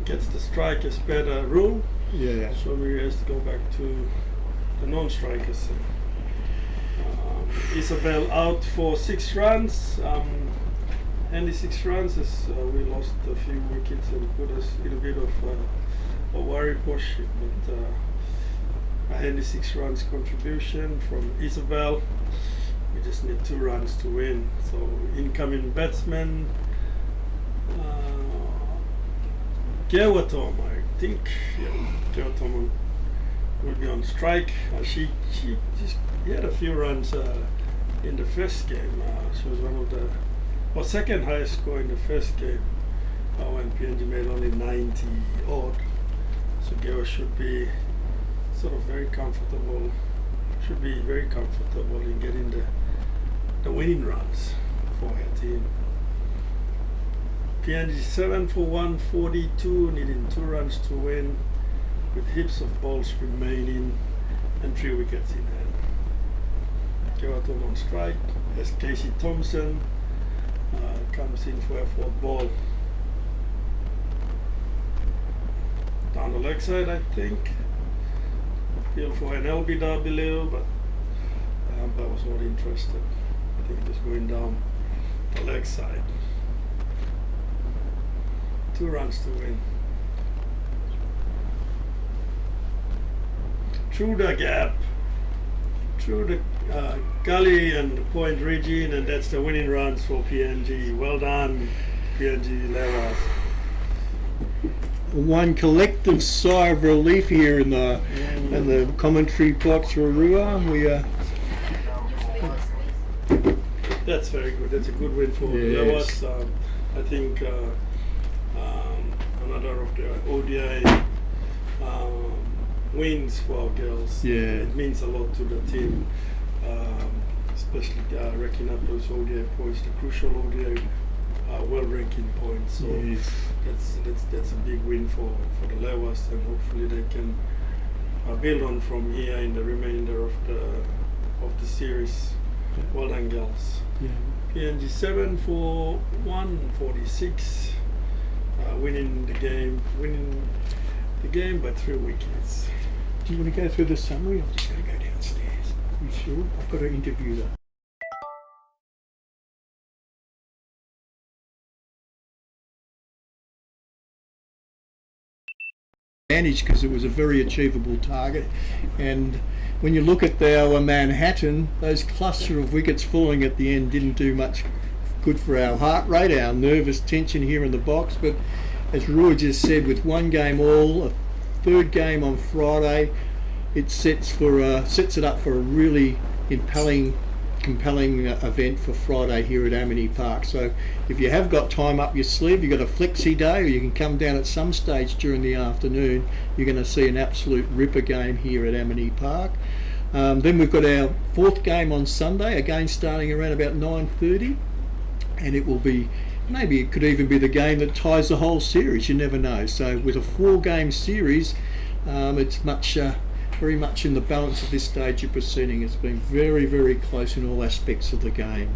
gets the strike as per the rule. So Miria has to go back to the non-strikers. Isabel out for 6 runs. Handy 6 runs as we lost a few wickets and put us in a bit of a worry push. But a handy 6 runs contribution from Isabel. We just need 2 runs to win. So incoming batsman Gewatom, I think. Gewatom will be on strike. She had a few runs in the first game. She was one of the second highest score in the first game when PNG made only 90 odd. So Gewa should be sort of very comfortable. Should be very comfortable in getting the winning runs for her team. PNG 7 for 142, needing 2 runs to win, with heaps of balls remaining and 3 wickets in hand. Gewatom on strike as Casey Thompson comes in for a 4th ball. Down the leg side, I think. Appeal for an LBW, but the umpire was not interested. I think it was going down the leg side. 2 runs to win. Through the gap, through the gully and the point region, and that's the winning runs for PNG. Well done, PNG Lewas. One collective sigh of relief here in the commentary box for Rua. That's very good. That's a good win for Lewas. I think another of the ODI wins for our girls. It means a lot to the team, especially racking up those ODI points, the crucial ODI well-ranking points. So that's a big win for the Lewas, and hopefully they can build on from here in the remainder of the series. Well done, girls. PNG 7 for 146, winning the game by 3 wickets. Do you want to go through the summary? I'm just going to go downstairs. You sure? I've got to interview them. Managed because it was a very achievable target, and when you look at our Manhattan, those cluster of wickets falling at the end didn't do much good for our heart rate, our nervous tension here in the box. But as Roy just said, with 1 game all, a 3rd game on Friday, it sets it up for a really compelling event for Friday here at Amini Park. So if you have got time up your sleeve, you've got a flexi day, or you can come down at some stage during the afternoon, you're going to see an absolute ripper game here at Amini Park. Then we've got our 4th game on Sunday, again starting around about 9:30, and it will be, maybe it could even be the game that ties the whole series, you never know. So with a 4-game series, it's very much in the balance at this stage of proceeding. It's been very, very close in all aspects of the game.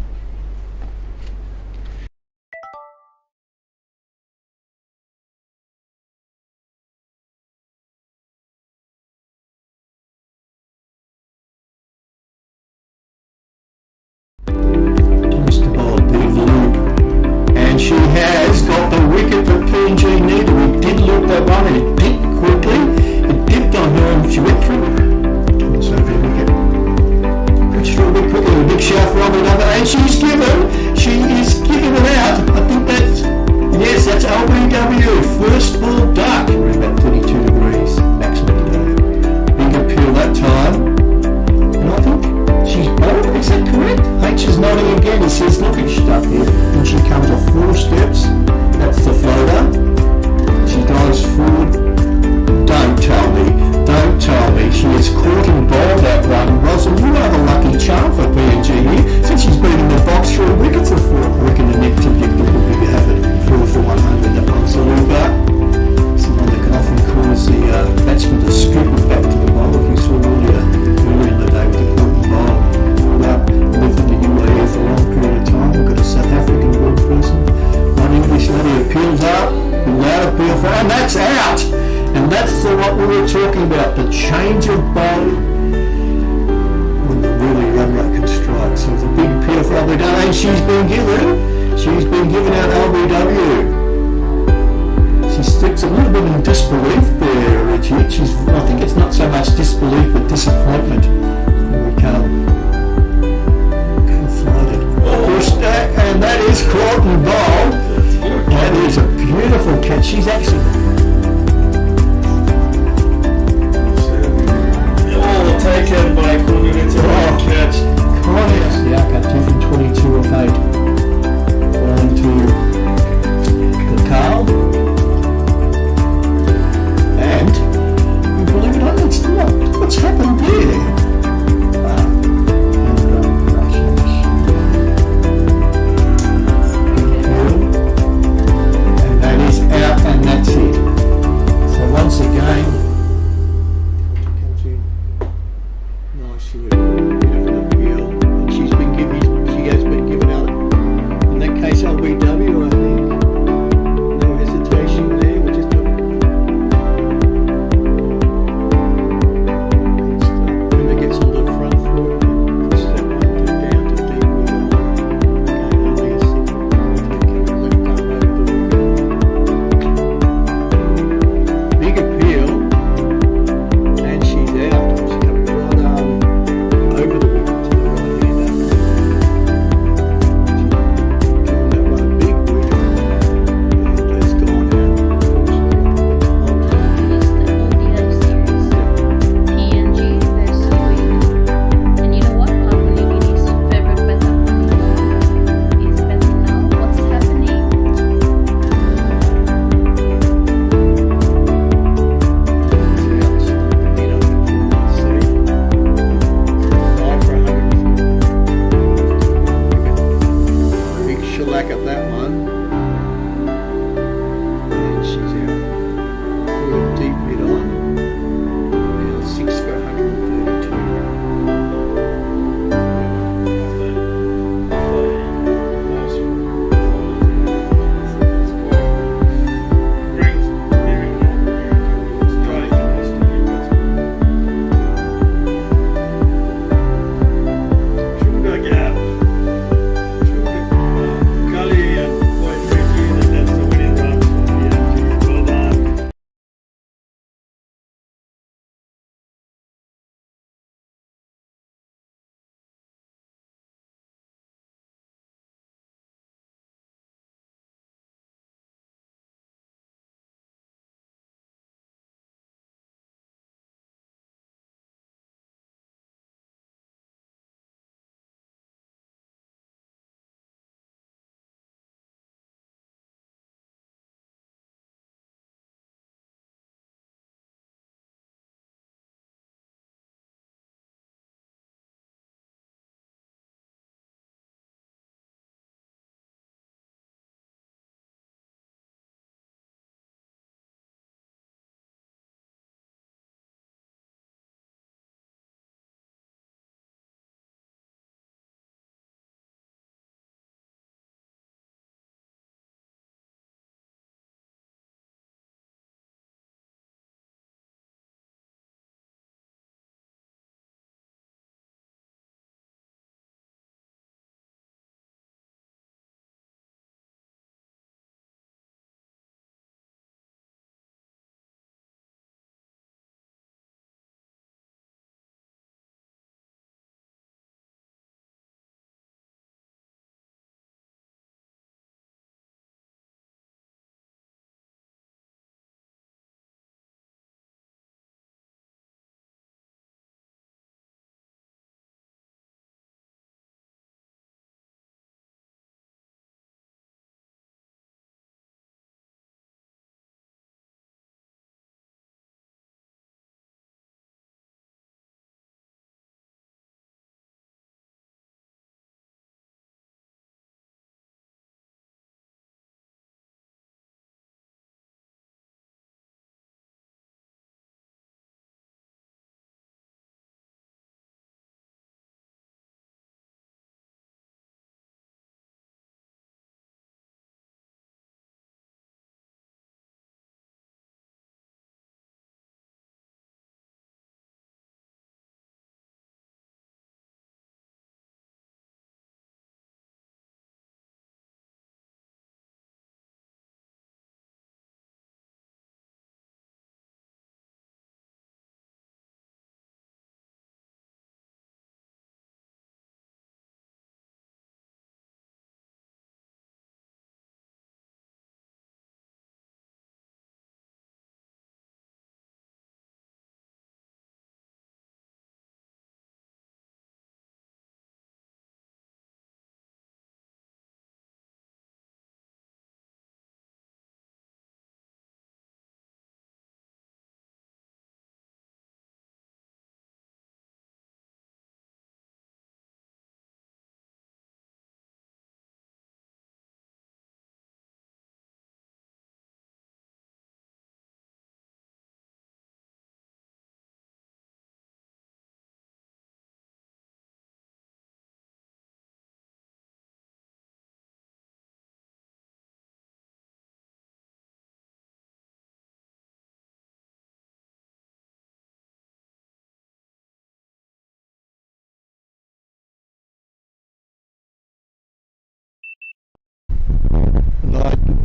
looped that one and it peaked quickly. It dipped on her and she went through. So for a wicket. Pitched through a bit quickly. A big shout for another. And she is giving it out. I think that's LBW. First ball duck. We're about 32 degrees maximum today. Big appeal that time. And I think she's bowled. Is that correct? H is nodding again. He says, look at stuff here. And she comes off 4 steps. That's the floater. She dives forward. Don't tell me. She has caught and bowled that one. Rosalind, you have a lucky charm for PNG here. Since she's been in the box 3 wickets before. I reckon the next objective would be to have it 4 for 100. That one's the looper. Someone that can often cause the batsman to scoop it back to the bowler. We saw earlier in the day with the caught and bowled. Lived in the UAE for a long period of time. We've got a South African born person. One English lady appeals up. Loud appeal for, and that's out. And that's what we were talking about, the change of bowling when the really run rate can strike. So it's a big appeal for LBW, and she's been given out LBW. She sticks a little bit in disbelief there, Richie. I think it's not so much disbelief but disappointment. We can't find it. And that is caught and bowled. That is a beautiful catch. She's actually taken by community catch. Corners, the outcut 2 from 22 of 8. On to the Carl. And, you believe it or not, what's happened there? Wow.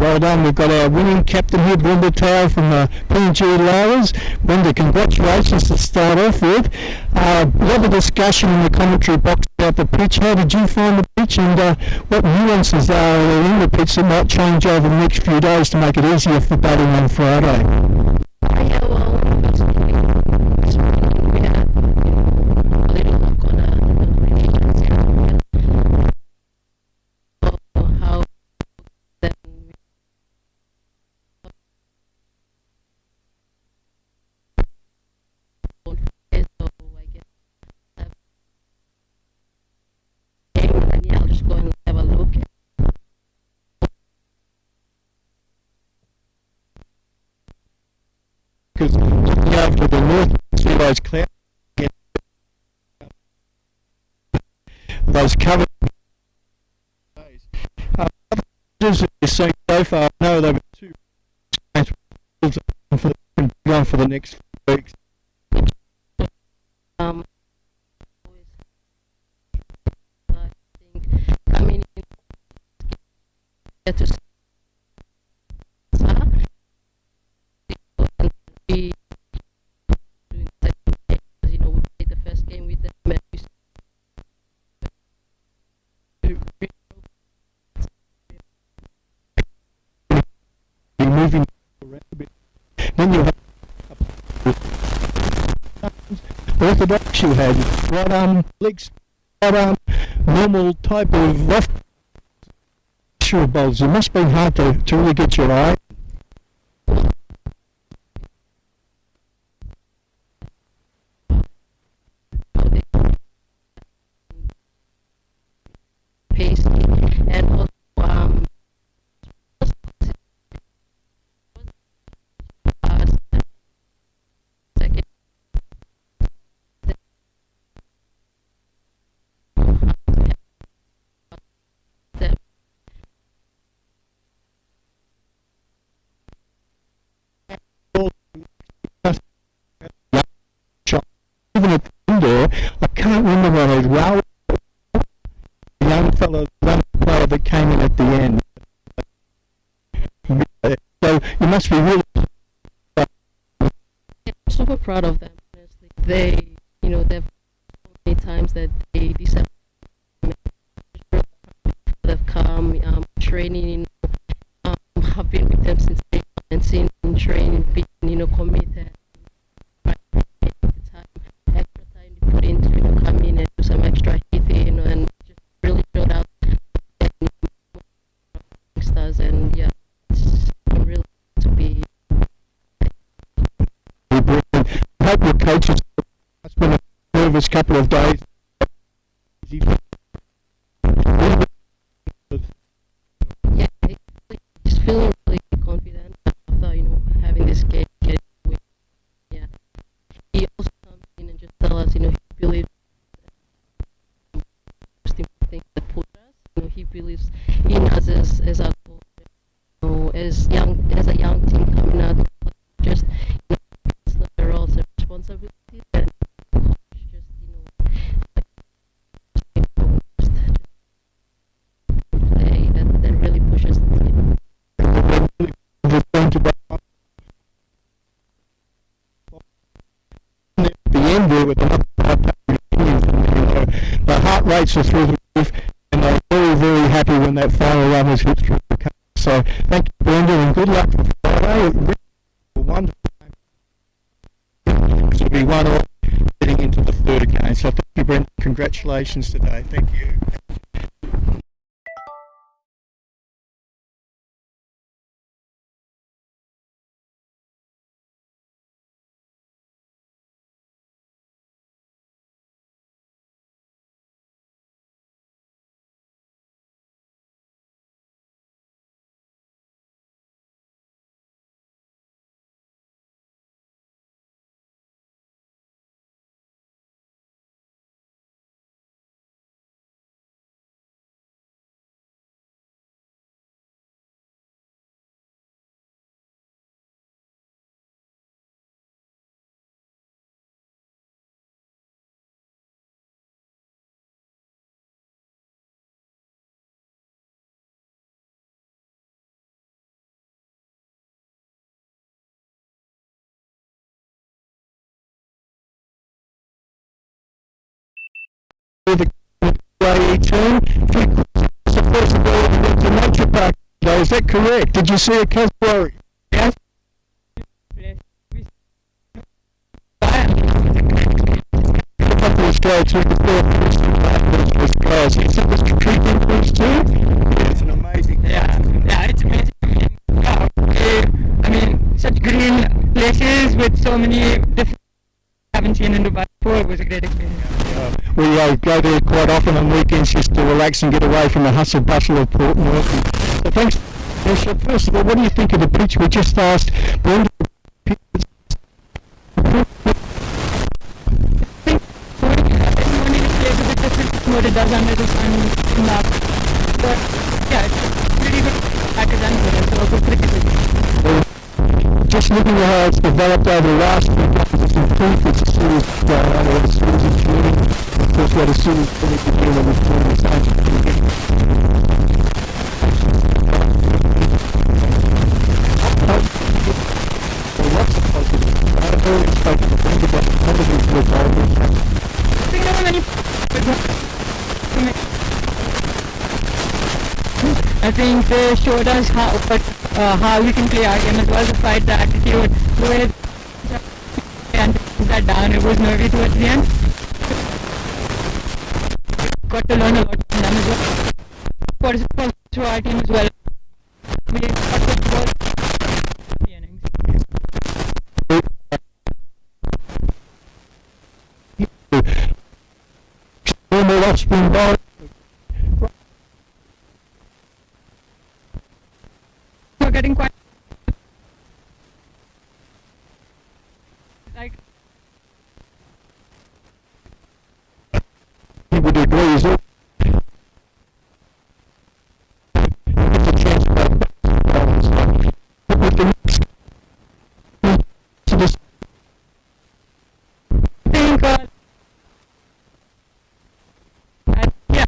Well done. We've got our winning captain here, Brenda Tower from the PNG Lowers. Brenda, congratulations to start off with. We had a discussion in the commentary box about the pitch. How did you find the pitch, and what nuances are there in the pitch that might change over the next few days to make it easier for batting on Friday? Yeah, well, this morning we had a little look on the how then so I guess and yeah, I'll just go and have a look. Because looking over the north, see those clouds, those covered days. As you've seen so far, I know there were two for the next few weeks. Always, I think, coming in, get to and we doing the second game, because, you know, we played the first game with them and Be moving around a bit. Then you have orthodox, you had right arm legs, right arm, normal type of off bowls. It must be hard to really get your eye. pace and also second Even at the indoor, I can't remember what it was. The young fellow, the young player that came in at the end. So you must be really. I'm super proud of them. Honestly, they, you know, they've so many times that they deserve. They've come training. Have been with them since day one and seen them training, being, you know, committed. Extra time they put into, you know, come in and do some extra hitting, you know, and just really showed out stars. And yeah, it's really to be. I hope your coaches. It's been a nervous couple of days. Yeah, just feeling really confident after, you know, having this game. Yeah, he also comes in and just tell us, you know, he believes most important thing that put us. You know, he believes in us as a coach, you know, as a young team coming out. Just, you know, it's not the roles and responsibilities, and coach just, you know, just play that really pushes the team. At the end there with the heart rates are through the roof, and they're very, very happy when that final run was hit through the car. So thank you, Brenda, and good luck for Friday. Wonderful game. It'll be 1-all getting into the third game. So thank you, Brenda. Congratulations today. Thank you. UAE team. It's the first of all at the nature park today. Is that correct? Did you see a Casablanca? Yes. A couple of strokes with the fourth guys. Is that the treat increase too? It's an amazing. Yeah, it's amazing. I mean, such green places with so many different haven't seen in Dubai before. It was a great experience. We go there quite often on weekends just to relax and get away from the hustle bustle of Port Moresby. So thanks. So first of all, what do you think of the pitch? We just asked Brenda. What it does under the sun in that. But yeah, it's pretty good package and good, so pretty good. Just looking at how it's developed over the last few games, it's improved as soon as it's training. Of course, we had a series really good game when we played the lots of positives. I've always spoken to think about the positives with I think there were many. I think they showed us how we can play our game as well as the fight, the attitude, the way and that down. It was nervy towards the end. Got to learn a lot from them as well. Participants to our team as well. We got to ball the innings. Normal off-spin ball. We're getting quite like He would agree as well. It's a chance for balance. But with the to this think yeah.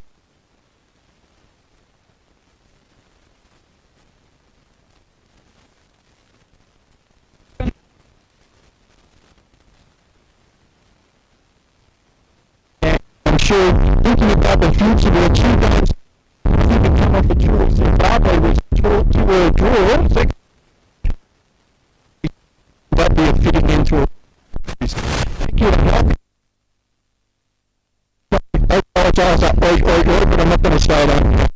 I'm sure thinking about the future, there are two guys who can come off the tour. Zimbabwe was to a draw. So that be a fitting into a. Thank you. I apologise, but I'm not going to say that.